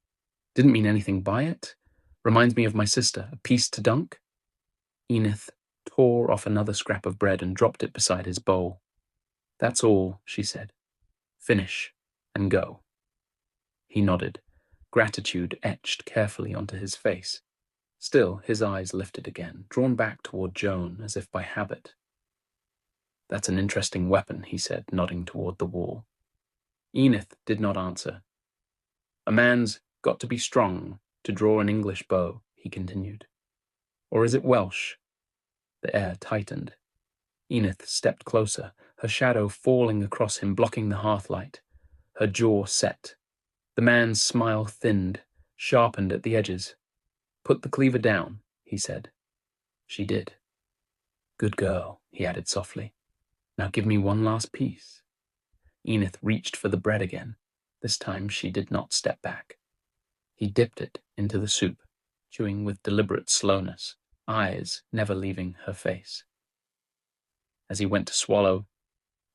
Didn't mean anything by it. Reminds me of my sister, a piece to dunk. Enith tore off another scrap of bread and dropped it beside his bowl. That's all, she said. Finish and go. He nodded, gratitude etched carefully onto his face. Still, his eyes lifted again, drawn back toward Joan as if by habit. That's an interesting weapon, he said, nodding toward the wall. Enith did not answer. A man's got to be strong to draw an English bow, he continued. Or is it Welsh? The air tightened. Enith stepped closer, her shadow falling across him, blocking the hearthlight. Her jaw set. The man's smile thinned, sharpened at the edges. Put the cleaver down, he said. She did. Good girl, he added softly. Now give me one last piece. Enith reached for the bread again. This time she did not step back. He dipped it into the soup, chewing with deliberate slowness, eyes never leaving her face. As he went to swallow,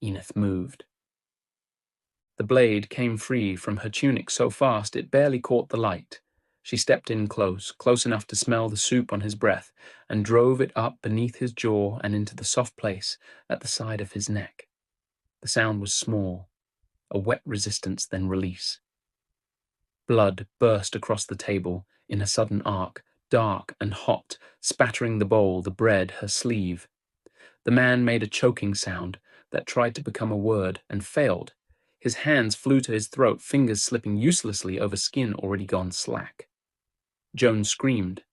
Enith moved. The blade came free from her tunic so fast it barely caught the light. She stepped in close enough to smell the soup on his breath, and drove it up beneath his jaw and into the soft place at the side of his neck. The sound was small, a wet resistance, then release. Blood burst across the table in a sudden arc, dark and hot, spattering the bowl, the bread, her sleeve. The man made a choking sound that tried to become a word and failed. His hands flew to his throat, fingers slipping uselessly over skin already gone slack. Joan screamed.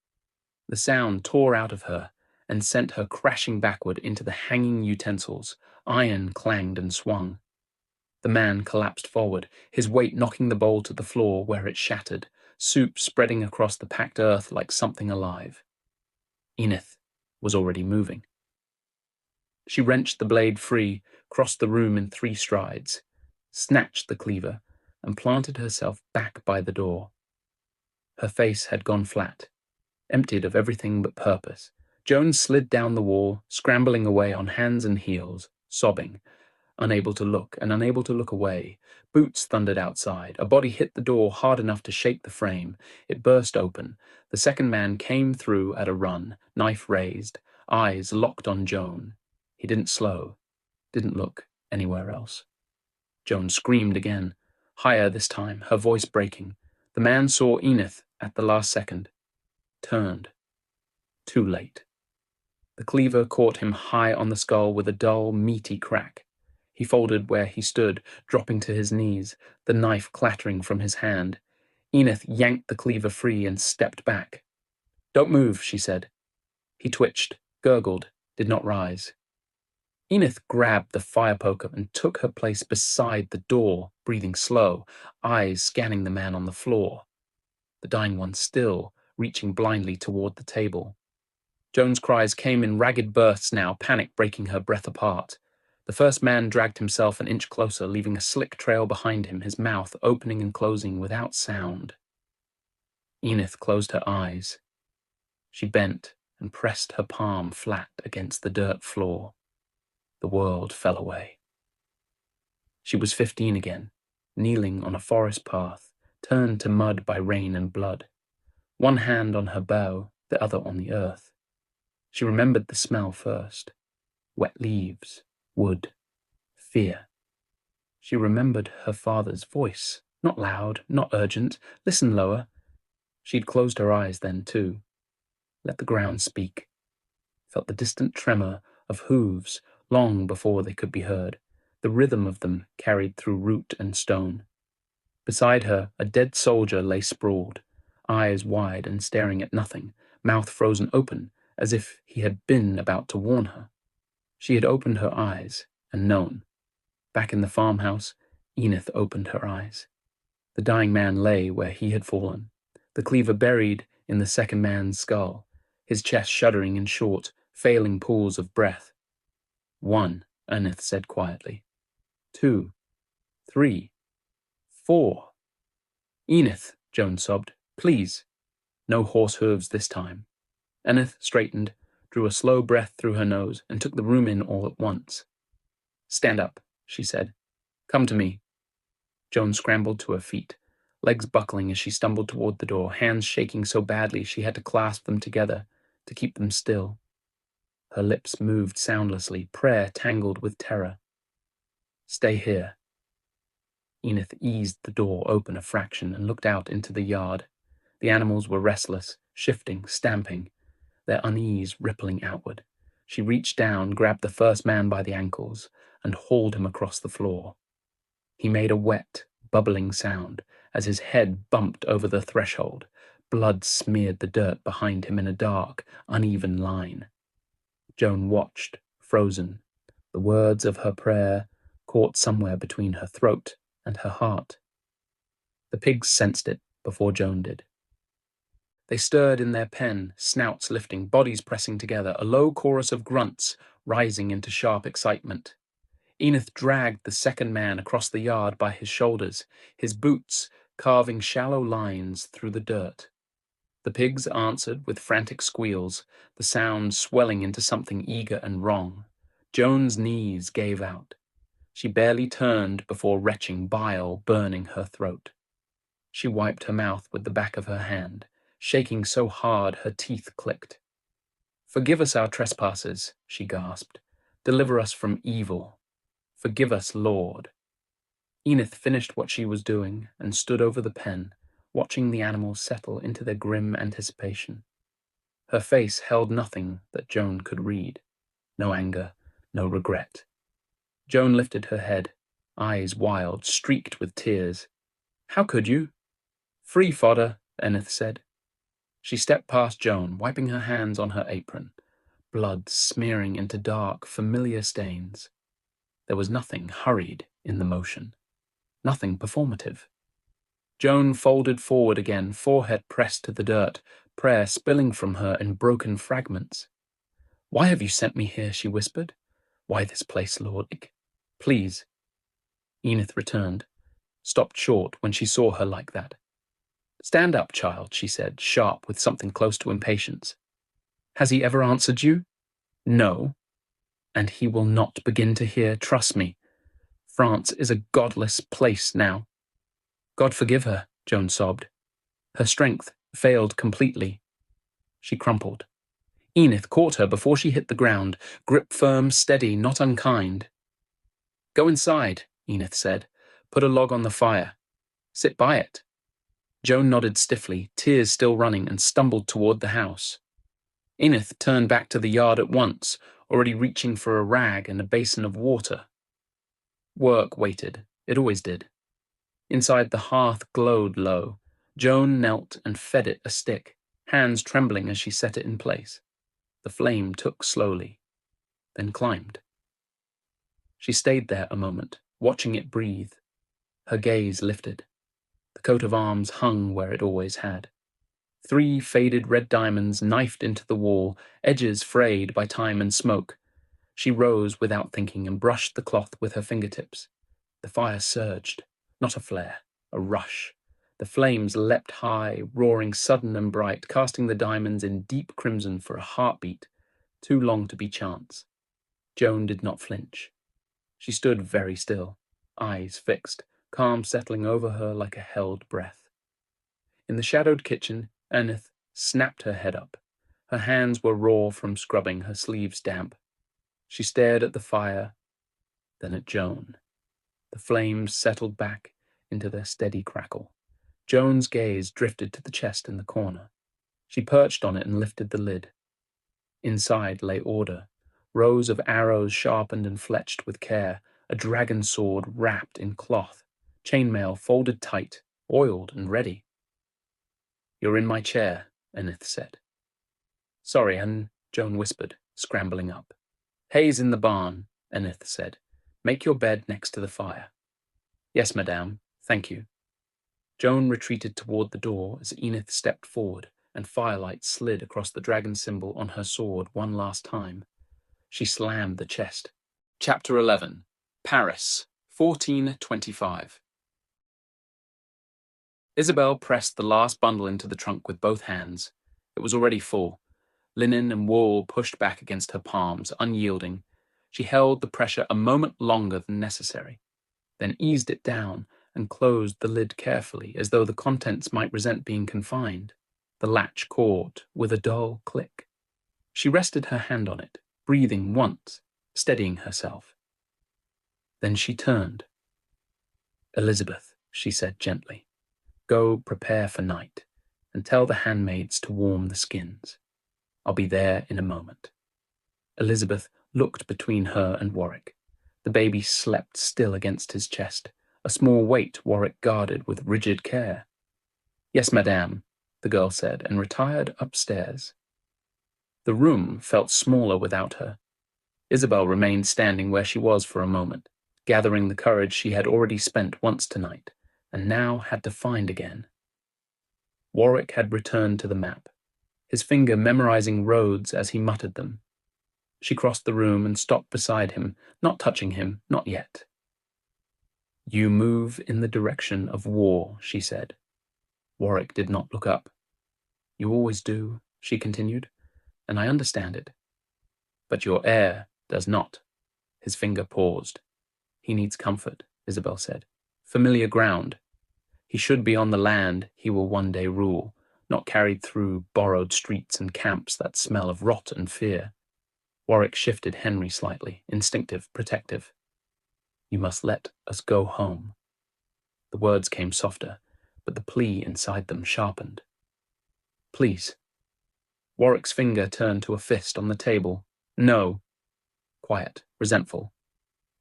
The sound tore out of her and sent her crashing backward into the hanging utensils. Iron clanged and swung. The man collapsed forward, his weight knocking the bowl to the floor where it shattered, soup spreading across the packed earth like something alive. Enith was already moving. She wrenched the blade free, crossed the room in 3 strides, snatched the cleaver, and planted herself back by the door. Her face had gone flat, emptied of everything but purpose. Joan slid down the wall, scrambling away on hands and heels, sobbing, unable to look and unable to look away. Boots thundered outside. A body hit the door hard enough to shake the frame. It burst open. The second man came through at a run, knife raised, eyes locked on Joan. He didn't slow, didn't look anywhere else. Joan screamed again, higher this time, her voice breaking. The man saw Enith at the last second, turned. Too late. The cleaver caught him high on the skull with a dull, meaty crack. He folded where he stood, dropping to his knees, the knife clattering from his hand. Enith yanked the cleaver free and stepped back. Don't move, she said. He twitched, gurgled, did not rise. Enith grabbed the fire poker and took her place beside the door, breathing slow, eyes scanning the man on the floor. The dying one still, reaching blindly toward the table. Joan's cries came in ragged bursts now, panic breaking her breath apart. The first man dragged himself an inch closer, leaving a slick trail behind him, his mouth opening and closing without sound. Enith closed her eyes. She bent and pressed her palm flat against the dirt floor. The world fell away. She was 15 again, kneeling on a forest path, turned to mud by rain and blood. One hand on her bow, the other on the earth. She remembered the smell first. Wet leaves, wood, fear. She remembered her father's voice, not loud, not urgent. Listen lower. She'd closed her eyes then, too. Let the ground speak. Felt the distant tremor of hooves long before they could be heard, the rhythm of them carried through root and stone. Beside her, a dead soldier lay sprawled, eyes wide and staring at nothing, mouth frozen open, as if he had been about to warn her. She had opened her eyes and known. Back in the farmhouse, Enith opened her eyes. The dying man lay where he had fallen, the cleaver buried in the second man's skull, his chest shuddering in short, failing pools of breath. 1, Enith said quietly. 2, 3, 4. Enith, Joan sobbed. Please. No horse hooves this time. Enith straightened, drew a slow breath through her nose, and took the room in all at once. Stand up, she said. Come to me. Joan scrambled to her feet, legs buckling as she stumbled toward the door, hands shaking so badly she had to clasp them together to keep them still. Her lips moved soundlessly, prayer tangled with terror. Stay here. Enith eased the door open a fraction and looked out into the yard. The animals were restless, shifting, stamping, their unease rippling outward. She reached down, grabbed the first man by the ankles, and hauled him across the floor. He made a wet, bubbling sound as his head bumped over the threshold. Blood smeared the dirt behind him in a dark, uneven line. Joan watched, frozen, the words of her prayer caught somewhere between her throat and her heart. The pigs sensed it before Joan did. They stirred in their pen, snouts lifting, bodies pressing together, a low chorus of grunts rising into sharp excitement. Enith dragged the second man across the yard by his shoulders, his boots carving shallow lines through the dirt. The pigs answered with frantic squeals, the sound swelling into something eager and wrong. Joan's knees gave out. She barely turned before retching, bile burning her throat. She wiped her mouth with the back of her hand, shaking so hard her teeth clicked. Forgive us our trespasses, she gasped. Deliver us from evil. Forgive us, Lord. Enith finished what she was doing and stood over the pen, watching the animals settle into their grim anticipation. Her face held nothing that Joan could read. No anger, no regret. Joan lifted her head, eyes wild, streaked with tears. How could you? Free fodder, Enith said. She stepped past Joan, wiping her hands on her apron, blood smearing into dark, familiar stains. There was nothing hurried in the motion, nothing performative. Joan folded forward again, forehead pressed to the dirt, prayer spilling from her in broken fragments. Why have you sent me here, she whispered. Why this place, Lord? Please. Enith returned, stopped short when she saw her like that. Stand up, child, she said, sharp with something close to impatience. Has he ever answered you? No. And he will not begin to hear, trust me. France is a godless place now. God forgive her, Joan sobbed. Her strength failed completely. She crumpled. Enith caught her before she hit the ground, grip firm, steady, not unkind. Go inside, Enith said. Put a log on the fire. Sit by it. Joan nodded stiffly, tears still running, and stumbled toward the house. Enith turned back to the yard at once, already reaching for a rag and a basin of water. Work waited. It always did. Inside the hearth glowed low. Joan knelt and fed it a stick, hands trembling as she set it in place. The flame took slowly, then climbed. She stayed there a moment, watching it breathe. Her gaze lifted. The coat of arms hung where it always had. 3 faded red diamonds knifed into the wall, edges frayed by time and smoke. She rose without thinking and brushed the cloth with her fingertips. The fire surged, not a flare, a rush. The flames leapt high, roaring sudden and bright, casting the diamonds in deep crimson for a heartbeat, too long to be chance. Joan did not flinch. She stood very still, eyes fixed, calm settling over her like a held breath. In the shadowed kitchen, Enith snapped her head up. Her hands were raw from scrubbing, her sleeves damp. She stared at the fire, then at Joan. The flames settled back into their steady crackle. Joan's gaze drifted to the chest in the corner. She perched on it and lifted the lid. Inside lay order, rows of arrows sharpened and fletched with care, a dragon sword wrapped in cloth, chainmail folded tight, oiled and ready. You're in my chair, Enith said. Sorry, and Joan whispered, scrambling up. Hay's in the barn, Enith said. Make your bed next to the fire. Yes, madame, thank you. Joan retreated toward the door as Enith stepped forward, and firelight slid across the dragon symbol on her sword one last time. She slammed the chest. Chapter 11. Paris, 1425. Isabel pressed the last bundle into the trunk with both hands. It was already full. Linen and wool pushed back against her palms, unyielding. She held the pressure a moment longer than necessary, then eased it down and closed the lid carefully, as though the contents might resent being confined. The latch caught with a dull click. She rested her hand on it, breathing once, steadying herself. Then she turned. "Elizabeth," she said gently, "go prepare for night, and tell the handmaids to warm the skins. I'll be there in a moment." Elizabeth looked between her and Warwick. The baby slept still against his chest, a small weight Warwick guarded with rigid care. "Yes, madame," the girl said, and retired upstairs. The room felt smaller without her. Isabel remained standing where she was for a moment, gathering the courage she had already spent once tonight, and now had to find again. Warwick had returned to the map, his finger memorizing roads as he muttered them. She crossed the room and stopped beside him, not touching him, not yet. "You move in the direction of war," she said. Warwick did not look up. "You always do," she continued, "and I understand it. But your heir does not." His finger paused. "He needs comfort," Isabel said. "Familiar ground. He should be on the land he will one day rule, not carried through borrowed streets and camps that smell of rot and fear." Warwick shifted Henry slightly, instinctive, protective. "You must let us go home." The words came softer, but the plea inside them sharpened. "Please." Warwick's finger turned to a fist on the table. "No." Quiet, resentful.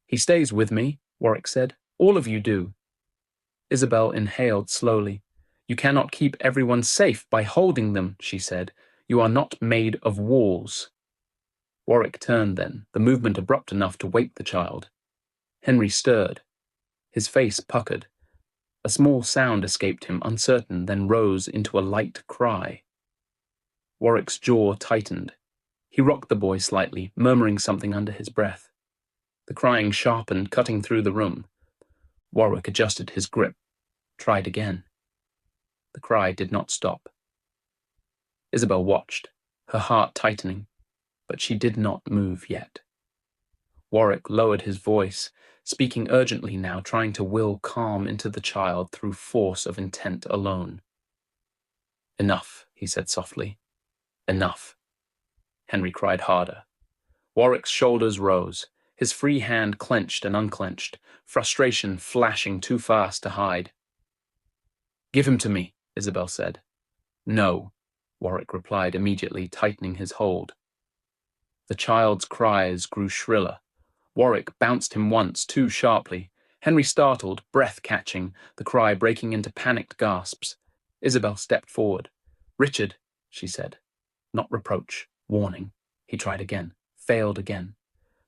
"He stays with me," Warwick said. "All of you do." Isabel inhaled slowly. "You cannot keep everyone safe by holding them," she said. "You are not made of walls." Warwick turned then, the movement abrupt enough to wake the child. Henry stirred. His face puckered. A small sound escaped him, uncertain, then rose into a light cry. Warwick's jaw tightened. He rocked the boy slightly, murmuring something under his breath. The crying sharpened, cutting through the room. Warwick adjusted his grip, tried again. The cry did not stop. Isabel watched, her heart tightening, but she did not move yet. Warwick lowered his voice, speaking urgently now, trying to will calm into the child through force of intent alone. "Enough," he said softly. "Enough." Henry cried harder. Warwick's shoulders rose, his free hand clenched and unclenched, frustration flashing too fast to hide. "Give him to me," Isabel said. "No," Warwick replied immediately, tightening his hold. The child's cries grew shriller. Warwick bounced him once, too sharply. Henry startled, breath-catching, the cry breaking into panicked gasps. Isabel stepped forward. "Richard," she said. Not reproach, warning. He tried again, failed again.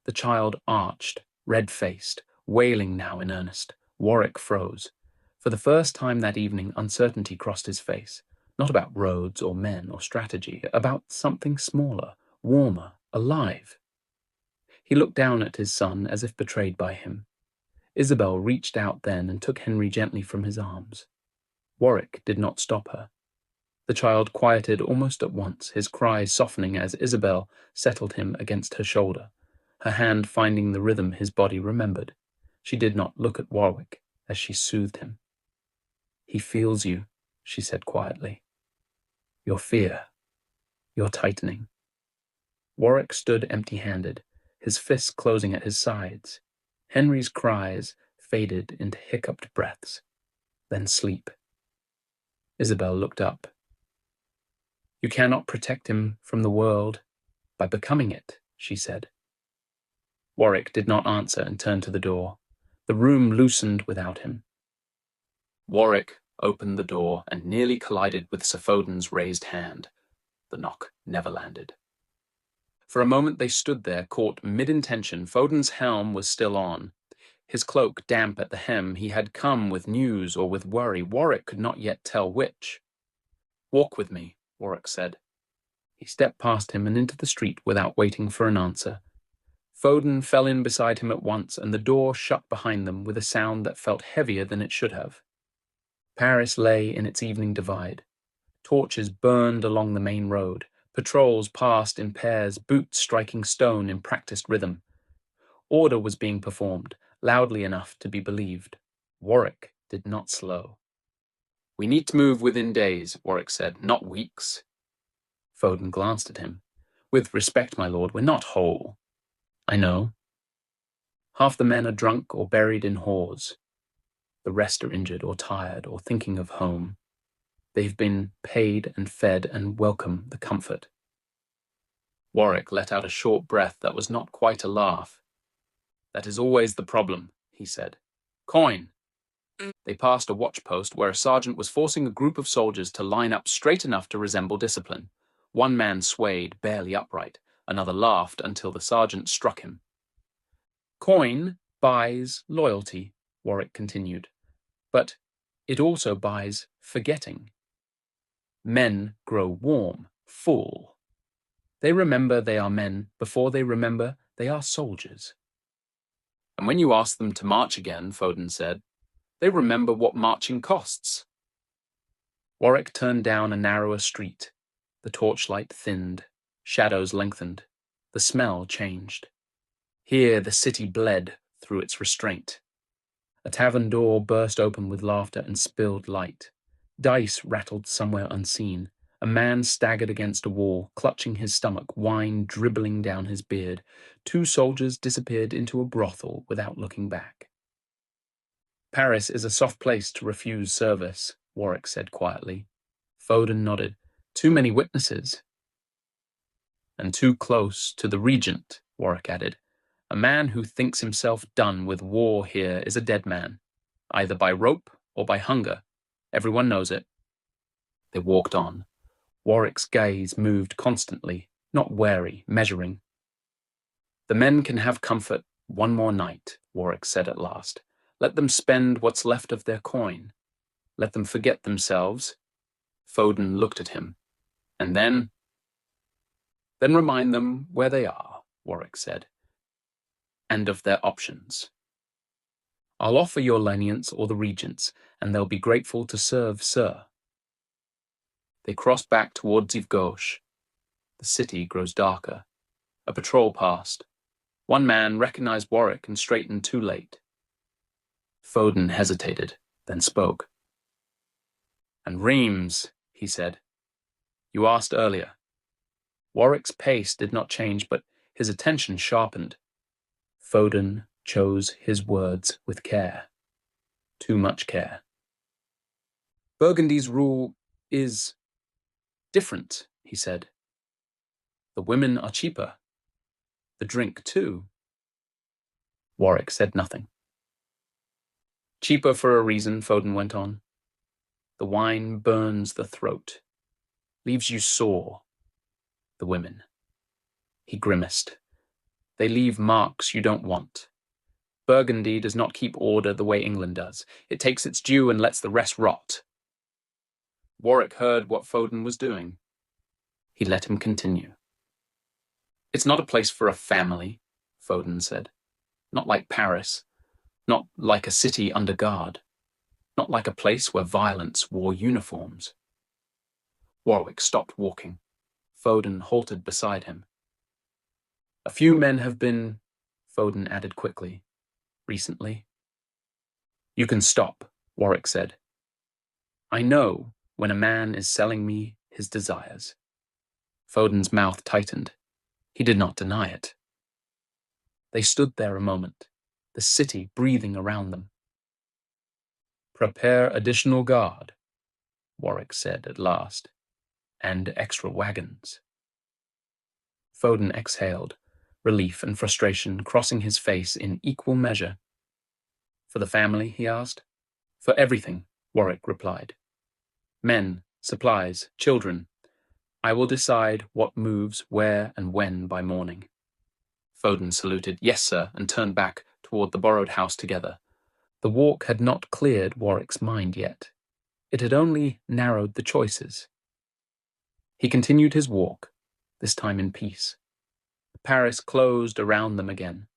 The child arched, red-faced, wailing now in earnest. Warwick froze. For the first time that evening, uncertainty crossed his face. Not about roads or men or strategy, about something smaller, warmer, alive. He looked down at his son as if betrayed by him. Isabel reached out then and took Henry gently from his arms. Warwick did not stop her. The child quieted almost at once, his cries softening as Isabel settled him against her shoulder, her hand finding the rhythm his body remembered. She did not look at Warwick as she soothed him. "He feels you," she said quietly. "Your fear, your tightening." Warwick stood empty-handed, his fists closing at his sides. Henry's cries faded into hiccuped breaths, then sleep. Isabel looked up. "You cannot protect him from the world by becoming it," she said. Warwick did not answer and turned to the door. The room loosened without him. Warwick opened the door and nearly collided with Sir Foden's raised hand. The knock never landed. For a moment they stood there, caught mid-intention. Foden's helm was still on. His cloak damp at the hem. He had come with news or with worry. Warwick could not yet tell which. "Walk with me," Warwick said. He stepped past him and into the street without waiting for an answer. Foden fell in beside him at once, and the door shut behind them with a sound that felt heavier than it should have. Paris lay in its evening divide. Torches burned along the main road. Patrols passed in pairs, boots striking stone in practiced rhythm. Order was being performed, loudly enough to be believed. Warwick did not slow. "We need to move within days," Warwick said, "not weeks." Foden glanced at him. "With respect, my lord, we're not whole." "I know. Half the men are drunk or buried in whores. The rest are injured or tired or thinking of home. They've been paid and fed and welcome the comfort." Warwick let out a short breath that was not quite a laugh. "That is always the problem," he said. "Coin." They passed a watch post where a sergeant was forcing a group of soldiers to line up straight enough to resemble discipline. One man swayed, barely upright. Another laughed until the sergeant struck him. "Coin buys loyalty," Warwick continued, "but it also buys forgetting. Men grow warm, full. They remember they are men before they remember they are soldiers." "And when you ask them to march again," Foden said, "they remember what marching costs." Warwick turned down a narrower street. The torchlight thinned. Shadows lengthened. The smell changed. Here the city bled through its restraint. A tavern door burst open with laughter and spilled light. Dice rattled somewhere unseen. A man staggered against a wall, clutching his stomach, wine dribbling down his beard. Two soldiers disappeared into a brothel without looking back. "Paris is a soft place to refuse service," Warwick said quietly. Foden nodded. "Too many witnesses." "And too close to the regent," Warwick added. "A man who thinks himself done with war here is a dead man, either by rope or by hunger. Everyone knows it." They walked on. Warwick's gaze moved constantly, not wary, measuring. "The men can have comfort one more night," Warwick said at last. "Let them spend what's left of their coin. Let them forget themselves." Foden looked at him. "And then?" "Then remind them where they are," Warwick said, "and of their options. I'll offer your lenience or the regent's, and they'll be grateful to serve Sir." They crossed back towards Gauche. The city grows darker. A patrol passed. One man recognized Warwick and straightened too late. Foden hesitated, then spoke. "And Reims," he said. "You asked earlier." Warwick's pace did not change, but his attention sharpened. Foden chose his words with care. Too much care. "Burgundy's rule is different," he said. "The women are cheaper. The drink, too." Warwick said nothing. "Cheaper for a reason," Foden went on. "The wine burns the throat, leaves you sore. The women." He grimaced. "They leave marks you don't want. Burgundy does not keep order the way England does. It takes its due and lets the rest rot." Warwick heard what Foden was doing. He let him continue. "It's not a place for a family," Foden said. "Not like Paris. Not like a city under guard. Not like a place where violence wore uniforms." Warwick stopped walking. Foden halted beside him. "A few men have been," Foden added quickly, "recently." "You can stop," Warwick said. "I know when a man is selling me his desires." Foden's mouth tightened. He did not deny it. They stood there a moment, the city breathing around them. "Prepare additional guard," Warwick said at last, "and extra wagons." Foden exhaled, relief and frustration crossing his face in equal measure. "For the family?" he asked. "For everything," Warwick replied. "Men, supplies, children. I will decide what moves where and when by morning." Foden saluted, "Yes, sir," and turned back toward the borrowed house together. The walk had not cleared Warwick's mind yet. It had only narrowed the choices. He continued his walk, this time in peace. Paris closed around them again,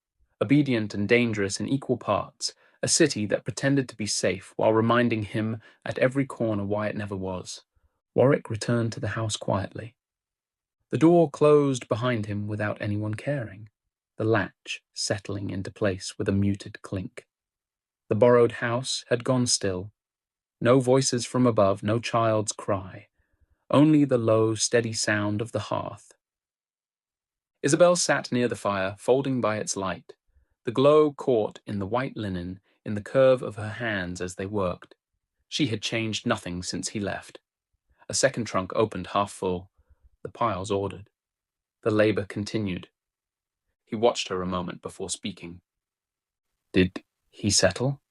obedient and dangerous in equal parts, a city that pretended to be safe while reminding him at every corner why it never was. Warwick returned to the house quietly. The door closed behind him without anyone caring, the latch settling into place with a muted clink. The borrowed house had gone still. No voices from above, no child's cry, only the low, steady sound of the hearth. Isabel sat near the fire, folding by its light, the glow caught in the white linen, in the curve of her hands as they worked. She had changed nothing since he left. A second trunk opened half full, the piles ordered. The labor continued. He watched her a moment before speaking. Did he settle?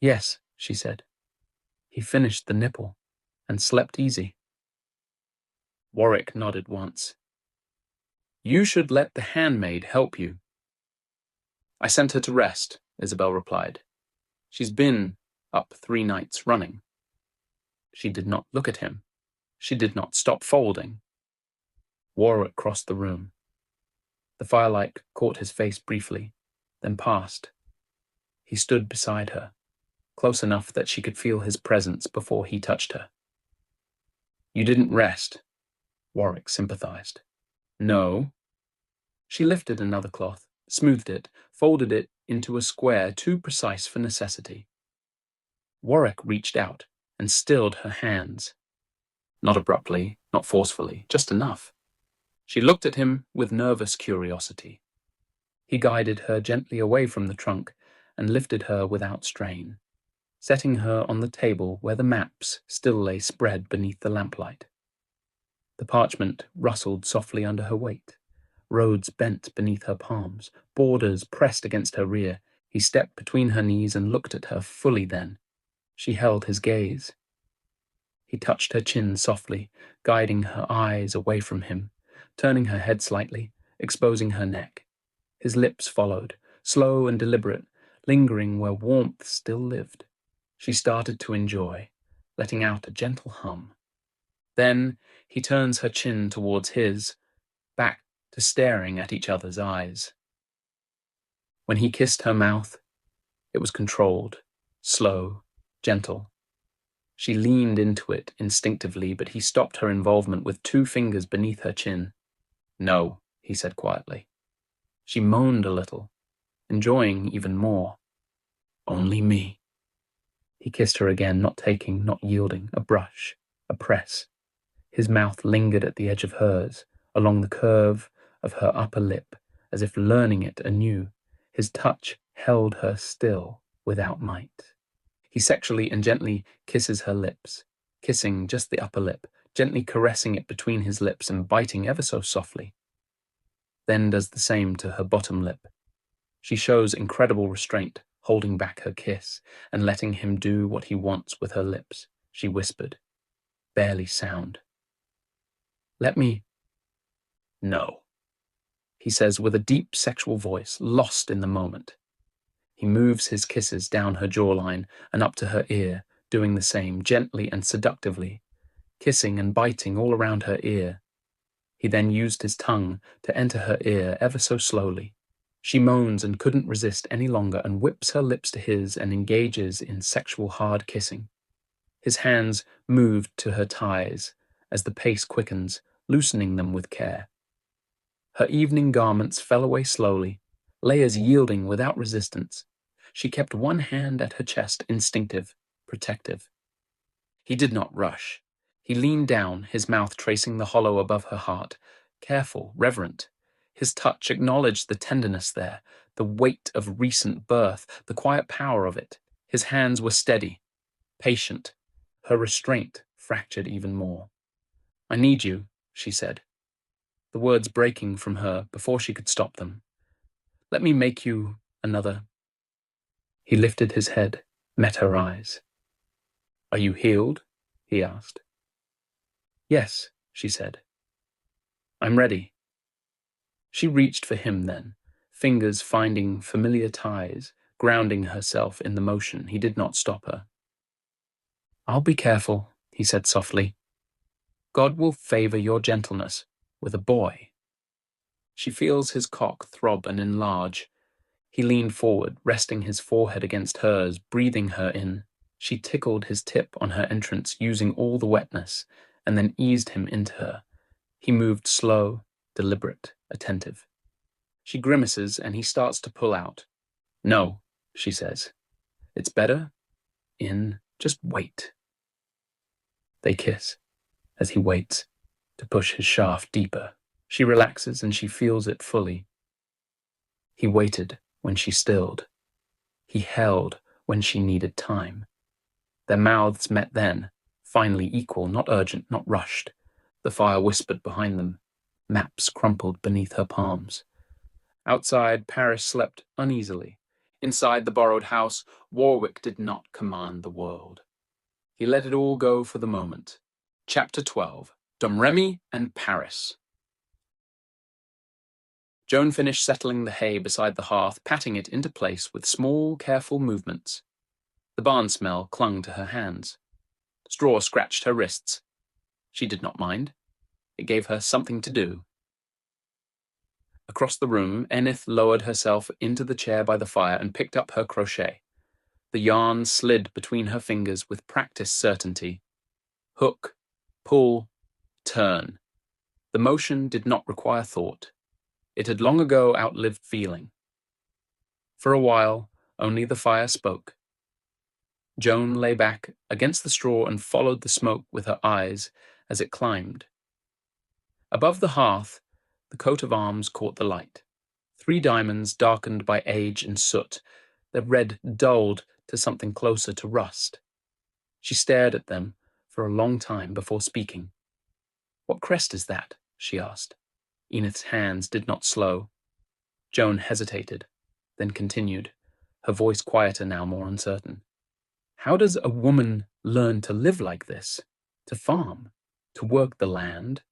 Yes, she said. He finished the nipple and slept easy. Warwick nodded once. You should let the handmaid help you. I sent her to rest, Isabel replied. She's been up 3 nights running. She did not look at him. She did not stop folding. Warwick crossed the room. The firelight caught his face briefly, then passed. He stood beside her, close enough that she could feel his presence before he touched her. You didn't rest, Warwick sympathized. No. She lifted another cloth, smoothed it, folded it into a square too precise for necessity. Warwick reached out and stilled her hands. Not abruptly, not forcefully, just enough. She looked at him with nervous curiosity. He guided her gently away from the trunk and lifted her without strain, setting her on the table where the maps still lay spread beneath the lamplight. The parchment rustled softly under her weight. Roads bent beneath her palms, borders pressed against her rear. He stepped between her knees and looked at her fully then. She held his gaze. He touched her chin softly, guiding her eyes away from him, turning her head slightly, exposing her neck. His lips followed, slow and deliberate, lingering where warmth still lived. She started to enjoy, letting out a gentle hum. Then he turns her chin towards his, back to staring at each other's eyes. When he kissed her mouth, it was controlled, slow, gentle. She leaned into it instinctively, but he stopped her involvement with 2 fingers beneath her chin. No, he said quietly. She moaned a little, enjoying even more. Only me. He kissed her again, not taking, not yielding, a brush, a press. His mouth lingered at the edge of hers, along the curve of her upper lip, as if learning it anew. His touch held her still, without might. He sexually and gently kisses her lips, kissing just the upper lip, gently caressing it between his lips and biting ever so softly. Then does the same to her bottom lip. She shows incredible restraint, holding back her kiss and letting him do what he wants with her lips. She whispered, barely sound. Let me. No, he says with a deep sexual voice, lost in the moment. He moves his kisses down her jawline and up to her ear, doing the same, gently and seductively, kissing and biting all around her ear. He then used his tongue to enter her ear ever so slowly. She moans and couldn't resist any longer and whips her lips to his and engages in sexual hard kissing. His hands moved to her thighs as the pace quickens, loosening them with care. Her evening garments fell away slowly, layers yielding without resistance. She kept one hand at her chest, instinctive, protective. He did not rush. He leaned down, his mouth tracing the hollow above her heart, careful, reverent. His touch acknowledged the tenderness there, the weight of recent birth, the quiet power of it. His hands were steady, patient. Her restraint fractured even more. I need you, she said, the words breaking from her before she could stop them. Let me make you another. He lifted his head, met her eyes. Are you healed? He asked. Yes, she said. I'm ready. She reached for him then, fingers finding familiar ties, grounding herself in the motion. He did not stop her. I'll be careful, he said softly. God will favor your gentleness with a boy. She feels his cock throb and enlarge. He leaned forward, resting his forehead against hers, breathing her in. She tickled his tip on her entrance, using all the wetness, and then eased him into her. He moved slow, deliberate, attentive. She grimaces, and he starts to pull out. No, she says. It's better just wait. They kiss, as he waits, to push his shaft deeper. She relaxes, and she feels it fully. He waited when she stilled. He held when she needed time. Their mouths met then, finally equal, not urgent, not rushed. The fire whispered behind them. Maps crumpled beneath her palms. Outside, Paris slept uneasily. Inside the borrowed house, Warwick did not command the world. He let it all go for the moment. Chapter 12. Domremy and Paris. Joan finished settling the hay beside the hearth, patting it into place with small, careful movements. The barn smell clung to her hands. Straw scratched her wrists. She did not mind. It gave her something to do. Across the room, Enith lowered herself into the chair by the fire and picked up her crochet. The yarn slid between her fingers with practiced certainty. Hook, pull, turn. The motion did not require thought. It had long ago outlived feeling. For a while, only the fire spoke. Joan lay back against the straw and followed the smoke with her eyes as it climbed. Above the hearth, the coat of arms caught the light. 3 diamonds darkened by age and soot, their red dulled to something closer to rust. She stared at them for a long time before speaking. "What crest is that?" she asked. Enith's hands did not slow. Joan hesitated, then continued, her voice quieter now, more uncertain. "How does a woman learn to live like this? To farm? To work the land?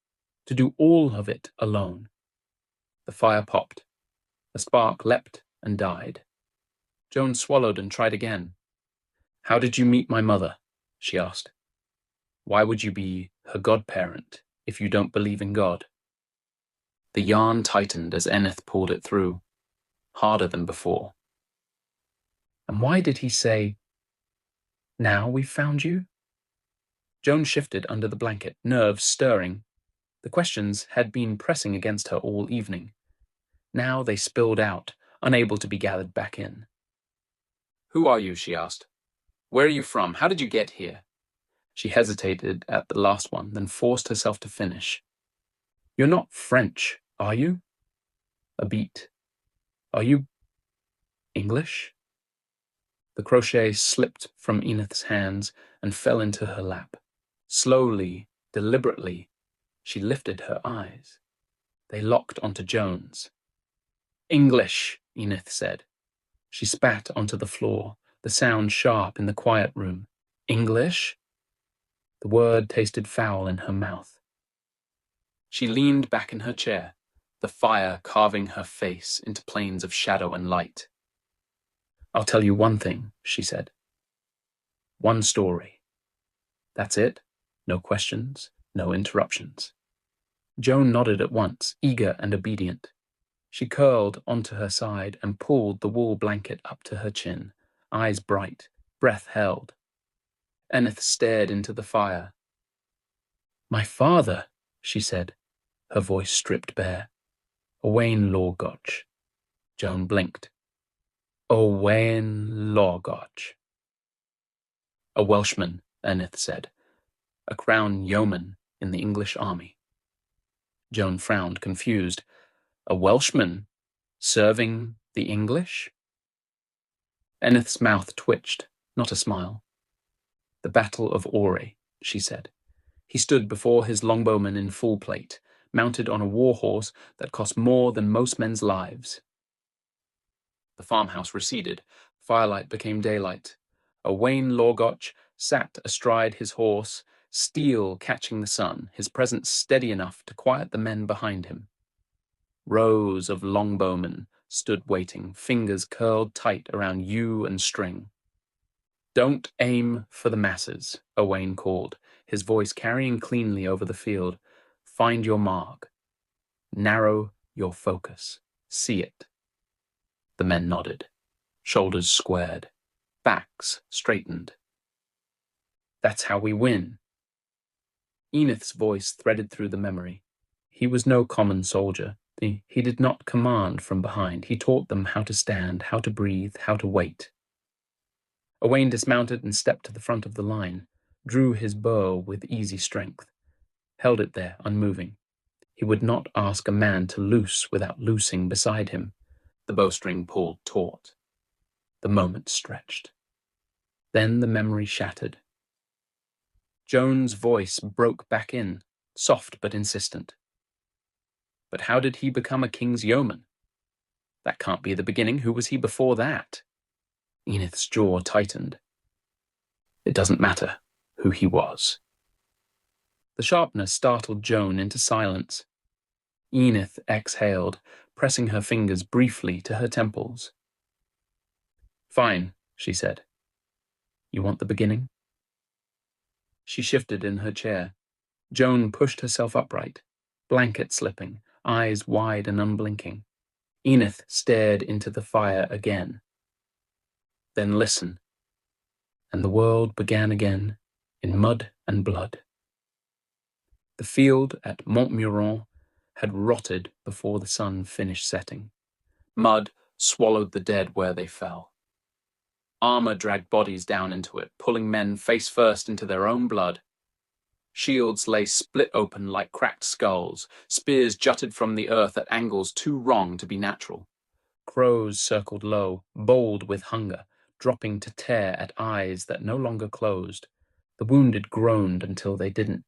To do all of it alone?" The fire popped. A spark leapt and died. Joan swallowed and tried again. "How did you meet my mother?" she asked. "Why would you be her godparent if you don't believe in God?" The yarn tightened as Enith pulled it through, harder than before. "And why did he say, 'Now we've found you'?" Joan shifted under the blanket, nerves stirring. The questions had been pressing against her all evening. Now they spilled out, unable to be gathered back in. "Who are you?" she asked. "Where are you from? How did you get here?" She hesitated at the last one, then forced herself to finish. "You're not French, are you?" A beat. "Are you English?" The crochet slipped from Enith's hands and fell into her lap. Slowly, deliberately, she lifted her eyes. They locked onto Joan's. "English," Enith said. She spat onto the floor, the sound sharp in the quiet room. "English?" The word tasted foul in her mouth. She leaned back in her chair, the fire carving her face into planes of shadow and light. "I'll tell you one thing," she said. "One story. That's it? No questions, no interruptions." Joan nodded at once, eager and obedient. She curled onto her side and pulled the wool blanket up to her chin, eyes bright, breath held. Enith stared into the fire. "My father," she said, her voice stripped bare. "Owain Lorgoch." Joan blinked. "Owain Lorgoch." "A Welshman," Enith said. "A crown yeoman in the English army." Joan frowned, confused. "A Welshman? Serving the English?" Enith's mouth twitched, not a smile. "The Battle of Ore," she said. He stood before his longbowmen in full plate, mounted on a war horse that cost more than most men's lives. The farmhouse receded. Firelight became daylight. Owain Lorgoch sat astride his horse, steel catching the sun, his presence steady enough to quiet the men behind him. Rows of longbowmen stood waiting, fingers curled tight around yew and string. "Don't aim for the masses," Owain called, his voice carrying cleanly over the field. Find your mark. Narrow your focus. See it. The men nodded, shoulders squared, backs straightened. That's how we win. Enith's voice threaded through the memory. He was no common soldier. He did not command from behind. He taught them how to stand, how to breathe, how to wait. Owain dismounted and stepped to the front of the line, drew his bow with easy strength, held it there, unmoving. He would not ask a man to loose without loosing beside him. The bowstring pulled taut. The moment stretched. Then the memory shattered. Joan's voice broke back in, soft but insistent. But how did he become a king's yeoman? That can't be the beginning. Who was he before that? Enith's jaw tightened. It doesn't matter who he was. The sharpness startled Joan into silence. Enith exhaled, pressing her fingers briefly to her temples. Fine, she said. You want the beginning? She shifted in her chair. Joan pushed herself upright, blanket slipping, eyes wide and unblinking. Enith stared into the fire again. Then listen. And the world began again, in mud and blood. The field at Montmirail had rotted before the sun finished setting. Mud swallowed the dead where they fell. Armor dragged bodies down into it, pulling men face first into their own blood. Shields lay split open like cracked skulls. Spears jutted from the earth at angles too wrong to be natural. Crows circled low, bold with hunger, dropping to tear at eyes that no longer closed. The wounded groaned until they didn't.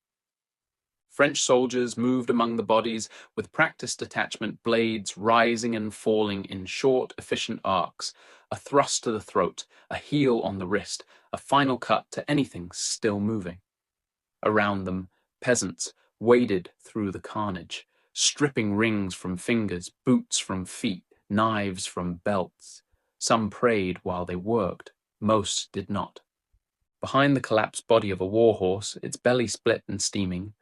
French soldiers moved among the bodies with practiced detachment, blades rising and falling in short, efficient arcs, a thrust to the throat, a heel on the wrist, a final cut to anything still moving. Around them, peasants waded through the carnage, stripping rings from fingers, boots from feet, knives from belts. Some prayed while they worked, most did not. Behind the collapsed body of a war horse, its belly split and steaming,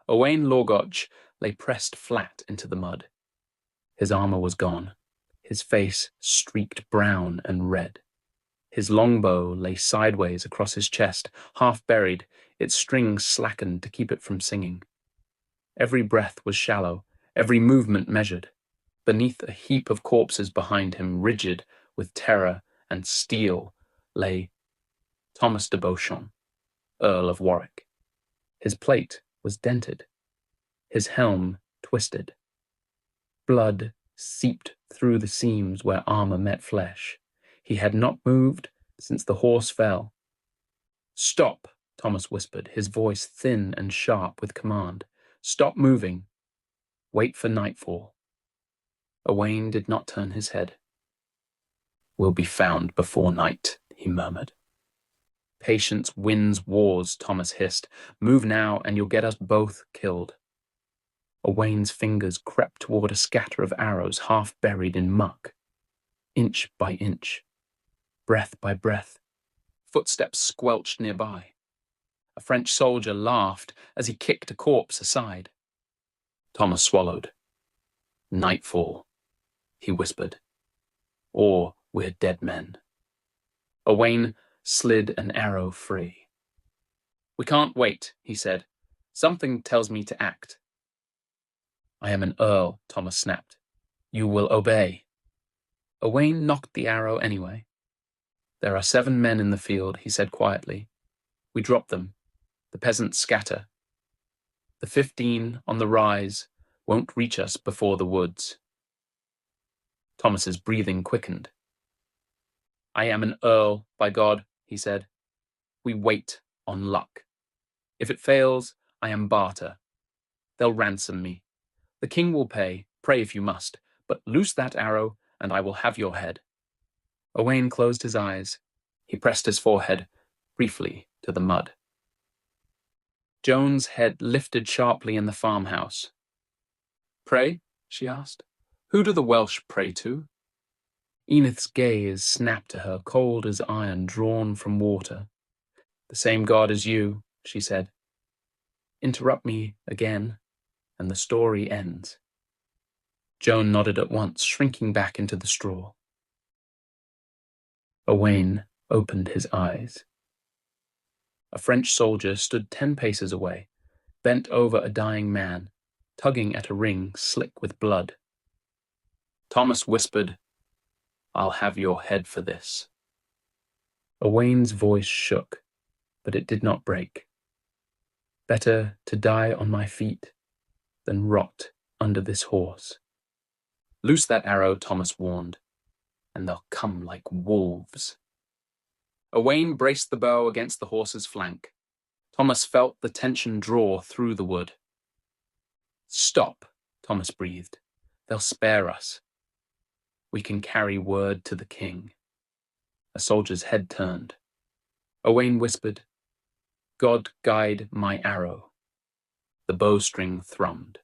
Owain Lorgoch lay pressed flat into the mud. His armor was gone, his face streaked brown and red. His longbow lay sideways across his chest, half buried, its strings slackened to keep it from singing. Every breath was shallow, every movement measured. Beneath a heap of corpses behind him, rigid with terror and steel, lay Thomas de Beauchamp, Earl of Warwick. His plate was dented, his helm twisted. Blood seeped through the seams where armor met flesh. He had not moved since the horse fell. Stop, Thomas whispered, his voice thin and sharp with command. Stop moving. Wait for nightfall. Owain did not turn his head. We'll be found before night, he murmured. Patience wins wars, Thomas hissed. Move now and you'll get us both killed. Owain's fingers crept toward a scatter of arrows half buried in muck. Inch by inch, breath by breath, footsteps squelched nearby. A French soldier laughed as he kicked a corpse aside. Thomas swallowed. Nightfall, he whispered. Or we're dead men. Owain slid an arrow free. We can't wait, he said. Something tells me to act. I am an earl, Thomas snapped. You will obey. Owain knocked the arrow anyway. There are 7 men in the field, he said quietly. We drop them. The peasants scatter. The 15 on the rise won't reach us before the woods. Thomas's breathing quickened. I am an earl, by God, he said. We wait on luck. If it fails, I am barter. They'll ransom me. The king will pay, pray if you must, but loose that arrow, and I will have your head. Owain closed his eyes. He pressed his forehead briefly to the mud. Joan's head lifted sharply in the farmhouse. Pray? She asked. Who do the Welsh pray to? Enith's gaze snapped to her, cold as iron drawn from water. The same God as you, she said. Interrupt me again, and the story ends. Joan nodded at once, shrinking back into the straw. Owain opened his eyes. A French soldier stood 10 paces away, bent over a dying man, tugging at a ring slick with blood. Thomas whispered, "I'll have your head for this." Owain's voice shook, but it did not break. "Better to die on my feet than rot under this horse." "Loose that arrow," Thomas warned, "and they'll come like wolves." Owain braced the bow against the horse's flank. Thomas felt the tension draw through the wood. "Stop," Thomas breathed. "They'll spare us. We can carry word to the king." A soldier's head turned. Owain whispered, "God guide my arrow." The bowstring thrummed.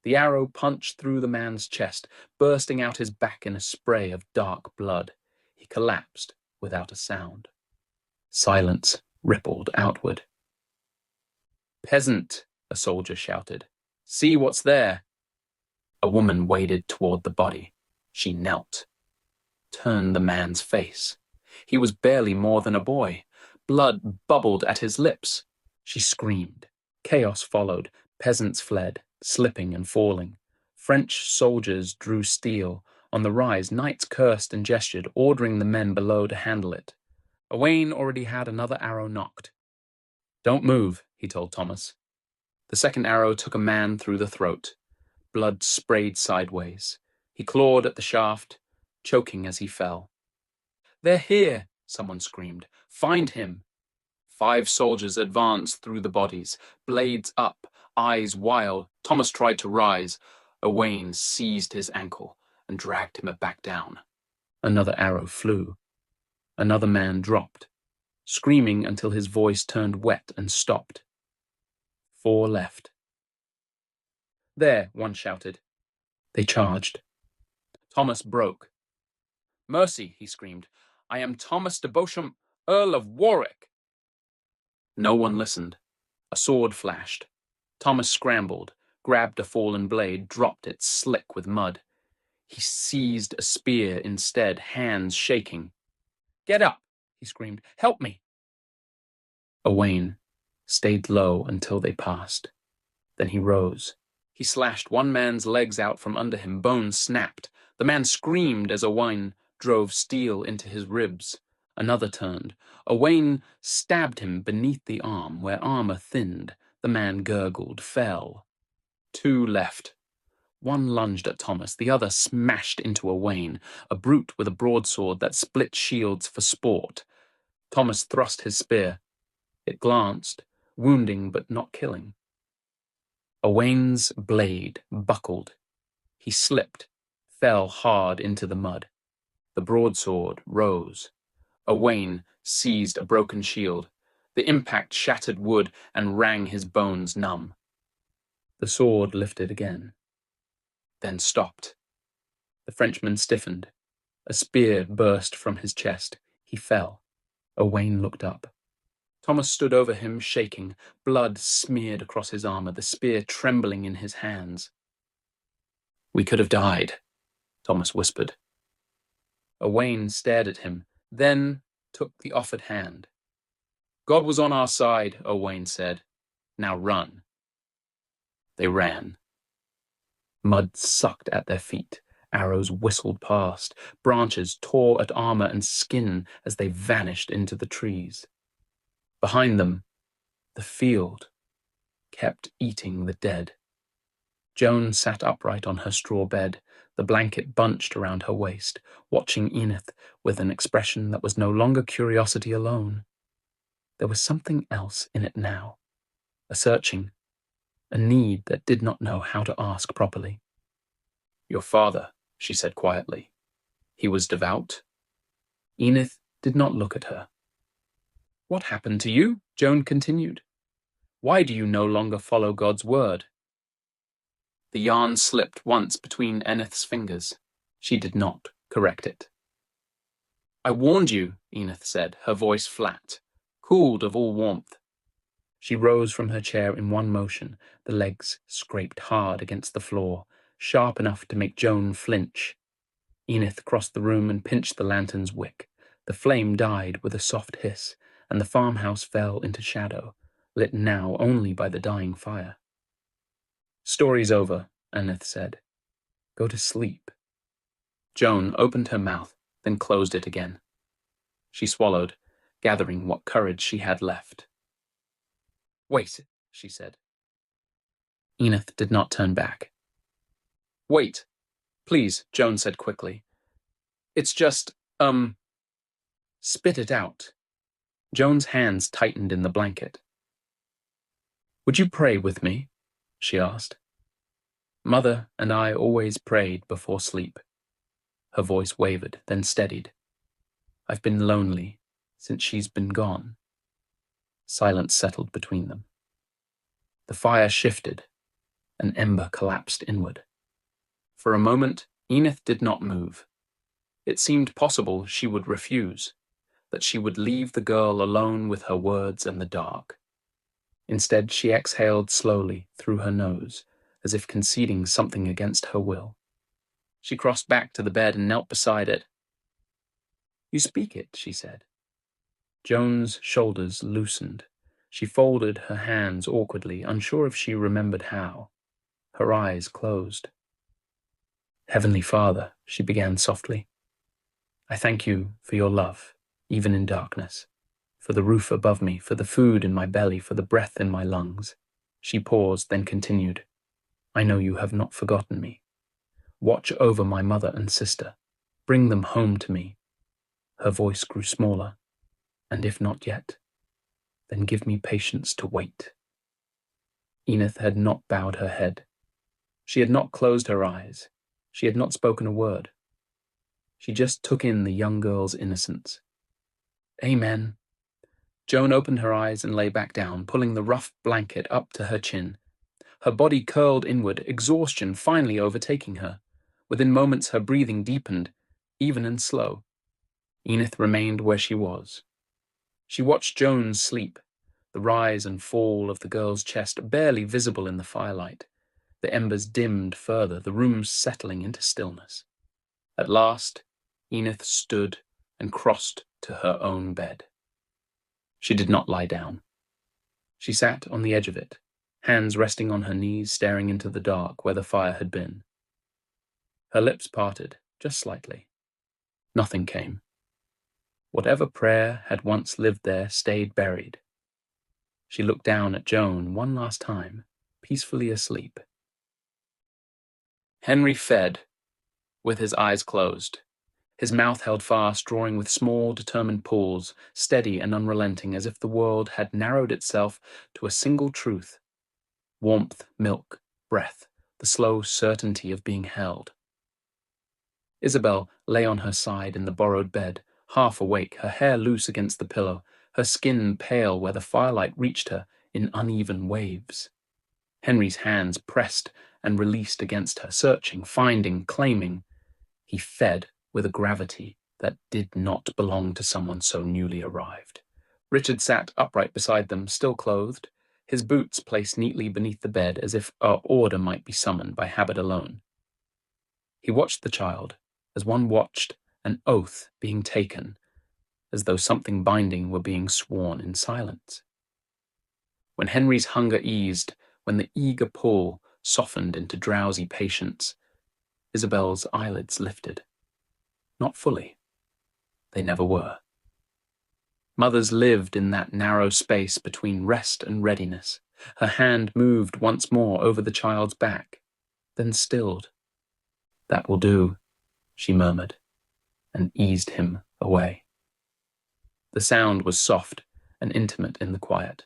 The arrow punched through the man's chest, bursting out his back in a spray of dark blood. He collapsed without a sound. Silence rippled outward. "Peasant," a soldier shouted. "See what's there." A woman waded toward the body. She knelt. Turned the man's face. He was barely more than a boy. Blood bubbled at his lips. She screamed. Chaos followed. Peasants fled, slipping and falling. French soldiers drew steel. On the rise, knights cursed and gestured, ordering the men below to handle it. Owain already had another arrow nocked. "Don't move," he told Thomas. The second arrow took a man through the throat. Blood sprayed sideways. He clawed at the shaft, choking as he fell. "They're here," someone screamed. "Find him." 5 soldiers advanced through the bodies, blades up, eyes wild. Thomas tried to rise. Owain seized his ankle and dragged him back down. Another arrow flew. Another man dropped, screaming until his voice turned wet and stopped. 4 left. "There," one shouted. They charged. Thomas broke. "Mercy," he screamed. "I am Thomas de Beauchamp, Earl of Warwick." No one listened. A sword flashed. Thomas scrambled, grabbed a fallen blade, dropped it slick with mud. He seized a spear instead, hands shaking. "Get up," he screamed. "Help me." Owain stayed low until they passed. Then he rose. He slashed one man's legs out from under him. Bones snapped. The man screamed as Owain drove steel into his ribs. Another turned. Owain stabbed him beneath the arm, where armor thinned. The man gurgled, fell. 2 left. One lunged at Thomas. The other smashed into Owain, a brute with a broadsword that split shields for sport. Thomas thrust his spear. It glanced, wounding but not killing. Owain's blade buckled. He slipped, fell hard into the mud. The broadsword rose. Owain seized a broken shield. The impact shattered wood and rang his bones numb. The sword lifted again, then stopped. The Frenchman stiffened. A spear burst from his chest. He fell. Owain looked up. Thomas stood over him, shaking. Blood smeared across his armor, the spear trembling in his hands. "We could have died," Thomas whispered. Owain stared at him, then took the offered hand. "God was on our side," Owain said. "Now run." They ran. Mud sucked at their feet. Arrows whistled past. Branches tore at armor and skin as they vanished into the trees. Behind them, the field kept eating the dead. Joan sat upright on her straw bed, the blanket bunched around her waist, watching Enith with an expression that was no longer curiosity alone. There was something else in it now, a searching, a need that did not know how to ask properly. "Your father," she said quietly. "He was devout?" Enith did not look at her. "What happened to you?" Joan continued. "Why do you no longer follow God's word?" The yarn slipped once between Enith's fingers. She did not correct it. "I warned you," Enith said, her voice flat, cooled of all warmth. She rose from her chair in one motion, the legs scraped hard against the floor, sharp enough to make Joan flinch. Enith crossed the room and pinched the lantern's wick. The flame died with a soft hiss, and the farmhouse fell into shadow, lit now only by the dying fire. "Story's over," Enith said. "Go to sleep." Joan opened her mouth, then closed it again. She swallowed, gathering what courage she had left. "Wait," she said. Enith did not turn back. "Wait, please," Joan said quickly. "It's just, spit it out." Joan's hands tightened in the blanket. "Would you pray with me?" she asked. "Mother and I always prayed before sleep." Her voice wavered, then steadied. "I've been lonely since she's been gone." Silence settled between them. The fire shifted. An ember collapsed inward. For a moment, Enith did not move. It seemed possible she would refuse, that she would leave the girl alone with her words and the dark. Instead, she exhaled slowly through her nose, as if conceding something against her will. She crossed back to the bed and knelt beside it. "You speak it," she said. Joan's shoulders loosened. She folded her hands awkwardly, unsure if she remembered how. Her eyes closed. "Heavenly Father," she began softly, "I thank you for your love, even in darkness, for the roof above me, for the food in my belly, for the breath in my lungs." She paused, then continued, "I know you have not forgotten me. Watch over my mother and sister. Bring them home to me." Her voice grew smaller. "And if not yet, then give me patience to wait." Enith had not bowed her head. She had not closed her eyes. She had not spoken a word. She just took in the young girl's innocence. "Amen." Joan opened her eyes and lay back down, pulling the rough blanket up to her chin. Her body curled inward, exhaustion finally overtaking her. Within moments her breathing deepened, even and slow. Enith remained where she was. She watched Joan sleep, the rise and fall of the girl's chest barely visible in the firelight. The embers dimmed further, the room settling into stillness. At last, Enith stood and crossed to her own bed. She did not lie down. She sat on the edge of it, hands resting on her knees, staring into the dark where the fire had been. Her lips parted, just slightly. Nothing came. Whatever prayer had once lived there stayed buried. She looked down at Joan one last time, peacefully asleep. Henry fed, with his eyes closed, his mouth held fast, drawing with small, determined pulls, steady and unrelenting, as if the world had narrowed itself to a single truth. Warmth, milk, breath, the slow certainty of being held. Isabel lay on her side in the borrowed bed, half awake, her hair loose against the pillow, her skin pale where the firelight reached her in uneven waves. Henry's hands pressed and released against her, searching, finding, claiming. He fed with a gravity that did not belong to someone so newly arrived. Richard sat upright beside them, still clothed, his boots placed neatly beneath the bed as if an order might be summoned by habit alone. He watched the child, as one watched an oath being taken, as though something binding were being sworn in silence. When Henry's hunger eased, when the eager pull softened into drowsy patience, Isabel's eyelids lifted. Not fully. They never were. Mothers lived in that narrow space between rest and readiness. Her hand moved once more over the child's back, then stilled. "That will do," she murmured, and eased him away. The sound was soft and intimate in the quiet.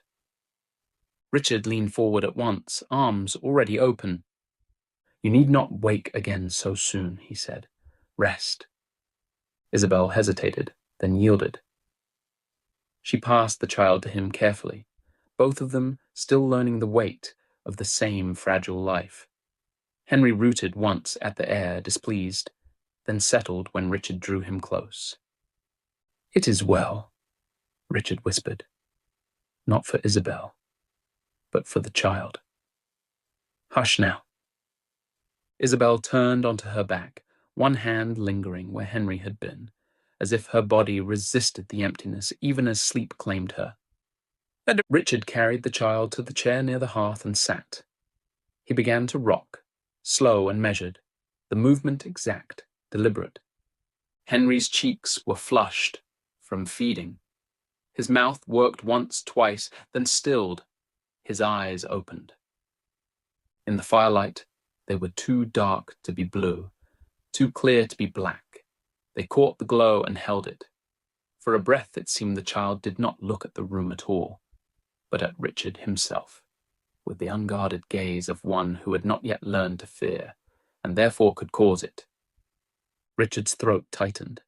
Richard leaned forward at once, arms already open. "You need not wake again so soon," he said. "Rest." Isabel hesitated, then yielded. She passed the child to him carefully, both of them still learning the weight of the same fragile life. Henry rooted once at the air, displeased, then settled when Richard drew him close. "It is well," Richard whispered. "Not for Isabel." but for the child. Hush now. Isabel turned onto her back, one hand lingering where Henry had been, as if her body resisted the emptiness even as sleep claimed her. And Richard carried the child to the chair near the hearth and sat. He began to rock, slow and measured, the movement exact, deliberate. Henry's cheeks were flushed from feeding. His mouth worked once, twice, then stilled. His eyes opened. In the firelight, they were too dark to be blue, too clear to be black. They caught the glow and held it. For a breath it seemed the child did not look at the room at all, but at Richard himself, with the unguarded gaze of one who had not yet learned to fear, and therefore could cause it. Richard's throat tightened.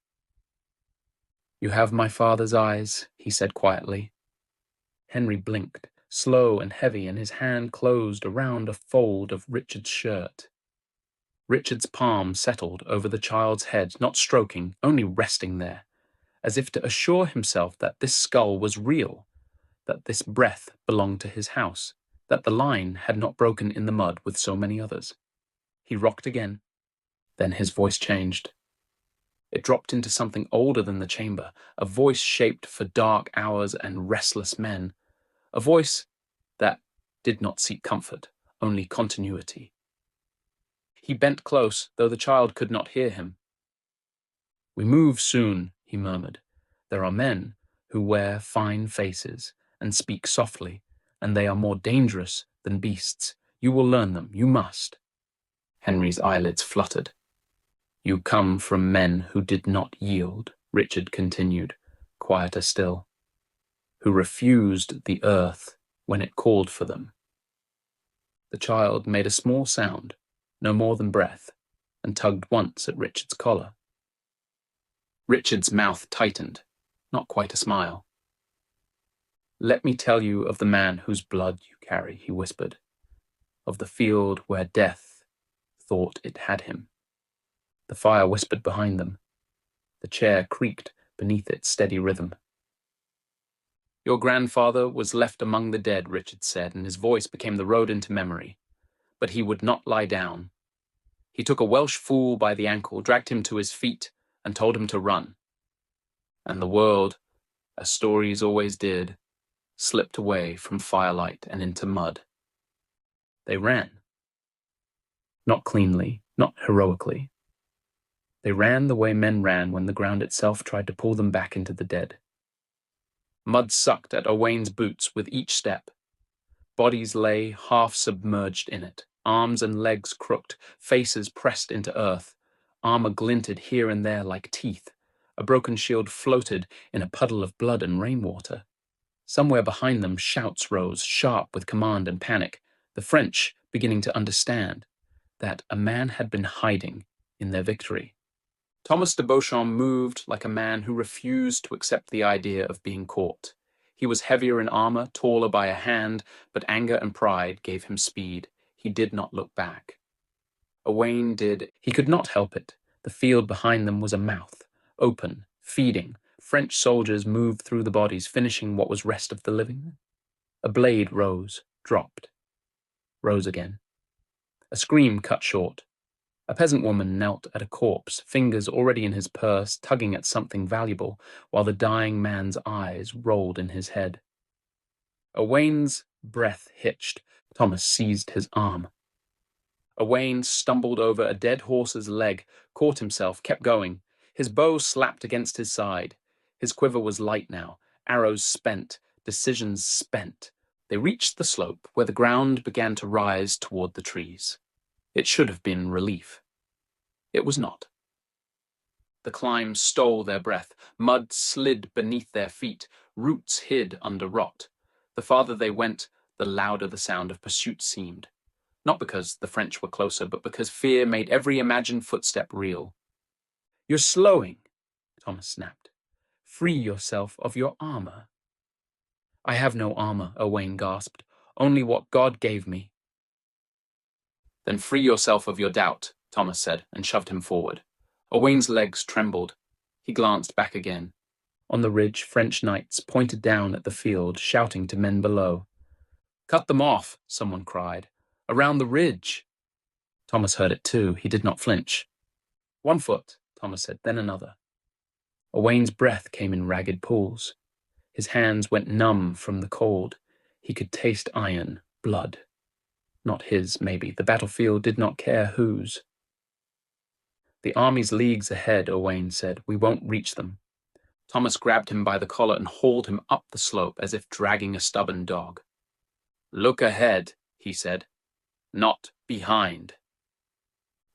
"You have my father's eyes," he said quietly. Henry blinked, slow and heavy, and his hand closed around a fold of Richard's shirt. Richard's palm settled over the child's head, not stroking, only resting there, as if to assure himself that this skull was real, that this breath belonged to his house, that the line had not broken in the mud with so many others. He rocked again. Then his voice changed. It dropped into something older than the chamber, a voice shaped for dark hours and restless men, a voice that did not seek comfort, only continuity. He bent close, though the child could not hear him. "We move soon," he murmured. "There are men who wear fine faces and speak softly, and they are more dangerous than beasts. You will learn them. You must." Henry's eyelids fluttered. "You come from men who did not yield," Richard continued, quieter still, "who refused the earth when it called for them." The child made a small sound, no more than breath, and tugged once at Richard's collar. Richard's mouth tightened, not quite a smile. "Let me tell you of the man whose blood you carry," he whispered, "of the field where death thought it had him." The fire whispered behind them. The chair creaked beneath its steady rhythm. "Your grandfather was left among the dead," Richard said, and his voice became the road into memory. "But he would not lie down. He took a Welsh fool by the ankle, dragged him to his feet, and told him to run. And the world, as stories always did, slipped away from firelight and into mud. They ran. Not cleanly, not heroically. They ran the way men ran when the ground itself tried to pull them back into the dead. Mud sucked at Owain's boots with each step. Bodies lay half submerged in it, arms and legs crooked, faces pressed into earth. Armor glinted here and there like teeth. A broken shield floated in a puddle of blood and rainwater. Somewhere behind them, shouts rose, sharp with command and panic, the French beginning to understand that a man had been hiding in their victory. Thomas de Beauchamp moved like a man who refused to accept the idea of being caught. He was heavier in armor, taller by a hand, but anger and pride gave him speed. He did not look back. Owain did. He could not help it. The field behind them was a mouth, open, feeding. French soldiers moved through the bodies, finishing what was rest of the living. A blade rose, dropped, rose again. A scream cut short. A peasant woman knelt at a corpse, fingers already in his purse, tugging at something valuable, while the dying man's eyes rolled in his head. Owain's breath hitched. Thomas seized his arm. Owain stumbled over a dead horse's leg, caught himself, kept going. His bow slapped against his side. His quiver was light now, arrows spent, decisions spent. They reached the slope where the ground began to rise toward the trees. It should have been relief. It was not. The climb stole their breath. Mud slid beneath their feet. Roots hid under rot. The farther they went, the louder the sound of pursuit seemed. Not because the French were closer, but because fear made every imagined footstep real. "You're slowing," Thomas snapped. "Free yourself of your armor." "I have no armor," Owain gasped. "Only what God gave me." "Then free yourself of your doubt," Thomas said, and shoved him forward. Owain's legs trembled. He glanced back again. On the ridge, French knights pointed down at the field, shouting to men below. "Cut them off," someone cried. "Around the ridge." Thomas heard it too. He did not flinch. "One foot," Thomas said, then another. Owain's breath came in ragged pools. His hands went numb from the cold. He could taste iron, blood. Not his, maybe. The battlefield did not care whose. "The army's leagues ahead," Owain said. "We won't reach them." Thomas grabbed him by the collar and hauled him up the slope as if dragging a stubborn dog. "Look ahead," he said. "Not behind."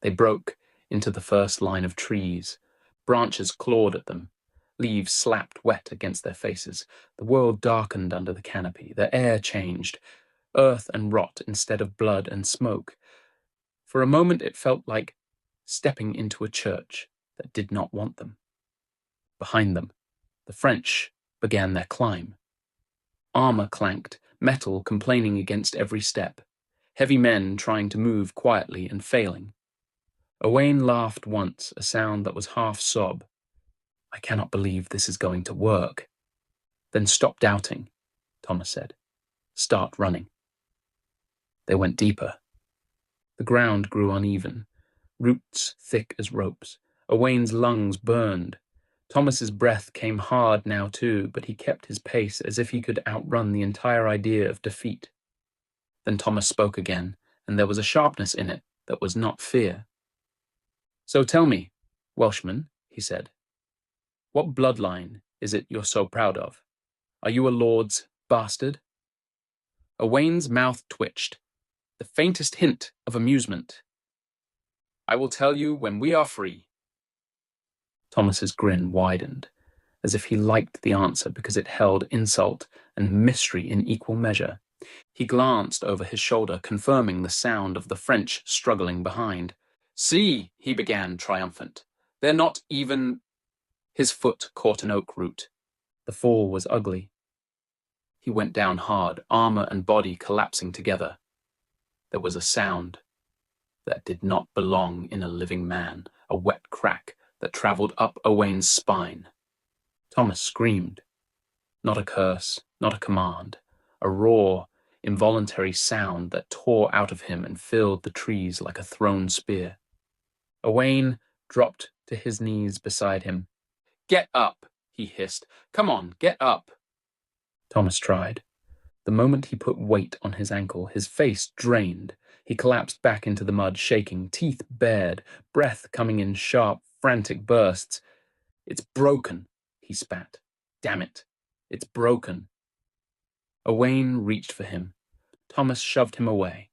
They broke into the first line of trees. Branches clawed at them. Leaves slapped wet against their faces. The world darkened under the canopy. The air changed. Earth and rot instead of blood and smoke. For a moment it felt like stepping into a church that did not want them. Behind them, the French began their climb. Armor clanked, metal complaining against every step. Heavy men trying to move quietly and failing. Owain laughed once, a sound that was half sob. "I cannot believe this is going to work." "Then stop doubting," Thomas said. "Start running." They went deeper. The ground grew uneven, roots thick as ropes. Owain's lungs burned. Thomas's breath came hard now too, but he kept his pace as if he could outrun the entire idea of defeat. Then Thomas spoke again, and there was a sharpness in it that was not fear. "So tell me, Welshman," he said, "what bloodline is it you're so proud of? Are you a lord's bastard?" Owain's mouth twitched, the faintest hint of amusement. "I will tell you when we are free." Thomas's grin widened, as if he liked the answer because it held insult and mystery in equal measure. He glanced over his shoulder, confirming the sound of the French struggling behind. "See," he began, triumphant. "They're not even—" His foot caught an oak root. The fall was ugly. He went down hard, armor and body collapsing together. There was a sound that did not belong in a living man, a wet crack that traveled up Owain's spine. Thomas screamed. Not a curse, not a command, a raw, involuntary sound that tore out of him and filled the trees like a thrown spear. Owain dropped to his knees beside him. "Get up," he hissed. "Come on, get up." Thomas tried. The moment he put weight on his ankle, his face drained. He collapsed back into the mud, shaking, teeth bared, breath coming in sharp, frantic bursts. "It's broken," he spat. "Damn it, it's broken." Owain reached for him. Thomas shoved him away.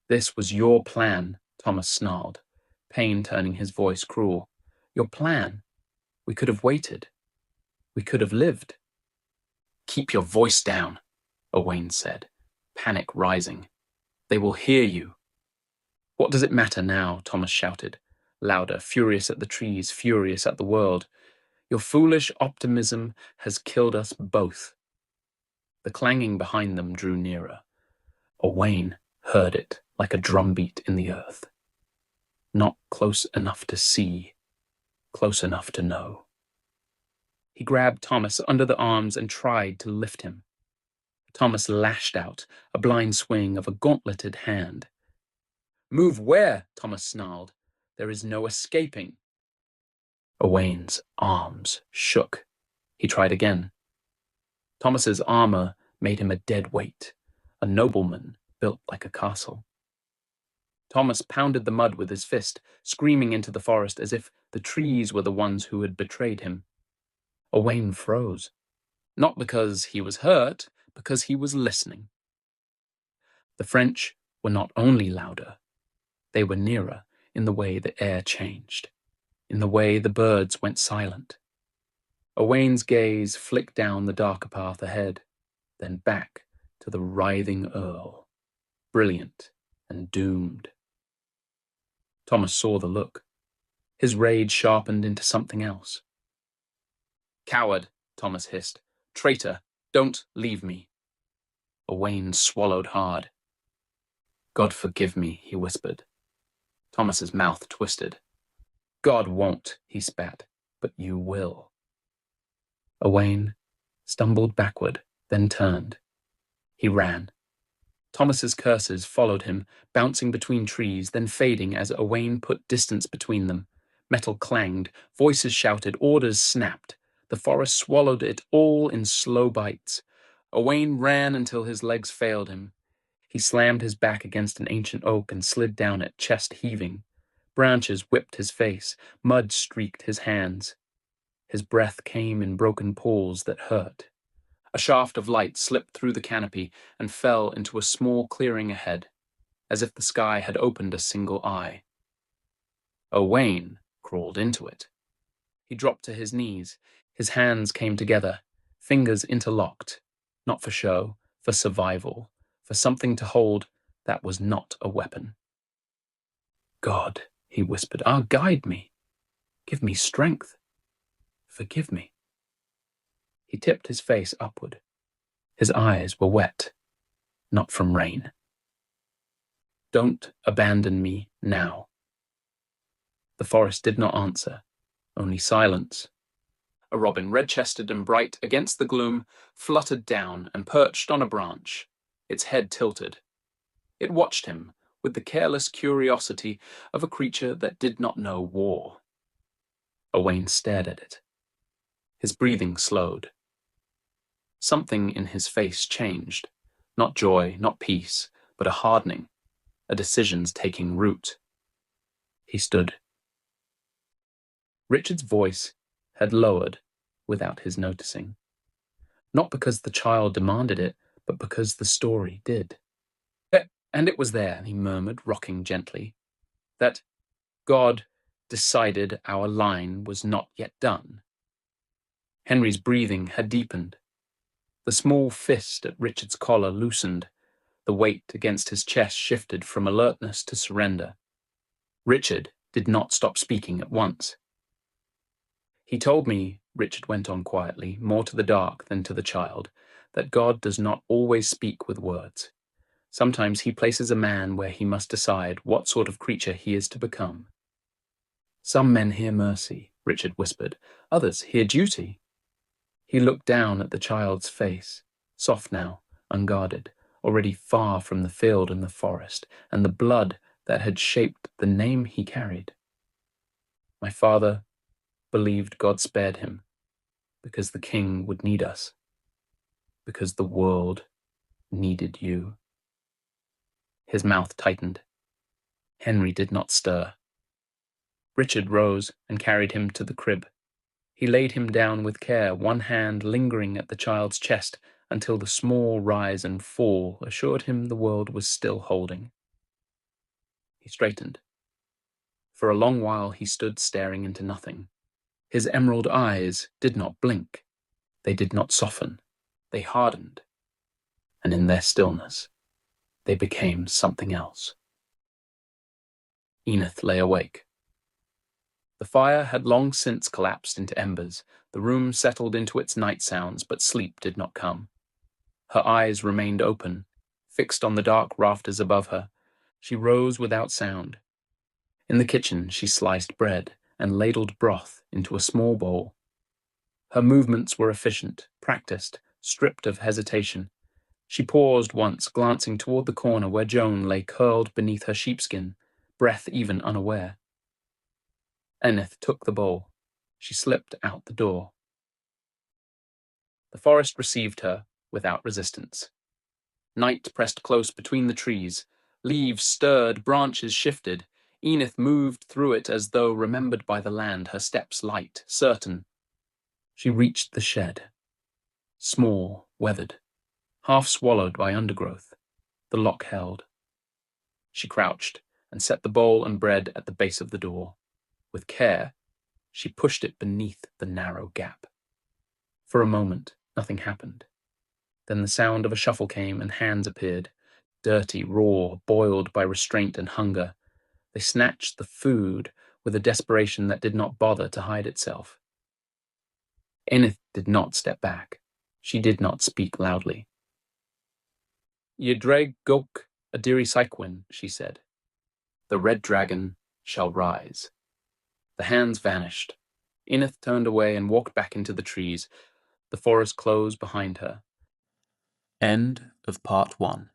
"This was your plan," Thomas snarled, pain turning his voice cruel. "Your plan. We could have waited. We could have lived." "Keep your voice down," Owain said, panic rising. "They will hear you." "What does it matter now?" Thomas shouted, louder, furious at the trees, furious at the world. "Your foolish optimism has killed us both." The clanging behind them drew nearer. Owain heard it like a drumbeat in the earth. Not close enough to see, close enough to know. He grabbed Thomas under the arms and tried to lift him. Thomas lashed out, a blind swing of a gauntleted hand. "Move where?" Thomas snarled. "There is no escaping." Owain's arms shook. He tried again. Thomas's armor made him a dead weight, a nobleman built like a castle. Thomas pounded the mud with his fist, screaming into the forest as if the trees were the ones who had betrayed him. Owain froze. Not because he was hurt, because he was listening. The French were not only louder, they were nearer in the way the air changed, in the way the birds went silent. Owain's gaze flicked down the darker path ahead, then back to the writhing earl, brilliant and doomed. Thomas saw the look. His rage sharpened into something else. "Coward," Thomas hissed. "Traitor, don't leave me." Owain swallowed hard. "God forgive me," he whispered. Thomas's mouth twisted. "God won't," he spat, "but you will." Owain stumbled backward, then turned. He ran. Thomas's curses followed him, bouncing between trees, then fading as Owain put distance between them. Metal clanged, voices shouted, orders snapped. The forest swallowed it all in slow bites. Owain ran until his legs failed him. He slammed his back against an ancient oak and slid down it, chest heaving. Branches whipped his face, mud streaked his hands. His breath came in broken pools that hurt. A shaft of light slipped through the canopy and fell into a small clearing ahead, as if the sky had opened a single eye. Owain crawled into it. He dropped to his knees. His hands came together, fingers interlocked, not for show, for survival, for something to hold that was not a weapon. God, he whispered, guide me. Give me strength. Forgive me. He tipped his face upward. His eyes were wet, not from rain. Don't abandon me now. The forest did not answer, only silence. A robin, red-chested and bright against the gloom, fluttered down and perched on a branch, its head tilted. It watched him with the careless curiosity of a creature that did not know war. Owain stared at it. His breathing slowed. Something in his face changed, not joy, not peace, but a hardening, a decision's taking root. He stood. Richard's voice had lowered without his noticing. Not because the child demanded it, but because the story did. And it was there, he murmured, rocking gently, that God decided our line was not yet done. Henry's breathing had deepened. The small fist at Richard's collar loosened. The weight against his chest shifted from alertness to surrender. Richard did not stop speaking at once. He told me, Richard went on quietly, more to the dark than to the child, that God does not always speak with words. Sometimes he places a man where he must decide what sort of creature he is to become. Some men hear mercy, Richard whispered. Others hear duty. He looked down at the child's face, soft now, unguarded, already far from the field and the forest, and the blood that had shaped the name he carried. My father believed God spared him, because the king would need us, because the world needed you. His mouth tightened. Henry did not stir. Richard rose and carried him to the crib. He laid him down with care, one hand lingering at the child's chest until the small rise and fall assured him the world was still holding. He straightened. For a long while he stood staring into nothing. His emerald eyes did not blink. They did not soften. They hardened. And in their stillness, they became something else. Enith lay awake. The fire had long since collapsed into embers. The room settled into its night sounds, but sleep did not come. Her eyes remained open, fixed on the dark rafters above her. She rose without sound. In the kitchen, she sliced bread and ladled broth into a small bowl. Her movements were efficient, practiced, stripped of hesitation. She paused once, glancing toward the corner where Joan lay curled beneath her sheepskin, breath even unaware. Enith took the bowl. She slipped out the door. The forest received her without resistance. Night pressed close between the trees. Leaves stirred, branches shifted. Enith moved through it as though remembered by the land, her steps light, certain. She reached the shed. Small, weathered, half swallowed by undergrowth. The lock held. She crouched and set the bowl and bread at the base of the door. With care, she pushed it beneath the narrow gap. For a moment, nothing happened. Then the sound of a shuffle came and hands appeared, dirty, raw, boiled by restraint and hunger. They snatched the food with a desperation that did not bother to hide itself. Enith did not step back. She did not speak loudly. "Ye dreg gok adiri Syquin," she said. "The red dragon shall rise." The hands vanished. Enith turned away and walked back into the trees. The forest closed behind her. End of part 1.